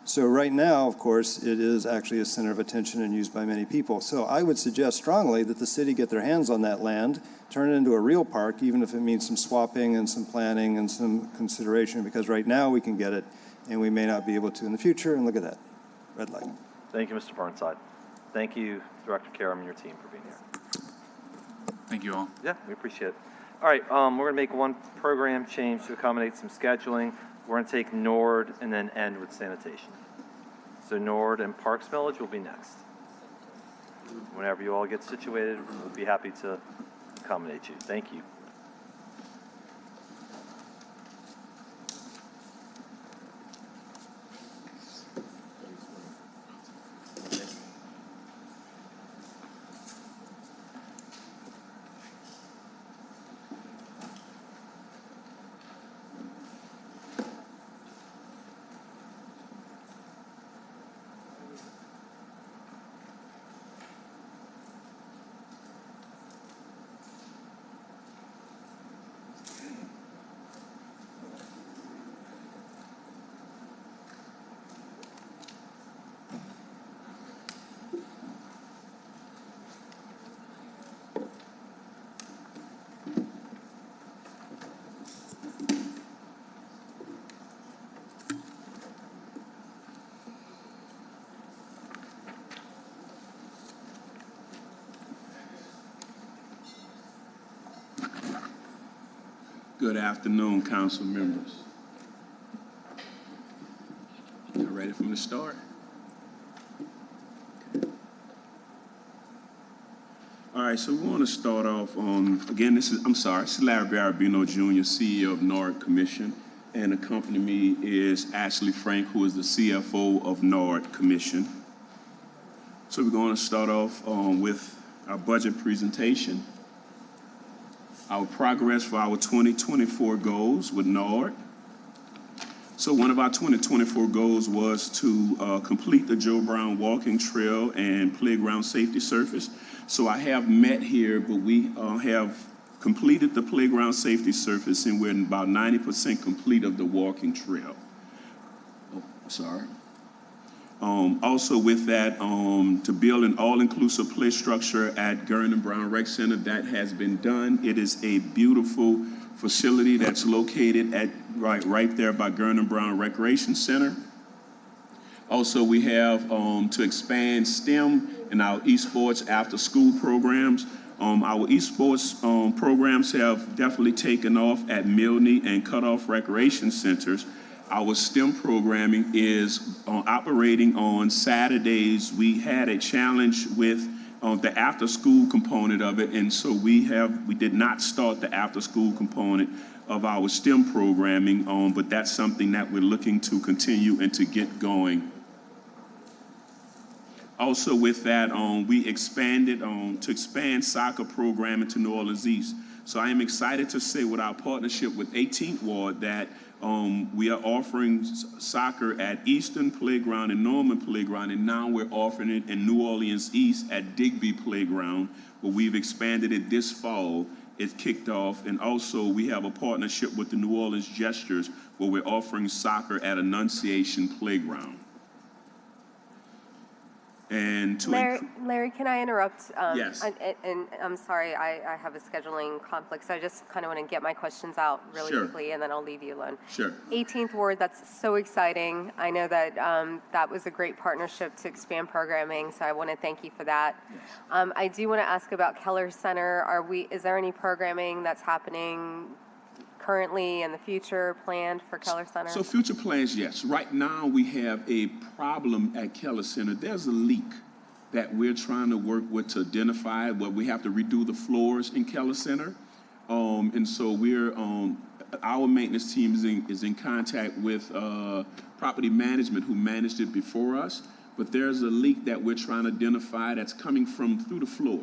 So right now, of course, it is actually a center of attention and used by many people. So I would suggest strongly that the city get their hands on that land, turn it into a real park, even if it means some swapping and some planning and some consideration, because right now we can get it, and we may not be able to in the future, and look at that, red light. Thank you, Mr. Burnside. Thank you, Director Karam and your team for being here. Thank you all. Yeah, we appreciate it. All right, we're going to make one program change to accommodate some scheduling. We're going to take Nord and then end with sanitation. So Nord and Parks Village will be next. Whenever you all get situated, we'll be happy to accommodate you. Thank you. Good afternoon, council members. You ready from the start? Okay. All right, so we want to start off on, again, this is Larry Barabino Jr., CEO of NORD Commission, and accompanying me is Ashley Frank, who is the CFO of NORD Commission. So we're going to start off with our budget presentation. Our progress for our 2024 goals with NORD. So one of our 2024 goals was to complete the Joe Brown walking trail and playground safety surface. So I have met here, but we have completed the playground safety surface, and we're about 90% complete of the walking trail. Oh, sorry. Also with that, to build an all-inclusive play structure at Gurnan Brown Rec Center, that has been done. It is a beautiful facility that's located at right there by Gurnan Brown Recreation Center. Also, we have to expand STEM and our esports after-school programs. Our esports programs have definitely taken off at Milne and Cutoff Recreation Centers. Our STEM programming is operating on Saturdays. We had a challenge with the after-school component of it, and so we did not start the after-school component of our STEM programming, but that's something that we're looking to continue and to get going. Also with that, we expanded to expand soccer programming to New Orleans East. So I am excited to say with our partnership with 18th Ward that we are offering soccer at Eastern Playground and Norman Playground, and now we're offering it in New Orleans East at Digby Playground, where we've expanded it this fall. It kicked off, and also we have a partnership with the New Orleans Gestures, where we're offering soccer at Annunciation Playground. And to Larry, can I interrupt? Yes. And I'm sorry, I have a scheduling conflict, so I just kind of want to get my questions out really Sure. quickly, and then I'll leave you alone. Sure. 18th Ward, that's so exciting. I know that that was a great partnership to expand programming, so I want to thank you for that. I do want to ask about Keller Center. Is there any programming that's happening currently in the future planned for Keller Center? So future plans, yes. Right now, we have a problem at Keller Center. There's a leak that we're trying to work with to identify. Where we have to redo the floors in Keller Center. And so our maintenance team is in contact with property management who managed it before us. But there's a leak that we're trying to identify that's coming through the floor.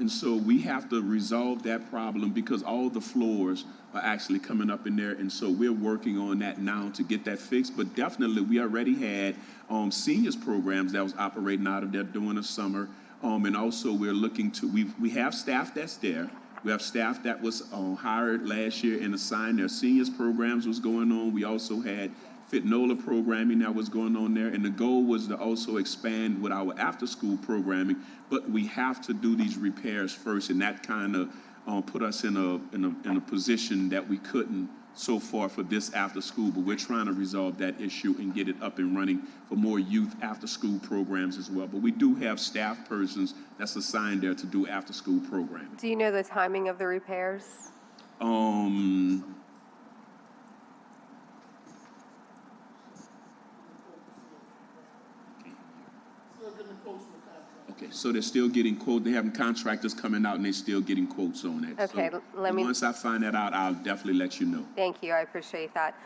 And so we have to resolve that problem because all the floors are actually coming up in there. And so we're working on that now to get that fixed. But definitely, we already had seniors programs that was operating out of there during the summer. And also we're looking to, we have staff that's there. We have staff that was hired last year and assigned. Their seniors programs was going on. We also had Fitnola programming that was going on there, and the goal was to also expand with our after-school programming, but we have to do these repairs first, and that kind of put us in a position that we couldn't so far for this after-school, but we're trying to resolve that issue and get it up and running for more youth after-school programs as well. But we do have staff persons that's assigned there to do after-school programming. Do you know the timing of the repairs? Okay, so they're still getting quotes. They're having contractors coming out and they're still getting quotes on it. Okay, So let once I find that out, I'll definitely let you know. Thank you, I appreciate that.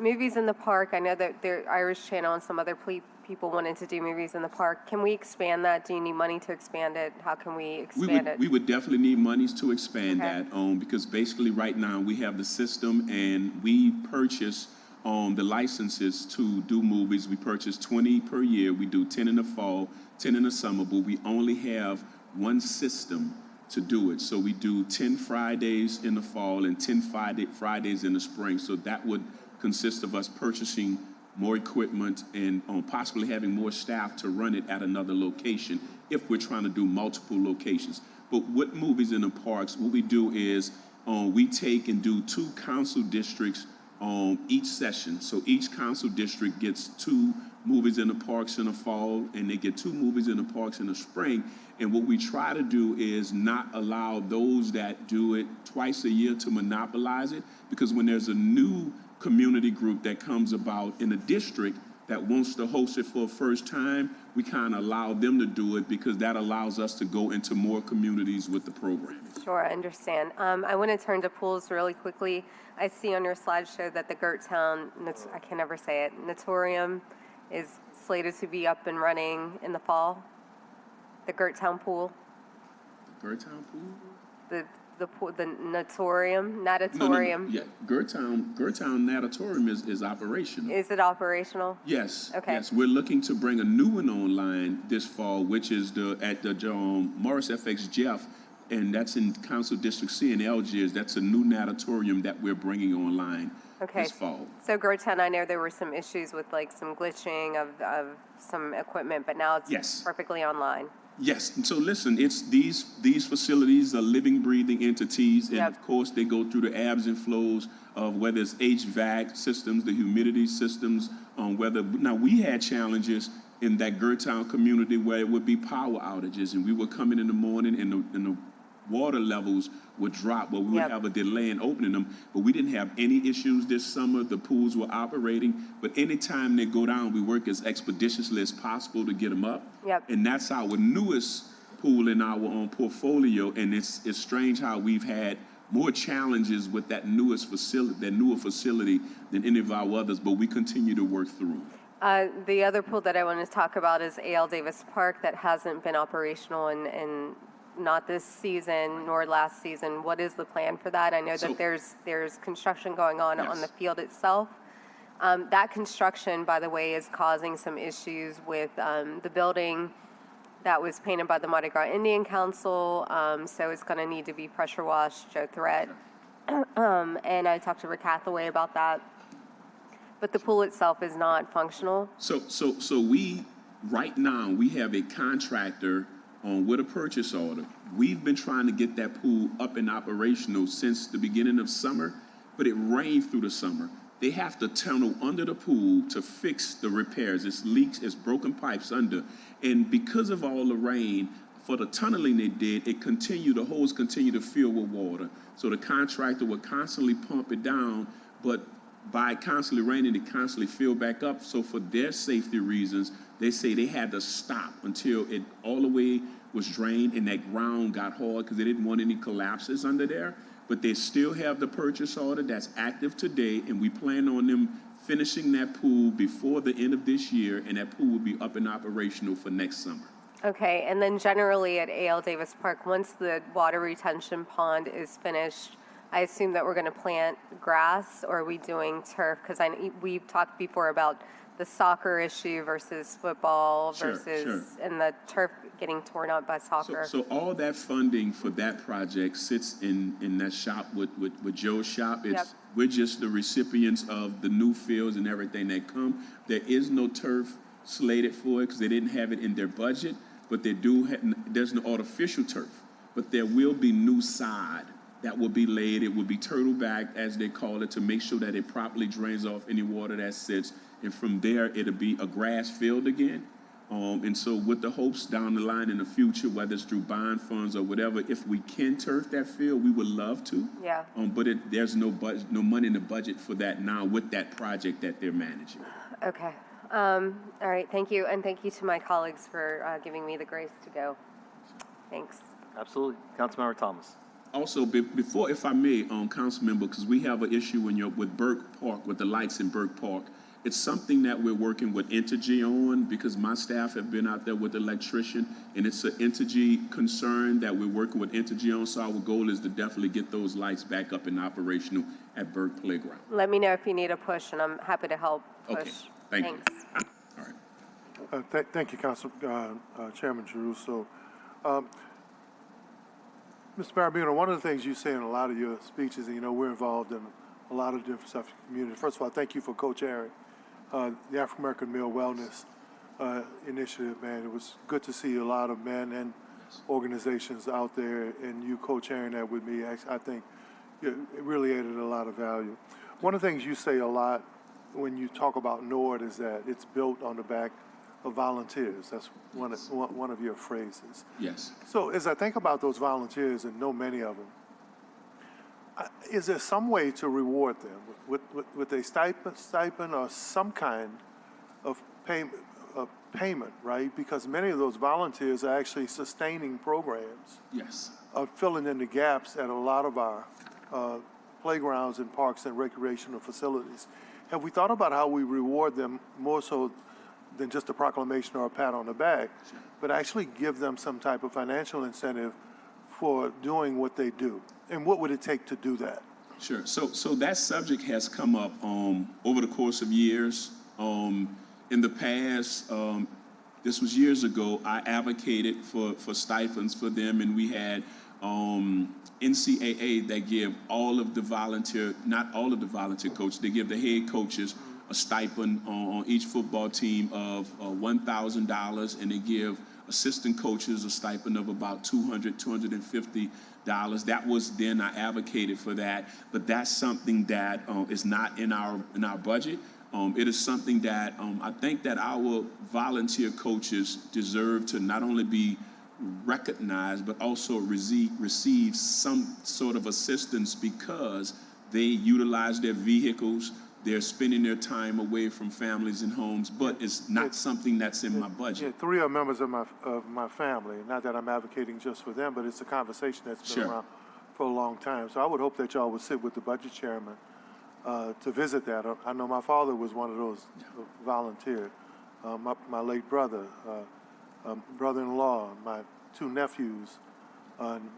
Movies in the park, I know that the Irish Channel and some other people wanted to do movies in the park. Can we expand that? Do you need money to expand it? How can we expand it? We would definitely need monies to expand Okay. that, because basically right now we have the system and we purchase the licenses to do movies. We purchase 20 per year. We do 10 in the fall, 10 in the summer, but we only have one system to do it. So we do 10 Fridays in the fall and 10 Fridays in the spring. So that would consist of us purchasing more equipment and possibly having more staff to run it at another location if we're trying to do multiple locations. But with movies in the parks, what we do is we take and do 2 council districts each session. So each council district gets 2 movies in the parks in the fall, and they get 2 movies in the parks in the spring. And what we try to do is not allow those that do it twice a year to monopolize it, because when there's a new community group that comes about in a district that wants to host it for the first time, we kind of allow them to do it because that allows us to go into more communities with the program. Sure, I understand. I want to turn to pools really quickly. I see on your slideshow that the Gerttown, I can never say it, Natorium is slated to be up and running in the fall. The Gerttown pool. The Gerttown pool? The pool, the natatorium. Yeah, Gerttown Natatorium is operational. Is it operational? Yes. Okay. Yes, we're looking to bring a new one online this fall, which is at the Morris FX Jeff, and that's in Council District C in Algiers. That's a new natatorium that we're bringing online this fall. So Gerttown, I know there were some issues with like some glitching of some equipment, but now it's perfectly online. Yes, and so listen, it's these facilities are living, breathing entities, and of course they go through the ebbs and flows of whether it's HVAC systems, the humidity systems, now we had challenges in that Gerttown community where it would be power outages, and we would come in the morning and the water levels would drop, but we would have a delay in opening them. But we didn't have any issues this summer. The pools were operating, but anytime they go down, we work as expeditiously as possible to get them up. And that's our newest pool in our own portfolio, and it's strange how we've had more challenges with that newer facility than any of our others, but we continue to work through. The other pool that I want to talk about is A.L. Davis Park that hasn't been operational in not this season nor last season. What is the plan for that? I know that there's construction going on the field itself. That construction, by the way, is causing some issues with the building that was painted by the Mardi Gras Indian Council, so it's going to need to be pressure washed, Joe Thread. And I talked to Rick Hathaway about that. But the pool itself is not functional. So we, right now, we have a contractor with a purchase order. We've been trying to get that pool up and operational since the beginning of summer, but it rained through the summer. They have to tunnel under the pool to fix the repairs. It's leaks, it's broken pipes under. And because of all the rain, for the tunneling they did, the holes continue to fill with water. So the contractor would constantly pump it down, but by constantly raining, it constantly filled back up. So for their safety reasons, they say they had to stop until it all the way was drained and that ground got hard because they didn't want any collapses under there. But they still have the purchase order that's active today, and we plan on them finishing that pool before the end of this year, and that pool will be up and operational for next summer. Okay, and then generally at A.L. Davis Park, once the water retention pond is finished, I assume that we're going to plant grass, or are we doing turf? Because we've talked before about the soccer issue versus football and the turf getting torn up by soccer. So all that funding for that project sits in that shop with Joe's shop. We're just the recipients of the new fields and everything that come. There is no turf slated for it because they didn't have it in their budget, but there's no artificial turf. But there will be new sod that will be laid. It will be turtleback, as they call it, to make sure that it properly drains off any water that sits. And from there, it'll be a grass field again. And so with the hopes down the line in the future, whether it's through bond funds or whatever, if we can turf that field, we would love to. Yeah. But there's no money in the budget for that now with that project that they're managing. Okay. All right. Thank you. And thank you to my colleagues for giving me the grace to go. Thanks. Absolutely. Councilmember Thomas. Also, before, if I may, council member, because we have an issue with Burke Park, with the lights in Burke Park. It's something that we're working with Entergy on because my staff have been out there with the electrician, and it's an Entergy concern that we're working with Entergy on. So our goal is to definitely get those lights back up and operational at Burke Playground. Let me know if you need a push, and I'm happy to help push. Okay, thank you. All right. Thank you, Chairman Giarrusso. Mr. Barabino, one of the things you say in a lot of your speeches, and we're involved in a lot of different stuff in the community. First of all, thank you for co-chairing the African American Male Wellness Initiative, man. It was good to see a lot of men and organizations out there, and you co-chairing that with me. I think it really added a lot of value. One of the things you say a lot when you talk about NORD is that it's built on the back of volunteers. That's one of your phrases. Yes. So as I think about those volunteers and know many of them, is there some way to reward them with a stipend or some kind of payment, right? Because many of those volunteers are actually sustaining programs. Yes. Filling in the gaps at a lot of our playgrounds and parks and recreational facilities. Have we thought about how we reward them more so than just a proclamation or a pat on the back, but actually give them some type of financial incentive for doing what they do? And what would it take to do that? Sure. So that subject has come up over the course of years. In the past, this was years ago, I advocated for stipends for them, and we had NCAA that give all of the volunteer, not all of the volunteer coaches, they give the head coaches a stipend on each football team of $1,000, and they give assistant coaches a stipend of about $200, $250. That was then, I advocated for that, but that's something that is not in our budget. It is something that I think that our volunteer coaches deserve to not only be recognized, but also receive some sort of assistance because they utilize their vehicles, They're spending their time away from families and homes, but it's not something that's in my Yeah, budget. 3 are members of my family. Not that I'm advocating just for them, but it's a conversation that's been Sure. around for a long time. So I would hope that y'all would sit with the budget chairman to visit that. I know my father was one of those volunteered. My late brother, brother-in-law, my 2 nephews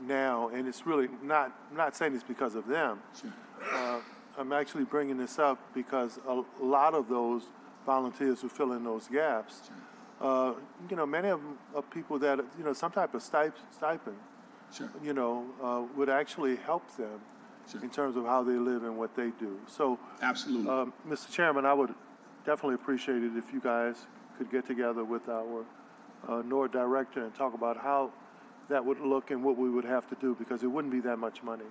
now, and it's really not, I'm not saying it's because of them. I'm actually bringing this up because a lot of those volunteers who fill in those gaps, you know, many of them are people that, you know, some type of stipend, you know, would actually help them in terms of how they live and what they do. So, absolutely, Mr. Chairman, I would definitely appreciate it if you guys could get together with our NORD director and talk about how that would look and what we would have to do, because it wouldn't be that much money.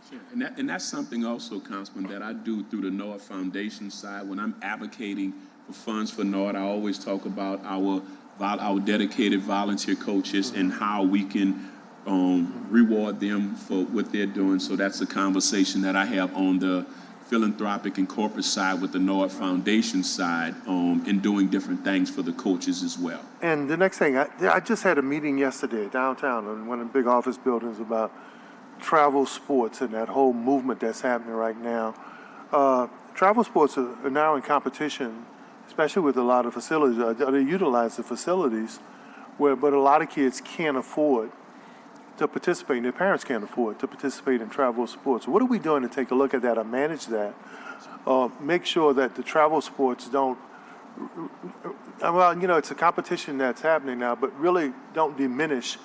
Sure. And that's something also, Councilman, that I do through the NORD Foundation side. When I'm advocating for funds for NORD, I always talk about our dedicated volunteer coaches and how we can reward them for what they're doing. So that's a conversation that I have on the philanthropic and corporate side with the NORD Foundation side, and doing different things for the coaches as well. And the next thing, I just had a meeting yesterday downtown in one of the big office buildings about travel sports and that whole movement that's happening right now. Travel sports are now in competition, especially with a lot of facilities. They utilize the facilities, but a lot of kids can't afford to participate, their parents can't afford to participate in travel sports. What are we doing to take a look at that or manage that? Make sure that the travel sports don't, well, you know, it's a competition that's happening now, but really don't diminish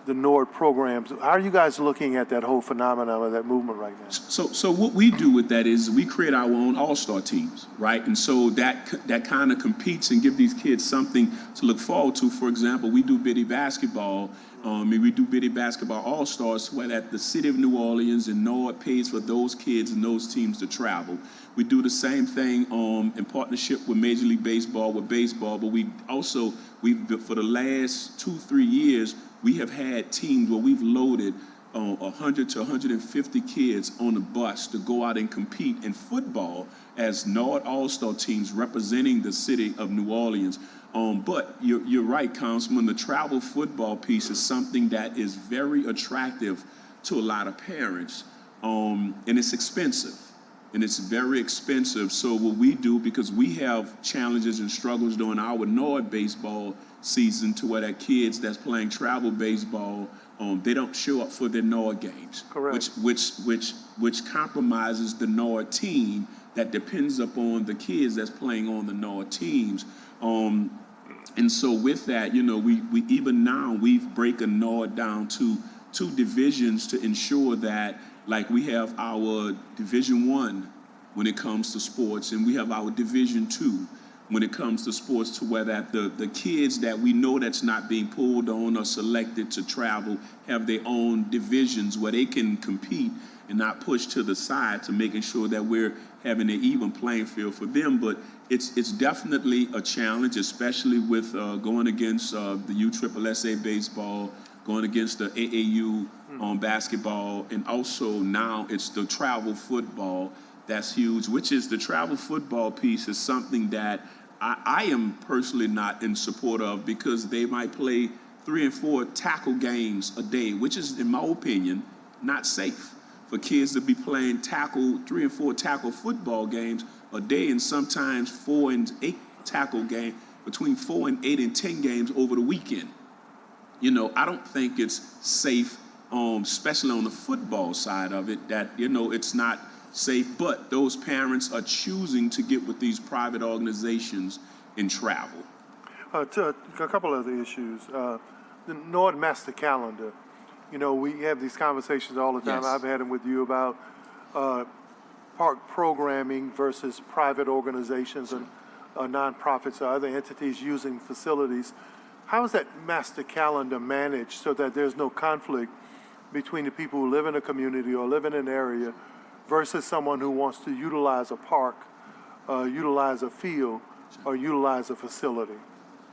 the NORD programs. How are you guys looking at that whole phenomenon of that movement right now? So what we do with that is we create our own all-star teams, right? And so that kind of competes and give these kids something to look forward to. For example, we do Biddy basketball. And we do Biddy basketball all-stars where that the city of New Orleans and NORD pays for those kids and those teams to travel. We do the same thing in partnership with Major League Baseball with baseball, but we also, for the last 2-3 years, we have had teams where we've loaded 100 to 150 kids on a bus to go out and compete in football as NORD All-Star teams representing the city of New Orleans. But you're right, Councilman, the travel football piece is something that is very attractive to a lot of parents, and it's expensive. And it's very expensive. So what we do, because we have challenges and struggles during our NORD baseball season to where that kids that's playing travel baseball, they don't show up for their NORD games. Correct. Which compromises the NORD team that depends upon the kids that's playing on the NORD teams. And so with that, you know, we even now we've broken NORD down to 2 divisions to ensure that, like, we have our Division I when it comes to sports, and we have our Division II when it comes to sports, to where that the kids that we know that's not being pulled on or selected to travel have their own divisions where they can compete and not push to the side, to making sure that we're having an even playing field for them. But it's definitely a challenge, especially with going against the USSSA baseball, going against the AAU on basketball, and also now it's the travel football that's huge, which is the travel football piece is something that I am personally not in support of, because they might play 3 and 4 tackle games a day, which is, in my opinion, not safe for kids to be playing 3 and 4 tackle football games a day, and sometimes 4 and 8 tackle games, between 4 and 8 and 10 games over the weekend. You know, I don't think it's safe, especially on the football side of it, that, you know, it's not safe, but those parents are choosing to get with these private organizations and travel. To a couple other issues. The NORD Master Calendar. You know, we have these conversations all the time. Yes. I've had them with you about park programming versus private organizations and nonprofits or other entities using facilities. How is that master calendar managed so that there's no conflict between the people who live in a community or live in an area versus someone who wants to utilize a park, utilize a field, or utilize a facility?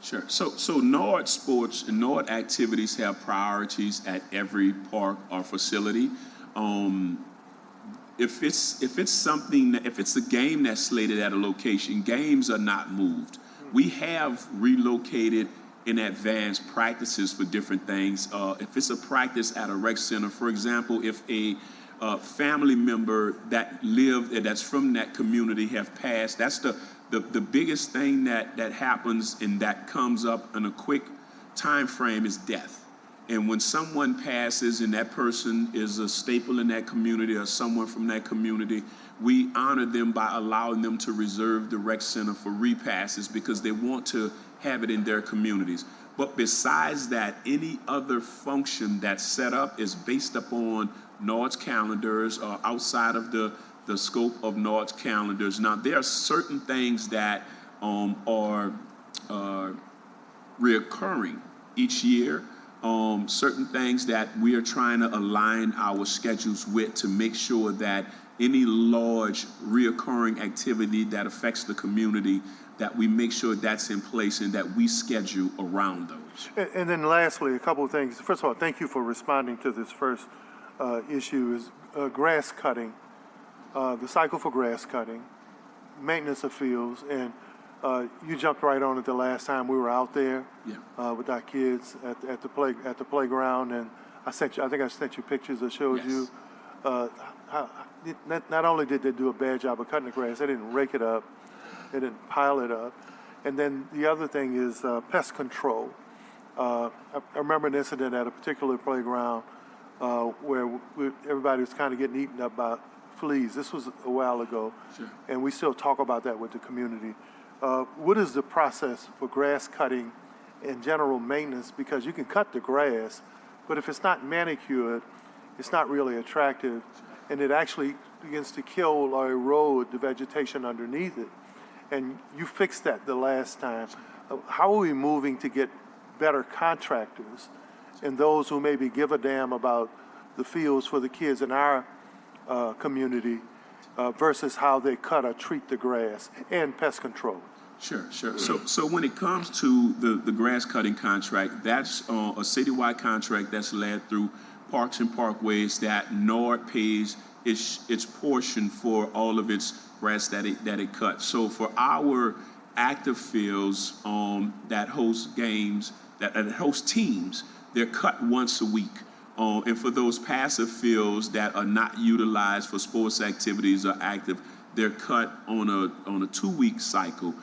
Sure. So NORD sports and NORD activities have priorities at every park or facility. if it's something, if it's a game that's slated at a location, games are not moved. We have relocated in advance practices for different things. If it's a practice at a rec center, for example, if a family member that's from that community have passed, that's the biggest thing that happens and that comes up in a quick time frame is death. And when someone passes and that person is a staple in that community or someone from that community, we honor them by allowing them to reserve the rec center for repasses because they want to have it in their communities. But besides that, any other function that's set up is based upon NORD's calendars or outside of the scope of NORD's calendars. Now, there are certain things that are reoccurring each year. Certain things that we are trying to align our schedules with to make sure that any large reoccurring activity that affects the community, that we make sure that's in place and that we schedule around those. And then lastly, a couple of things. First of all, thank you for responding to this first issue is grass cutting, the cycle for grass cutting, maintenance of fields, and you jumped right on it the last time we were out there with our kids at the playground, and I think I sent you pictures that showed you how not only did they do a bad job of cutting the grass, they didn't rake it up, they didn't pile it up, and then the other thing is pest control. I remember an incident at a particular playground where everybody was kind of getting eaten up by fleas. This was a while ago, and we still talk about that with the community. What is the process for grass cutting and general maintenance? Because you can cut the grass, but if it's not manicured, it's not really attractive, and it actually begins to kill or erode the vegetation underneath it. And you fixed that the last time. How are we moving to get better contractors and those who maybe give a damn about the fields for the kids in our community versus how they cut or treat the grass and pest control? Sure. So when it comes to the grass cutting contract, that's a citywide contract that's led through Parks and Parkways that NORD pays its portion for all of its grass that it cuts. So for our active fields that host games, that host teams, they're cut once a week. And for those passive fields that are not utilized for sports activities or active, they're cut on a 2-week cycle.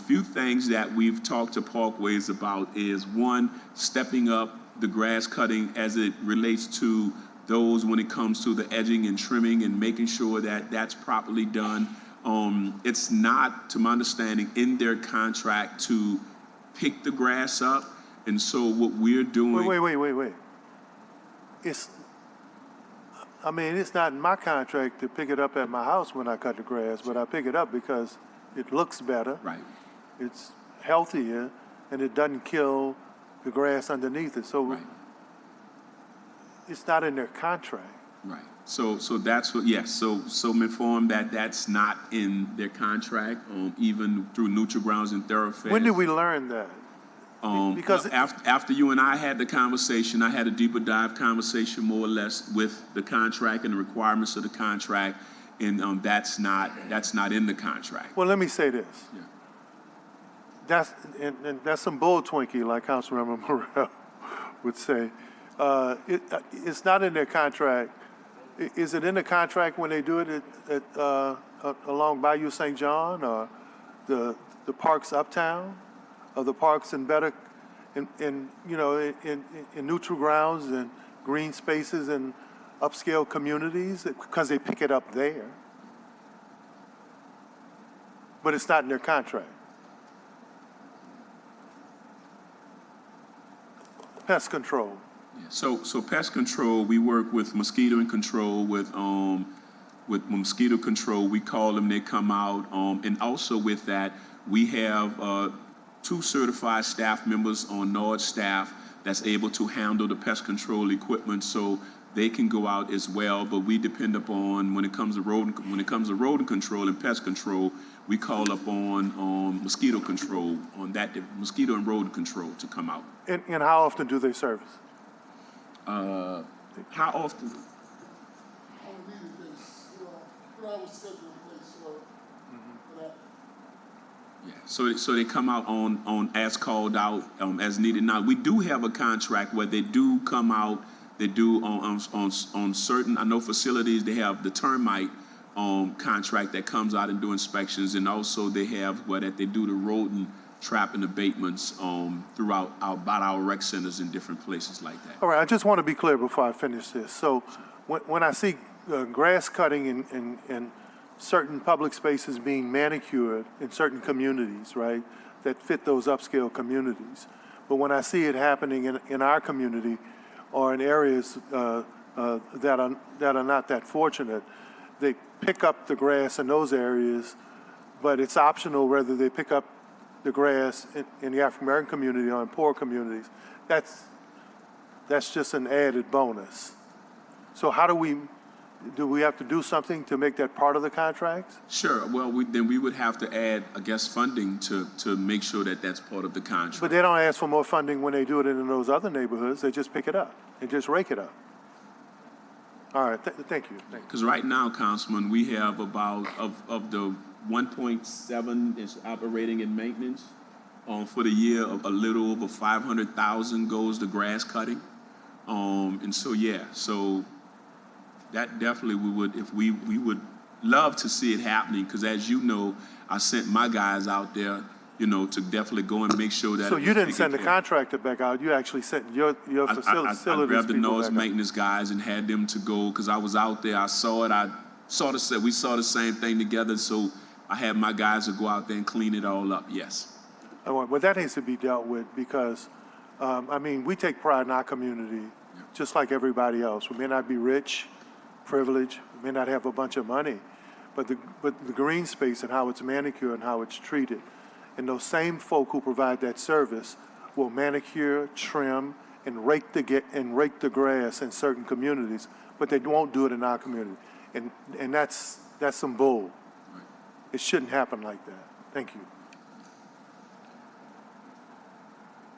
Few things that we've talked to Parkways about is one, stepping up the grass cutting as it relates to those when it comes to the edging and trimming and making sure that that's properly done. It's not, to my understanding, in their contract to pick the grass up. And so what we're doing... Wait. It's not in my contract to pick it up at my house when I cut the grass, but I pick it up because it looks better. Right. It's healthier, and it doesn't kill the grass underneath it. So it's not in their contract. Right. So that's what, yes. So I'm informed that that's not in their contract, even through Neutral Grounds and Thoroughfares. When did we learn that? Because after you and I had the conversation, I had a deeper dive conversation, more or less, with the contract and the requirements of the contract, and that's not in the contract. Well, let me say this. Yeah. That's some bull twinkie, like Councilmember Morrell would say. It's not in their contract. Is it in the contract when they do it along Bayou St. John or the parks uptown? Of the parks in neutral grounds and green spaces and upscale communities because they pick it up there. But it's not in their contract. Pest control. So pest control, we work with mosquito and control with mosquito control. We call them, they come out, and also with that we have 2 certified staff members on NORD staff that's able to handle the pest control equipment, so they can go out as well. But we depend upon when it comes to rodent control and pest control, we call up on mosquito control, on that mosquito and rodent control to come out. And how often do they service? How often? have a schedule in place for that? Yeah, so they come out on as called out, as needed. Now, we do have a contract where they do come out, they do on certain, I know facilities, they have the termite contract that comes out and do inspections, and also they have where that they do the rodent trap and abatements throughout about our rec centers in different places like that. All right, I just want to be clear before I finish this. So when I see grass cutting in certain public spaces being manicured in certain communities, right, that fit those upscale communities, but when I see it happening in our community or in areas that are not that fortunate, they pick up the grass in those areas, but it's optional whether they pick up the grass in the African American community or in poor communities. That's just an added bonus. So how do we have to do something to make that part of the contract? Sure. Well, then we would have to add, I guess, funding to make sure that that's part of the contract. But they don't ask for more funding when they do it in those other neighborhoods. They just pick it up and just rake it up. All right. Thank you. Because right now, Councilman, we have about of the 1.7 is operating in maintenance. For the year, a little over 500,000 goes to grass cutting. And so, yeah, so that definitely we would love to see it happening, because as you know, I sent my guys out there, to definitely go and make sure that. So you didn't send the contractor back out, you actually sent your facilities I grabbed the people noise back out. maintenance guys and had them to go, because I was out there, I saw it, we saw the same thing together, so I had my guys to go out there and clean it all up, yes. Well, that needs to be dealt with because, we take pride in our community, just like everybody else. We may not be rich, privileged, we may not have a bunch of money, but the green space and how it's manicured and how it's treated. And those same folk who provide that service will manicure, trim, and rake the grass in certain communities, but they won't do it in our community. And that's some bull. It shouldn't happen like that. Thank you.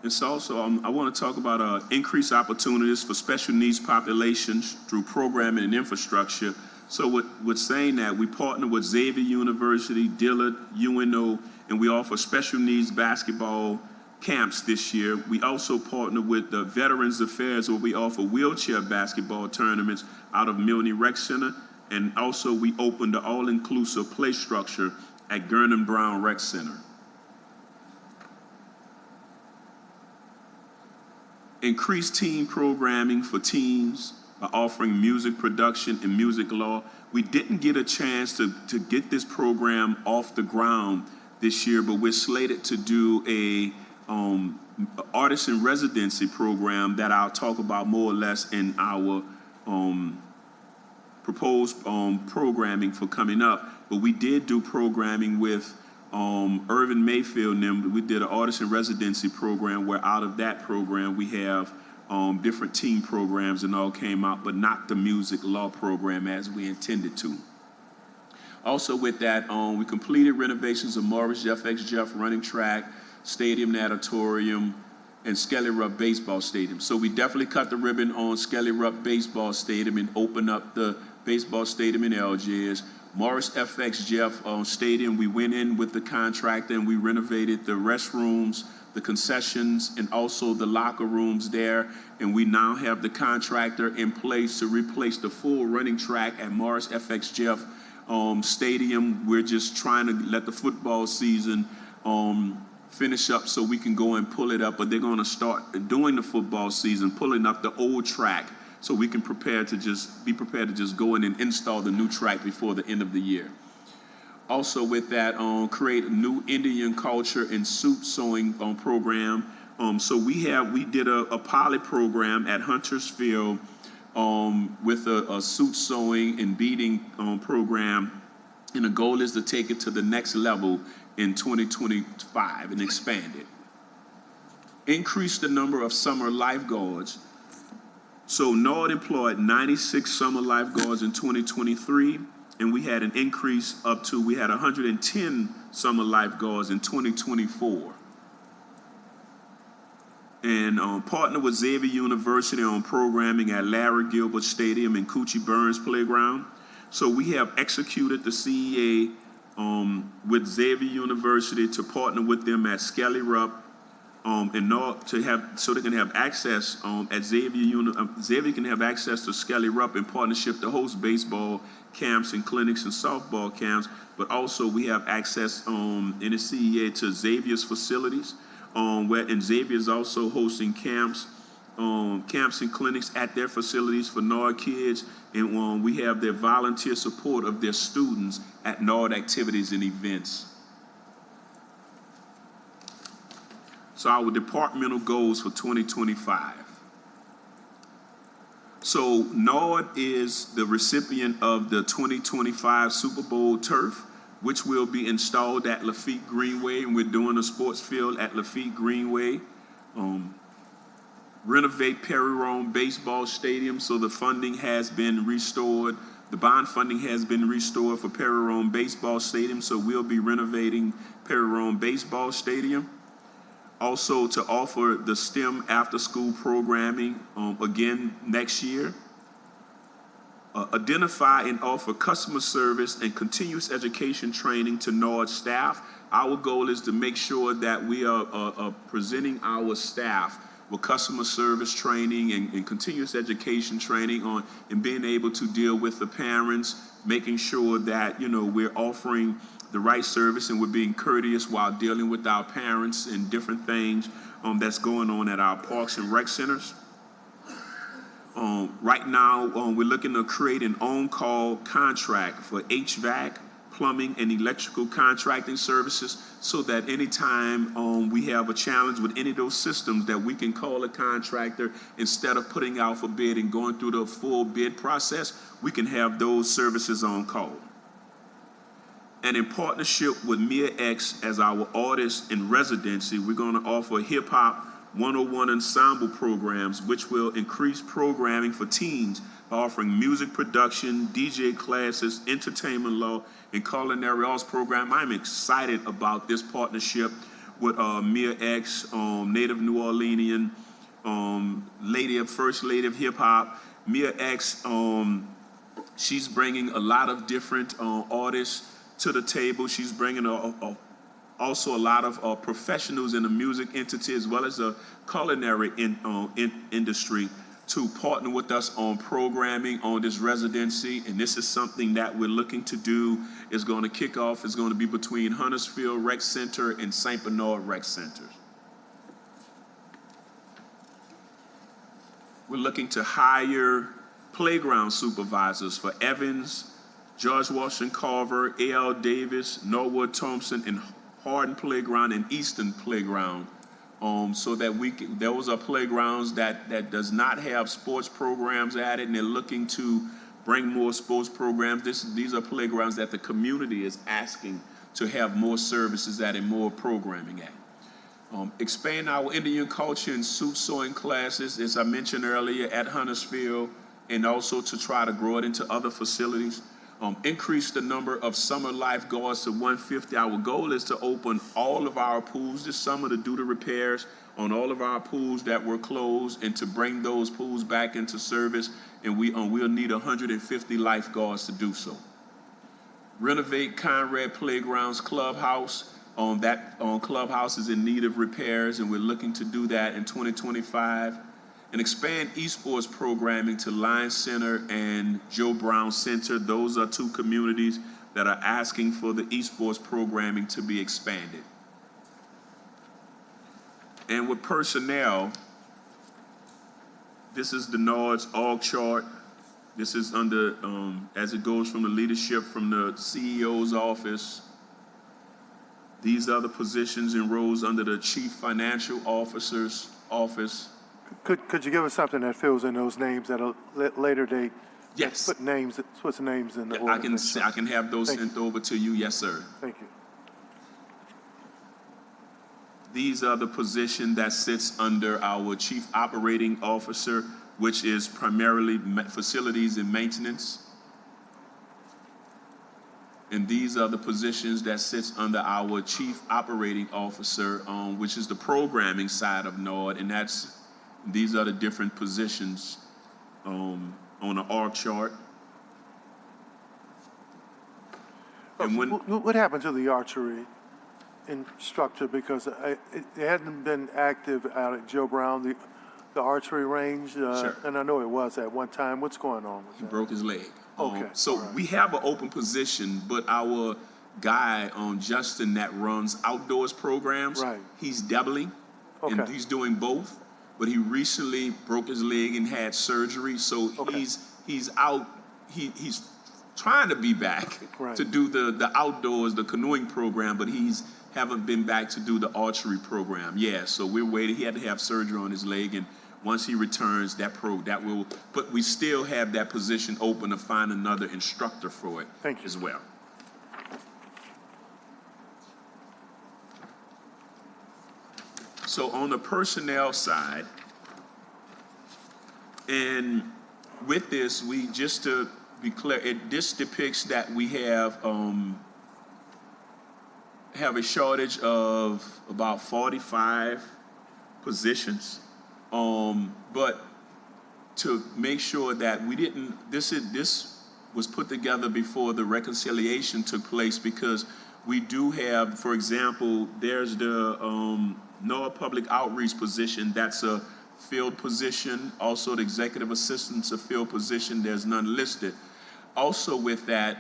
It's also, I want to talk about increased opportunities for special needs populations through programming and infrastructure. So with saying that, we partner with Xavier University, Dillard, UNO, and we offer special needs basketball camps this year. We also partner with the Veterans Affairs, where we offer wheelchair basketball tournaments out of Milne Rec Center. And also we opened the all-inclusive play structure at Gurnan Brown Rec Center. Increased team programming for teams by offering music production and music law. We didn't get a chance to get this program off the ground this year, but we're slated to do a artist in residency program that I'll talk about more or less in our proposed programming for coming up. But we did do programming with Irvin Mayfield and them. We did an artist in residency program where out of that program we have different team programs and all came out, but not the music law program as we intended to. Also with that, we completed renovations of Morris Jeff X. Jeff running track, stadium, natatorium, and Skelly Rupp Baseball Stadium. So we definitely cut the ribbon on Skelly Rupp Baseball Stadium and opened up the baseball stadium in Algiers. Morris FX Jeff Stadium, we went in with the contractor and we renovated the restrooms, the concessions, and also the locker rooms there. And we now have the contractor in place to replace the full running track at Morris FX Jeff Stadium. We're just trying to let the football season finish up so we can go and pull it up, but they're going to start during the football season pulling up the old track so we can be prepared to just go in and install the new track before the end of the year. Also with that, create a new Indian culture and suit sewing program. So we did a pilot program at Huntersville with a suit sewing and beading program, and the goal is to take it to the next level in 2025 and expand it. Increase the number of summer lifeguards. So NORD employed 96 summer lifeguards in 2023, and we had an increase we had 110 summer lifeguards in 2024. And partner with Xavier University on programming at Larry Gilbert Stadium and Coochie Burns Playground. So we have executed the CEA with Xavier University to partner with them at Skelly Rupp in order to have, so they can have access at Xavier can have access to Skelly Rupp in partnership to host baseball camps and clinics and softball camps, but also we have access in the CEA to Xavier's facilities, and Xavier is also hosting camps and clinics at their facilities for NARD kids, and we have their volunteer support of their students at NARD activities and events. So our departmental goals for 2025. So NARD is the recipient of the 2025 Super Bowl turf, which will be installed at Lafitte Greenway, and we're doing a sports field at Lafitte Greenway. Renovate Perry Rome Baseball Stadium, so the funding has been restored. The bond funding has been restored for Perry Rome Baseball Stadium, so we'll be renovating Perry Rome Baseball Stadium. Also to offer the STEM after-school programming again next year. Identify and offer customer service and continuous education training to NARD staff. Our goal is to make sure that we are presenting our staff with customer service training and continuous education training on and being able to deal with the parents, making sure that, you know, we're offering the right service and we're being courteous while dealing with our parents and different things that's going on at our parks and rec centers. Right now, we're looking to create an on-call contract for HVAC, plumbing, and electrical contracting services so that anytime we have a challenge with any of those systems that we can call a contractor instead of putting out for bid and going through the full bid process, we can have those services on call. And in partnership with Mia X as our artist in residency, we're going to offer Hip Hop 101 ensemble programs, which will increase programming for teens by offering music production, DJ classes, entertainment law, and culinary arts program. I'm excited about this partnership with Mia X, native New Orleanian, First Lady of Hip Hop. Mia X, she's bringing a lot of different artists to the table. She's bringing also a lot of professionals in the music entity as well as the culinary industry to partner with us on programming on this residency. And this is something that we're looking to do. Is going to kick off. It's going to be between Huntersville Rec Center and St. Bernard Rec Centers. We're looking to hire playground supervisors for Evans, George Washington Carver, A.L. Davis, Norwood Thompson, and Hardin Playground and Easton Playground, so that those are playgrounds that does not have sports programs at it, and they're looking to bring more sports programs. These are playgrounds that the community is asking to have more services at and more programming at. Expand our Indian culture and suit sewing classes, as I mentioned earlier, at Huntersville, and also to try to grow it into other facilities. Increase the number of summer lifeguards to 150. Our goal is to open all of our pools this summer to do the repairs on all of our pools that were closed and to bring those pools back into service. And we'll need 150 lifeguards to do so. Renovate Conrad Playgrounds Clubhouse. Clubhouse is in need of repairs, and we're looking to do that in 2025. And expand esports programming to Lions Center and Joe Brown Center. Those are two communities that are asking for the esports programming to be expanded. And with personnel, this is the NARD's org chart. This is under, as it goes from the leadership from the CEO's office. These are the positions and roles under the Chief Financial Officer's office. Could you give us something that fills in those names at a later date? Yes. Put the names in the order. I can have those sent over to you. Yes, sir. Thank you. These are the position that sits under our Chief Operating Officer, which is primarily facilities and maintenance. And these are the positions that sits under our Chief Operating Officer, which is the programming side of NARD, and these are the different positions on the org chart. And when, What happened to the archery instructor? Because it hadn't been active out at Joe Brown, the archery range, Sure. and I know it was at one time. What's going on with he that? broke his leg. Okay, So all right. we have an open position, but our guy, Justin, that runs outdoors programs, Right. he's doubling, and Okay. he's doing both. But he recently broke his leg and had surgery, so Okay. he's out. He's trying to be back Right. to do the outdoors, the canoeing program, but he's haven't been back to do the archery program. Yeah, so we're waiting. He had to have surgery on his leg, and once he returns, that will. But we still have that position open to find another instructor for it. Thank you. As well. So on the personnel side, and with this, we just to be clear, this depicts that we have a shortage of about 45 positions, but to make sure that we didn't, this was put together before the reconciliation took place, because we do have, for example, there's the NOAA Public Outreach position. That's a field position. Also, the executive assistant's a field position. There's none listed. Also with that,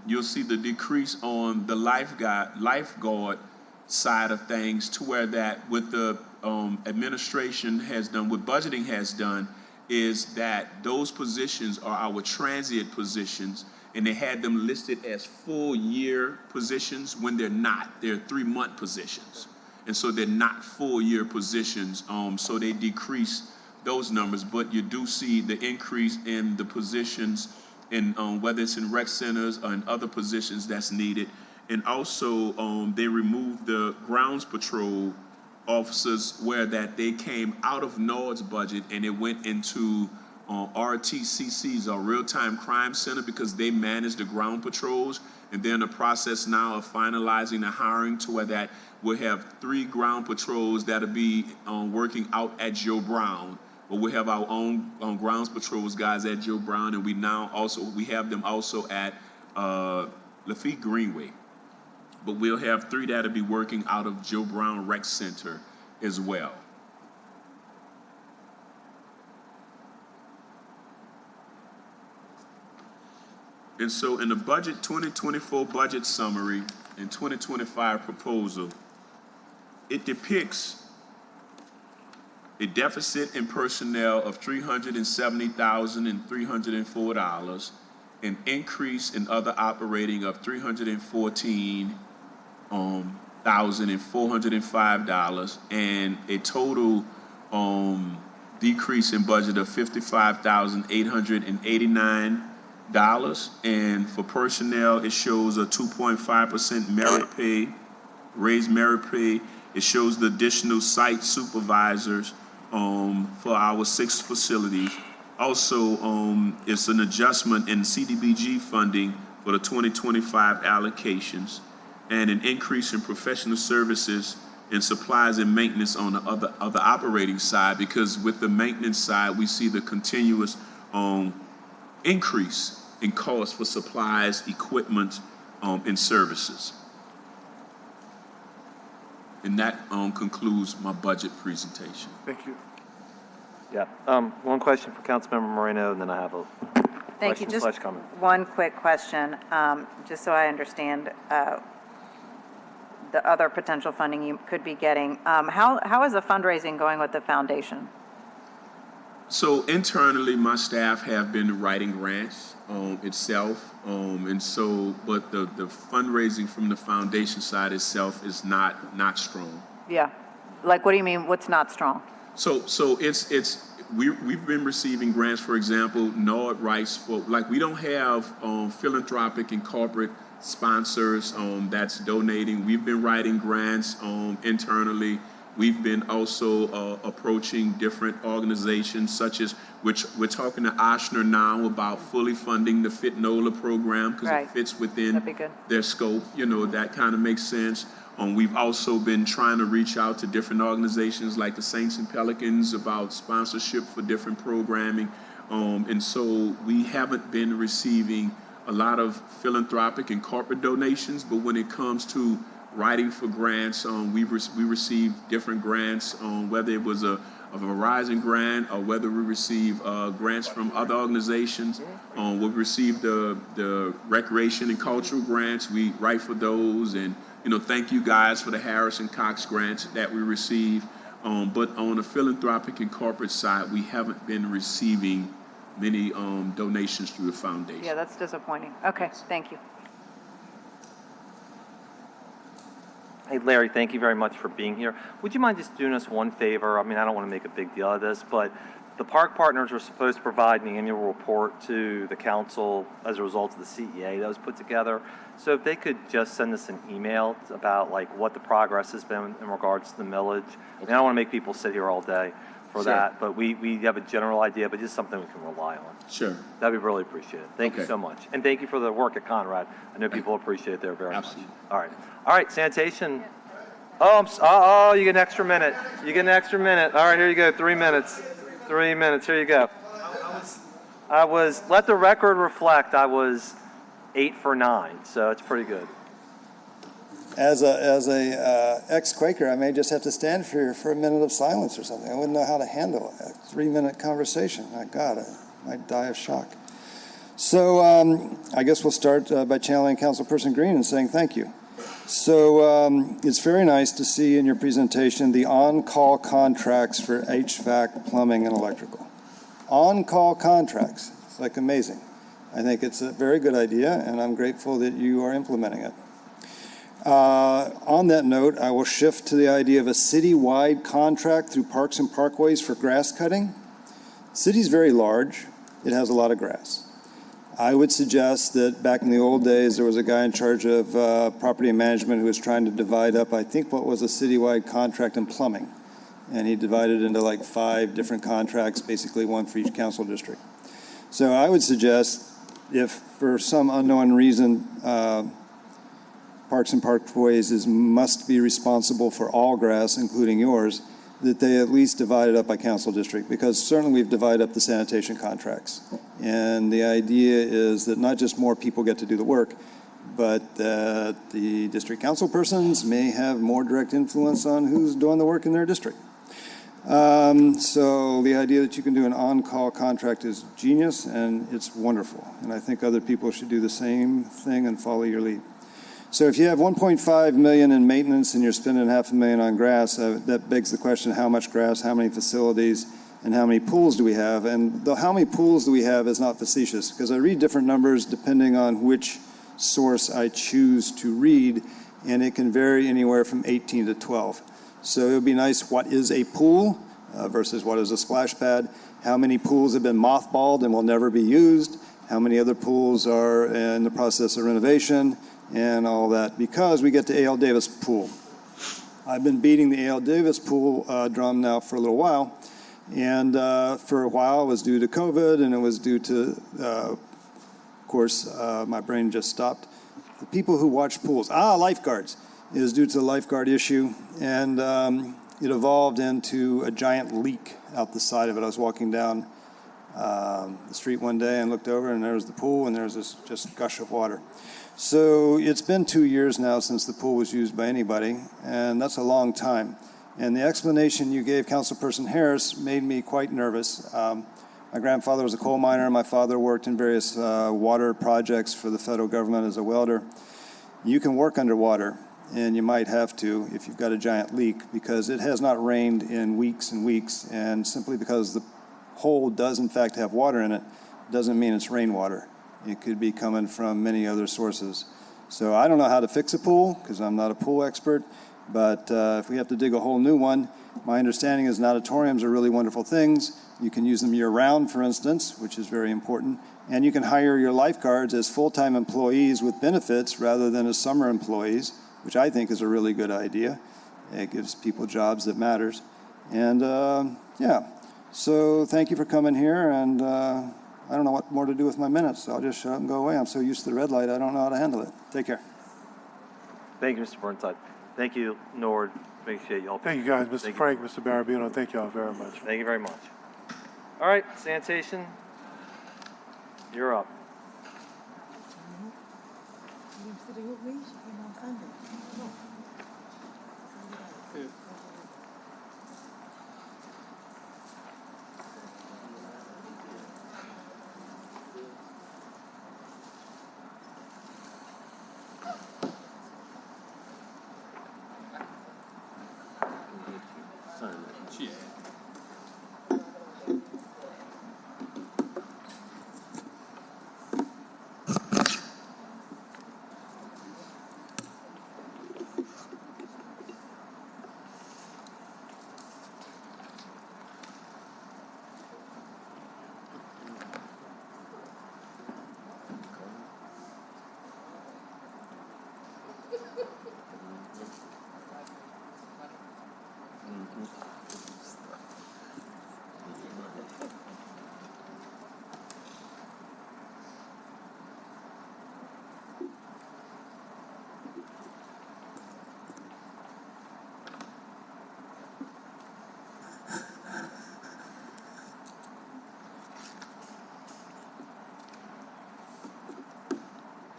you'll see the decrease on the lifeguard side of things, to where that with the administration has done, what budgeting has done, is that those positions are our transient positions, and they had them listed as full year positions when they're not. They're 3-month positions. And so they're not full year positions. So they decrease those numbers, but you do see the increase in the positions in whether it's in rec centers or in other positions that's needed. And also they removed the grounds patrol officers, where that they came out of NORD's budget and it went into RTCC's, or Real-Time Crime Center, because they manage the ground patrols. And they're in the process now of finalizing the hiring, to where that we'll have 3 ground patrols that'll be working out at Joe Brown. But we have our own grounds patrols guys at Joe Brown, and we have them also at Lafitte Greenway. But we'll have 3 that'll be working out of Joe Brown Rec Center as well. And so in the budget 2024 budget summary and 2025 proposal, it depicts a deficit in personnel of $370,304, an increase in other operating of $314,405, and a total decrease in budget of $55,889. And for personnel, it shows a 2.5% merit pay, raised merit pay. It shows the additional site supervisors for our 6 facilities. Also, it's an adjustment in CDBG funding for the 2025 allocations, and an increase in professional services and supplies and maintenance on the other operating side, because with the maintenance side, we see the continuous increase in cost for supplies, equipment, and services. And that concludes my budget presentation. Thank you. Yeah. One question for Councilmember Moreno, and then I have a Thank you. question Just / comment. one quick question, just so I understand the other potential funding you could be getting. How is the fundraising going with the foundation? So internally, my staff have been writing grants itself, and so, but the fundraising from the foundation side itself is not strong. Yeah. Like, what do you mean, what's not strong? So we've been receiving grants. For example, NORD writes for, like, we don't have philanthropic and corporate sponsors that's donating. We've been writing grants internally. We've been also approaching different organizations, such as, which we're talking to Ochsner now about fully funding the FitNOLA program, because it fits within their scope. You know, that kind of makes sense. We've also been trying to reach out to different organizations like the Saints and Pelicans about sponsorship for different programming. And so we haven't been receiving a lot of philanthropic and corporate donations, but when it comes to writing for grants, we received different grants, whether it was a Verizon grant or whether we received grants from other organizations. We received the recreation and cultural grants. We write for those, and thank you guys for the Harrison Cox grants that we received. But on the philanthropic and corporate side, we haven't been receiving many donations through the foundation. Yeah, that's disappointing. Okay, thank you. Hey, Larry, thank you very much for being here. Would you mind just doing us one favor? I mean, I don't want to make a big deal of this, but the park partners were supposed to provide an annual report to the council as a result of the CEA that was put together. So if they could just send us an email about like what the progress has been in regards to the millage. I mean, I don't want to make people sit here all day for that, but we have a general idea, but just something we can rely on. Sure. That'd be really appreciated. Thank you so much. And thank you for the work at Conrad. I know people appreciate it there very much. All right. All right, sanitation. Oh, you get an extra minute. You get an extra minute. All right, here you go. 3 minutes. 3 minutes. Here you go. Let the record reflect, I was 8 for 9, so it's pretty good. As a ex-Quaker, I may just have to stand for a minute of silence or something. I wouldn't know how to handle a 3-minute conversation. My God, I might die of shock. So I guess we'll start by channeling Councilperson Green and saying thank you. So it's very nice to see in your presentation the on-call contracts for HVAC, plumbing, and electrical. On-call contracts. It's like amazing. I think it's a very good idea, and I'm grateful that you are implementing it. On that note, I will shift to the idea of a city-wide contract through Parks and Parkways for grass cutting. The city's very large. It has a lot of grass. I would suggest that back in the old days, there was a guy in charge of property management who was trying to divide up, I think, what was a citywide contract in plumbing. And he divided into like 5 different contracts, basically one for each council district. So I would suggest if for some unknown reason, Parks and Parkways must be responsible for all grass, including yours, that they at least divide it up by council district, because certainly we've divided up the sanitation contracts. And the idea is that not just more people get to do the work, but that the district council persons may have more direct influence on who's doing the work in their district. So the idea that you can do an on-call contract is genius, and it's wonderful. And I think other people should do the same thing and follow your lead. So if you have 1.5 million in maintenance and you're spending $500,000 on grass, that begs the question, how much grass, how many facilities, and how many pools do we have? And the how many pools do we have is not facetious, because I read different numbers depending on which source I choose to read, and it can vary anywhere from 18 to 12. So it would be nice, what is a pool versus what is a splash pad? How many pools have been mothballed and will never be used? How many other pools are in the process of renovation? And all that, because we get to A.L. Davis Pool. I've been beating the A.L. Davis Pool drum now for a little while, and for a while it was due to COVID, and it was due to, of course, my brain just stopped. The people who watch pools, lifeguards. It was due to the lifeguard issue, and it evolved into a giant leak out the side of it. I was walking down the street one day and looked over, and there was the pool, and there was this just gush of water. So it's been 2 years now since the pool was used by anybody, and that's a long time. And the explanation you gave, Councilperson Harris, made me quite nervous. My grandfather was a coal miner. My father worked in various water projects for the federal government as a welder. You can work underwater, and you might have to if you've got a giant leak, because it has not rained in weeks and weeks, and simply because the hole does in fact have water in it, doesn't mean it's rainwater. It could be coming from many other sources. So I don't know how to fix a pool, because I'm not a pool expert, but if we have to dig a whole new one, my understanding is natatoriums are really wonderful things. You can use them year-round, for instance, which is very important, and you can hire your lifeguards as full-time employees with benefits rather than as summer employees, which I think is a really good idea. It gives people jobs that matters. And yeah, so thank you for coming here, and I don't know what more to do with my minutes, so I'll just shut up and go away. I'm so used to the red light, I don't know how to handle it. Take care. Thank you, Mr. Burnside. Thank you, Nord. Appreciate y'all. Thank you, guys. Mr. Frank, Mr. Barabino, thank y'all very much. Thank you very much. All right, sanitation, you're up. Yesterday with me, she came on Sunday. Come on.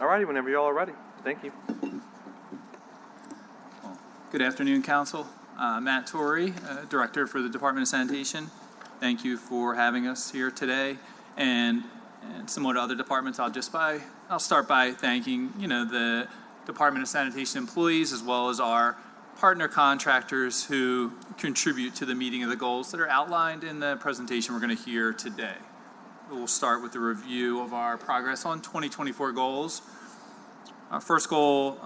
All righty, whenever y'all are ready. Thank you. Good afternoon, Council. Matt Torrey, Director for the Department of Sanitation. Thank you for having us here today. And similar to other departments, I'll start by thanking the Department of Sanitation employees as well as our partner contractors who contribute to the meeting of the goals that are outlined in the presentation we're going to hear today. We'll start with a review of our progress on 2024 goals. Our first goal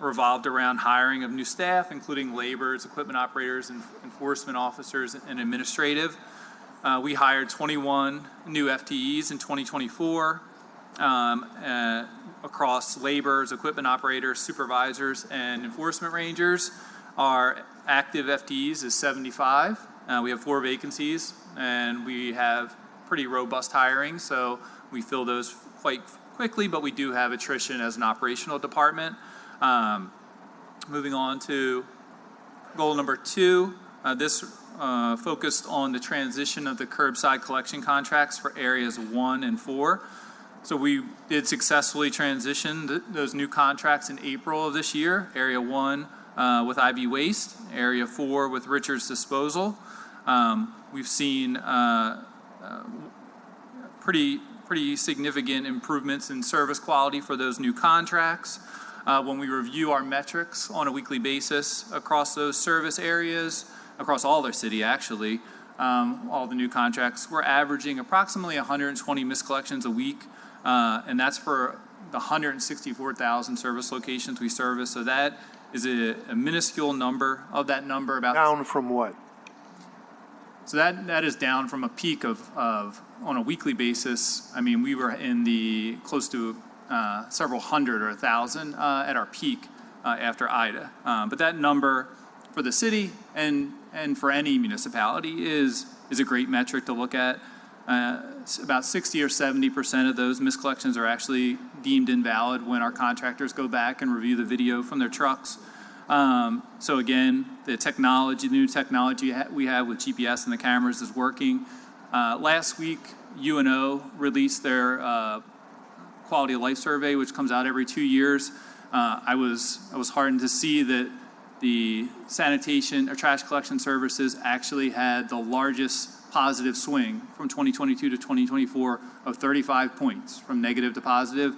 revolved around hiring of new staff, including laborers, equipment operators, and enforcement officers, and administrative. We hired 21 new FTEs in 2024 across laborers, equipment operators, supervisors, and enforcement rangers. Our active FTEs is 75. We have 4 vacancies, and we have pretty robust hiring, so we fill those quite quickly, but we do have attrition as an operational department. Moving on to goal number 2, this focused on the transition of the curbside collection contracts for areas 1 and 4. So we did successfully transition those new contracts in April of this year. Area 1 with IB Waste, Area 4 with Richards Disposal. We've seen pretty significant improvements in service quality for those new contracts. When we review our metrics on a weekly basis across those service areas, across all their city actually, all the new contracts, we're averaging approximately 120 miscollections a week, and that's for the 164,000 service locations we service. So that is a minuscule number. Of that number, about down from what? So that is down from a peak of on a weekly basis. I mean, we were in the close to several hundred or 1,000 at our peak after Ida. But that number for the city and for any municipality is a great metric to look at. About 60 or 70% of those miscollections are actually deemed invalid when our contractors go back and review the video from their trucks. So again, the new technology we have with GPS and the cameras is working. Last week, UNO released their quality of life survey, which comes out every 2 years. I was heartened to see that the sanitation or trash collection services actually had the largest positive swing from 2022 to 2024 of 35 points from negative to positive,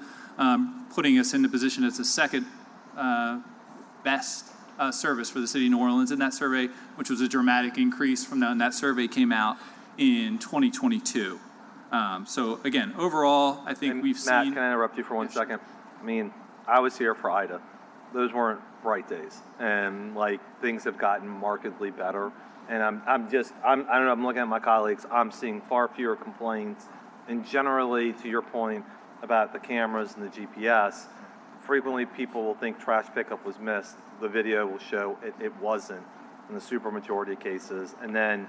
putting us in the position as the second best service for the city of New Orleans in that survey, which was a dramatic increase from when that survey came out in 2022. So again, overall, I think we've Matt, seen... can I interrupt you for 1 second? I mean, I was here for Ida. Those weren't bright days, and like things have gotten markedly better. And I don't know, I'm looking at my colleagues, I'm seeing far fewer complaints. And generally, to your point about the cameras and the GPS, frequently people will think trash pickup was missed. The video will show it wasn't in the super majority of cases. And then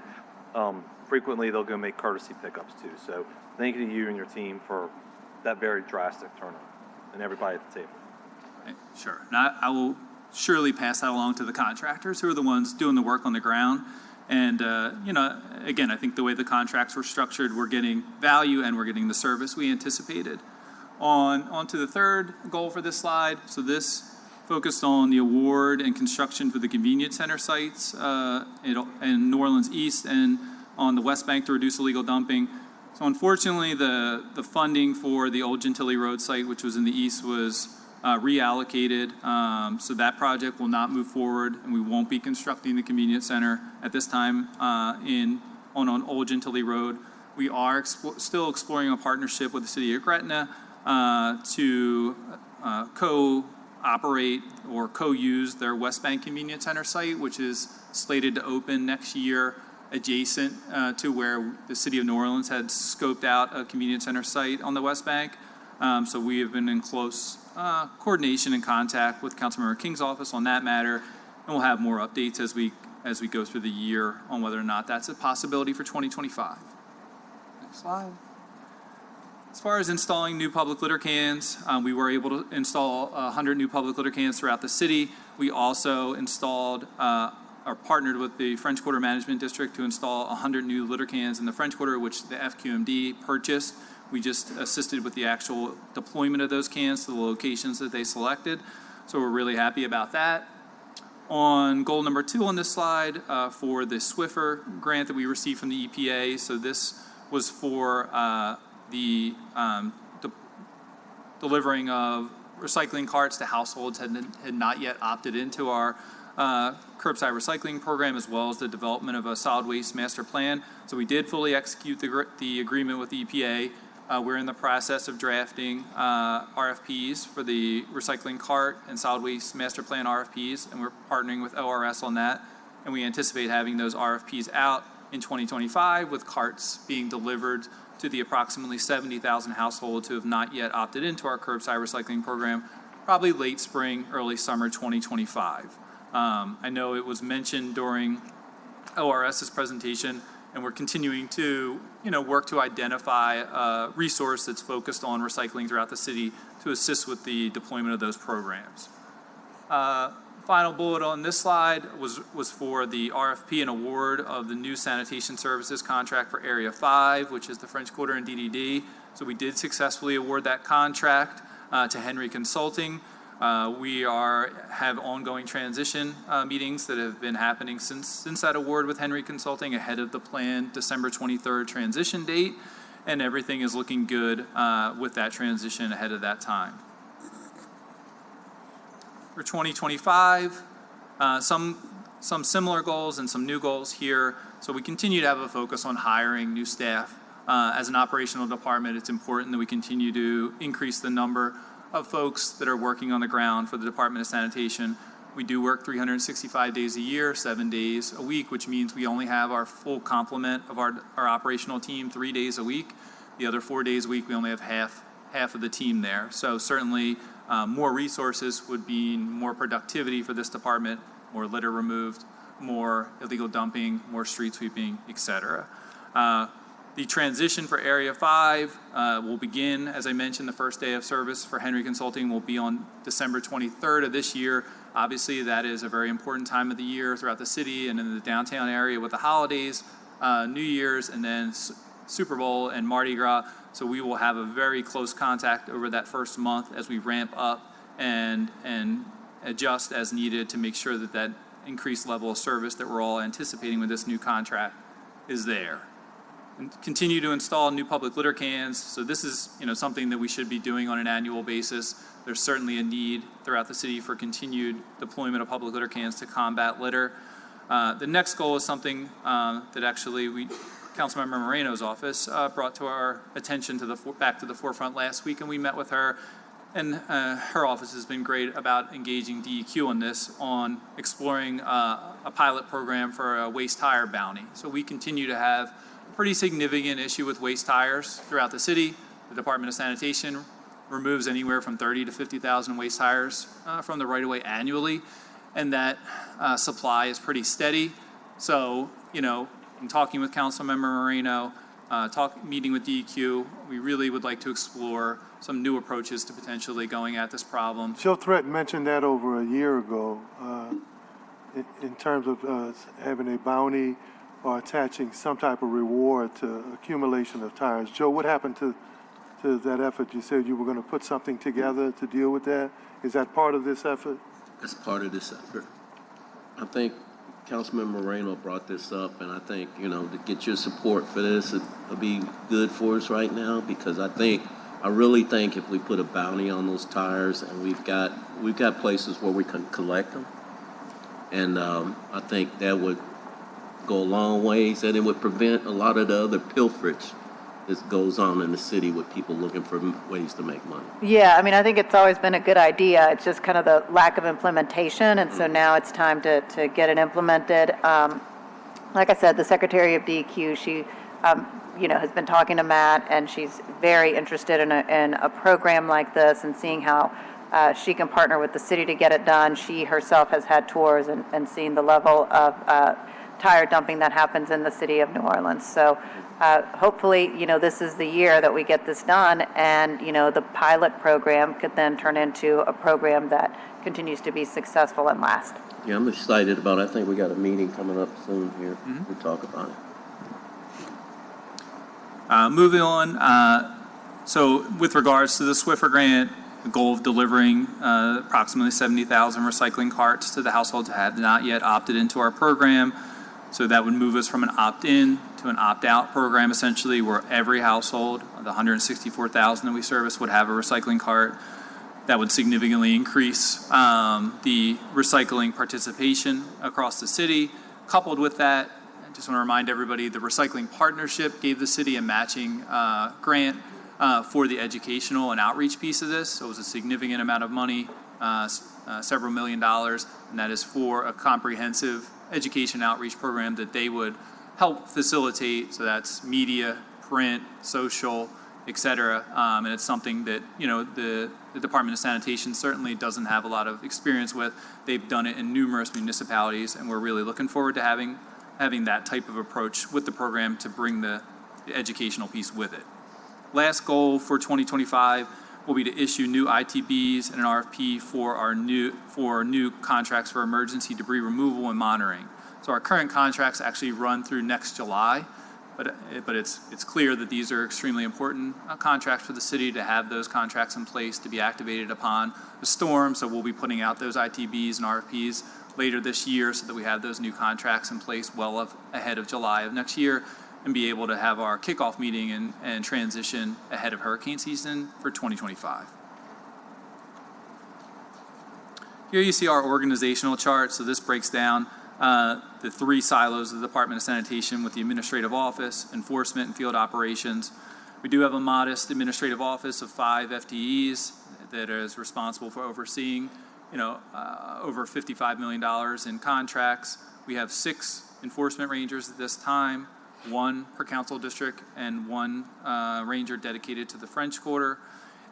frequently they'll go make courtesy pickups too. So thank you to you and your team for that very drastic turnaround and everybody at the table. Sure. And I will surely pass that along to the contractors who are the ones doing the work on the ground. And, again, I think the way the contracts were structured, we're getting value and we're getting the service we anticipated. On to the third goal for this slide. So this focused on the award and construction for the convenience center sites in New Orleans East and on the West Bank to reduce illegal dumping. So unfortunately, the funding for the old Gentilly Road site, which was in the east, was reallocated. So that project will not move forward, and we won't be constructing the convenience center at this time on Old Gentilly Road. We are still exploring a partnership with the city of Gretna to co-operate or co-use their West Bank Convenience Center site, which is slated to open next year, adjacent to where the city of New Orleans had scoped out a convenience center site on the West Bank. So we have been in close coordination and contact with Councilmember King's office on that matter, and we'll have more updates as we go through the year on whether or not that's a possibility for 2025. Next slide. As far as installing new public litter cans, we were able to install 100 new public litter cans throughout the city. We also installed or partnered with the French Quarter Management District to install 100 new litter cans in the French Quarter, which the FQMD purchased. We just assisted with the actual deployment of those cans to the locations that they selected. So we're really happy about that. On goal number 2 on this slide for the Swiffer grant that we received from the EPA. So this was for the delivering of recycling carts to households had not yet opted into our curbside recycling program, as well as the development of a solid waste master plan. So we did fully execute the agreement with the EPA. We're in the process of drafting RFPs for the recycling cart and solid waste master plan RFPs, and we're partnering with ORS on that. And we anticipate having those RFPs out in 2025, with carts being delivered to the approximately 70,000 households who have not yet opted into our curbside recycling program, probably late spring, early summer 2025. I know it was mentioned during ORS's presentation, and we're continuing to work to identify a resource that's focused on recycling throughout the city to assist with the deployment of those programs. Final bullet on this slide was for the RFP and award of the new sanitation services contract for Area 5, which is the French Quarter and DDD. So we did successfully award that contract to Henry Consulting. We have ongoing transition meetings that have been happening since that award with Henry Consulting ahead of the planned December 23rd transition date, and everything is looking good with that transition ahead of that time. For 2025, some similar goals and some new goals here. So we continue to have a focus on hiring new staff. As an operational department, it's important that we continue to increase the number of folks that are working on the ground for the Department of Sanitation. We do work 365 days a year, 7 days a week, which means we only have our full complement of our operational team 3 days a week. The other 4 days a week, we only have half of the team there. So certainly more resources would mean more productivity for this department, more litter removed, more illegal dumping, more street sweeping, et cetera. The transition for Area 5 will begin, as I mentioned, the first day of service for Henry Consulting will be on December 23rd of this year. Obviously, that is a very important time of the year throughout the city and in the downtown area with the holidays, New Year's, and then Super Bowl and Mardi Gras. So we will have a very close contact over that first month as we ramp up and adjust as needed to make sure that that increased level of service that we're all anticipating with this new contract is there. And continue to install new public litter cans. So this is something that we should be doing on an annual basis. There's certainly a need throughout the city for continued deployment of public litter cans to combat litter. The next goal is something that actually Councilmember Moreno's office brought to our attention back to the forefront last week, and we met with her. And her office has been great about engaging DEQ on this, on exploring a pilot program for a waste tire bounty. So we continue to have a pretty significant issue with waste tires throughout the city. The Department of Sanitation removes anywhere from 30 to 50,000 waste tires from the right-of-way annually, and that supply is pretty steady. So, in talking with Councilmember Moreno, meeting with DEQ, we really would like to explore some new approaches to potentially going at this problem. Joe Threat mentioned that over a year ago in terms of having a bounty or attaching some type of reward to accumulation of tires. Joe, what happened to to that effort? You said you were going to put something together to deal with that. Is that part of this effort? As part of this effort. I think Councilman Moreno brought this up, and I think, to get your support for this, it'll be good for us right now, because I really think if we put a bounty on those tires, and we've got places where we can collect them, and I think that would go a long ways, and it would prevent a lot of the other pilferage that goes on in the city with people looking for ways to make money. Yeah, I mean, I think it's always been a good idea. It's just kind of the lack of implementation, and so now it's time to get it implemented. Like I said, the Secretary of DEQ, she, has been talking to Matt, and she's very interested in a program like this and seeing how she can partner with the city to get it done. She herself has had tours and seen the level of tire dumping that happens in the city of New Orleans. So hopefully, this is the year that we get this done, and, the pilot program could then turn into a program that continues to be successful and last. Yeah, I'm excited about it. I think we got a meeting coming up soon here to talk about it. Moving on, so with regards to the Swiffer grant, the goal of delivering approximately 70,000 recycling carts to the households that have not yet opted into our program. So that would move us from an opt-in to an opt-out program, essentially, where every household, the 164,000 that we service, would have a recycling cart. That would significantly increase the recycling participation across the city. Coupled with that, I just want to remind everybody, the Recycling Partnership gave the city a matching grant for the educational and outreach piece of this. So it was a significant amount of money, several $1 million, and that is for a comprehensive education outreach program that they would help facilitate. So that's media, print, social, et cetera. And it's something that, the Department of Sanitation certainly doesn't have a lot of experience with. They've done it in numerous municipalities, and we're really looking forward to having that type of approach with the program to bring the educational piece with it. Last goal for 2025 will be to issue new ITBs and an RFP for new contracts for emergency debris removal and monitoring. So our current contracts actually run through next July, but it's clear that these are extremely important contracts for the city to have those contracts in place to be activated upon a storm. So we'll be putting out those ITBs and RFPs later this year so that we have those new contracts in place well ahead of July of next year, and be able to have our kickoff meeting and transition ahead of hurricane season for 2025. Here you see our organizational chart. So this breaks down the three silos of the Department of Sanitation with the administrative office, enforcement, and field operations. We do have a modest administrative office of 5 FTEs that is responsible for overseeing, over $55 million in contracts. We have 6 enforcement rangers at this time, 1 per council district, and 1 ranger dedicated to the French Quarter,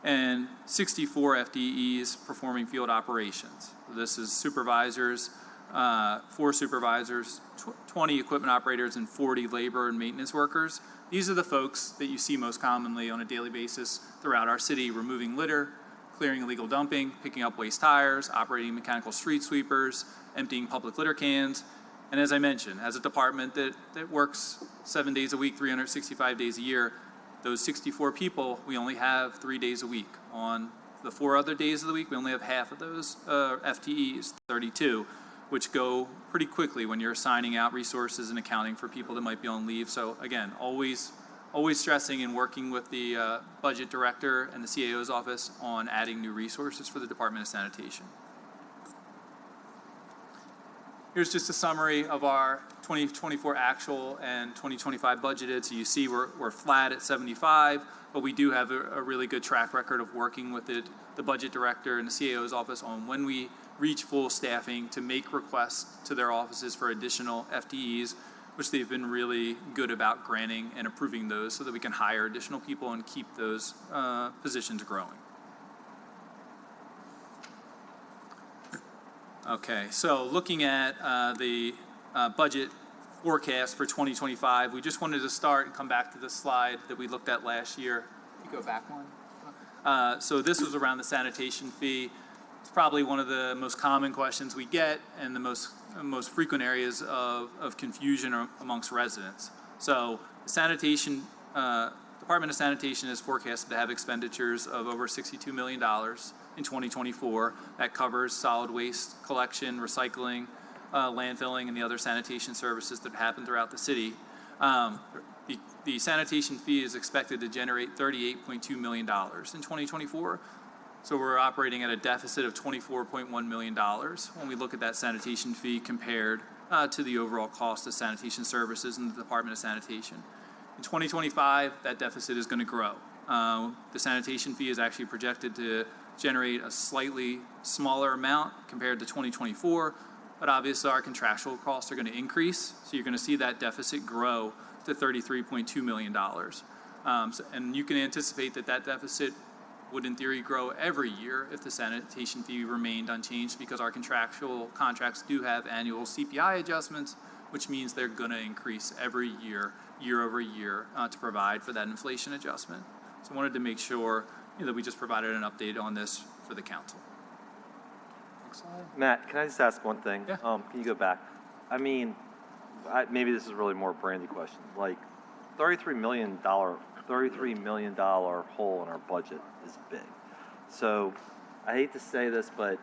and 64 FTEs performing field operations. This is supervisors, 4 supervisors, 20 equipment operators, and 40 labor and maintenance workers. These are the folks that you see most commonly on a daily basis throughout our city, removing litter, clearing illegal dumping, picking up waste tires, operating mechanical street sweepers, emptying public litter cans. And as I mentioned, as a department that works 7 days a week, 365 days a year, those 64 people, we only have 3 days a week. On the 4 other days of the week, we only have half of those FTEs, 32, which go pretty quickly when you're assigning out resources and accounting for people that might be on leave. So again, always stressing and working with the budget director and the CAO's office on adding new resources for the Department of Sanitation. Here's just a summary of our 2024 actual and 2025 budgeted. So you see we're flat at 75, but we do have a really good track record of working with the budget director and the CAO's office on when we reach full staffing to make requests to their offices for additional FTEs, which they've been really good about granting and approving those so that we can hire additional people and keep those positions growing. Okay, so looking at the budget forecast for 2025, we just wanted to start and come back to the slide that we looked at last year. Can you go back one? So this was around the sanitation fee. It's probably one of the most common questions we get and the most frequent areas of confusion amongst residents. So the sanitation Department of Sanitation is forecasted to have expenditures of over $62 million in 2024. That covers solid waste collection, recycling, landfilling, and the other sanitation services that happen throughout the city. The sanitation fee is expected to generate $38.2 million in 2024. So we're operating at a deficit of $24.1 million when we look at that sanitation fee compared to the overall cost of sanitation services in the Department of Sanitation. In 2025, that deficit is going to grow. The sanitation fee is actually projected to generate a slightly smaller amount compared to 2024, but obviously our contractual costs are going to increase, so you're going to see that deficit grow to $33.2 million. And you can anticipate that that deficit would in theory grow every year if the sanitation fee remained unchanged, because our contractual contracts do have annual CPI adjustments, which means they're going to increase every year, year over year, to provide for that inflation adjustment. So I wanted to make sure that we just provided an update on this for the council. Next slide. Matt, can I just ask one thing? Yeah. Can you go back? I mean, maybe this is really more a Brandy question. Like, $33 million hole in our budget is big. So I hate to say this, but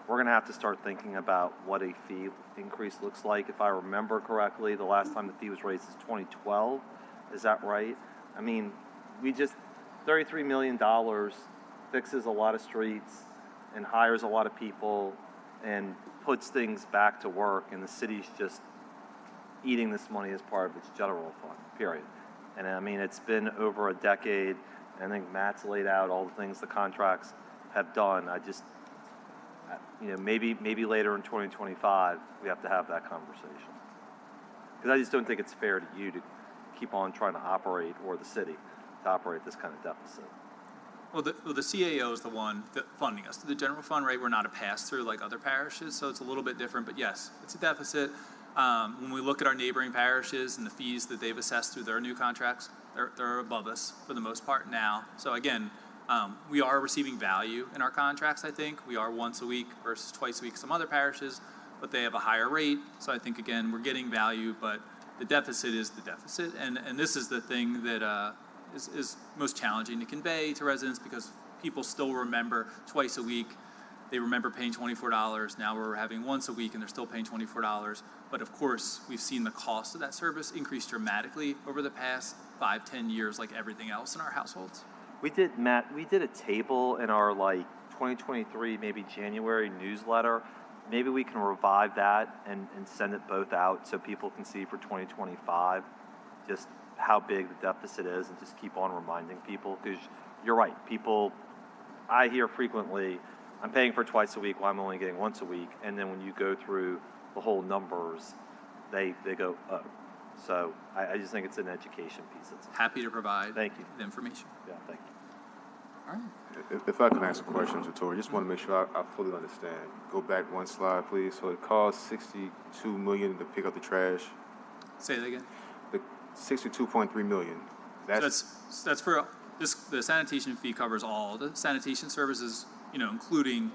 we're going to have to start thinking about what a fee increase looks like. If I remember correctly, the last time the fee was raised is 2012. Is that right? I mean, $33 million fixes a lot of streets and hires a lot of people and puts things back to work, and the city's just eating this money as part of its general fund, period. And I mean, it's been over a decade, and I think Matt's laid out all the things the contracts have done. Maybe later in 2025, we have to have that conversation. Because I just don't think it's fair to you to keep on trying to operate, or the city, to operate this kind of deficit. Well, the CAO is the one funding us. The general fund, right, we're not a pass-through like other parishes, so it's a little bit different. But yes, it's a deficit. When we look at our neighboring parishes and the fees that they've assessed through their new contracts, they're above us for the most part now. So again, we are receiving value in our contracts, I think. We are once a week versus twice a week some other parishes, but they have a higher rate. So I think, again, we're getting value, but the deficit is the deficit. And this is the thing that is most challenging to convey to residents, because people still remember twice a week. They remember paying $24. Now we're having once a week and they're still paying $24. But of course, we've seen the cost of that service increase dramatically over the past 5-10 years, like everything else in our households. Matt, we did a table in our 2023, maybe January newsletter. Maybe we can revive that and send it both out so people can see for 2025 just how big the deficit is, and just keep on reminding people, because you're right. I hear frequently, I'm paying for twice a week while I'm only getting once a week. And then when you go through the whole numbers, they go, oh. So I just think it's an education piece. Happy to provide the information. Yeah, thank you. All right. If I can ask a question to Tori, just want to make sure I fully understand. Go back one slide, please. So it costs $62 million to pick up the trash. Say that again. The $62.3 million. That's for this. The sanitation fee covers all the sanitation services, including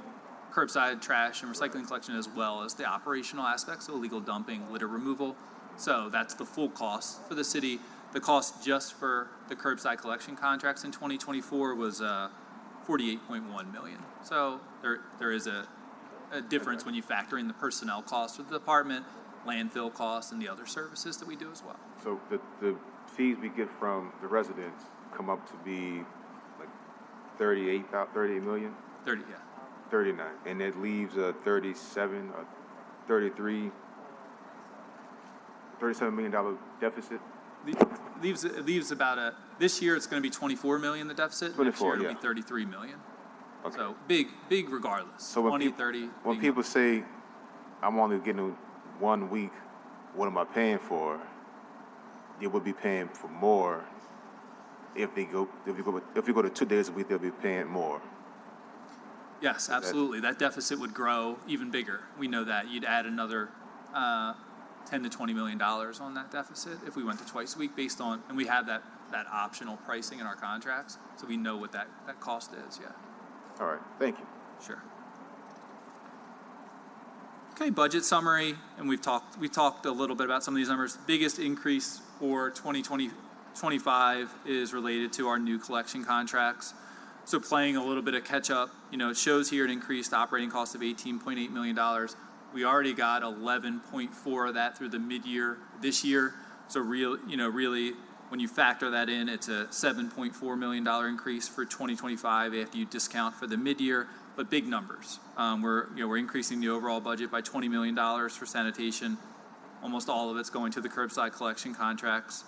curbside trash and recycling collection, as well as the operational aspects of illegal dumping, litter removal. So that's the full cost for the city. The cost just for the curbside collection contracts in 2024 was $48.1 million. So there is a difference when you factor in the personnel costs of the department, landfill costs, and the other services that we do as well. So the fees we get from the residents come up to be like 38 million? 30, yeah. 39. And it leaves a $37 million deficit? It leaves about this year it's going to be $24 million, the deficit. 24, Next year it'll yeah. be $33 million. Okay. So big regardless. So when 30. When people say, I'm only getting 1 week, what am I paying for? They would be paying for more. If we go to 2 days a week, they'll be paying more. Yes, absolutely. That deficit would grow even bigger. We know that. You'd add another $10 to $20 million on that deficit if we went to twice a week, based on, and we have that optional pricing in our contracts, so we know what that cost is. Yeah. All right. Thank you. Sure. Okay, budget summary, and we've talked a little bit about some of these numbers. Biggest increase for 2024 25 is related to our new collection contracts. So playing a little bit of catch up, it shows here an increased operating cost of $18.8 million. We already got 11.4 of that through the mid-year this year. So really, when you factor that in, it's a $7.4 million increase for 2025 after you discount for the mid-year, but big numbers. We're increasing the overall budget by $20 million for sanitation. Almost all of it's going to the curbside collection contracts,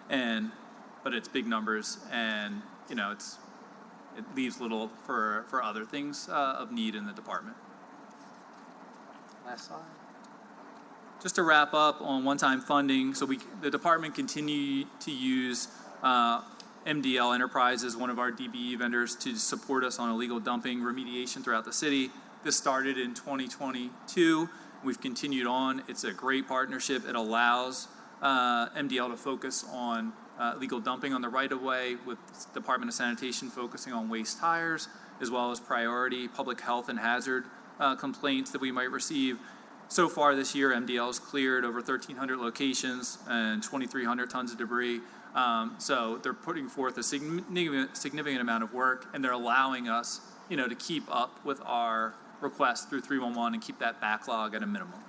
but it's big numbers, and it leaves little for other things of need in the department. Last slide. Just to wrap up on one-time funding, so the department continue to use MDL Enterprises, one of our DBE vendors, to support us on illegal dumping remediation throughout the city. This started in 2022. We've continued on. It's a great partnership. It allows MDL to focus on illegal dumping on the right-of-way, with the Department of Sanitation focusing on waste tires, as well as priority public health and hazard complaints that we might receive. So far this year, MDL has cleared over 1,300 locations and 2,300 tons of debris. So they're putting forth a significant amount of work, and they're allowing us, to keep up with our requests through 311 and keep that backlog at a minimum.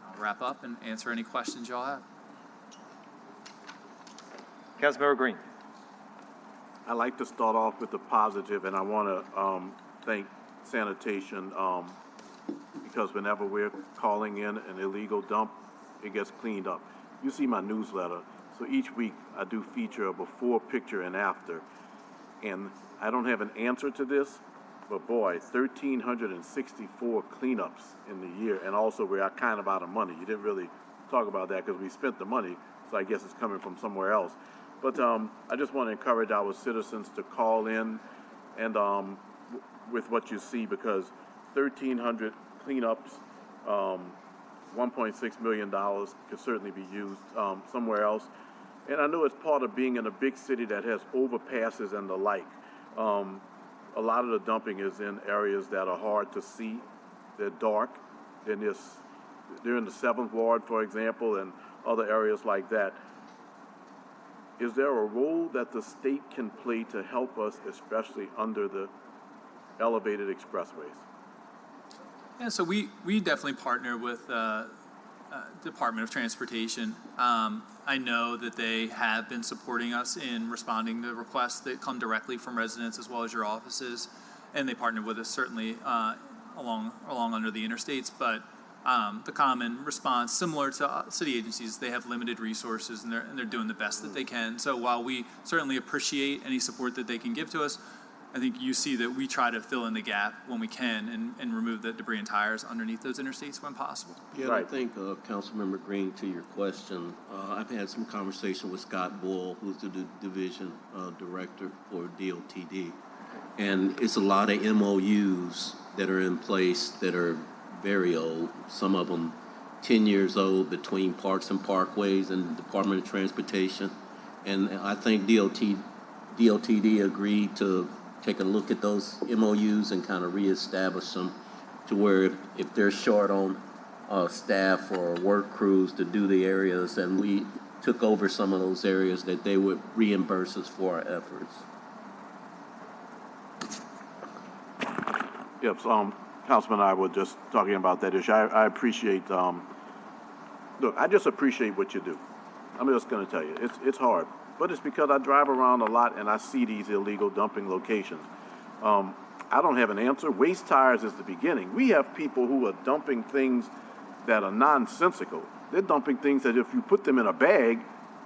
I'll wrap up and answer any questions y'all have. Councilmember Green. I'd like to start off with the positive, and I want to thank sanitation because whenever we're calling in an illegal dump, it gets cleaned up. You see my newsletter, so each week I do feature a before, picture, and after. And I don't have an answer to this, but boy, 1,364 cleanups in the year, and also we are kind of out of money. You didn't really talk about that because we spent the money, so I guess it's coming from somewhere else. But I just want to encourage our citizens to call in and with what you see, because 1,300 cleanups, $1.6 million could certainly be used somewhere else. And I know it's part of being in a big city that has overpasses and the like. A lot of the dumping is in areas that are hard to see. They're dark. They're in the 7th Ward, for example, and other areas like that. Is there a role that the state can play to help us, especially under the elevated expressways? Yeah, so we definitely partner with Department of Transportation. I know that they have been supporting us in responding to requests that come directly from residents as well as your offices, and they partner with us certainly along under the interstates. But the common response, similar to city agencies, they have limited resources, and they're doing the best that they can. So while we certainly appreciate any support that they can give to us, I think you see that we try to fill in the gap when we can and remove the debris and tires underneath those interstates when possible. Yeah, I think, Councilmember Green, to your question, I've had some conversation with Scott Boyle, who's the division director for DOTD. And it's a lot of MOUs that are in place that are very old, some of them 10 years old, between Parks and Parkways and the Department of Transportation. And I think DOTD agreed to take a look at those MOUs and kind of reestablish them to where if they're short on staff or work crews to do the areas, and we took over some of those areas, that they would reimburse us for our efforts. Yes, Councilman and I were just talking about that issue. I appreciate, look, I just appreciate what you do. I'm just going to tell you, it's hard. But it's because I drive around a lot and I see these illegal dumping locations. I don't have an answer. Waste tires is the beginning. We have people who are dumping things that are nonsensical. They're dumping things that if you put them in a bag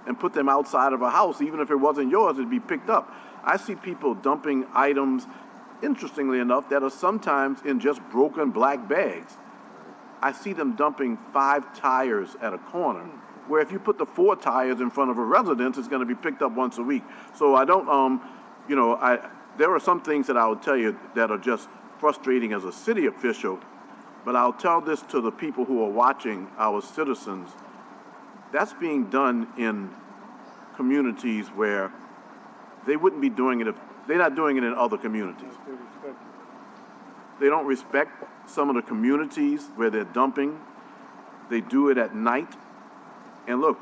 and put them outside of a house, even if it wasn't yours, it'd be picked up. I see people dumping items, interestingly enough, that are sometimes in just broken black bags. I see them dumping 5 tires at a corner, where if you put the 4 tires in front of a residence, it's going to be picked up once a week. So I don't, there are some things that I will tell you that are just frustrating as a city official, but I'll tell this to the people who are watching, our citizens. That's being done in communities where they wouldn't be doing it if they're not doing it in other communities. They don't respect some of the communities where they're dumping. They do it at night. And look,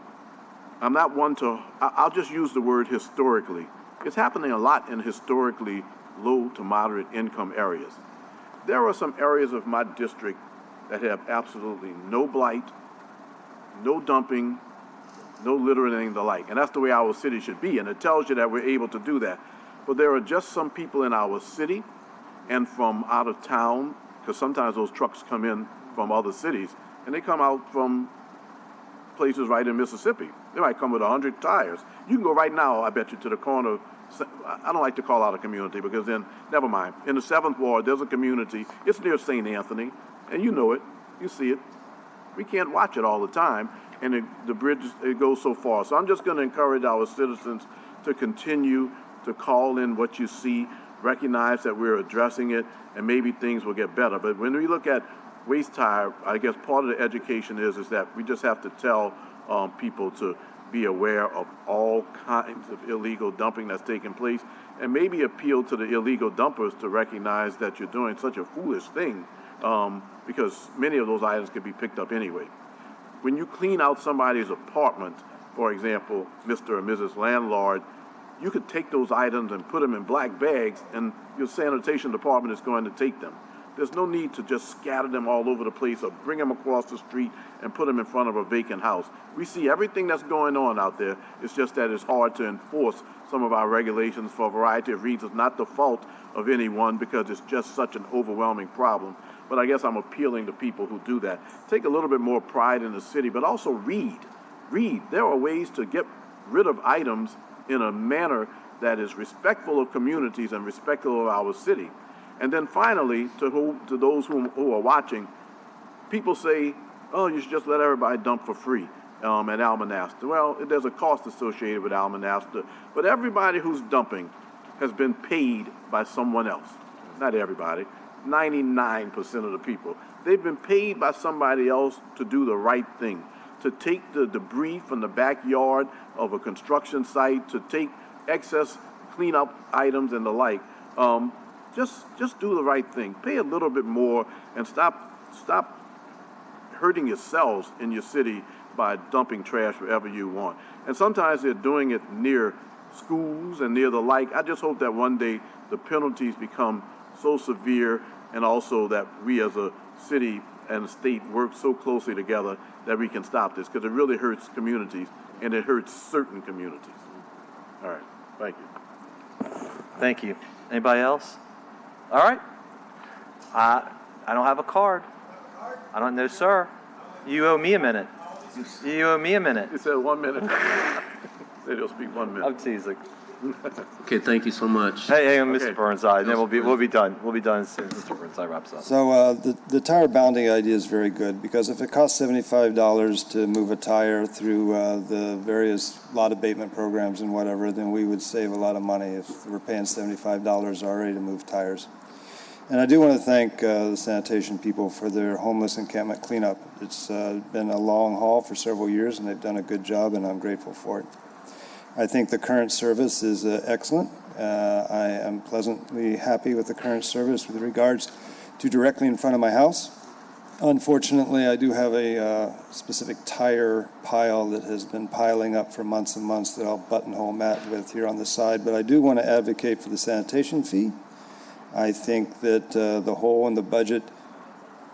I'm not one to, I'll just use the word historically. It's happening a lot in historically low to moderate income areas. There are some areas of my district that have absolutely no blight, no dumping, no littering, and the like. And that's the way our city should be. And it tells you that we're able to do that. But there are just some people in our city and from out of town, because sometimes those trucks come in from other cities, and they come out from places right in Mississippi. They might come with 100 tires. You can go right now, I bet you, to the corner. I don't like to call out a community because then, never mind. In the 7th Ward, there's a community. It's near St. Anthony, and you know it. You see it. We can't watch it all the time, and the bridge, it goes so far. So I'm just going to encourage our citizens to continue to call in what you see, recognize that we're addressing it, and maybe things will get better. But when we look at waste tire, I guess part of the education is that we just have to tell people to be aware of all kinds of illegal dumping that's taking place, and maybe appeal to the illegal dumpers to recognize that you're doing such a foolish thing, because many of those items could be picked up anyway. When you clean out somebody's apartment, for example, Mr. or Mrs. Landlord, you could take those items and put them in black bags, and your sanitation department is going to take them. There's no need to just scatter them all over the place or bring them across the street and put them in front of a vacant house. We see everything that's going on out there. It's just that it's hard to enforce some of our regulations for a variety of reasons, not the fault of anyone, because it's just such an overwhelming problem. But I guess I'm appealing to people who do that. Take a little bit more pride in the city, but also read. Read. There are ways to get rid of items in a manner that is respectful of communities and respectful of our city. And then finally, to those who are watching, people say, oh, you should just let everybody dump for free at Almanasta. Well, there's a cost associated with Almanasta, but everybody who's dumping has been paid by someone else. Not everybody, 99% of the people. They've been paid by somebody else to do the right thing, to take the debris from the backyard of a construction site, to take excess cleanup items and the like. Just do the right thing. Pay a little bit more and stop hurting yourselves in your city by dumping trash wherever you want. And sometimes they're doing it near schools and near the like. I just hope that one day the penalties become so severe, and also that we as a city and a state work so closely together that we can stop this, because it really hurts communities, and it hurts certain communities. All right. Thank you. Thank you. Anybody else? All right. I don't have a card. I don't know, sir. You owe me a minute. You owe me a minute. You said 1 minute. Say they'll speak 1 minute. I'm teasing. Okay, thank you so much. Hey, Mr. Burnside, then we'll be done. We'll be done as soon as Mr. Burnside wraps up. So the tire bounding idea is very good, because if it costs $75 to move a tire through the various lot abatement programs and whatever, then we would save a lot of money if we're paying $75 already to move tires. And I do want to thank the sanitation people for their homeless encampment cleanup. It's been a long haul for several years, and they've done a good job, and I'm grateful for it. I think the current service is excellent. I am pleasantly happy with the current service with regards to directly in front of my house. Unfortunately, I do have a specific tire pile that has been piling up for months and months that I'll buttonhole mat with here on the side, but I do want to advocate for the sanitation fee. I think that the hole in the budget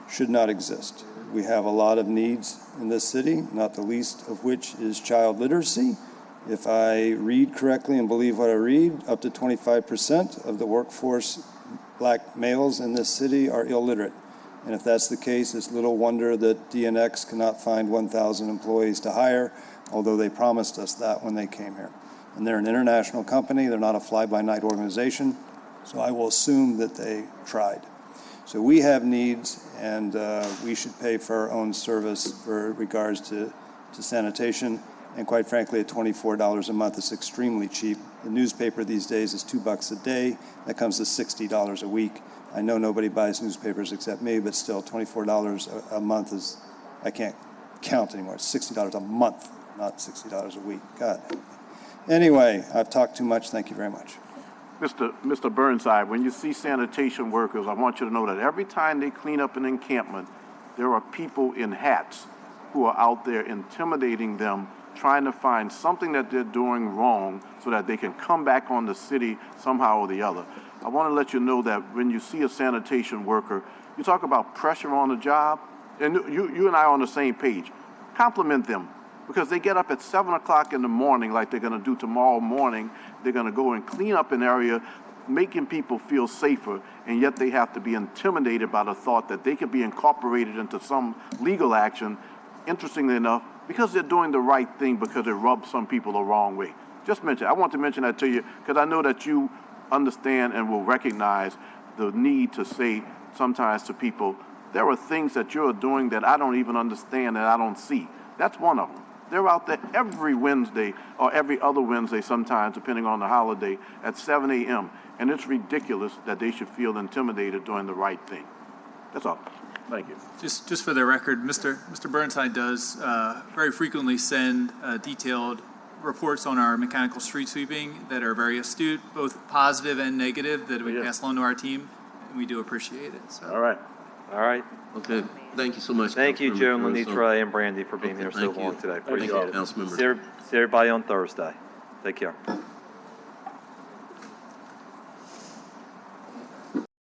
should not exist. We have a lot of needs in this city, not the least of which is child literacy. If I read correctly and believe what I read, up to 25% of the workforce, black males in this city, are illiterate. And if that's the case, it's little wonder that DNX cannot find 1,000 employees to hire, although they promised us that when they came here. And they're an international company. They're not a fly-by-night organization. So I will assume that they tried. So we have needs, and we should pay for our own service for regards to sanitation. And quite frankly, at $24 a month is extremely cheap. The newspaper these days is $2 a day. That comes to $60 a week. I know nobody buys newspapers except me, but still $24 a month is, I can't count anymore. It's $60 a month, not $60 a week. God. Anyway, I've talked too much. Thank you very much. Mr. Burnside, when you see sanitation workers, I want you to know that every time they clean up an encampment, there are people in hats who are out there intimidating them trying to find something that they're doing wrong so that they can come back on the city somehow or the other. I want to let you know that when you see a sanitation worker, you talk about pressure on the job, and you and I are on the same page. Compliment them, because they get up at 7 o'clock in the morning like they're going to do tomorrow morning. They're going to go and clean up an area, making people feel safer, and yet they have to be intimidated by the thought that they could be incorporated into some legal action, interestingly enough, because they're doing the right thing, because it rubs some people the wrong way. I want to mention that to you because I know that you understand and will recognize the need to say sometimes to people, there are things that you're doing that I don't even understand and I don't see. That's one of them. They're out there every Wednesday or every other Wednesday sometimes, depending on the holiday, at 7 a.m. And it's ridiculous that they should feel intimidated doing the right thing. That's all. Thank you. Just for the record, Mr. Burnside does very frequently send detailed reports on our mechanical street sweeping that are very astute, both positive and negative, that we pass along to our team, and we do appreciate it. So. All right. All right. Okay, thank you so much. Thank you, Councilmember Joe, Caruso. Lenitra, and Brandy for being Okay, here so thank you. long today. Thank Appreciate you, it. Councilmember. See everybody on Thursday. Take care.